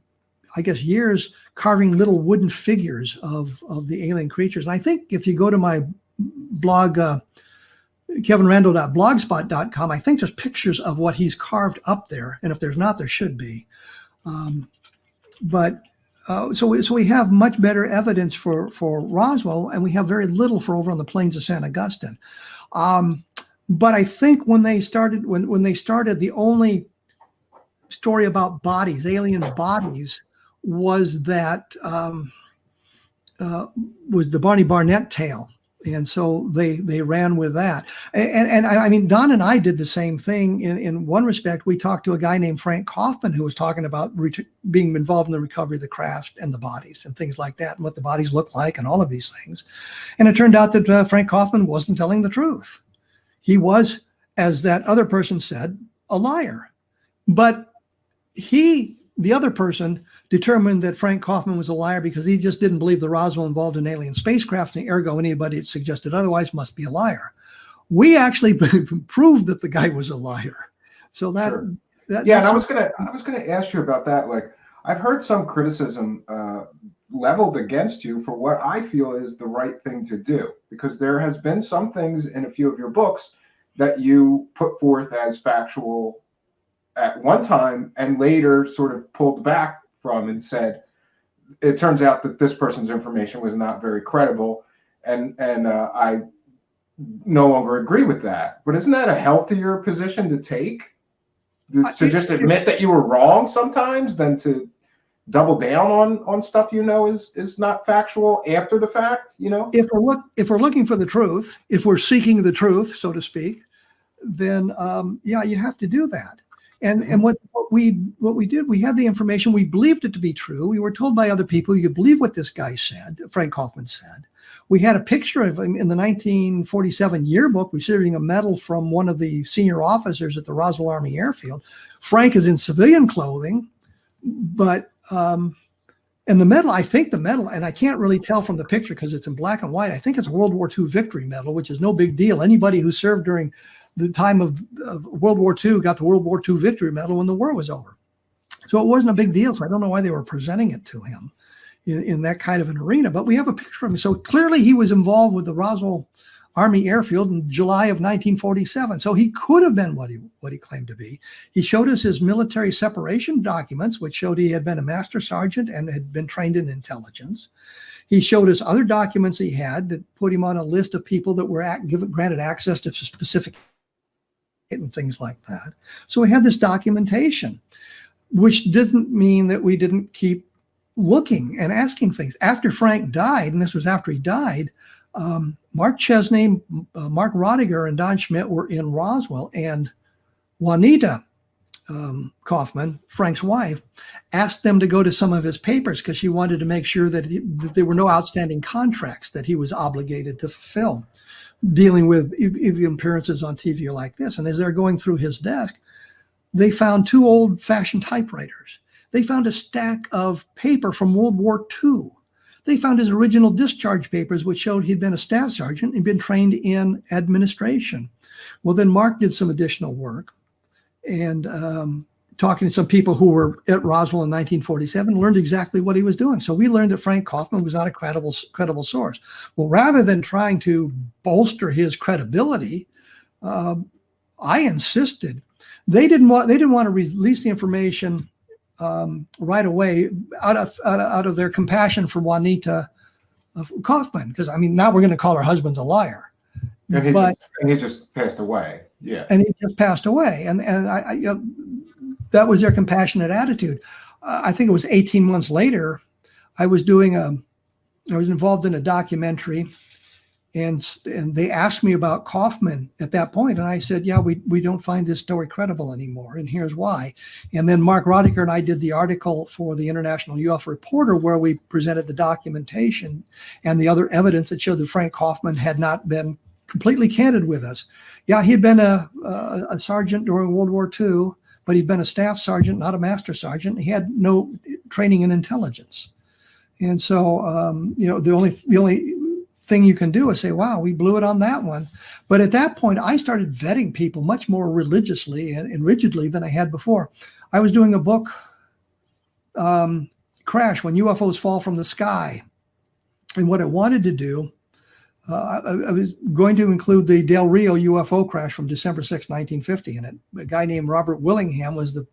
I guess, years carving little wooden figures of the alien creatures. And I think if you go to my blog, kevinrandle.blogspot.com, I think there's pictures of what he's carved up there. And if there's not, there should be. So we have much better evidence for Roswell, and we have very little for over on the Plains of San Augustine. But I think when they started, the only story about bodies, alien bodies, was that was the Barney Barnett tale, and so they ran with that. And I mean, Don and I did the same thing in one respect. We talked to a guy named Frank Kaufman, who was talking about being involved in the recovery of the craft and the bodies and things like that, and what the bodies look like and all of these things. And it turned out that Frank Kaufman wasn't telling the truth. He was, as that other person said, a liar. But the other person, determined that Frank Kaufman was a liar because he just didn't believe the Roswell involved an alien spacecraft, and ergo anybody that suggested otherwise must be a liar. We actually proved that the guy was a liar. So and I was gonna ask you about that. Like, I've heard some criticism leveled against you for what I feel is the right thing to do, because there has been some things in a few of your books that you put forth as factual at one time and later sort of pulled back from and said, it turns out that this person's information was not very credible, and I no longer agree with that. But isn't that a healthier position to take? To just admit that you were wrong sometimes than to double down on stuff is not factual after the fact, If we're looking for the truth, if we're seeking the truth, so to speak, then you have to do that. And what we did, we had the information, we believed it to be true. We were told by other people, you believe what this guy said, Frank Kaufman said. We had a picture of him in the 1947 yearbook receiving a medal from one of the senior officers at the Roswell Army Airfield. Frank is in civilian clothing, but and the medal, and I can't really tell from the picture because it's in black and white, I think it's a World War II Victory Medal, which is no big deal. Anybody who served during the time of World War II got the World War II Victory Medal when the war was over. So it wasn't a big deal. So I don't know why they were presenting it to him in that kind of an arena, but we have a picture of him. So clearly he was involved with the Roswell Army Airfield in July of 1947. So he could have been what he claimed to be. He showed us his military separation documents, which showed he had been a master sergeant and had been trained in intelligence. He showed us other documents he had that put him on a list of people that were granted access to specific and things like that. So we had this documentation, which doesn't mean that we didn't keep looking and asking things. After Frank died, and this was after he died, Mark Chesney, Mark Rodiger, and Don Schmidt were in Roswell, and Juanita Kaufman, Frank's wife, asked them to go to some of his papers because she wanted to make sure that, that there were no outstanding contracts that he was obligated to fulfill, dealing with the appearances on TV or like this. And as they're going through his desk, they found 2 old-fashioned typewriters. They found a stack of paper from World War II. They found his original discharge papers, which showed he'd been a staff sergeant and been trained in administration. Well, then Mark did some additional work, and talking to some people who were at Roswell in 1947, learned exactly what he was doing. So we learned that Frank Kaufman was not a credible source. Well, rather than trying to bolster his credibility, I insisted. They didn't want to release the information right away out of their compassion for Juanita Kaufman, because I mean, now we're going to call her husband's a liar. And he just passed away. Yeah. And he just passed away. And I that was their compassionate attitude. I think it was 18 months later, I was involved in a documentary, and they asked me about Kaufman at that point. And I said, yeah, we don't find this story credible anymore. And here's why. And then Mark Rodiker and I did the article for the International UFO Reporter, where we presented the documentation and the other evidence that showed that Frank Kaufman had not been completely candid with us. Yeah, he'd been a sergeant during World War II, but he'd been a staff sergeant, not a master sergeant. He had no training in intelligence. And so, the only thing you can do is say, wow, we blew it on that one. But at that point, I started vetting people much more religiously and rigidly than I had before. I was doing a book, Crash, When UFOs Fall from the Sky. And what I wanted to do, I was going to include the Del Rio UFO crash from December 6, 1950 in it. A guy named Robert Willingham was the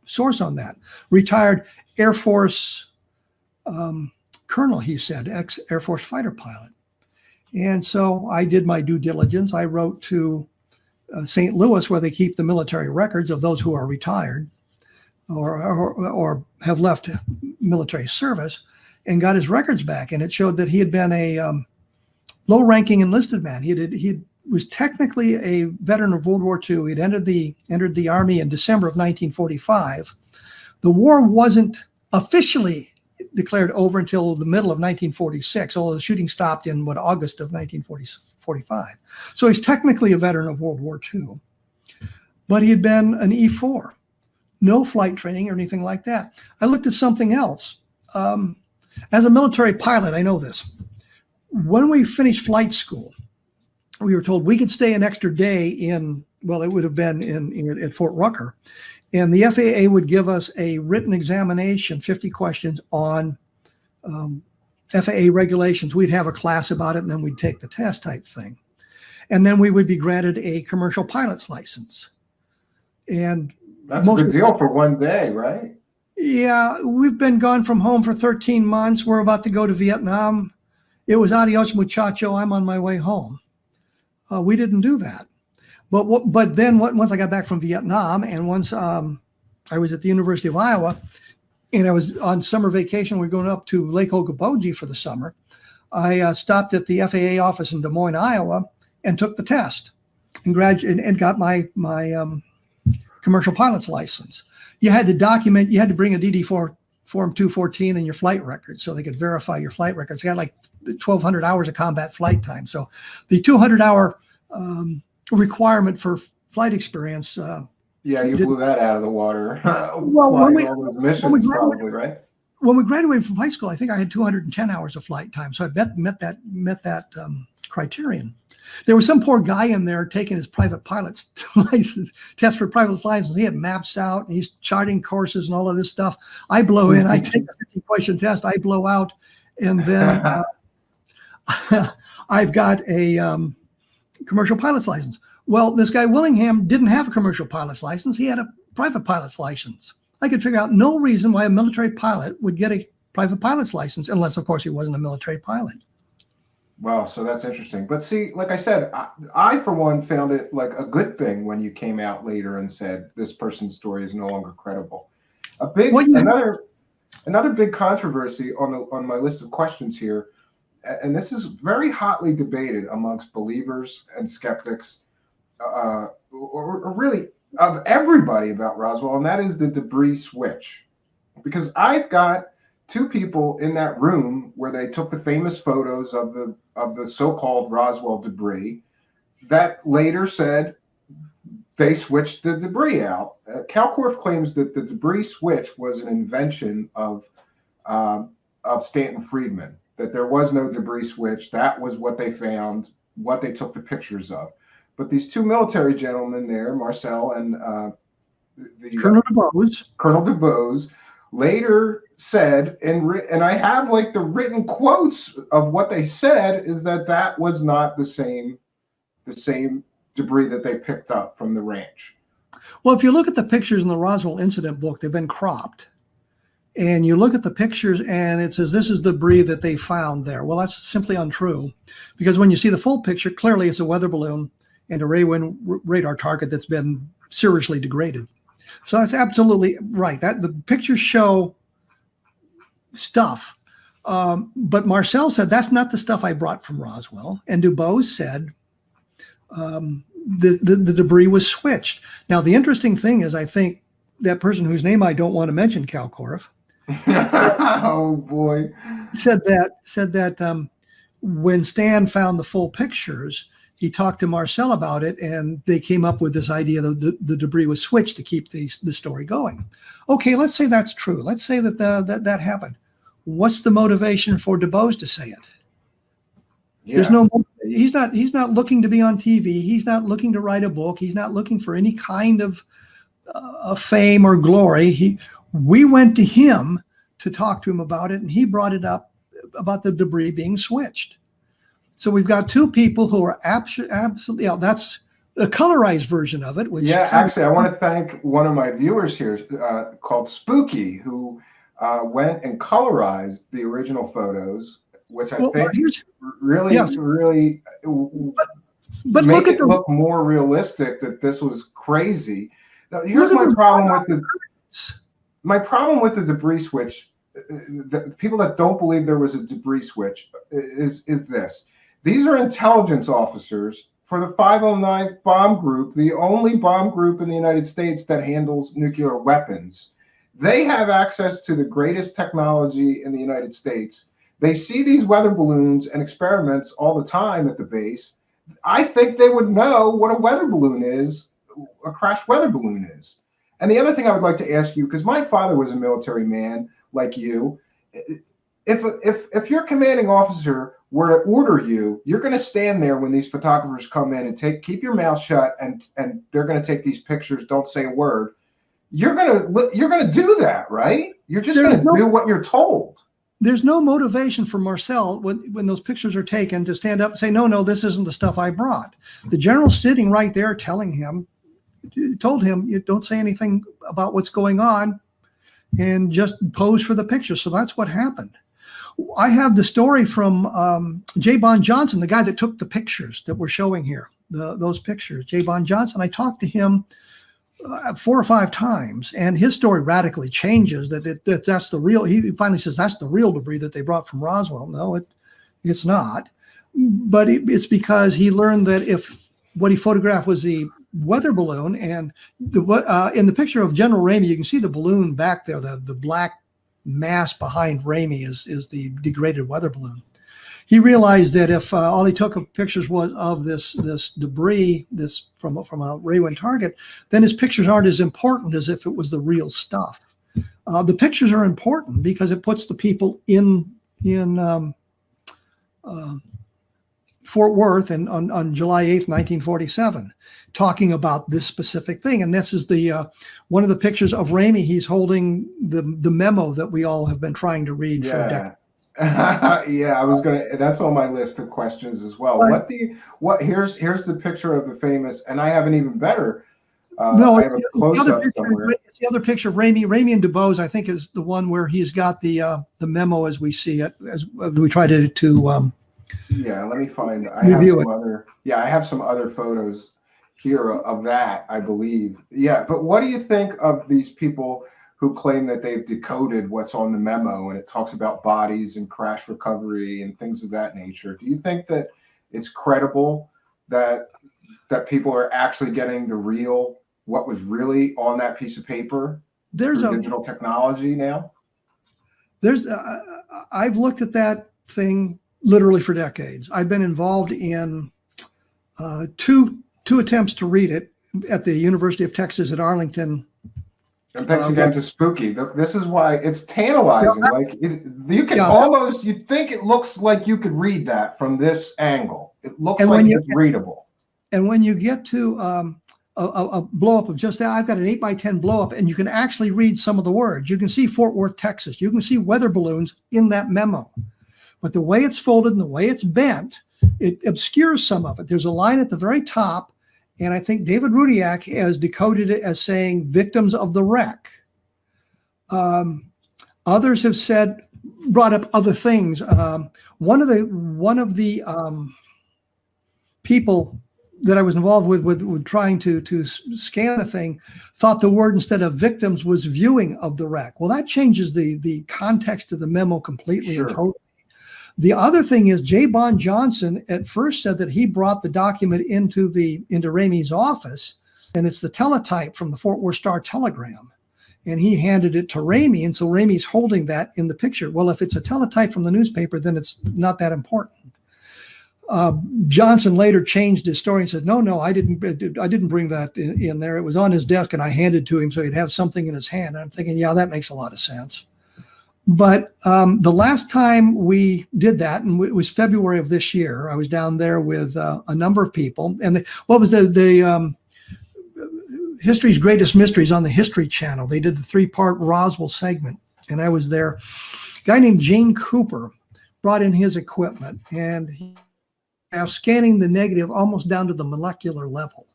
source on that. Retired Air Force colonel, he said, ex-Air Force fighter pilot. And so I did my due diligence. I wrote to St. Louis, where they keep the military records of those who are retired or have left military service, and got his records back. And it showed that he had been a low-ranking enlisted man. He was technically a veteran of World War II. He'd entered the Army in December of 1945. The war wasn't officially declared over until the middle of 1946, although the shooting stopped in August of 1945. So he's technically a veteran of World War II. But he had been an E4, no flight training or anything like that. I looked at something else. As a military pilot, I know this. When we finished flight school, we were told we could stay an extra day it would have been at Fort Rucker. And the FAA would give us a written examination, 50 questions on FAA regulations. We'd have a class about it, and then we'd take the test type thing. And then we would be granted a commercial pilot's license. And that's a good deal for one day, right? Yeah, we've been gone from home for 13 months. We're about to go to Vietnam. It was adios, muchacho. I'm on my way home. We didn't do that. But then once I got back from Vietnam, and once I was at the University of Iowa, and I was on summer vacation, we were going up to Lake Okoboji for the summer. I stopped at the FAA office in Des Moines, Iowa, and took the test and got my commercial pilot's license. You had to document. You had to bring a DD-4 Form 214 and your flight record so they could verify your flight records. You had like 1,200 hours of combat flight time. So the 200-hour requirement for flight experience. You blew that out of the water. When we right? When we graduated from high school, I think I had 210 hours of flight time. So I met that criterion. There was some poor guy in there taking his private pilot's license, test for private license. He had maps out and he's charting courses and all of this stuff. I blow in, I take a 50-question test, I blow out, and then I've got a commercial pilot's license. Well, this guy Willingham didn't have a commercial pilot's license. He had a private pilot's license. I could figure out no reason why a military pilot would get a private pilot's license, unless, of course, he wasn't a military pilot. Wow, so that's interesting. But see, like I said, I for one found it like a good thing when you came out later and said this person's story is no longer credible. Another big controversy on my list of questions here, and this is very hotly debated amongst believers and skeptics, or really of everybody about Roswell, and that is the debris switch. Because I've got two people in that room where they took the famous photos of the so-called Roswell debris that later said they switched the debris out. Kalkorff claims that the debris switch was an invention of Stanton Friedman, that there was no debris switch. That was what they found, what they took the pictures of. But these two military gentlemen there, Marcel and Colonel DuBose. Colonel DuBose, later said, and I have like the written quotes of what they said, is that was not the same debris that they picked up from the ranch. Well, if you look at the pictures in the Roswell incident book, they've been cropped. And you look at the pictures and it says this is debris that they found there. Well, that's simply untrue, because when you see the full picture, clearly it's a weather balloon and a radar target that's been seriously degraded. So that's absolutely right. That the pictures show stuff. But Marcel said that's not the stuff I brought from Roswell. And DuBose said the debris was switched. Now, the interesting thing is, I think that person whose name I don't want to mention, Kalkorff, oh boy, said that when Stan found the full pictures, he talked to Marcel about it, and they came up with this idea that the debris was switched to keep the story going. Okay, let's say that's true. Let's say that that happened. What's the motivation for DuBose to say it? Yeah. There's no. He's not looking to be on TV. He's not looking to write a book. He's not looking for any kind of fame or glory. We went to him to talk to him about it, and he brought it up about the debris being switched. So we've got two people who are absolutely. That's a colorized version of it. Which actually, I want to thank one of my viewers here called Spooky, who went and colorized the original photos, which I think really but make look at it look more realistic that this was crazy. Now, here's my problem with the debris switch. The people that don't believe there was a debris switch is this. These are intelligence officers for the 509th Bomb Group, the only bomb group in the United States that handles nuclear weapons. They have access to the greatest technology in the United States. They see these weather balloons and experiments all the time at the base. I think they would know what a weather balloon is, a crashed weather balloon is. And the other thing I would like to ask you, because my father was a military man like you, if your commanding officer were to order you, you're going to stand there when these photographers come in and keep your mouth shut, and they're going to take these pictures. Don't say a word. You're going to do that, right? You're just going to do what you're told. There's no motivation for Marcel when those pictures are taken to stand up and say, no, this isn't the stuff I brought. The general's sitting right there told him, you don't say anything about what's going on and just pose for the picture. So that's what happened. I have the story from J. Bond Johnson, the guy that took the pictures that we're showing here, those pictures. J. Bond Johnson, I talked to him 4 or 5 times, and his story radically changes. That's the real. He finally says that's the real debris that they brought from Roswell. No, it's not. But it's because he learned that if what he photographed was the weather balloon, and in the picture of General Ramy, you can see the balloon back there. The black mass behind Ramy is the degraded weather balloon. He realized that if all he took of pictures was of this debris, this from a Raywin target, then his pictures aren't as important as if it was the real stuff. The pictures are important because it puts the people in Fort Worth on July 8th, 1947, talking about this specific thing. And this is the one of the pictures of Ramy. He's holding the memo that we all have been trying to read for a decade. I was that's on my list of questions as well. Right. Here's the picture of the famous, and I have an even better. No, I have a close-up somewhere. It's the other picture of Ramy. Ramy and DuBose, I think, is the one where he's got the memo as we see it, as we try to let me find. I have some other photos here of that, I believe. Yeah, but what do you think of these people who claim that they've decoded what's on the memo, and it talks about bodies and crash recovery and things of that nature? Do you think that it's credible that people are actually getting the real what was really on that piece of paper There's through a digital technology now? there's I've looked at that thing literally for decades. I've been involved in two attempts to read it at the University of Texas at Arlington. And thanks again to Spooky. This is why it's tantalizing. You can almost, you think it looks like you could read that from this angle. It looks like it's readable. And when you get to a blow up of just that, I've got an 8x10 blow up, and you can actually read some of the words. You can see Fort Worth, Texas. You can see weather balloons in that memo. But the way it's folded and the way it's bent, it obscures some of it. There's a line at the very top, and I think David Rudiak has decoded it as saying victims of the wreck. Others have brought up other things. One of the people that I was involved with trying to scan the thing thought the word instead of victims was viewing of the wreck. Well, that changes the context of the memo completely and totally. The other thing is J. Bond Johnson at first said that he brought the document into Ramy's office, and it's the teletype from the Fort Worth Star-Telegram. And he handed it to Ramy, and so Ramy's holding that in the picture. Well, if it's a teletype from the newspaper, then it's not that important. Johnson later changed his story and said, no, I didn't bring that in there. It was on his desk, and I handed it to him so he'd have something in his hand. And I'm thinking, yeah, that makes a lot of sense. But the last time we did that, and it was February of this year, I was down there with a number of people. And what was the History's Greatest Mysteries on the History Channel? They did the 3-part Roswell segment, and I was there. A guy named Gene Cooper brought in his equipment, and he was scanning the negative almost down to the molecular level.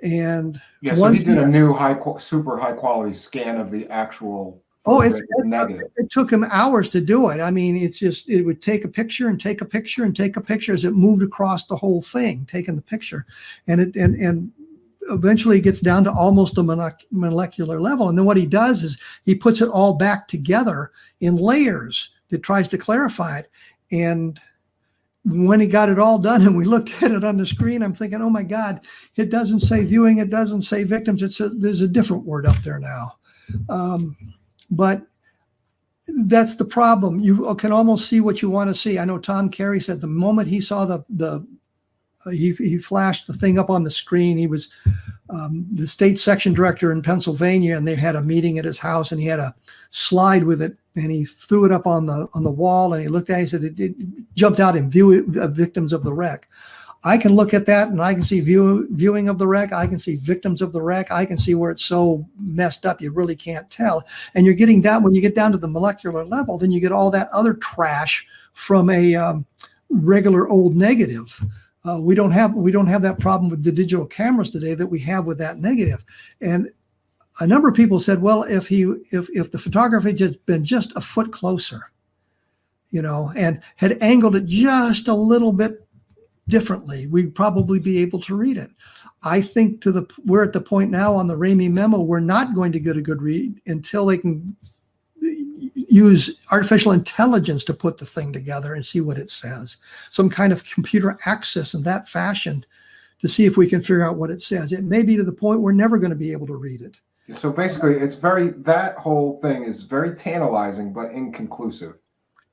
And so he did a new super high quality scan of the actual. It took him hours to do it. I mean, it would take a picture and take a picture and take a picture as it moved across the whole thing, taking the picture, and eventually it gets down to almost the molecular level. And then what he does is he puts it all back together in layers that tries to clarify it. And when he got it all done and we looked at it on the screen, I'm thinking, oh my God, it doesn't say viewing, it doesn't say victims. There's a different word up there now. But that's the problem. You can almost see what you want to see. I know Tom Carey said the moment he saw he flashed the thing up on the screen. He was the state section director in Pennsylvania, and they had a meeting at his house, and he had a slide with it, and he threw it up on the wall, and he looked at it. He said it jumped out in view of victims of the wreck. I can look at that and I can see viewing of the wreck. I can see victims of the wreck. I can see where it's so messed up you really can't tell. And you're getting down, when you get down to the molecular level, then you get all that other trash from a regular old negative. We don't have that problem with the digital cameras today that we have with that negative. And a number of people said, well, if the photography had just been just a foot closer, and had angled it just a little bit differently, we'd probably be able to read it. I think we're at the point now on the Ramy memo, we're not going to get a good read until they can use artificial intelligence to put the thing together and see what it says. Some kind of computer access in that fashion to see if we can figure out what it says. It may be to the point we're never going to be able to read it. So basically, that whole thing is very tantalizing, but inconclusive.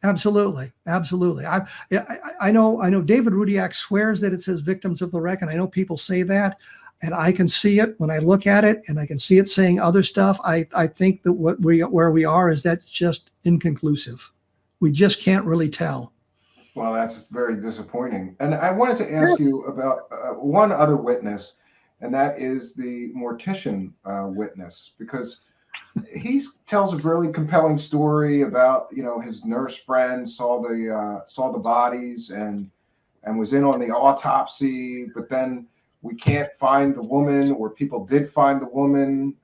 Absolutely. I know David Rudiak swears that it says victims of the wreck, and I know people say that, and I can see it when I look at it, and I can see it saying other stuff. I think that where we are is that's just inconclusive. We just can't really tell. Well, that's very disappointing. And I wanted to ask you about one other witness, and that is the mortician witness, because he tells a really compelling story about, his nurse friend saw the bodies and was in on the autopsy, but then we can't find the woman, or people did find the woman,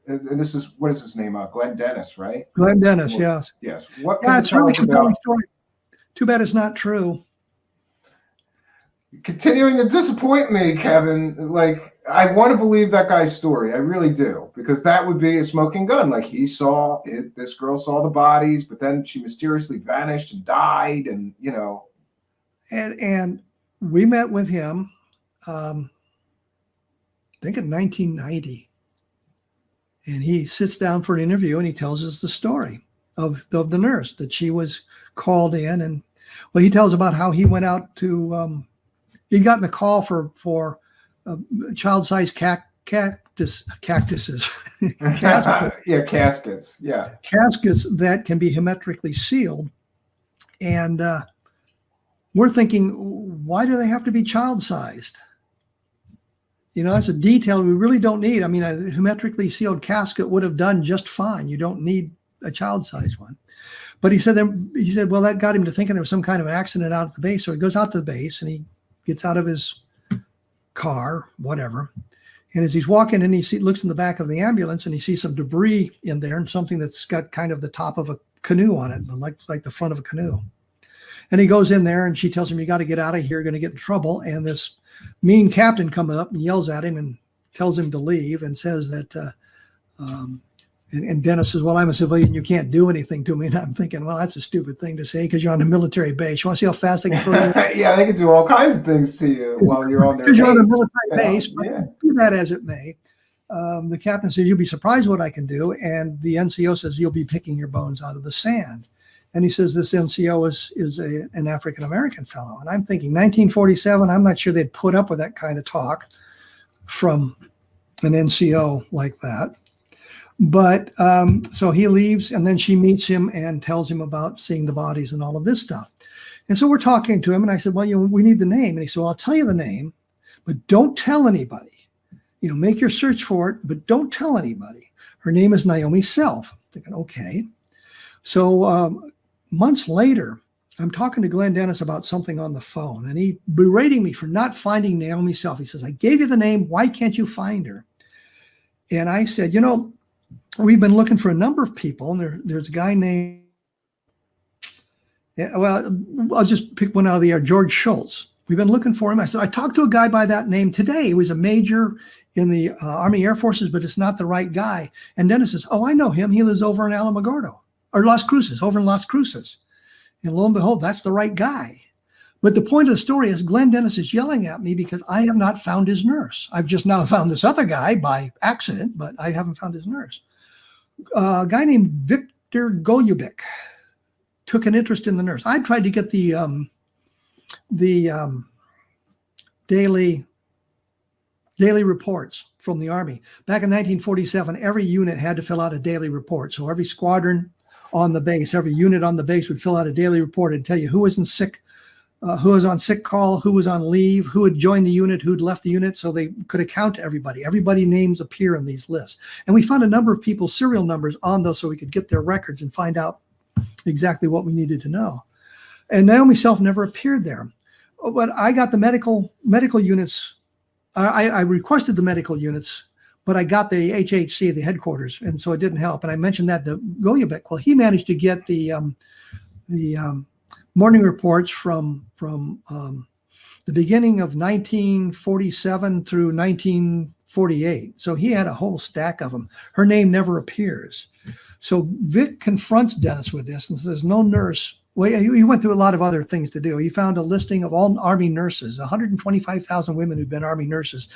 and this is, what is his name? Glenn Dennis, right? Glenn Dennis, yes. Yes. What it's a really compelling story. Too bad it's not true. Continuing to disappoint me, Kevin. Like, I want to believe that guy's story. I really do, because that would be a smoking gun. Like, he saw it, this girl saw the bodies, but then she mysteriously vanished and died, and And we met with him. think in 1990. And he sits down for an interview and he tells us the story of the nurse, that she was called in. And well, he tells about how he went out to, he'd gotten a call for child-sized cactuses. Caskets. Caskets. Yeah. Caskets that can be hermetically sealed. And we're thinking, why do they have to be child-sized? You know, that's a detail we really don't need. I mean, a hermetically sealed casket would have done just fine. You don't need a child-sized one. But he said, well, that got him to thinking there was some kind of accident out at the base. So he goes out to the base and he gets out of his car, whatever. And as he's walking in, he looks in the back of the ambulance and he sees some debris in there and something that's got kind of the top of a canoe on it, like the front of a canoe. And he goes in there and she tells him, you got to get out of here. You're going to get in trouble. And this mean captain comes up and yells at him and tells him to leave and says that, and Dennis says, well, I'm a civilian. You can't do anything to me. And I'm thinking, well, that's a stupid thing to say because you're on a military base. You want to see how fast they can throw you? Yeah, they can do all kinds of things to you while you're on their base. You're on a military base, but do that as it may. The captain says, you'll be surprised what I can do. And the NCO says, you'll be picking your bones out of the sand. And he says this NCO is an African-American fellow. And I'm thinking 1947, I'm not sure they'd put up with that kind of talk from an NCO like that. But so he leaves and then she meets him and tells him about seeing the bodies and all of this stuff. And so we're talking to him and I said, well, we need the name. And he said, well, I'll tell you the name, but don't tell anybody. You know, make your search for it, but don't tell anybody. Her name is Naomi Self. I'm thinking, okay. So months later, I'm talking to Glenn Dennis about something on the phone and he berating me for not finding Naomi Self. He says, I gave you the name. Why can't you find her? And I said, you know, we've been looking for a number of people. And there's a guy named, well, I'll just pick one out of the air, George Schultz. We've been looking for him. I said, I talked to a guy by that name today. He was a major in the Army Air Forces, but it's not the right guy. And Dennis says, oh, I know him. He lives over in Alamogordo or Las Cruces, over in Las Cruces. And lo and behold, that's the right guy. But the point of the story is Glenn Dennis is yelling at me because I have not found his nurse. I've just now found this other guy by accident, but I haven't found his nurse. A guy named Victor Goljubik took an interest in the nurse. I tried to get the daily reports from the Army. Back in 1947, every unit had to fill out a daily report. So every squadron on the base, every unit on the base would fill out a daily report and tell you who was sick, who was on sick call, who was on leave, who had joined the unit, who'd left the unit, so they could account to everybody. Everybody's names appear in these lists. And we found a number of people's serial numbers on those so we could get their records and find out exactly what we needed to know. And Naomi Self never appeared there. But I got the medical units. I requested the medical units, but I got the HHC, the headquarters, and so it didn't help. And I mentioned that to Goljubik. Well, he managed to get the morning reports from the beginning of 1947 through 1948. So he had a whole stack of them. Her name never appears. So Vic confronts Dennis with this and says, no nurse. Well, he went through a lot of other things to do. He found a listing of all Army nurses, 125,000 women who'd been Army nurses.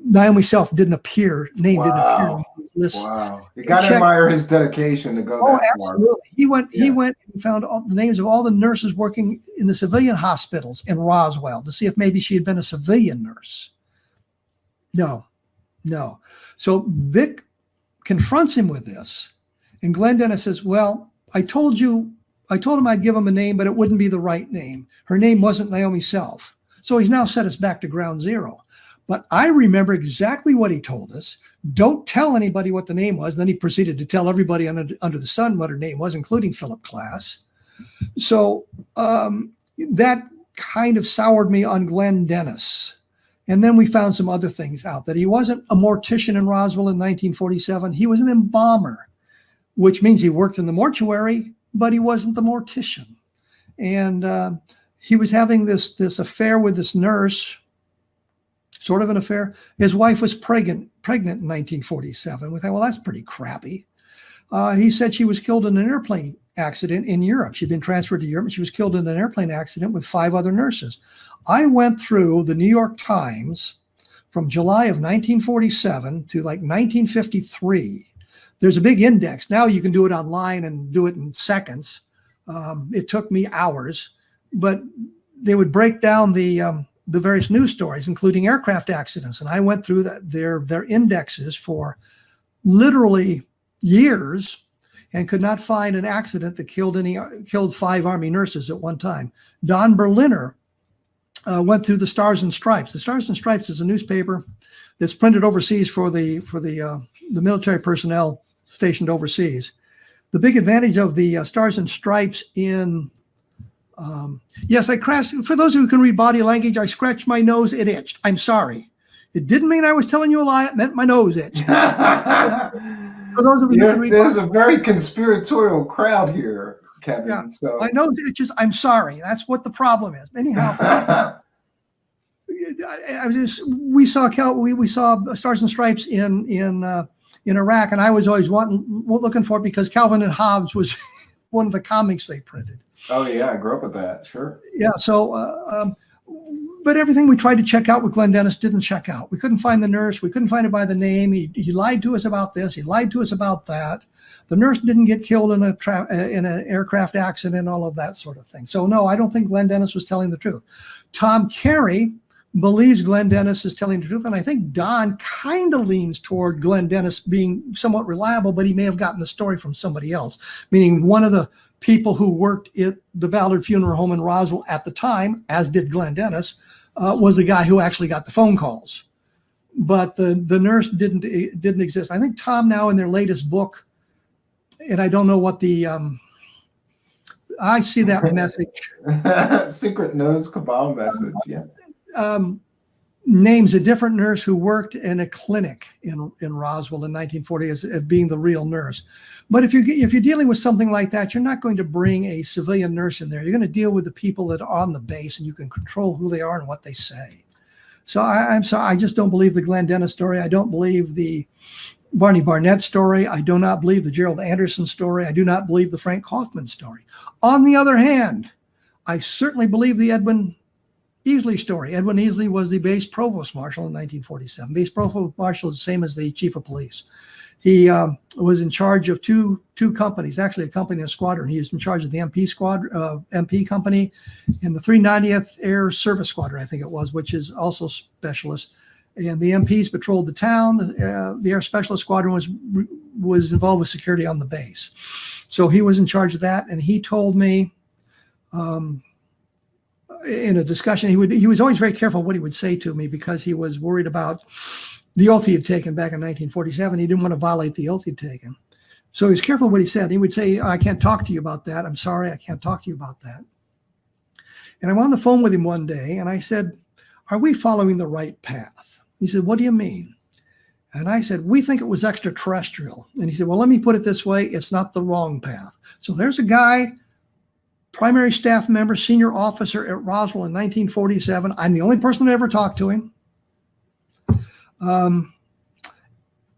Naomi Self didn't appear, didn't appear on his list. Wow. You got to admire his dedication to go that far. Absolutely. He went and found all the names of all the nurses working in the civilian hospitals in Roswell to see if maybe she had been a civilian nurse. No. So Vic confronts him with this. And Glenn Dennis says, well, I told him I'd give him a name, but it wouldn't be the right name. Her name wasn't Naomi Self. So he's now set us back to ground zero. But I remember exactly what he told us. Don't tell anybody what the name was. Then he proceeded to tell everybody under the sun what her name was, including Philip Klass. So that kind of soured me on Glenn Dennis. And then we found some other things out, that he wasn't a mortician in Roswell in 1947. He was an embalmer, which means he worked in the mortuary, but he wasn't the mortician. And he was having this affair with this nurse, sort of an affair. His wife was pregnant in 1947. We thought, well, that's pretty crappy. He said she was killed in an airplane accident in Europe. She'd been transferred to Europe, and she was killed in an airplane accident with 5 other nurses. I went through the New York Times from July of 1947 to like 1953. There's a big index. Now you can do it online and do it in seconds. It took me hours, but they would break down the various news stories, including aircraft accidents. And I went through their indexes for literally years and could not find an accident that killed 5 Army nurses at one time. Don Berliner went through the Stars and Stripes. The Stars and Stripes is a newspaper that's printed overseas for the military personnel stationed overseas. The big advantage of the Stars and Stripes yes, I crashed. For those of you who can read body language, I scratched my nose. It itched. I'm sorry. It didn't mean I was telling you a lie. It meant my nose itched. For those of you who can read there's a very conspiratorial crowd here, Kevin. Yeah, so my nose itches. I'm sorry. That's what the problem is. Anyhow, we saw Stars and Stripes in Iraq, and I was always looking for it because Calvin and Hobbes was one of the comics they printed. Oh yeah, I grew up with that. Sure. Yeah. So, but everything we tried to check out with Glenn Dennis didn't check out. We couldn't find the nurse. We couldn't find it by the name. He lied to us about this. He lied to us about that. The nurse didn't get killed in an aircraft accident, all of that sort of thing. So no, I don't think Glenn Dennis was telling the truth. Tom Carey believes Glenn Dennis is telling the truth, and I think Don kind of leans toward Glenn Dennis being somewhat reliable, but he may have gotten the story from somebody else, meaning one of the people who worked at the Ballard Funeral Home in Roswell at the time, as did Glenn Dennis, was the guy who actually got the phone calls. But the nurse didn't exist. I think Tom now in their latest book, and I don't know what I see that message. Secret nose cabal message, yeah. Names a different nurse who worked in a clinic in Roswell in 1940 as being the real nurse. But if you're dealing with something like that, you're not going to bring a civilian nurse in there. You're going to deal with the people that are on the base, and you can control who they are and what they say. So I'm sorry, I just don't believe the Glenn Dennis story. I don't believe the Barney Barnett story. I do not believe the Gerald Anderson story. I do not believe the Frank Kaufman story. On the other hand, I certainly believe the Edwin Easley story. Edwin Easley was the base provost marshal in 1947. Base provost marshal is the same as the chief of police. He was in charge of two companies, actually a company and a squadron. He was in charge of the MP company and the 390th Air Service Squadron, I think it was, which is also specialist. And the MPs patrolled the town. The Air Specialist Squadron was involved with security on the base. So he was in charge of that, and he told me in a discussion, he was always very careful what he would say to me because he was worried about the oath he had taken back in 1947. He didn't want to violate the oath he'd taken. So he was careful what he said. He would say, I can't talk to you about that. I'm sorry, I can't talk to you about that. And I'm on the phone with him one day, and I said, are we following the right path? He said, what do you mean? And I said, we think it was extraterrestrial. And he said, well, let me put it this way. It's not the wrong path. So there's a guy, primary staff member, senior officer at Roswell in 1947. I'm the only person that ever talked to him.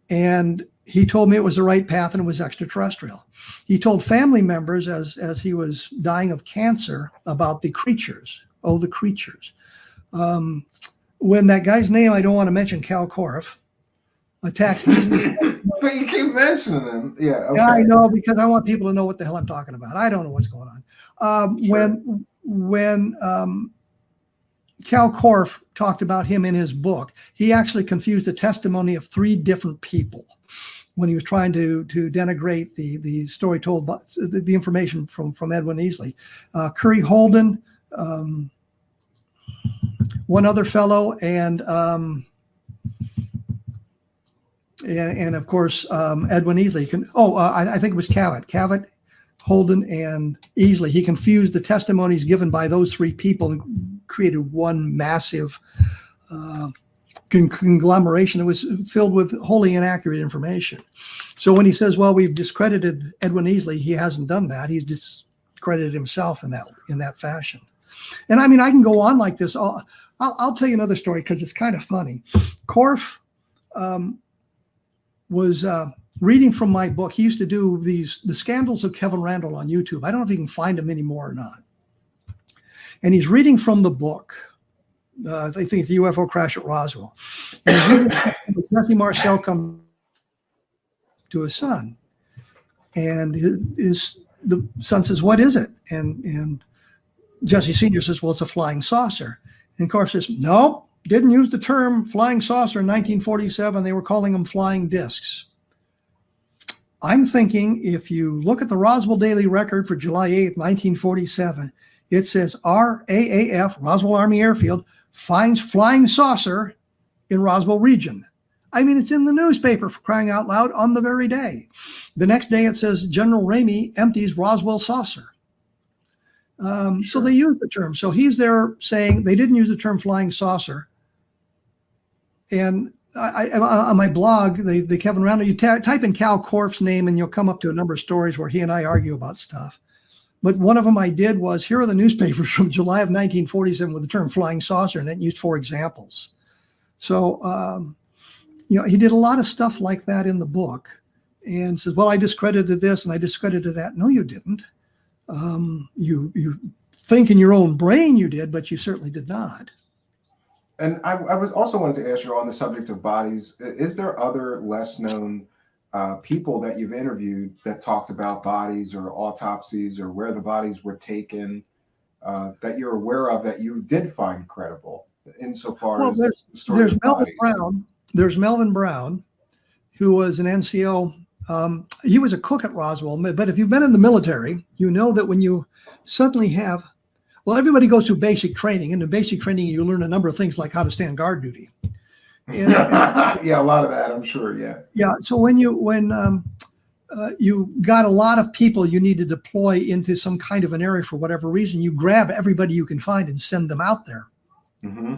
And he told me it was the right path and it was extraterrestrial. He told family members as he was dying of cancer about the creatures. Oh, the creatures. When that guy's name, I don't want to mention, Cal Korff, attacks me. But you keep mentioning him. Yeah, okay. Yeah, I know, because I want people to know what the hell I'm talking about. I don't know what's going on. Sure. When Cal Korff talked about him in his book, he actually confused the testimony of 3 different people when he was trying to denigrate the story told, the information from Edwin Easley. Curry Holden, one other fellow, and of course Edwin Easley. I think it was Cavett, Holden, and Easley. He confused the testimonies given by those 3 people and created one massive conglomeration that was filled with wholly inaccurate information. So when he says, well, we've discredited Edwin Easley, he hasn't done that. He's discredited himself in that fashion. And I mean, I can go on like this. I'll tell you another story because it's kind of funny. Korff was reading from my book. He used to do the scandals of Kevin Randle on YouTube. I don't know if you can find them anymore or not. And he's reading from the book, They think the UFO crash at Roswell. And Jesse Marcel comes to his son, and the son says, "What is it?" And Jesse Sr. says, "Well, it's a flying saucer." And Corso says, "No, didn't use the term flying saucer in 1947. They were calling them flying discs." I'm thinking if you look at the Roswell Daily Record for July 8th, 1947, it says RAAF, Roswell Army Airfield, finds flying saucer in Roswell region. I mean, it's in the newspaper, for crying out loud, on the very day. The next day it says General Ramy empties Roswell saucer. So they use the term. So he's there saying they didn't use the term flying saucer. And I on my blog, the Kevin Randle, you type in Cal Korff's name and you'll come up to a number of stories where he and I argue about stuff. But one of them I did was, here are the newspapers from July of 1947 with the term flying saucer, and it used 4 examples. So, he did a lot of stuff like that in the book, and says, well, I discredited this and I discredited that. No, you didn't. You think in your own brain you did, but you certainly did not. And I was also wanted to ask you on the subject of bodies, is there other less known people that you've interviewed that talked about bodies or autopsies or where the bodies were taken that you're aware of that you did find credible insofar as the story there's of Melvin bodies? Brown. There's Melvin Brown, who was an NCO. He was a cook at Roswell, but if you've been in the military, you know that when you suddenly have, well, everybody goes through basic training. And in basic training, you learn a number of things like how to stand guard duty. And, yeah, a lot of that, I'm sure. Yeah. Yeah. So when you got a lot of people you need to deploy into some kind of an area for whatever reason, you grab everybody you can find and send them out there. Mm-hmm.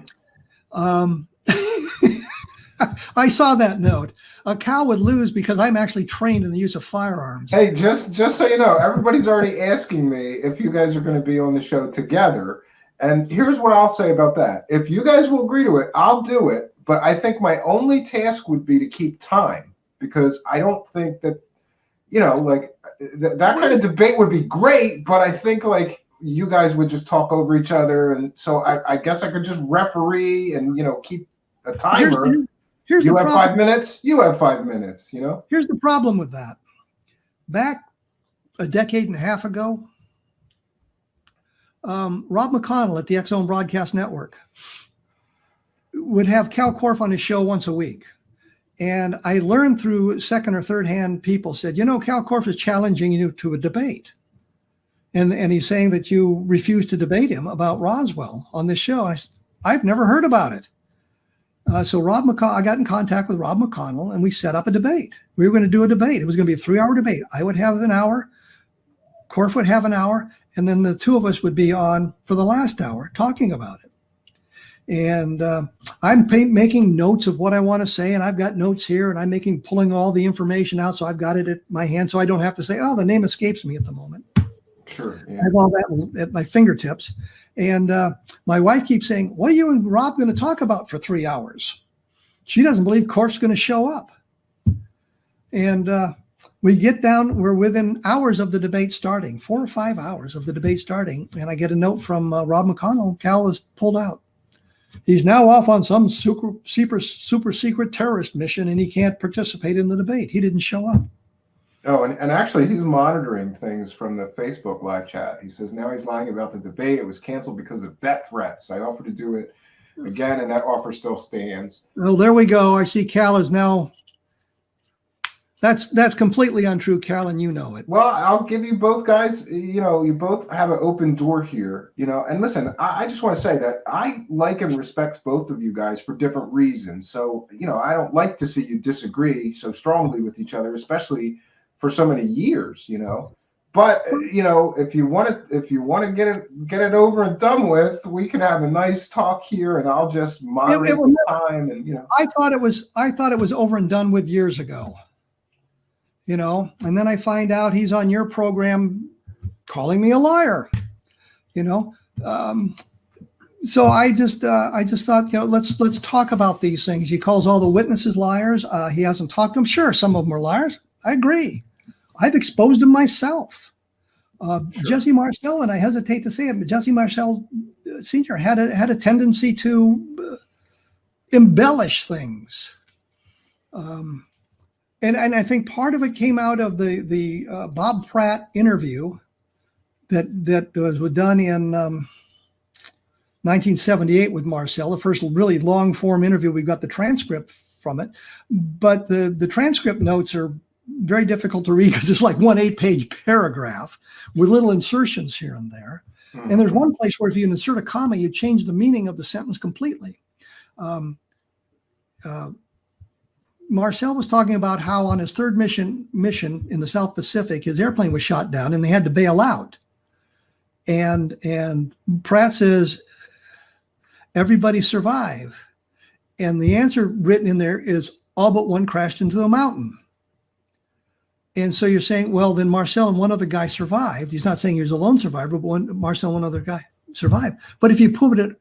I saw that note. Cal would lose because I'm actually trained in the use of firearms. Hey, just so you know, everybody's already asking me if you guys are going to be on the show together. And here's what I'll say about that. If you guys will agree to it, I'll do it. But I think my only task would be to keep time, because I don't think that, that kind of debate would be great. But I think you guys would just talk over each other. And so I guess I could just referee and, keep a timer. Here's you the have problem. 5 minutes, you have 5 minutes, Here's the problem with that. Back a decade and a half ago, Rob McConnell at the X-Zone Broadcast Network would have Cal Korff on his show once a week. And I learned through second or third hand people said, Cal Korff is challenging you to a debate. And he's saying that you refuse to debate him about Roswell on this show. I said, I've never heard about it. So I got in contact with Rob McConnell and we set up a debate. We were going to do a debate. It was going to be a 3-hour debate. I would have an hour, Korff would have an hour, and then the two of us would be on for the last hour talking about it. And I'm making notes of what I want to say, and I've got notes here, and I'm pulling all the information out, so I've got it at my hand, so I don't have to say, oh, the name escapes me at the moment. Sure. Yeah. I have all that at my fingertips. And my wife keeps saying, what are you and Rob going to talk about for 3 hours? She doesn't believe Korff's going to show up. And we get down, we're within hours of the debate starting, 4 or 5 hours of the debate starting. And I get a note from Rob McConnell, Cal is pulled out. He's now off on some super secret terrorist mission and he can't participate in the debate. He didn't show up. Oh, and actually, he's monitoring things from the Facebook live chat. He says now he's lying about the debate. It was canceled because of death threats. I offered to do it again, and that offer still stands. Well, there we go. I see Cal is now. That's completely untrue, Cal, and you know it. Well, I'll give you both guys, you both have an open door here, and listen, I just want to say that I like and respect both of you guys for different reasons. So, I don't like to see you disagree so strongly with each other, especially for so many years, but if you want to get it over and done with, we can have a nice talk here, and I'll just moderate the time. And I thought it was over and done with years ago, and then I find out he's on your program calling me a liar, so I just thought, let's talk about these things. He calls all the witnesses liars. He hasn't talked to them. Sure, some of them are liars. I agree. I've exposed him myself. Sure. Jesse Marcel, and I hesitate to say it, but Jesse Marcel Sr. had a tendency to embellish things. And I think part of it came out of the Bob Pratt interview that was done in 1978 with Marcel, the first really long form interview. We've got the transcript from it, but the transcript notes are very difficult to read because it's like one 8-page paragraph with little insertions here and there. Mm-hmm. And there's one place where if you insert a comma, you change the meaning of the sentence completely. Marcel was talking about how on his third mission in the South Pacific, his airplane was shot down and they had to bail out. And Pratt says, everybody survive. And the answer written in there is all but one crashed into a mountain. And so you're saying, well, then Marcel and one other guy survived. He's not saying he was a lone survivor, but Marcel and one other guy survived. But if you put a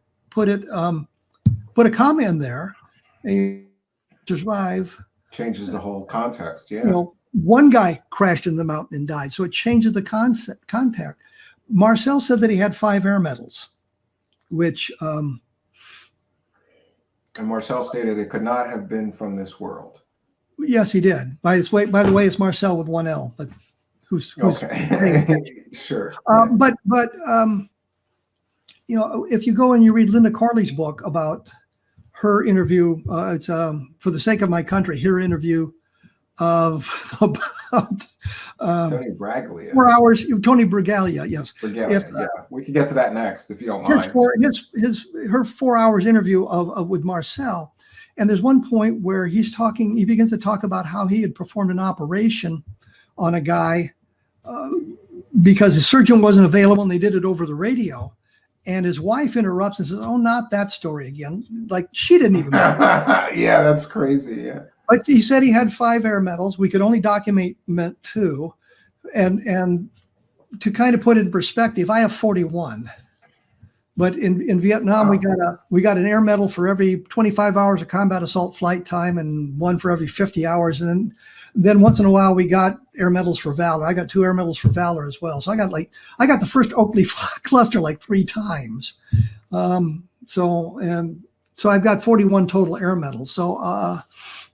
comma in there, and you survive, changes the whole context. Yeah. You know, one guy crashed in the mountain and died, so it changes the contact. Marcel said that he had 5 air medals, which. And Marcel stated it could not have been from this world. Yes, he did. By the way, it's Marcel with 1 L, but who's okay? Sure. But you know, if you go and you read Linda Carley's book about her interview, it's For the Sake of My Country, her interview about Tony Braglia. 4 hours. Tony Braglia, yes. Yeah, we can get to that next if you don't mind. Her 4 hours interview with Marcel. And there's one point where he begins to talk about how he had performed an operation on a guy because his surgeon wasn't available and they did it over the radio. And his wife interrupts and says, "Oh, not that story again." Like she didn't even know. Yeah, that's crazy. Yeah. But he said he had 5 air medals. We could only document 2. And to kind of put it in perspective, I have 41. But in Vietnam, we got an air medal for every 25 hours of combat assault flight time and 1 for every 50 hours. And then once in a while, we got air medals for valor. I got 2 air medals for valor as well. So I got the first Oakley cluster like 3 times. So I've got 41 total air medals. So,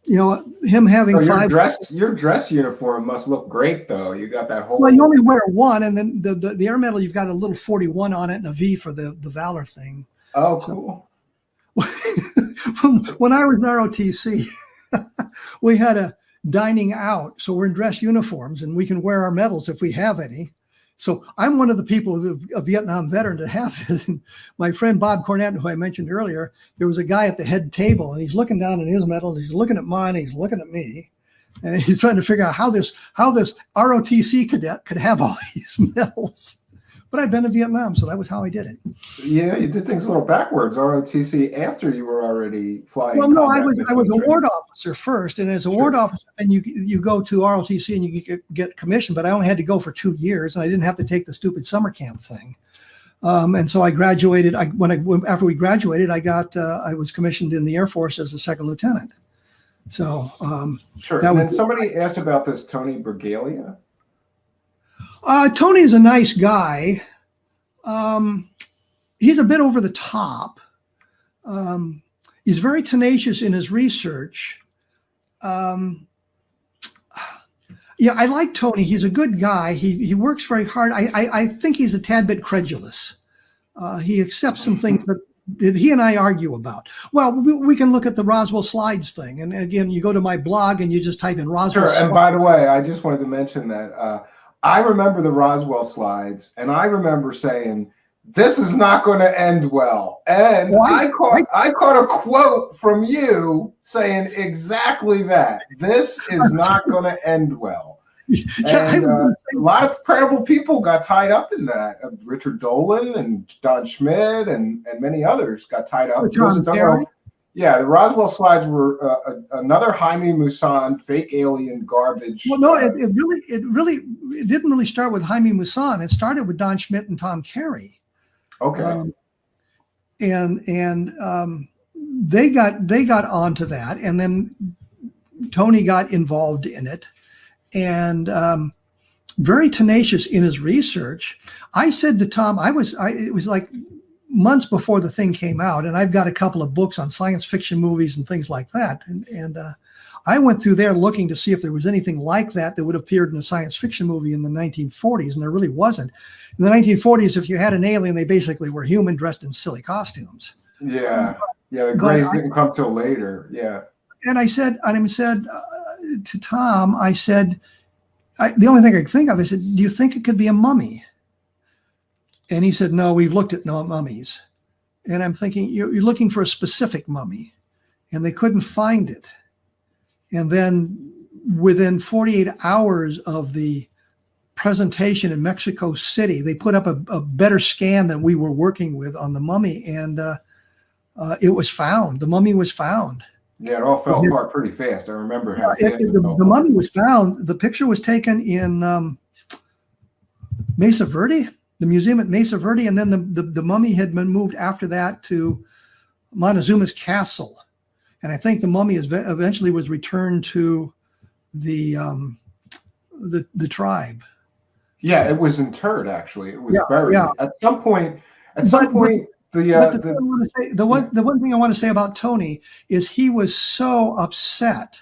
you know, him having 5. Your dress uniform must look great, though. You got that whole. Well, you only wear 1, and then the air medal, you've got a little 41 on it and a V for the valor thing. Oh, cool. So, when I was in ROTC, we had a dining out, so we're in dress uniforms, and we can wear our medals if we have any. So I'm one of the people, a Vietnam veteran, to have this. And my friend Bob Cornett, who I mentioned earlier, there was a guy at the head table, and he's looking down at his medal, and he's looking at mine, and he's looking at me, and he's trying to figure out how this ROTC cadet could have all these medals. But I'd been in Vietnam, so that was how I did it. Yeah, you did things a little backwards. ROTC after you were already flying. Well, no, I was a ward officer first, and as a ward officer, then you go to ROTC and you get commissioned. But I only had to go for 2 years, and I didn't have to take the stupid summer camp thing. And so I graduated. After we graduated, I was commissioned in the Air Force as a 2nd lieutenant. So sure. And then somebody asked about this Tony Bragalia. Tony's a nice guy. He's a bit over the top. He's very tenacious in his research. Yeah, I like Tony. He's a good guy. He works very hard. I think he's a tad bit credulous. He accepts some things that he and I argue about. Well, we can look at the Roswell slides thing. And again, you go to my blog and you just type in Roswell. Sure. And by the way, I just wanted to mention that I remember the Roswell slides, and I remember saying, "This is not going to end well." And I caught a quote from you saying exactly that. This is not going to end well. And a lot of credible people got tied up in that. Richard Dolan and Don Schmidt and many others got tied up. Yeah, the Roswell slides were another Jaime Maussan fake alien garbage. Well, no, it didn't really start with Jaime Maussan. It started with Don Schmidt and Tom Carey. Okay. And they got onto that, and then Tony got involved in it, and very tenacious in his research. I said to Tom, it was like months before the thing came out, and I've got a couple of books on science fiction movies and things like that. And I went through there looking to see if there was anything like that would have appeared in a science fiction movie in the 1940s, and there really wasn't. In the 1940s, if you had an alien, they basically were human dressed in silly costumes. Yeah. Yeah, the Greys didn't come till later. Yeah. And I said to Tom, I said, the only thing I could think of, I said, do you think it could be a mummy? And he said, no, we've looked at no mummies. And I'm thinking, you're looking for a specific mummy, and they couldn't find it. And then within 48 hours of the presentation in Mexico City, they put up a better scan than we were working with on the mummy, and it was found. The mummy was found. Yeah, it all fell apart pretty fast. I remember how the mummy was found. The picture was taken in Mesa Verde, the museum at Mesa Verde, and then the mummy had been moved after that to Montezuma's castle. And I think the mummy eventually was returned to the tribe. Yeah, it was interred. Actually, it was buried. Yeah. At some point, the one thing I want to say about Tony is he was so upset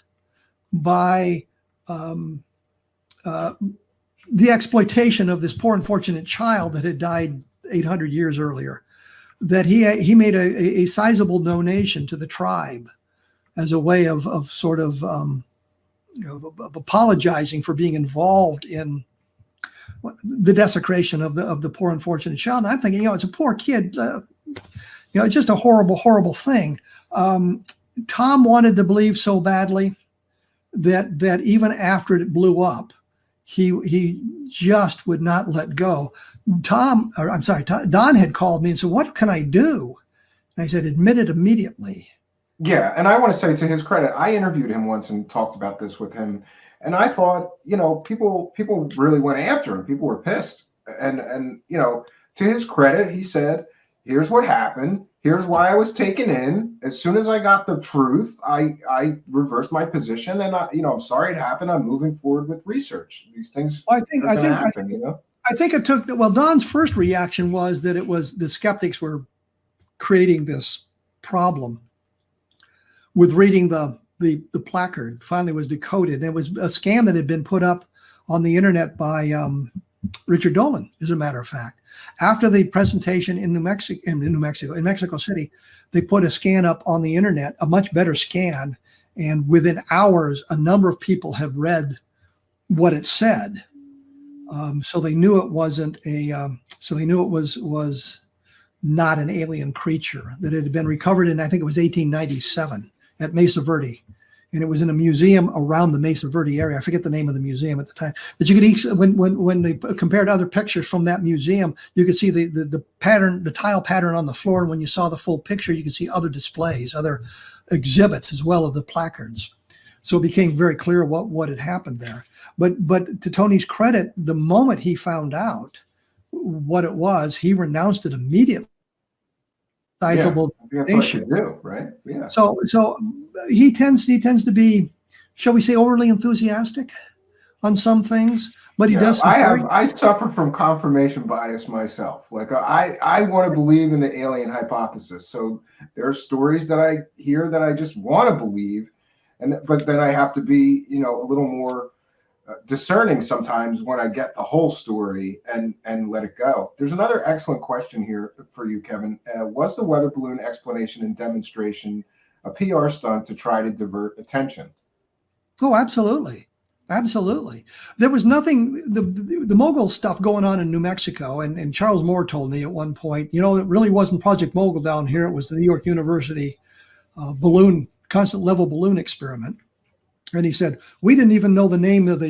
by the exploitation of this poor unfortunate child that had died 800 years earlier, that he made a sizable donation to the tribe as a way of apologizing for being involved in the desecration of the poor unfortunate child. And I'm thinking, it's a poor kid, just a horrible, horrible thing. Tom wanted to believe so badly that even after it blew up, he just would not let go. Don had called me and said, "What can I do?" And I said, "Admit it immediately." Yeah, and I want to say, to his credit, I interviewed him once and talked about this with him, and I thought, people really went after him. People were pissed, and to his credit, he said, "Here's what happened. Here's why I was taken in. As soon as I got the truth, I reversed my position, and I'm sorry it happened. I'm moving forward with research. These things happen." I think it took. Well, Don's first reaction was that it was the skeptics were creating this problem with reading the placard. Finally was decoded, and it was a scan that had been put up on the internet by Richard Dolan, as a matter of fact. After the presentation in Mexico City, they put a scan up on the internet, a much better scan, and within hours, a number of people had read what it said. So they knew it wasn't was not an alien creature, that it had been recovered in, I think it was 1897 at Mesa Verde. And it was in a museum around the Mesa Verde area. I forget the name of the museum at the time. But you could, when they compared other pictures from that museum, you could see the pattern, the tile pattern on the floor. And when you saw the full picture, you could see other displays, other exhibits as well of the placards. So it became very clear what had happened there. But to Tony's credit, the moment he found out what it was, he renounced it immediately. Sizable donation. Right? Yeah. So he tends to be, shall we say, overly enthusiastic on some things, but he does. I suffer from confirmation bias myself. Like I want to believe in the alien hypothesis. So there are stories that I hear that I just want to believe, but then I have to be, a little more discerning sometimes when I get the whole story and let it go. There's another excellent question here for you, Kevin. Was the weather balloon explanation and demonstration a PR stunt to try to divert attention? Oh, absolutely. Absolutely. There was nothing, the mogul stuff going on in New Mexico, and Charles Moore told me at one point, it really wasn't Project Mogul down here. It was the New York University constant level balloon experiment. And he said, we didn't even know the name of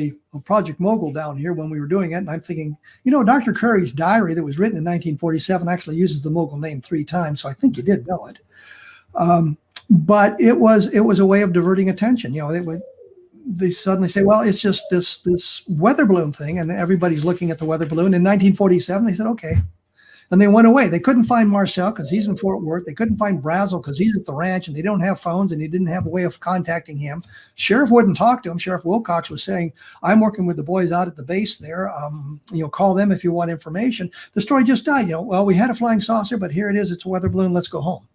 Project Mogul down here when we were doing it. And I'm thinking, Dr. Curry's diary that was written in 1947 actually uses the Mogul name 3 times. So I think you did know it. But it was a way of diverting attention. They suddenly say, well, it's just this weather balloon thing. And everybody's looking at the weather balloon. In 1947, they said, okay, And they went away. They couldn't find Marcel because he's in Fort Worth. They couldn't find Brazel because he's at the ranch, and they don't have phones, and he didn't have a way of contacting him. Sheriff wouldn't talk to him. Sheriff Wilcox was saying, I'm working with the boys out at the base there. Call them if you want information. The story just died. Well, we had a flying saucer, but here it is. It's a weather balloon. Let's go home.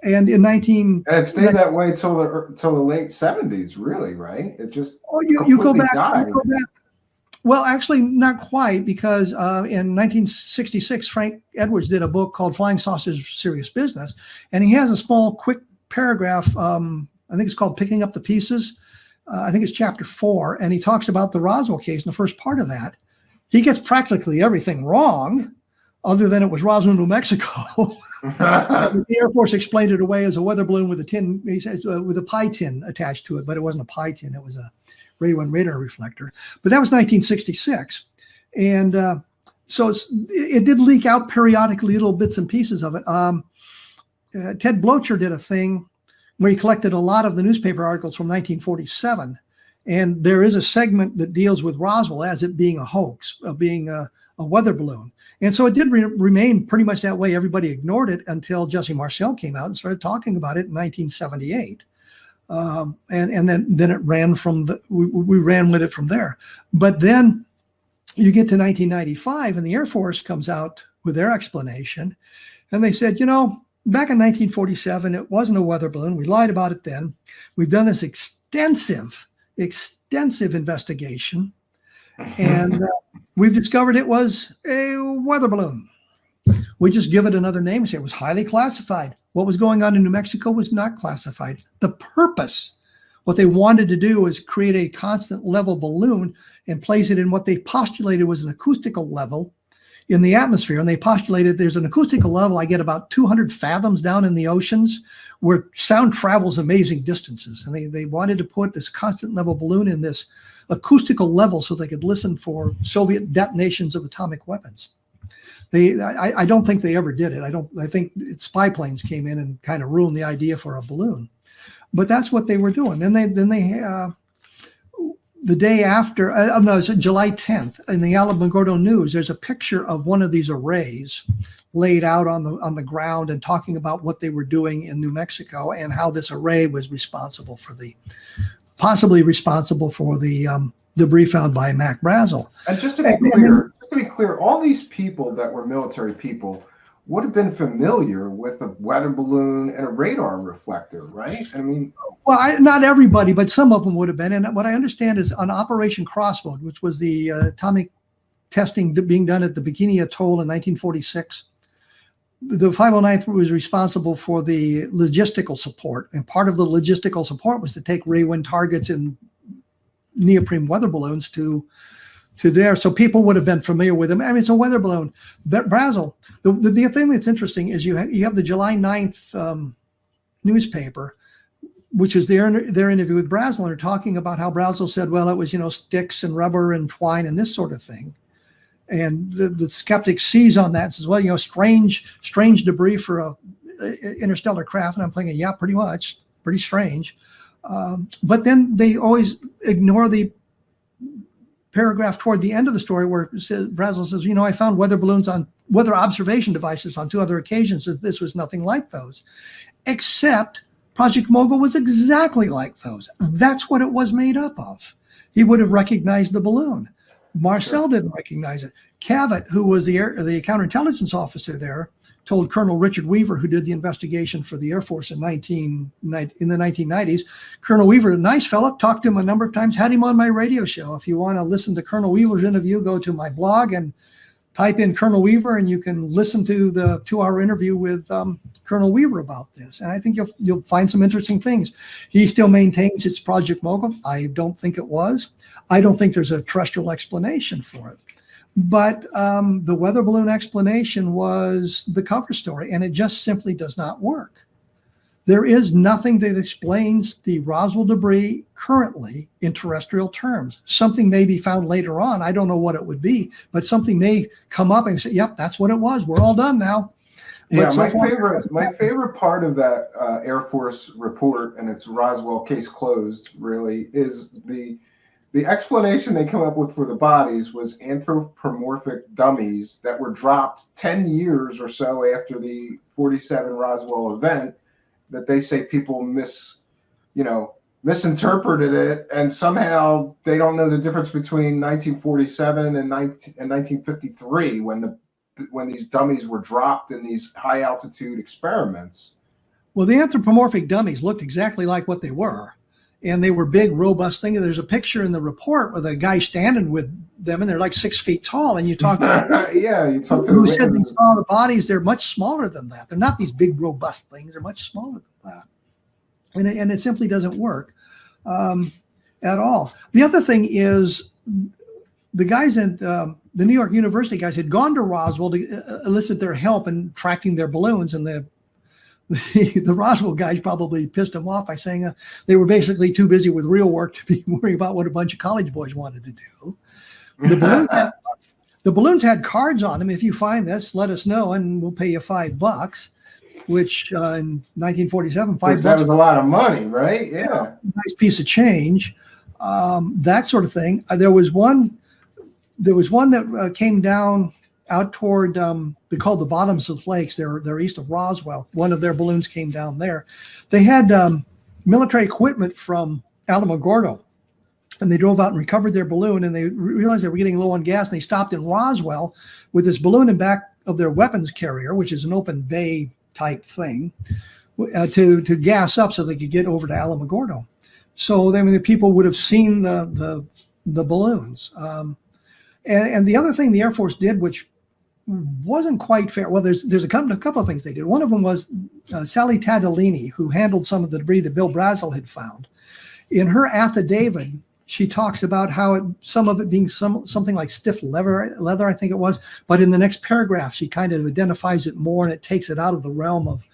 And in and it stayed that way till the late 70s, really, right? It just you go back. Well, actually, not quite, because in 1966, Frank Edwards did a book called Flying Saucers Serious Business, and he has a small, quick paragraph. I think it's called Picking Up the Pieces. I think it's chapter 4, and he talks about the Roswell case in the first part of that. He gets practically everything wrong, other than it was Roswell, New Mexico. The Air Force explained it away as a weather balloon with a tin, he says, with a pie tin attached to it, but it wasn't a pie tin. It was a radio and radar reflector. But that was 1966. And so it did leak out periodically, little bits and pieces of it. Ted Blocher did a thing where he collected a lot of the newspaper articles from 1947. And there is a segment that deals with Roswell as it being a hoax, of being a weather balloon. And so it did remain pretty much that way. Everybody ignored it until Jesse Marcel came out and started talking about it in 1978. And then it ran from we ran with it from there. But then you get to 1995 and the Air Force comes out with their explanation. And they said, back in 1947, it wasn't a weather balloon. We lied about it then. We've done this extensive investigation. And we've discovered it was a weather balloon. We just give it another name and say it was highly classified. What was going on in New Mexico was not classified. The purpose, what they wanted to do was create a constant level balloon and place it in what they postulated was an acoustical level in the atmosphere. And they postulated there's an acoustical level, I get about 200 fathoms down in the oceans, where sound travels amazing distances. And they wanted to put this constant level balloon in this acoustical level so they could listen for Soviet detonations of atomic weapons. I don't think they ever did it. I think spy planes came in and kind of ruined the idea for a balloon, but that's what they were doing. Then they the day after, it's July 10th in the Alamogordo News. There's a picture of one of these arrays laid out on the ground and talking about what they were doing in New Mexico and how this array was possibly responsible for the debris found by Mac Brazel. And just to be clear, all these people that were military people would have been familiar with a weather balloon and a radar reflector, right? I mean, well, not everybody, but some of them would have been. And what I understand is on Operation Crossbow, which was the atomic testing being done at the Bikini Atoll in 1946, the 509th was responsible for the logistical support. And part of the logistical support was to take Ray-1 targets and neoprene weather balloons to there. So people would have been familiar with them. I mean, it's a weather balloon. But Brazel, the thing that's interesting is you have the July 9th newspaper, which is their interview with Brazel, and they're talking about how Brazel said, well, it was, sticks and rubber and twine and this sort of thing. And the skeptic sees on that and says, well, strange debris for a interstellar craft. And I'm thinking, yeah, pretty much, pretty strange. But then they always ignore the paragraph toward the end of the story where Brazel says, I found weather balloons on weather observation devices on 2 other occasions. This was nothing like those, except Project Mogul was exactly like those. That's what it was made up of. He would have recognized the balloon. Marcel didn't recognize it. Cavett, who was the counterintelligence officer there, told Colonel Richard Weaver, who did the investigation for the Air Force in the 1990s. Colonel Weaver, a nice fellow, talked to him a number of times, had him on my radio show. If you want to listen to Colonel Weaver's interview, go to my blog and type in Colonel Weaver, and you can listen to the 2-hour interview with Colonel Weaver about this. And I think you'll find some interesting things. He still maintains it's Project Mogul. I don't think it was. I don't think there's a terrestrial explanation for it. But the weather balloon explanation was the cover story, and it just simply does not work. There is nothing that explains the Roswell debris currently in terrestrial terms. Something may be found later on. I don't know what it would be, but something may come up and say, yep, that's what it was. We're all done now. Yeah, my favorite part of that Air Force report, and it's Roswell case closed, really, is the the explanation they come up with for the bodies was anthropomorphic dummies that were dropped 10 years or so after the 47 Roswell event, that they say people misinterpreted it, and somehow they don't know the difference between 1947 and 1953 when these dummies were dropped in these high altitude experiments. Well, the anthropomorphic dummies looked exactly like what they were, and they were big, robust things. There's a picture in the report with a guy standing with them, and they're like 6 feet tall. And you talk to you talk to who said they saw the bodies. They're much smaller than that. They're not these big, robust things. They're much smaller than that, and it simply doesn't work at all. The other thing is, the guys in the New York University guys had gone to Roswell to elicit their help in tracking their balloons, and the Roswell guys probably pissed them off by saying they were basically too busy with real work to be worrying about what a bunch of college boys wanted to do. The balloons had cards on them. If you find this, let us know, and we'll pay you $5. Which in 1947, $5 that was a lot of money, right? Yeah, nice piece of change. That sort of thing. There was one that came down out toward they called the bottoms of lakes. They're east of Roswell. One of their balloons came down there. They had military equipment from Alamogordo, and they drove out and recovered their balloon, and they realized they were getting low on gas, and they stopped in Roswell with this balloon in back of their weapons carrier, which is an open bay type thing, to gas up so they could get over to Alamogordo. So the people would have seen the balloons. And the other thing the Air Force did, which wasn't quite fair. Well, there's a couple of things they did. One of them was Sally Tadolini, who handled some of the debris that Bill Brazel had found. In her affidavit, she talks about how some of it being something like stiff leather, I think it was. But in the next paragraph, she kind of identifies it more, and it takes it out of the realm of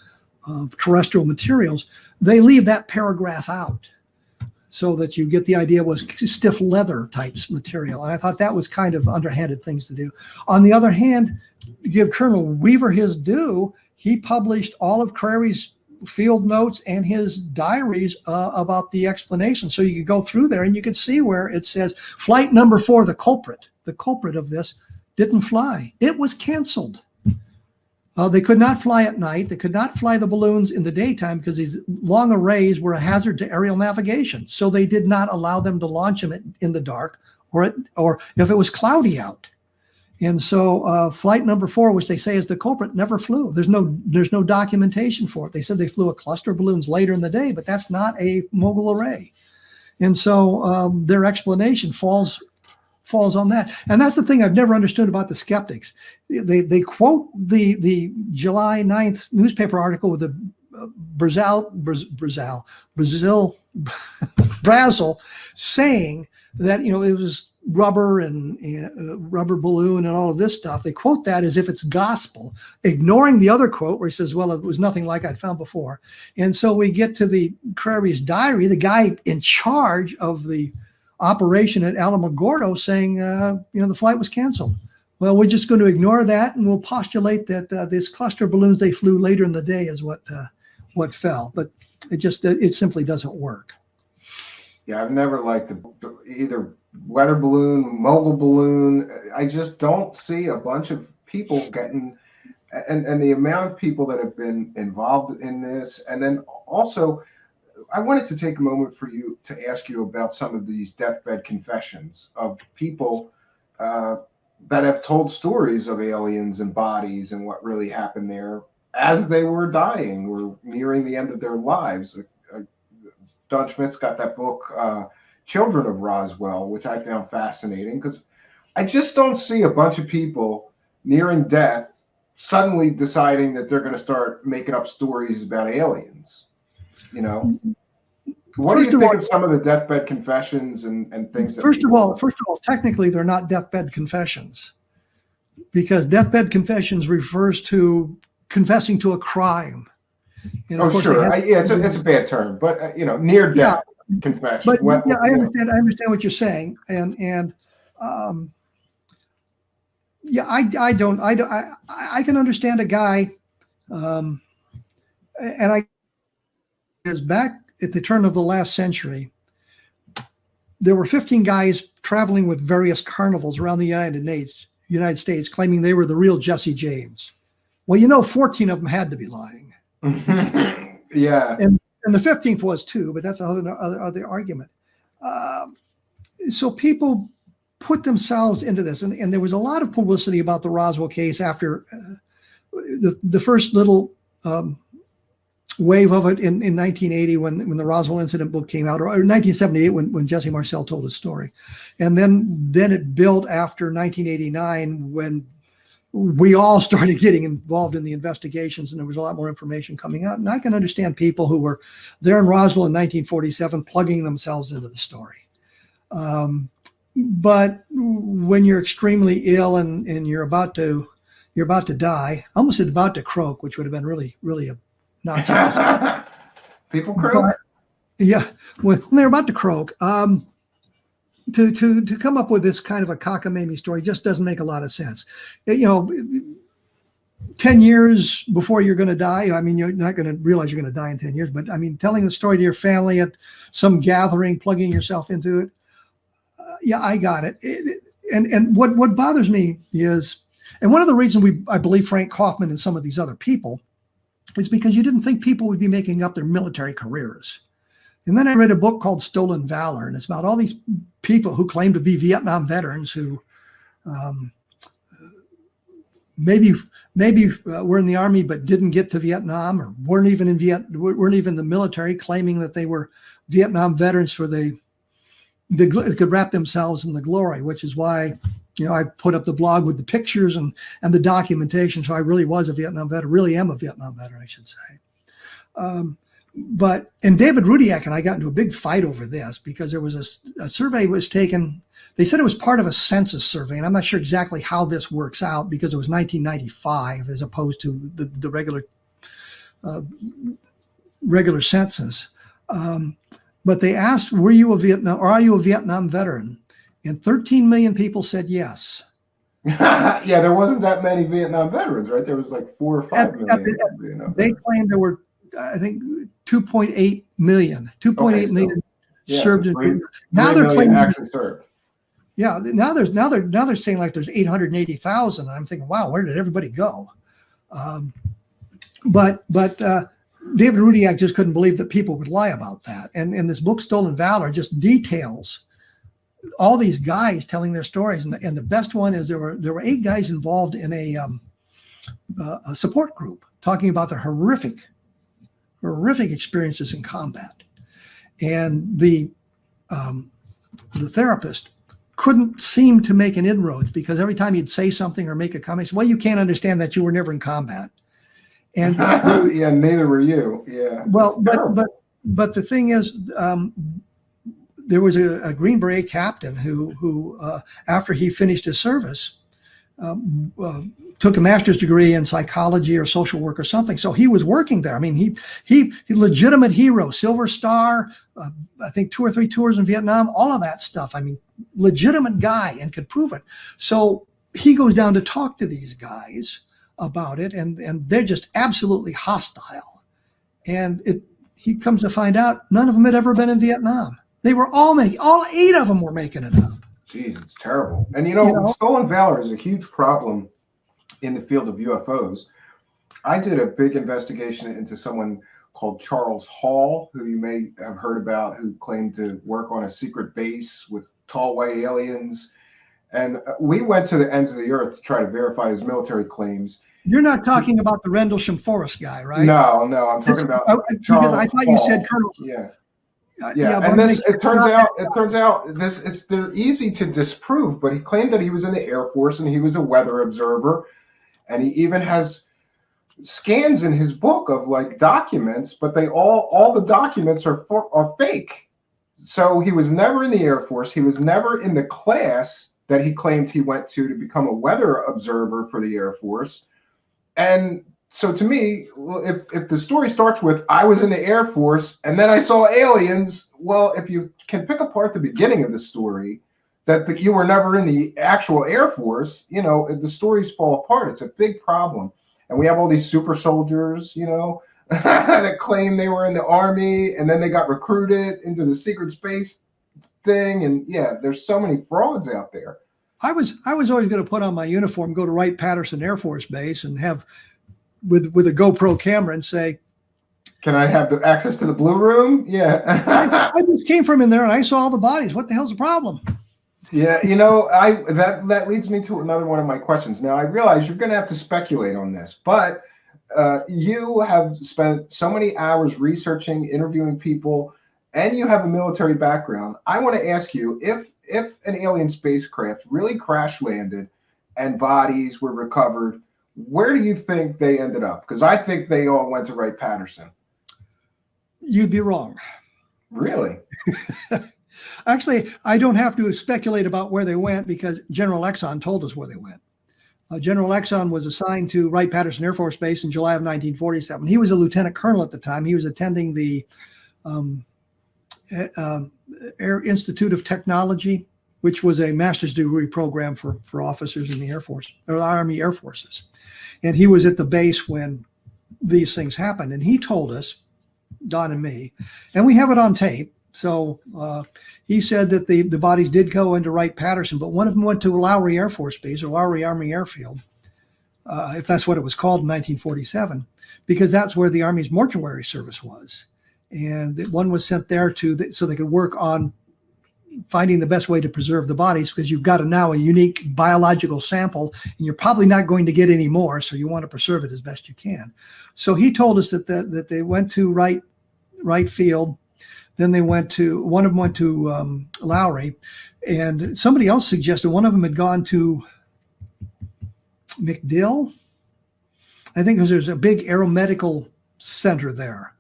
terrestrial materials. They leave that paragraph out so that you get the idea it was stiff leather types material. And I thought that was kind of underhanded things to do. On the other hand, to give Colonel Weaver his due, he published all of Carey's field notes and his diaries about the explanation. So you could go through there and you could see where it says flight number 4, the culprit of this didn't fly. It was canceled. They could not fly at night. They could not fly the balloons in the daytime because these long arrays were a hazard to aerial navigation. So they did not allow them to launch them in the dark or if it was cloudy out. And so flight number 4, which they say is the culprit, never flew. There's no documentation for it. They said they flew a cluster of balloons later in the day, but that's not a mogul array. And so their explanation falls on that. And that's the thing I've never understood about the skeptics. They quote the July 9th newspaper article with the Brazel saying that, it was rubber and rubber balloon and all of this stuff. They quote that as if it's gospel, ignoring the other quote where he says, well, it was nothing like I'd found before. And so we get to the Carey's diary, the guy in charge of the operation at Alamogordo saying, the flight was canceled. Well, we're just going to ignore that, and we'll postulate that this cluster of balloons they flew later in the day is what fell. But it simply doesn't work. Yeah, I've never liked either weather balloon, mogul balloon. I just don't see a bunch of people getting, and the amount of people that have been involved in this. And then also, I wanted to take a moment for you to ask you about some of these deathbed confessions of people that have told stories of aliens and bodies and what really happened there as they were dying or nearing the end of their lives. Don Schmidt's got that book, Children of Roswell, which I found fascinating because I just don't see a bunch of people nearing death suddenly deciding that they're going to start making up stories about aliens. What do you think of some of the deathbed confessions and things? First of all, technically they're not deathbed confessions, because deathbed confessions refers to confessing to a crime. Sure. It's a bad term, but near death confession. But I understand what you're saying, and I can understand a guy, and I is back at the turn of the last century. there were 15 guys traveling with various carnivals around the United States, claiming they were the real Jesse James. Well, 14 of them had to be lying. Yeah. And the 15th was too, but that's other argument. So people put themselves into this, and there was a lot of publicity about the Roswell case after the first little wave of it in 1980 when the Roswell incident book came out, or 1978 when Jesse Marcel told his story. And then it built after 1989 when we all started getting involved in the investigations and there was a lot more information coming out. And I can understand people who were there in Roswell in 1947 plugging themselves into the story. But when you're extremely ill and you're about to die, I almost said about to croak, which would have been really, really obnoxious. People croak? Yeah, when they're about to croak, to come up with this kind of a cockamamie story just doesn't make a lot of sense. 10 years before you're going to die, I mean, you're not going to realize you're going to die in 10 years, but I mean, telling the story to your family at some gathering, plugging yourself into it, yeah, I got it. And what bothers me is, and one of the reasons I believe Frank Kaufman and some of these other people is because you didn't think people would be making up their military careers. And then I read a book called Stolen Valor, and it's about all these people who claim to be Vietnam veterans who maybe were in the army but didn't get to Vietnam, or weren't even in the military, claiming that they were Vietnam veterans for they could wrap themselves in the glory, which is why I put up the blog with the pictures and the documentation. So I really was a Vietnam veteran, really am a Vietnam veteran, I should say. And David Rudiak and I got into a big fight over this because there was a survey was taken. They said it was part of a census survey, and I'm not sure exactly how this works out because it was 1995 as opposed to the regular census. But they asked, are you a Vietnam veteran? And 13 million people said yes. Yeah, there wasn't that many Vietnam veterans, right? There was like 4 or 5 million. They claimed there were, I think, 2.8 million. 2.8 million served in Vietnam. Now they're claiming actually served. Yeah, now they're saying like there's 880,000. And I'm thinking, wow, where did everybody go? But David Rudiak just couldn't believe that people would lie about that. And this book, Stolen Valor, just details all these guys telling their stories. And the best one is there were 8 guys involved in a support group talking about their horrific experiences in combat. And the therapist couldn't seem to make an inroads because every time he'd say something or make a comment, he said, well, you can't understand that you were never in combat. And yeah, neither were you. Yeah. Well, but the thing is, there was a Green Beret captain who after he finished his service, took a master's degree in psychology or social work or something. So he was working there. I mean, he legitimate hero, Silver Star, I think 2 or 3 tours in Vietnam, all of that stuff. I mean, legitimate guy and could prove it. So he goes down to talk to these guys about it, and they're just absolutely hostile. And he comes to find out none of them had ever been in Vietnam. They were all 8 of them were making it up. Jeez, it's terrible. And Stolen Valor is a huge problem in the field of UFOs. I did a big investigation into someone called Charles Hall, who you may have heard about, who claimed to work on a secret base with tall white aliens. And we went to the ends of the earth to try to verify his military claims. You're not talking about the Rendlesham Forest guy, right? No, I'm talking about Charles because I thought Hall. You said Colonel. Yeah. And it turns out they're easy to disprove, but he claimed that he was in the Air Force and he was a weather observer, and he even has scans in his book of like documents, but they all the documents are fake. So he was never in the Air Force. He was never in the class that he claimed he went to become a weather observer for the Air Force. And so to me, if the story starts with, I was in the Air Force and then I saw aliens, well, if you can pick apart the beginning of the story, that you were never in the actual Air Force, the stories fall apart. It's a big problem. And we have all these super soldiers, that claim they were in the Army and then they got recruited into the secret space thing. And yeah, there's so many frauds out there. I was always going to put on my uniform, go to Wright Patterson Air Force Base, and have with a GoPro camera and say, "Can I have the access to the blue room?" Yeah, I just came from in there and I saw all the bodies. What the hell's the problem? Yeah, that leads me to another one of my questions. Now I realize you're going to have to speculate on this, but you have spent so many hours researching, interviewing people, and you have a military background. I want to ask you if an alien spacecraft really crash landed and bodies were recovered, where do you think they ended up? Because I think they all went to Wright Patterson. You'd be wrong. Really? Actually, I don't have to speculate about where they went because General Exxon told us where they went. General Exxon was assigned to Wright Patterson Air Force Base in July of 1947. He was a lieutenant colonel at the time. He was attending the Air Institute of Technology, which was a master's degree program for officers in the Air Force or Army Air Forces. And he was at the base when these things happened. And he told us, Don and me, and we have it on tape. So he said that the bodies did go into Wright Patterson, but one of them went to Lowry Air Force Base or Lowry Army Airfield, if that's what it was called in 1947, because that's where the Army's mortuary service was. And one was sent there so they could work on finding the best way to preserve the bodies, because you've got now a unique biological sample and you're probably not going to get any more. So you want to preserve it as best you can. So he told us that they went to Wright Field. Then one of them went to Lowry, and somebody else suggested one of them had gone to MacDill. I think because there's a big aeromedical center there.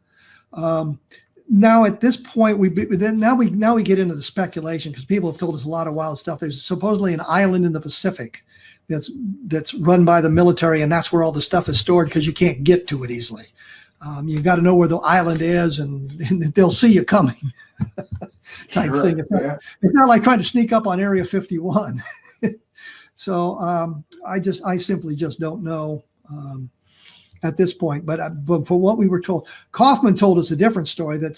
Now at this point, we get into the speculation because people have told us a lot of wild stuff. There's supposedly an island in the Pacific that's run by the military, and that's where all the stuff is stored because you can't get to it easily. You've got to know where the island is, and they'll see you coming, type Sure, thing. It's not like trying to sneak up on Area 51. So I simply just don't know at this point. But for what we were told, Kaufman told us a different story. That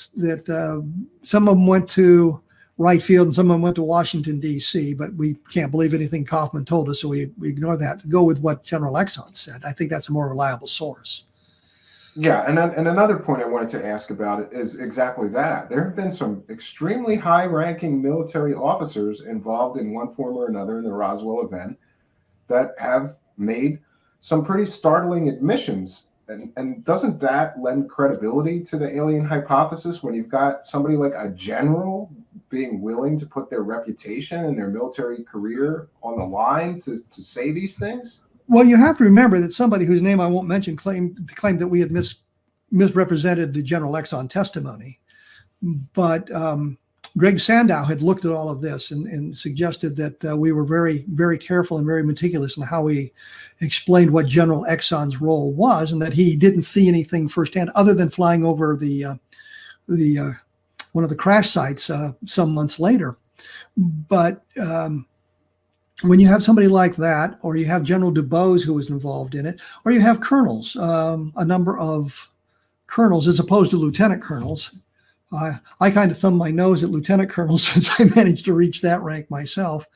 some of them went to Wright Field and some of them went to Washington D.C. But we can't believe anything Kaufman told us, so we ignore that. Go with what General Exxon said. I think that's a more reliable source. Yeah, and another point I wanted to ask about it is exactly that. There have been some extremely high-ranking military officers involved in one form or another in the Roswell event that have made some pretty startling admissions. And doesn't that lend credibility to the alien hypothesis when you've got somebody like a general being willing to put their reputation and their military career on the line to say these things? Well, you have to remember that somebody whose name I won't mention claimed that we had misrepresented the General Exxon testimony. But Greg Sandow had looked at all of this and suggested that we were very, very careful and very meticulous in how we explained what General Exxon's role was, and that he didn't see anything firsthand other than flying over the one of the crash sites some months later. But when you have somebody like that, or you have General DuBose who was involved in it, or you have colonels, a number of colonels as opposed to lieutenant colonels. I kind of thumb my nose at lieutenant colonels since I managed to reach that rank myself.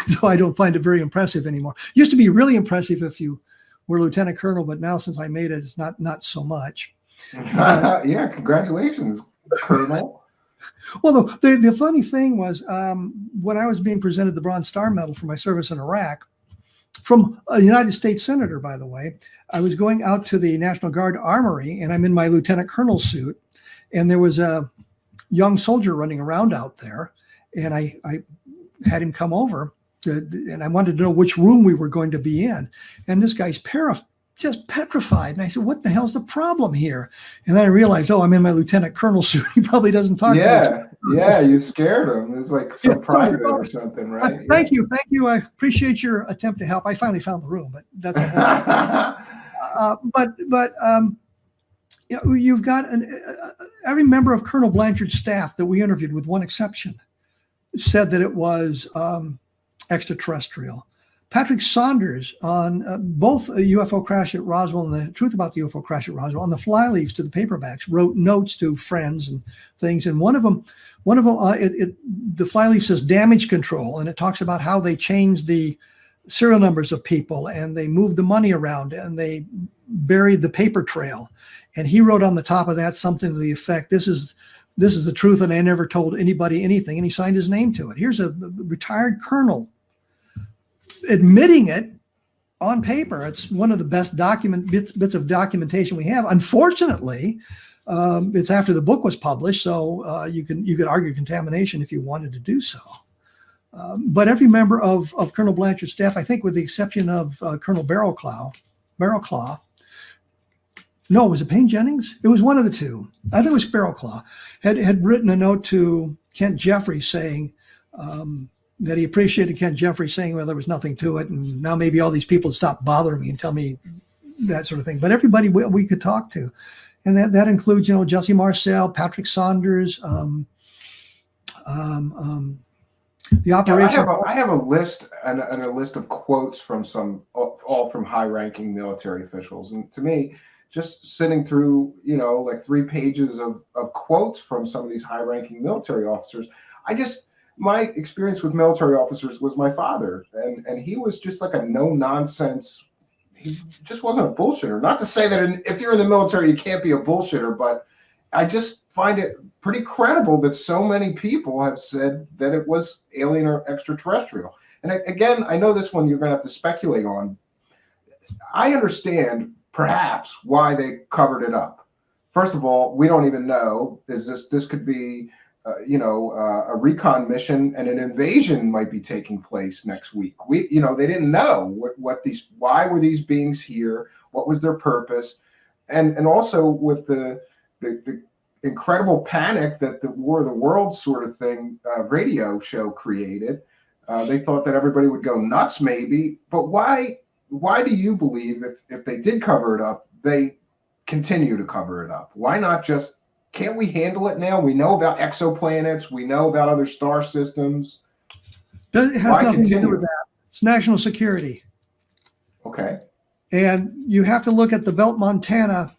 So I don't find it very impressive anymore. Used to be really impressive if you were lieutenant colonel, but now since I made it, it's not so much. Yeah, congratulations, Colonel. Well, the funny thing was when I was being presented the Bronze Star Medal for my service in Iraq, from a United States Senator, by the way, I was going out to the National Guard Armory, and I'm in my lieutenant colonel suit, and there was a young soldier running around out there, and I had him come over, and I wanted to know which room we were going to be in, and this guy's just petrified. And I said, what the hell's the problem here? And then I realized, I'm in my lieutenant colonel suit. He probably doesn't talk. Yeah, you scared him. It's like some private or something, right? Thank you. I appreciate your attempt to help. I finally found the room, but that's a whole you've got every member of Colonel Blanchard's staff that we interviewed, with one exception, said that it was extraterrestrial. Patrick Saunders on both a UFO crash at Roswell and the truth about the UFO crash at Roswell on the flyleaves to the paperbacks, wrote notes to friends and things. And one of them, the flyleaf says damage control, and it talks about how they changed the serial numbers of people and they moved the money around and they buried the paper trail. And he wrote on the top of that something to the effect, this is the truth, and I never told anybody anything. And he signed his name to it. Here's a retired colonel admitting it on paper. It's one of the best bits of documentation we have. Unfortunately, it's after the book was published, so you could argue contamination if you wanted to do so. But every member of Colonel Blanchard's staff, I think with the exception of Colonel Barrowclaw, no, was it Payne Jennings? It was one of the two. I think it was Barrowclaw, had written a note to Kent Jeffrey saying that he appreciated Kent Jeffrey saying, well, there was nothing to it, and now maybe all these people stop bothering me and tell me that sort of thing. But everybody we could talk to, and that includes, Jesse Marcel, Patrick Saunders, the operation. I have a list and a list of quotes from all from high-ranking military officials, and to me, just sitting through like 3 pages of quotes from some of these high-ranking military officers, my experience with military officers was my father, and he was just like a no-nonsense. He just wasn't a bullshitter. Not to say that if you're in the military, you can't be a bullshitter, but I just find it pretty credible that so many people have said that it was alien or extraterrestrial. And again, I know this one you're going to have to speculate on. I understand perhaps why they covered it up. First of all, we don't even know, this could be a recon mission and an invasion might be taking place next week. They didn't know why were these beings here, what was their purpose, and also with the incredible panic that the War of the Worlds sort of thing radio show created. They thought that everybody would go nuts, maybe. But why do you believe if they did cover it up, they continue to cover it up? Why not just? Can't we handle it now? We know about exoplanets. We know about other star systems. It has nothing to do with that. It's national security. Okay. And you have to look at the Belt, Montana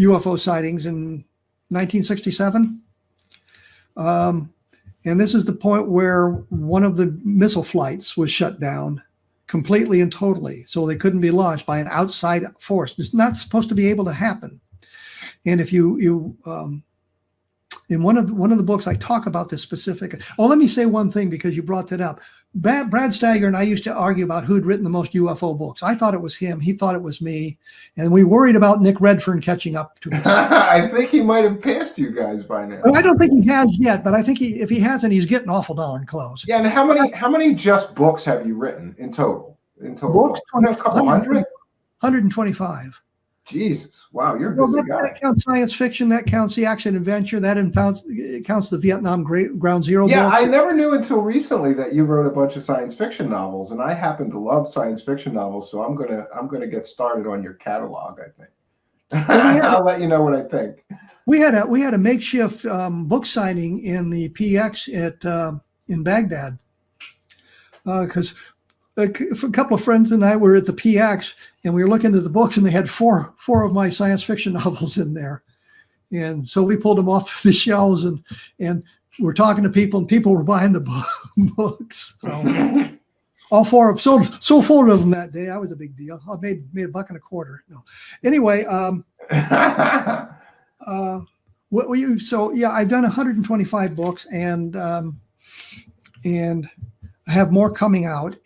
UFO sightings in 1967. And this is the point where one of the missile flights was shut down completely and totally. So they couldn't be launched by an outside force. It's not supposed to be able to happen. And if you in one of the books, I talk about this specific. Oh, let me say one thing because you brought that up. Brad Stagger and I used to argue about who'd written the most UFO books. I thought it was him. He thought it was me. And we worried about Nick Redfern catching up to us. I think he might have passed you guys by now. Well, I don't think he has yet, but I think if he hasn't, he's getting awful darn close. Yeah, and how many just books have you written in total? Books, a couple hundred? 125. Jesus, wow, you're a busy guy. That counts science fiction, that counts the action adventure, that counts the Vietnam Ground Zero books. books. I never knew until recently that you wrote a bunch of science fiction novels, and I happen to love science fiction novels, so I'm gonna get started on your catalog, I think. I'll let you know what I think. We had a makeshift book signing in the PX in Baghdad because a couple of friends and I were at the PX and we were looking at the books and they had four of my science fiction novels in there. And so we pulled them off the shelves and we're talking to people and people were buying the books. So all four of sold 4 of them that day. That was a big deal. I made $1.25. No. Anyway, so yeah, I've done 125 books and I have more coming out.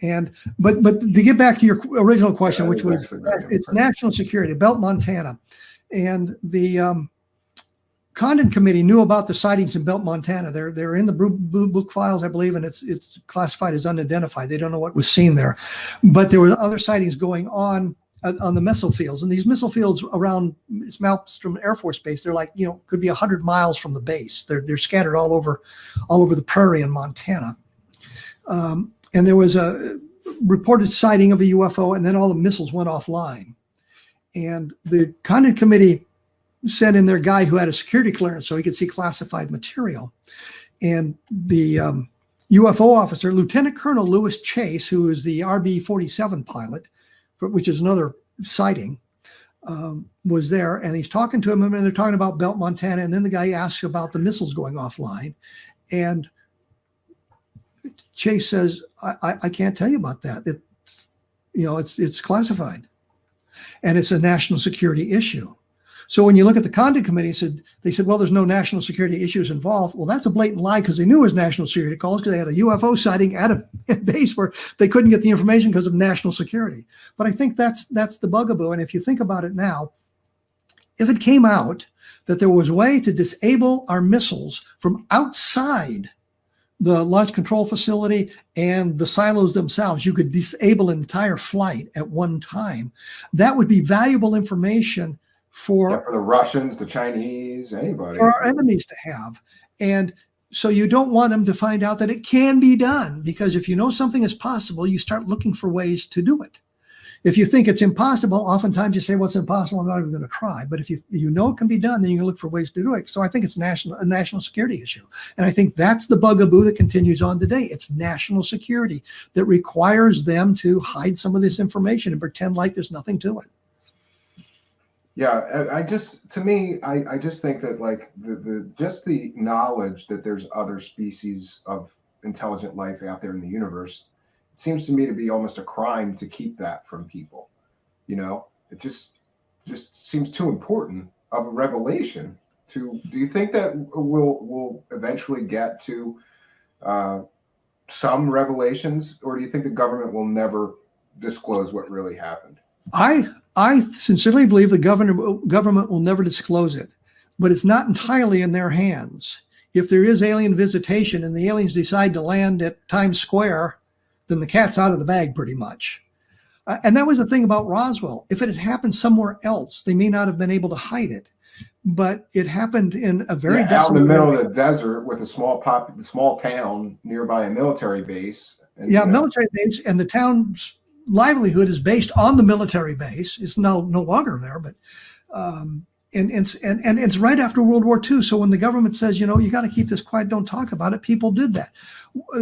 But to get back to your original question, which was it's national security, Belt, Montana, and the Condon Committee knew about the sightings in Belt, Montana. They're in the Blue Book files, I believe, and it's classified as unidentified. They don't know what was seen there, but there were other sightings going on the missile fields, and these missile fields around Malmstrom Air Force Base, they're like could be 100 miles from the base. They're scattered all over the prairie in Montana. And there was a reported sighting of a UFO, and then all the missiles went offline. And the Condon Committee sent in their guy who had a security clearance so he could see classified material. And the UFO officer, Lieutenant Colonel Lewis Chase, who is the RB-47 pilot, which is another sighting, was there, and he's talking to him, and they're talking about Belt, Montana, and then the guy asks about the missiles going offline, and Chase says, I can't tell you about that. It's classified, and it's a national security issue. So when you look at the Condon Committee, they said, well, there's no national security issues involved. Well, that's a blatant lie, because they knew it was national security calls, because they had a UFO sighting at a base where they couldn't get the information because of national security. But I think that's the bugaboo. And if you think about it now, if it came out that there was a way to disable our missiles from outside the launch control facility and the silos themselves, you could disable an entire flight at one time, that would be valuable information for the Russians, the Chinese, anybody. For our enemies to have. And so you don't want them to find out that it can be done, because if you know something is possible, you start looking for ways to do it. If you think it's impossible, oftentimes you say, well, it's impossible, I'm not even going to try. But if you know it can be done, then you can look for ways to do it. So I think it's a national security issue. And I think that's the bugaboo that continues on today. It's national security that requires them to hide some of this information and pretend like there's nothing to it. Yeah, I just think that, like, the knowledge that there's other species of intelligent life out there in the universe, it seems to me to be almost a crime to keep that from people. It just seems too important of a revelation. Do you think that we'll eventually get to some revelations, or do you think the government will never disclose what really happened? I sincerely believe the government will never disclose it, but it's not entirely in their hands. If there is alien visitation and the aliens decide to land at Times Square, then the cat's out of the bag pretty much. And that was the thing about Roswell. If it had happened somewhere else, they may not have been able to hide it. But it happened in a very out in the middle of the desert with a small town nearby a military base. Military base, and the town's livelihood is based on the military base. It's no longer there, but and it's right after World War II. So when the government says, you got to keep this quiet, don't talk about it, people did that.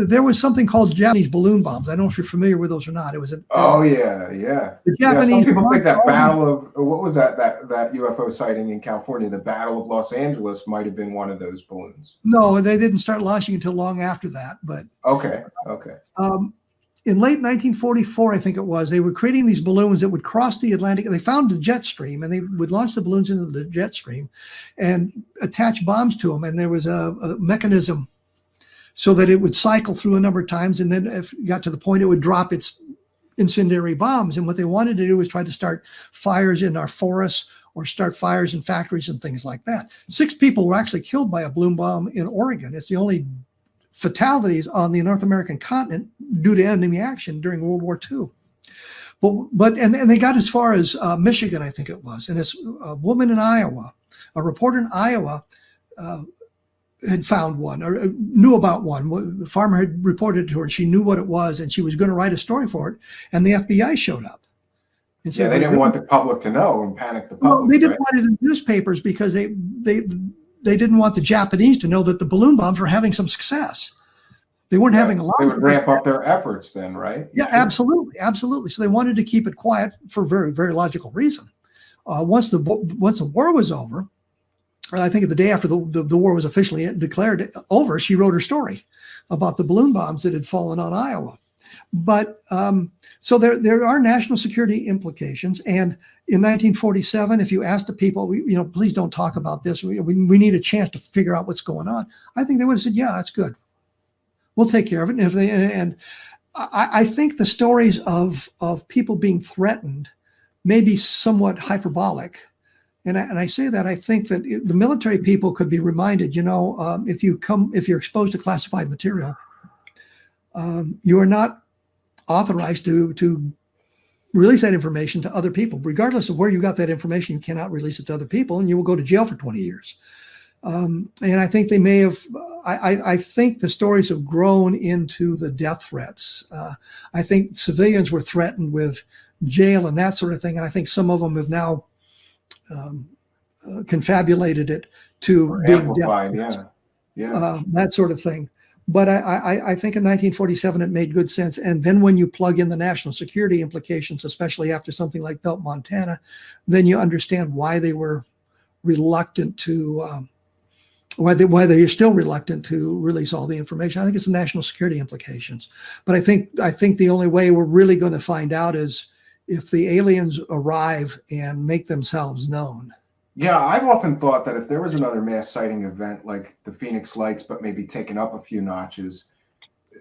There was something called Japanese balloon bombs. I don't know if you're familiar with those or not. It was the Japanese. Some people think that battle of what was that UFO sighting in California, the Battle of Los Angeles, might have been one of those balloons. No, they didn't start launching until long after that. But okay. In late 1944, I think it was, they were creating these balloons that would cross the Atlantic. They found the jet stream, and they would launch the balloons into the jet stream and attach bombs to them. And there was a mechanism so that it would cycle through a number of times. And then if it got to the point, it would drop its incendiary bombs. And what they wanted to do was try to start fires in our forests or start fires in factories and things like that. 6 people were actually killed by a balloon bomb in Oregon. It's the only fatalities on the North American continent due to enemy action during World War II. But they got as far as Michigan, I think it was. And a woman in Iowa, a reporter in Iowa, had found one or knew about one. The farmer had reported to her, and she knew what it was, and she was going to write a story for it. And the FBI showed up. And said, they didn't want the public to know and panic the public. Well, they didn't want it in newspapers because they didn't want the Japanese to know that the balloon bombs were having some success. They weren't having a lot. They would ramp up their efforts then, right? Yeah, sure. Absolutely. So they wanted to keep it quiet for very, very logical reason. Once the war was over, I think the day after the war was officially declared over, she wrote her story about the balloon bombs that had fallen on Iowa. But so there are national security implications. And in 1947, if you asked the people, please don't talk about this. We need a chance to figure out what's going on. I think they would have said, yeah, that's good. We'll take care of it. And I think the stories of people being threatened may be somewhat hyperbolic. And I say that I think that the military people could be reminded, if you're exposed to classified material, you are not authorized to release that information to other people. Regardless of where you got that information, you cannot release it to other people, and you will go to jail for 20 years. And I think they may have, I think the stories have grown into the death threats. I think civilians were threatened with jail and that sort of thing. And I think some of them have now confabulated it to being death threats. Yeah. That sort of thing. But I think in 1947 it made good sense. And then when you plug in the national security implications, especially after something like Belt Montana, then you understand why they were reluctant to, why they're still reluctant to release all the information. I think it's the national security implications. But I think the only way we're really going to find out is if the aliens arrive and make themselves known. Yeah, I've often thought that if there was another mass sighting event like the Phoenix Lights, but maybe taken up a few notches,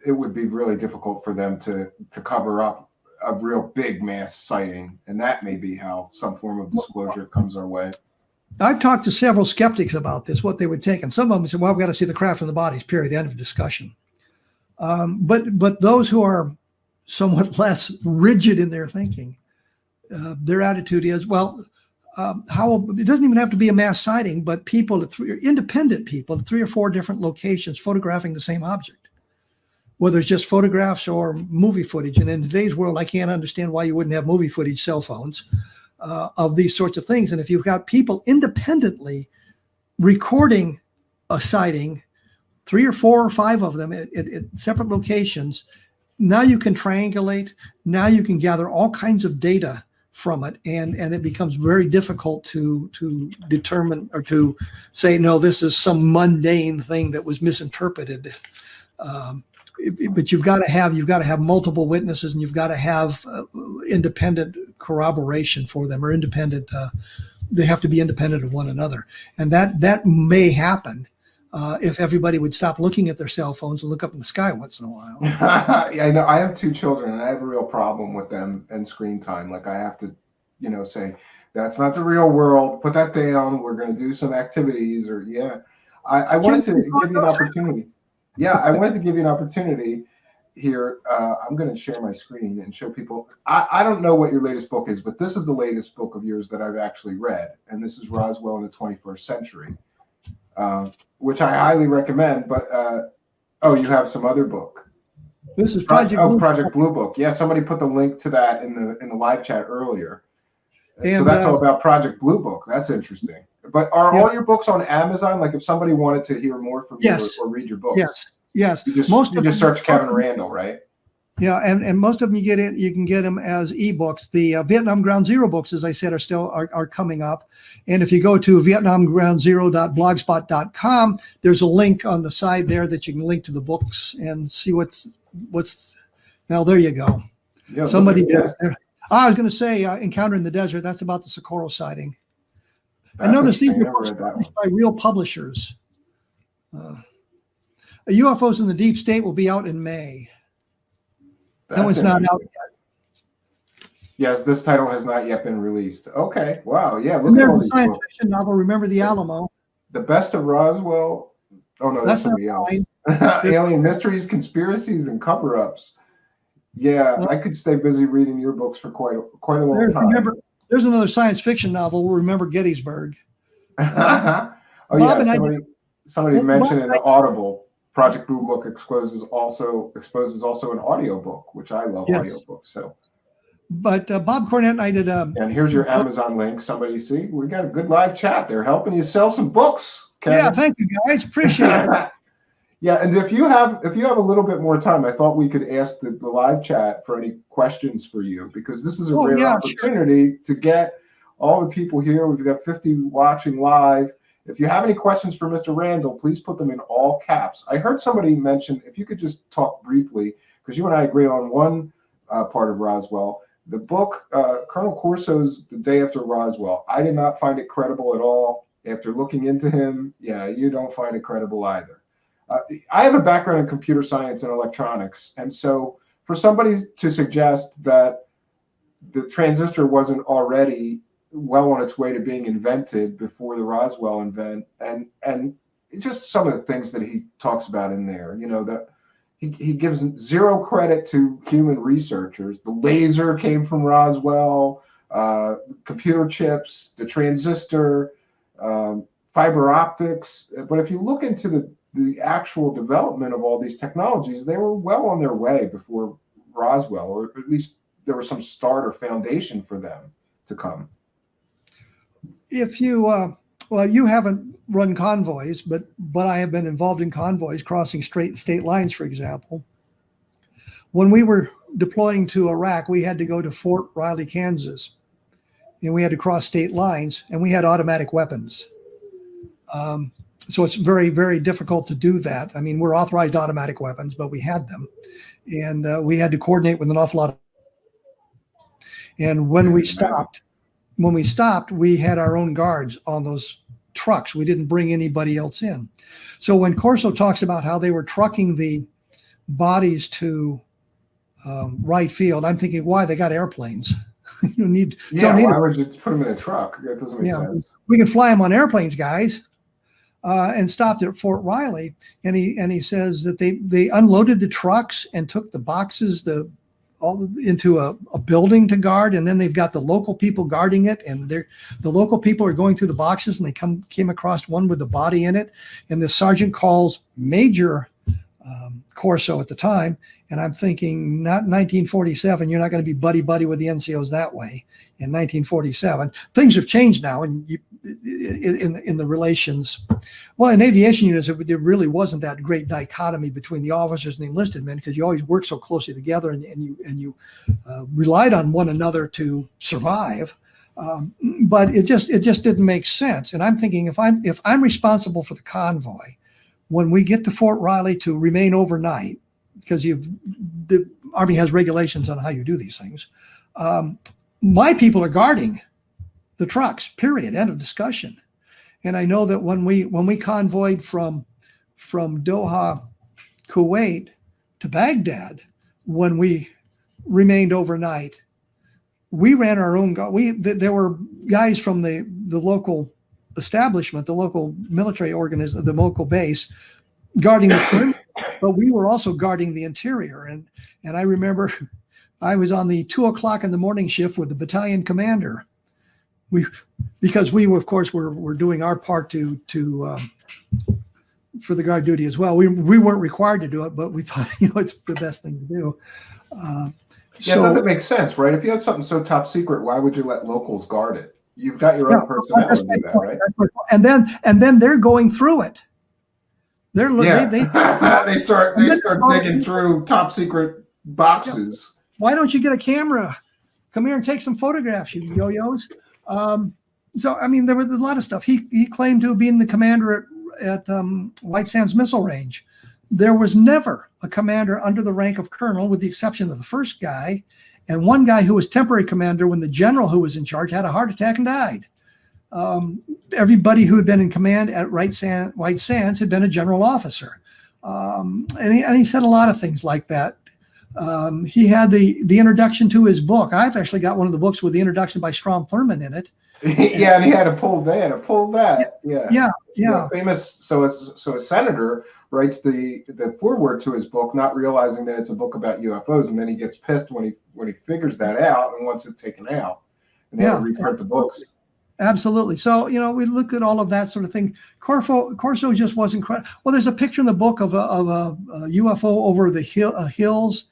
it would be really difficult for them to cover up a real big mass sighting. And that may be how some form of disclosure comes our way. I've talked to several skeptics about this, what they would take. And some of them said, well, we've got to see the craft and the bodies, period, end of discussion. But those who are somewhat less rigid in their thinking, their attitude is, well, how it doesn't even have to be a mass sighting, but people, independent people, at 3 or 4 different locations photographing the same object, whether it's just photographs or movie footage. And in today's world, I can't understand why you wouldn't have movie footage, cell phones, of these sorts of things. And if you've got people independently recording a sighting, 3 or 4 or 5 of them at separate locations, now you can triangulate. Now you can gather all kinds of data from it, and it becomes very difficult to determine or to say, no, this is some mundane thing that was misinterpreted. But you've got to have multiple witnesses, and you've got to have independent corroboration for them, or independent. They have to be independent of one another, and that may happen if everybody would stop looking at their cell phones and look up in the sky once in a while. Yeah, I know. I have 2 children, and I have a real problem with them and screen time. Like, I have to, say, that's not the real world. Put that down. We're going to do some activities. Or I wanted to give you an opportunity. Yeah, I wanted to give you an opportunity here. I'm going to share my screen and show people. I don't know what your latest book is, but this is the latest book of yours that I've actually read, and this is Roswell in the 21st Century. Which I highly recommend, but you have some other book. This is Project Blue Book. Yeah, somebody put the link to that in the live chat earlier. And, so that's all about Project Blue Book. That's interesting. But are all your books on Amazon? Like, if somebody wanted to hear more from you or read your books, yes. You just search Kevin Randle, right? Yeah, and most of them you can get them as ebooks. The Vietnam Ground Zero books, as I said, are coming up. And if you go to vietnamgroundzero.blogspot.com, there's a link on the side there that you can link to the books and see what's. Now there you go. Yeah, Somebody. I was going to say Encounter in the Desert. That's about the Socorro sighting. I noticed these are books published by real publishers. UFOs in the Deep State will be out in May. That one's not out yet. Yes, this title has not yet been released. Okay, wow, yeah. Look at all these science fiction novel. Remember the Alamo. The Best of Roswell. Oh no, that's somebody else. Alien Mysteries, Conspiracies, and Cover-Ups. Yeah, I could stay busy reading your books for quite a long time. There's another science fiction novel. Remember Gettysburg. Somebody mentioned in the Audible. Project Blue Book exposes also an audio book, which I love audio books. So, but Bob Cornett and I did. And here's your Amazon link. Somebody see, we got a good live chat. They're helping you sell some books. Kevin. Yeah, thank you guys. Appreciate it. Yeah, and if you have a little bit more time, I thought we could ask the live chat for any questions for you, because this is a rare opportunity to get all the people here. We've got 50 watching live. If you have any questions for Mr. Randle, please put them in all caps. I heard somebody mention, if you could just talk briefly, because you and I agree on one part of Roswell, the book, Colonel Corso's The Day After Roswell. I did not find it credible at all. After looking into him, you don't find it credible either. I have a background in computer science and electronics, and so for somebody to suggest that the transistor wasn't already well on its way to being invented before the Roswell event, and just some of the things that he talks about in there, that he gives zero credit to human researchers. The laser came from Roswell, computer chips, the transistor, fiber optics. But if you look into the actual development of all these technologies, they were well on their way before Roswell, or at least there was some start or foundation for them to come. If you Well, you haven't run convoys, but I have been involved in convoys crossing state lines, for example. When we were deploying to Iraq, we had to go to Fort Riley, Kansas, and we had to cross state lines, and we had automatic weapons. So it's very, very difficult to do that. I mean, we're authorized automatic weapons, but we had them, and we had to coordinate with an awful lot. And when we stopped, we had our own guards on those trucks. We didn't bring anybody else in. So when Corso talks about how they were trucking the bodies to Wright Field, I'm thinking, why? They got airplanes. You don't need. Why would you put them in a truck? That doesn't make sense. We can fly them on airplanes, guys. And stopped at Fort Riley, and he says that they unloaded the trucks and took the boxes all into a building to guard, and then they've got the local people guarding it, and the local people are going through the boxes, and they came across one with the body in it, and the sergeant calls Major Corso at the time, and I'm thinking, not 1947, you're not going to be buddy with the NCOs that way. In 1947, things have changed now, and in the relations. Well, in aviation units, it really wasn't that great dichotomy between the officers and the enlisted men, because you always worked so closely together, and you relied on one another to survive. But it just didn't make sense. And I'm thinking, if I'm responsible for the convoy, when we get to Fort Riley to remain overnight, because the Army has regulations on how you do these things. My people are guarding the trucks, period, end of discussion. And I know that when we convoyed from Doha, Kuwait to Baghdad, when we remained overnight, we ran our own guard. There were guys from the local establishment, the local military organism, the local base, guarding the perimeter, but we were also guarding the interior. And I remember I was on the 2:00 in the morning shift with the battalion commander. Because we were, of course, we're doing our part for the guard duty as well. We weren't required to do it, but we thought, it's the best thing to do. It doesn't make sense, right? If you had something so top secret, why would you let locals guard it? You've got your own personnel to do that, right? And then they're going through it. They start digging through top secret boxes. Why don't you get a camera? Come here and take some photographs, you yo-yos. So I mean, there was a lot of stuff. He claimed to have been the commander at White Sands Missile Range. There was never a commander under the rank of colonel, with the exception of the first guy, and one guy who was temporary commander when the general who was in charge had a heart attack and died. Everybody who had been in command at White Sands had been a general officer. And he said a lot of things like that. He had the introduction to his book. I've actually got one of the books with the introduction by Strom Thurmond in it. And he had to pull that. Yeah. Famous. So a senator writes the foreword to his book, not realizing that it's a book about UFOs, and then he gets pissed when he figures that out and wants it taken out, and they have to reprint the books. Absolutely. So, we look at all of that sort of thing. Corso just wasn't credible. Well, there's a picture in the book of a UFO over the hills.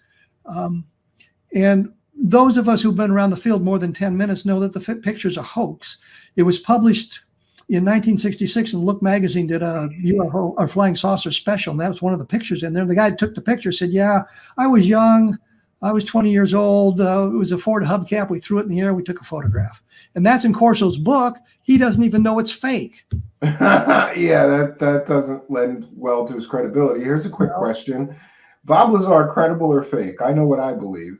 And those of us who've been around the field more than 10 minutes know that the picture's a hoax. It was published in 1966, and Look magazine did a UFO or flying saucer special, and that was one of the pictures in there. The guy who took the picture said, "Yeah, I was young. I was 20 years old. It was a Ford hubcap. We threw it in the air. We took a photograph." And that's in Corso's book. He doesn't even know it's fake. That doesn't lend well to his credibility. Here's a quick question. Bob Lazar, credible or fake? I know what I believe.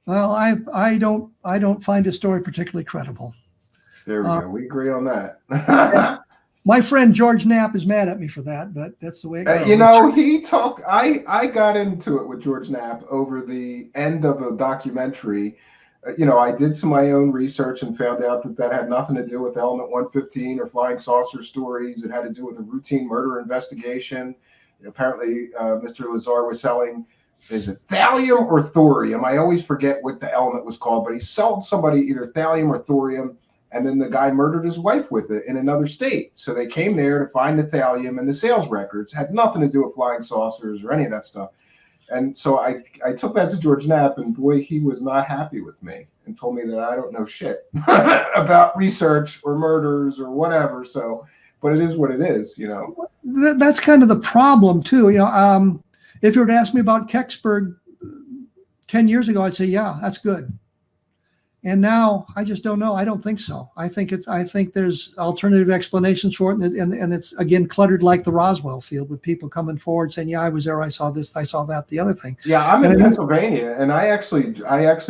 Well, I don't find his story particularly credible. There we go. We agree on that. My friend George Knapp is mad at me for that, but that's the way it goes. I got into it with George Knapp over the end of a documentary. I did my own research and found out that had nothing to do with Element 115 or flying saucer stories. It had to do with a routine murder investigation. Apparently, Mr. Lazar was selling, is it thallium or thorium? I always forget what the element was called, but he sold somebody either thallium or thorium, and then the guy murdered his wife with it in another state. So they came there to find the thallium, and the sales records had nothing to do with flying saucers or any of that stuff. And so I took that to George Knapp, and boy, he was not happy with me and told me that I don't know shit about research or murders or whatever. So, but it is what it is, you know. That's kind of the problem too. You know, if you were to ask me about Kecksburg 10 years ago, I'd say, yeah, that's good. And now I just don't know. I don't think so. I think there's alternative explanations for it. And it's, again, cluttered like the Roswell field with people coming forward saying, yeah, I was there. I saw this. I saw that, the other thing. Yeah, I'm in Pennsylvania, and I actually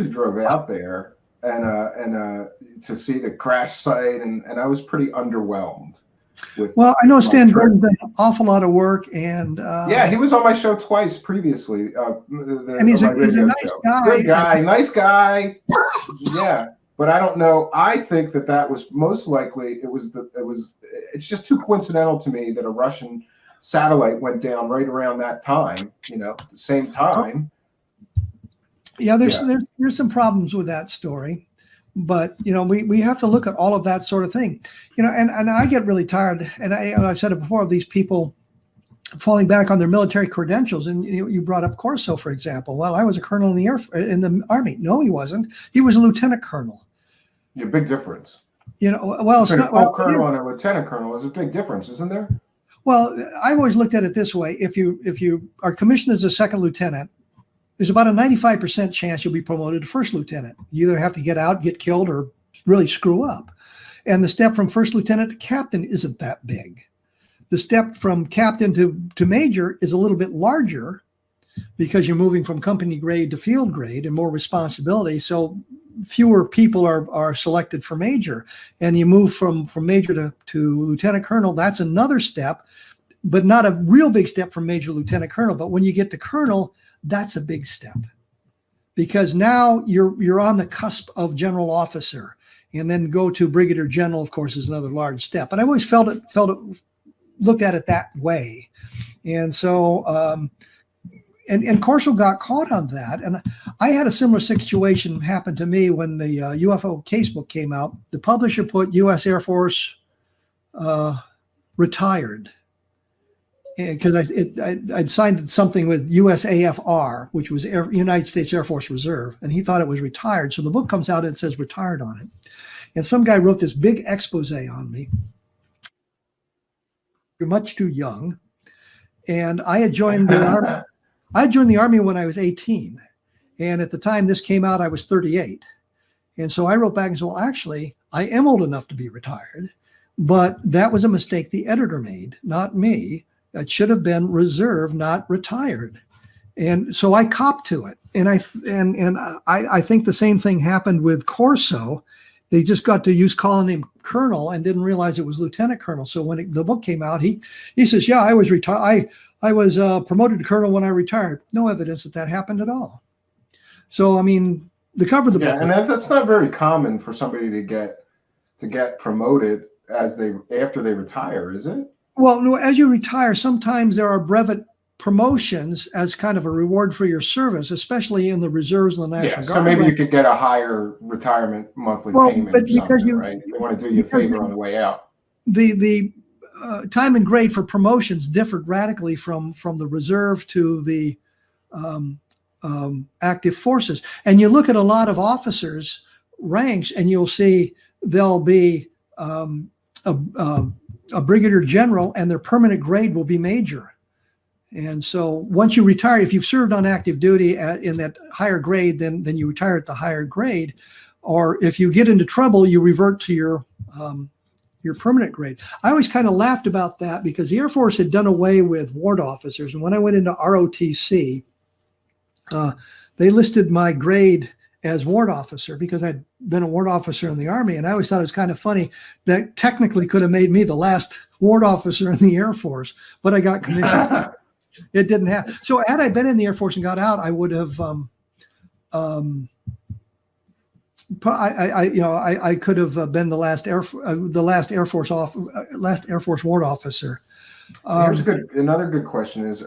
drove out there and to see the crash site, and I was pretty underwhelmed. Well, I know Stan Gordon did an awful lot of work, and yeah, he was on my show twice previously. And he's a nice guy. Good guy, nice guy. Yeah, but I don't know. I think that was most likely it's just too coincidental to me that a Russian satellite went down right around that time. You know, the same time. Yeah, there's some problems with that story. But, you know, we have to look at all of that sort of thing, you know, and I get really tired. And I've said it before, of these people falling back on their military credentials. And you brought up Corso, for example. Well, I was a colonel in the Army. No, he wasn't. He was a lieutenant colonel. Yeah, big difference. You know, well, it's not, a colonel and a lieutenant colonel is a big difference, isn't there? Well, I've always looked at it this way. If you are commissioned as a second lieutenant, there's about a 95% chance you'll be promoted to first lieutenant. You either have to get out, get killed, or really screw up. And the step from first lieutenant to captain isn't that big. The step from captain to major is a little bit larger because you're moving from company grade to field grade and more responsibility. So fewer people are selected for major. And you move from major to lieutenant colonel. That's another step, but not a real big step from major to lieutenant colonel. But when you get to colonel, that's a big step, because now you're on the cusp of general officer, and then go to brigadier general, of course, is another large step. And I always looked at it that way. And so, and Corso got caught on that. And I had a similar situation happen to me when the UFO casebook came out. The publisher put U.S. Air Force retired, because I'd signed something with USAFR, which was United States Air Force Reserve, and he thought it was retired. So the book comes out and it says retired on it. And some guy wrote this big expose on me. You're much too young. And I had joined the Army. I joined the Army when I was 18. And at the time this came out, I was 38. And so I wrote back and said, well, actually, I am old enough to be retired, but that was a mistake the editor made, not me. It should have been reserve, not retired. And so I copped to it. And I think the same thing happened with Corso. They just got to use calling him colonel and didn't realize it was lieutenant colonel. So when the book came out, he says, yeah, I was retired. I was promoted to colonel when I retired. No evidence that happened at all. So, I mean, the cover of the book. And that's not very common for somebody to get promoted after they retire, is it? Well, no, as you retire, sometimes there are brevet promotions as kind of a reward for your service, especially in the reserves and the National Guard. So maybe you could get a higher retirement monthly payment, but because right? They want to do you a favor on the way out. The time and grade for promotions differed radically from the reserve to the active forces. And you look at a lot of officers' ranks, and you'll see there'll be a brigadier general, and their permanent grade will be major. And so once you retire, if you've served on active duty in that higher grade, then you retire at the higher grade. Or if you get into trouble, you revert to your permanent grade. I always kind of laughed about that because the Air Force had done away with ward officers. And when I went into ROTC, they listed my grade as ward officer because I'd been a ward officer in the Army. And I always thought it was kind of funny that technically could have made me the last ward officer in the Air Force, but I got commissioned. It didn't happen. So had I been in the Air Force and got out, I would have, I could have been the last Air Force ward officer. Here's another good question is,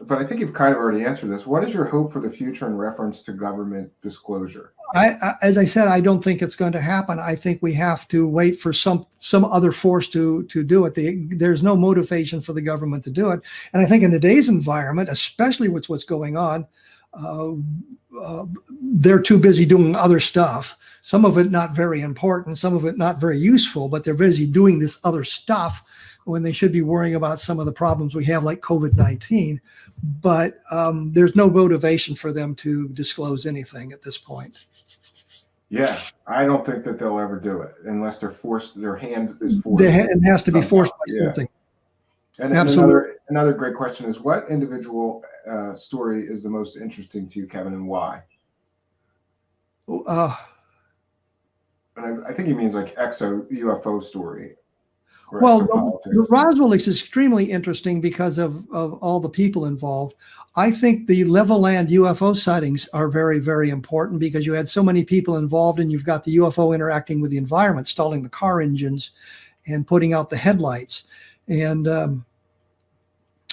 but I think you've kind of already answered this. What is your hope for the future in reference to government disclosure? As I said, I don't think it's going to happen. I think we have to wait for some other force to do it. There's no motivation for the government to do it. And I think in today's environment, especially with what's going on, they're too busy doing other stuff. Some of it not very important, some of it not very useful, but they're busy doing this other stuff when they should be worrying about some of the problems we have, like COVID-19. But there's no motivation for them to disclose anything at this point. Yeah, I don't think that they'll ever do it unless they're forced. Their hand is forced. It has to be forced by something. And another great question is, what individual story is the most interesting to you, Kevin, and why? And I think he means like UFO story. Well, Roswell is extremely interesting because of all the people involved. I think the level land UFO sightings are very, very important because you had so many people involved, and you've got the UFO interacting with the environment, stalling the car engines and putting out the headlights. And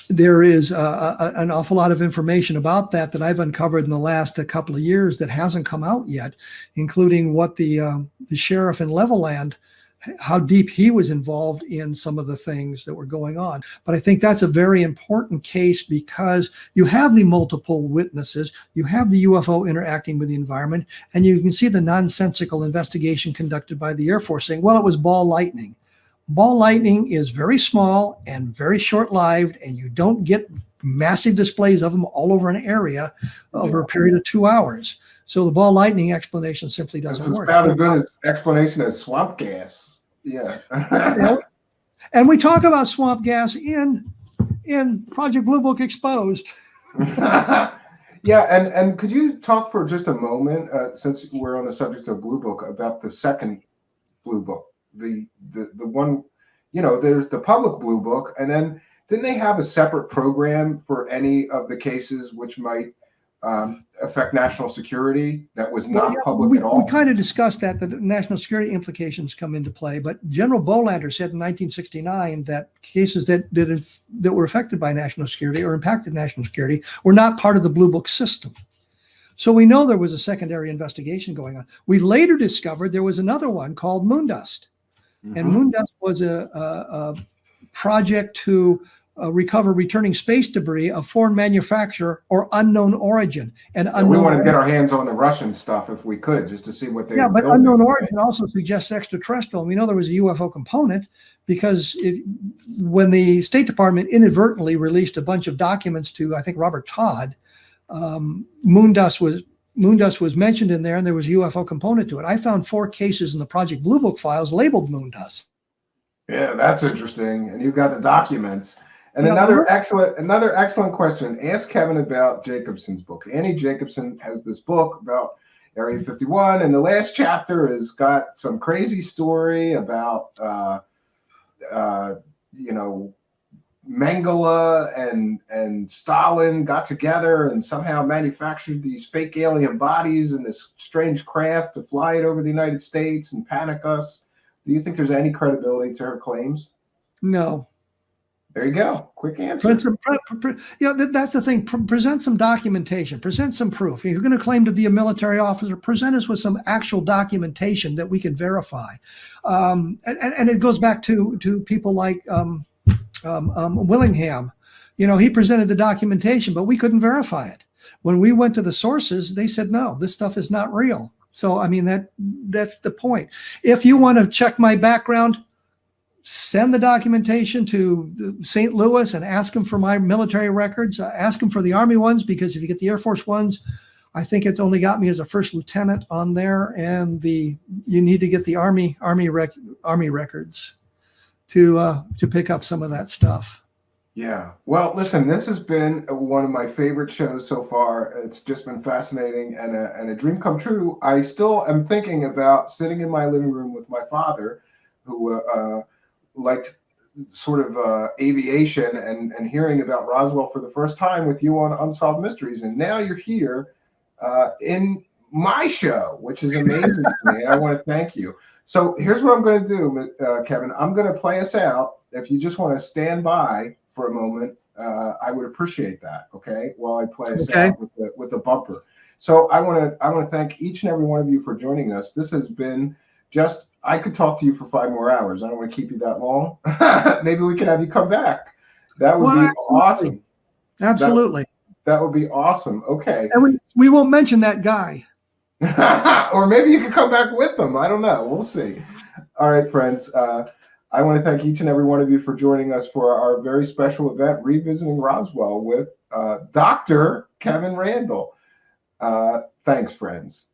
there is an awful lot of information about that I've uncovered in the last couple of years that hasn't come out yet, including what the sheriff in Levelland, how deep he was involved in some of the things that were going on. But I think that's a very important case because you have the multiple witnesses, you have the UFO interacting with the environment, and you can see the nonsensical investigation conducted by the Air Force saying, well, it was ball lightning. Ball lightning is very small and very short-lived, and you don't get massive displays of them all over an area over a period of 2 hours. So the ball lightning explanation simply doesn't work. It's about as good an explanation as swamp gas. Yeah. And we talk about swamp gas in Project Blue Book Exposed. Yeah, and could you talk for just a moment, since we're on the subject of Blue Book, about the second Blue Book, the one, there's the public Blue Book, and then didn't they have a separate program for any of the cases which might affect national security that was not public at all? We kind of discussed that the national security implications come into play, but General Bolander said in 1969 that cases that were affected by national security or impacted national security were not part of the Blue Book system. So we know there was a secondary investigation going on. We later discovered there was another one called Moondust. And Moondust was a project to recover returning space debris of foreign manufacture or unknown origin. And we want to get our hands on the Russian stuff if we could, just to see what they. Yeah, but unknown origin also suggests extraterrestrial. And we know there was a UFO component because when the State Department inadvertently released a bunch of documents to, I think, Robert Todd, Moondust was mentioned in there, and there was a UFO component to it. I found 4 cases in the Project Blue Book files labeled Moondust. Yeah, that's interesting. And you've got the documents. And another excellent question. Ask Kevin about Jacobson's book. Annie Jacobson has this book about Area 51, and the last chapter has got some crazy story about Mengele and Stalin got together and somehow manufactured these fake alien bodies in this strange craft to fly it over the United States and panic us. Do you think there's any credibility to her claims? No. There you go. Quick answer. That's the thing. Present some documentation. Present some proof. If you're going to claim to be a military officer, present us with some actual documentation that we can verify. And it goes back to people like Willingham. He presented the documentation, but we couldn't verify it. When we went to the sources, they said, no, this stuff is not real. So, I mean, that's the point. If you want to check my background, send the documentation to St. Louis and ask them for my military records. Ask them for the Army ones, because if you get the Air Force ones, I think it's only got me as a first lieutenant on there, and you need to get the Army records to pick up some of that stuff. Yeah. Well, listen, this has been one of my favorite shows so far. It's just been fascinating and a dream come true. I still am thinking about sitting in my living room with my father, who liked sort of aviation, and hearing about Roswell for the first time with you on Unsolved Mysteries. And now you're here in my show, which is amazing to me. I want to thank you. So here's what I'm going to do, Kevin. I'm going to play us out. If you just want to stand by for a moment, I would appreciate that. Okay, while I play us out with the bumper. So I want to thank each and every one of you for joining us. This has been just, I could talk to you for 5 more hours. I don't want to keep you that long. Maybe we can have you come back. That would be awesome. Absolutely. That would be awesome. Okay. And we won't mention that guy. Or maybe you could come back with them. I don't know. We'll see. All right, friends. I want to thank each and every one of you for joining us for our very special event, Revisiting Roswell with Dr. Kevin Randle. Thanks, friends.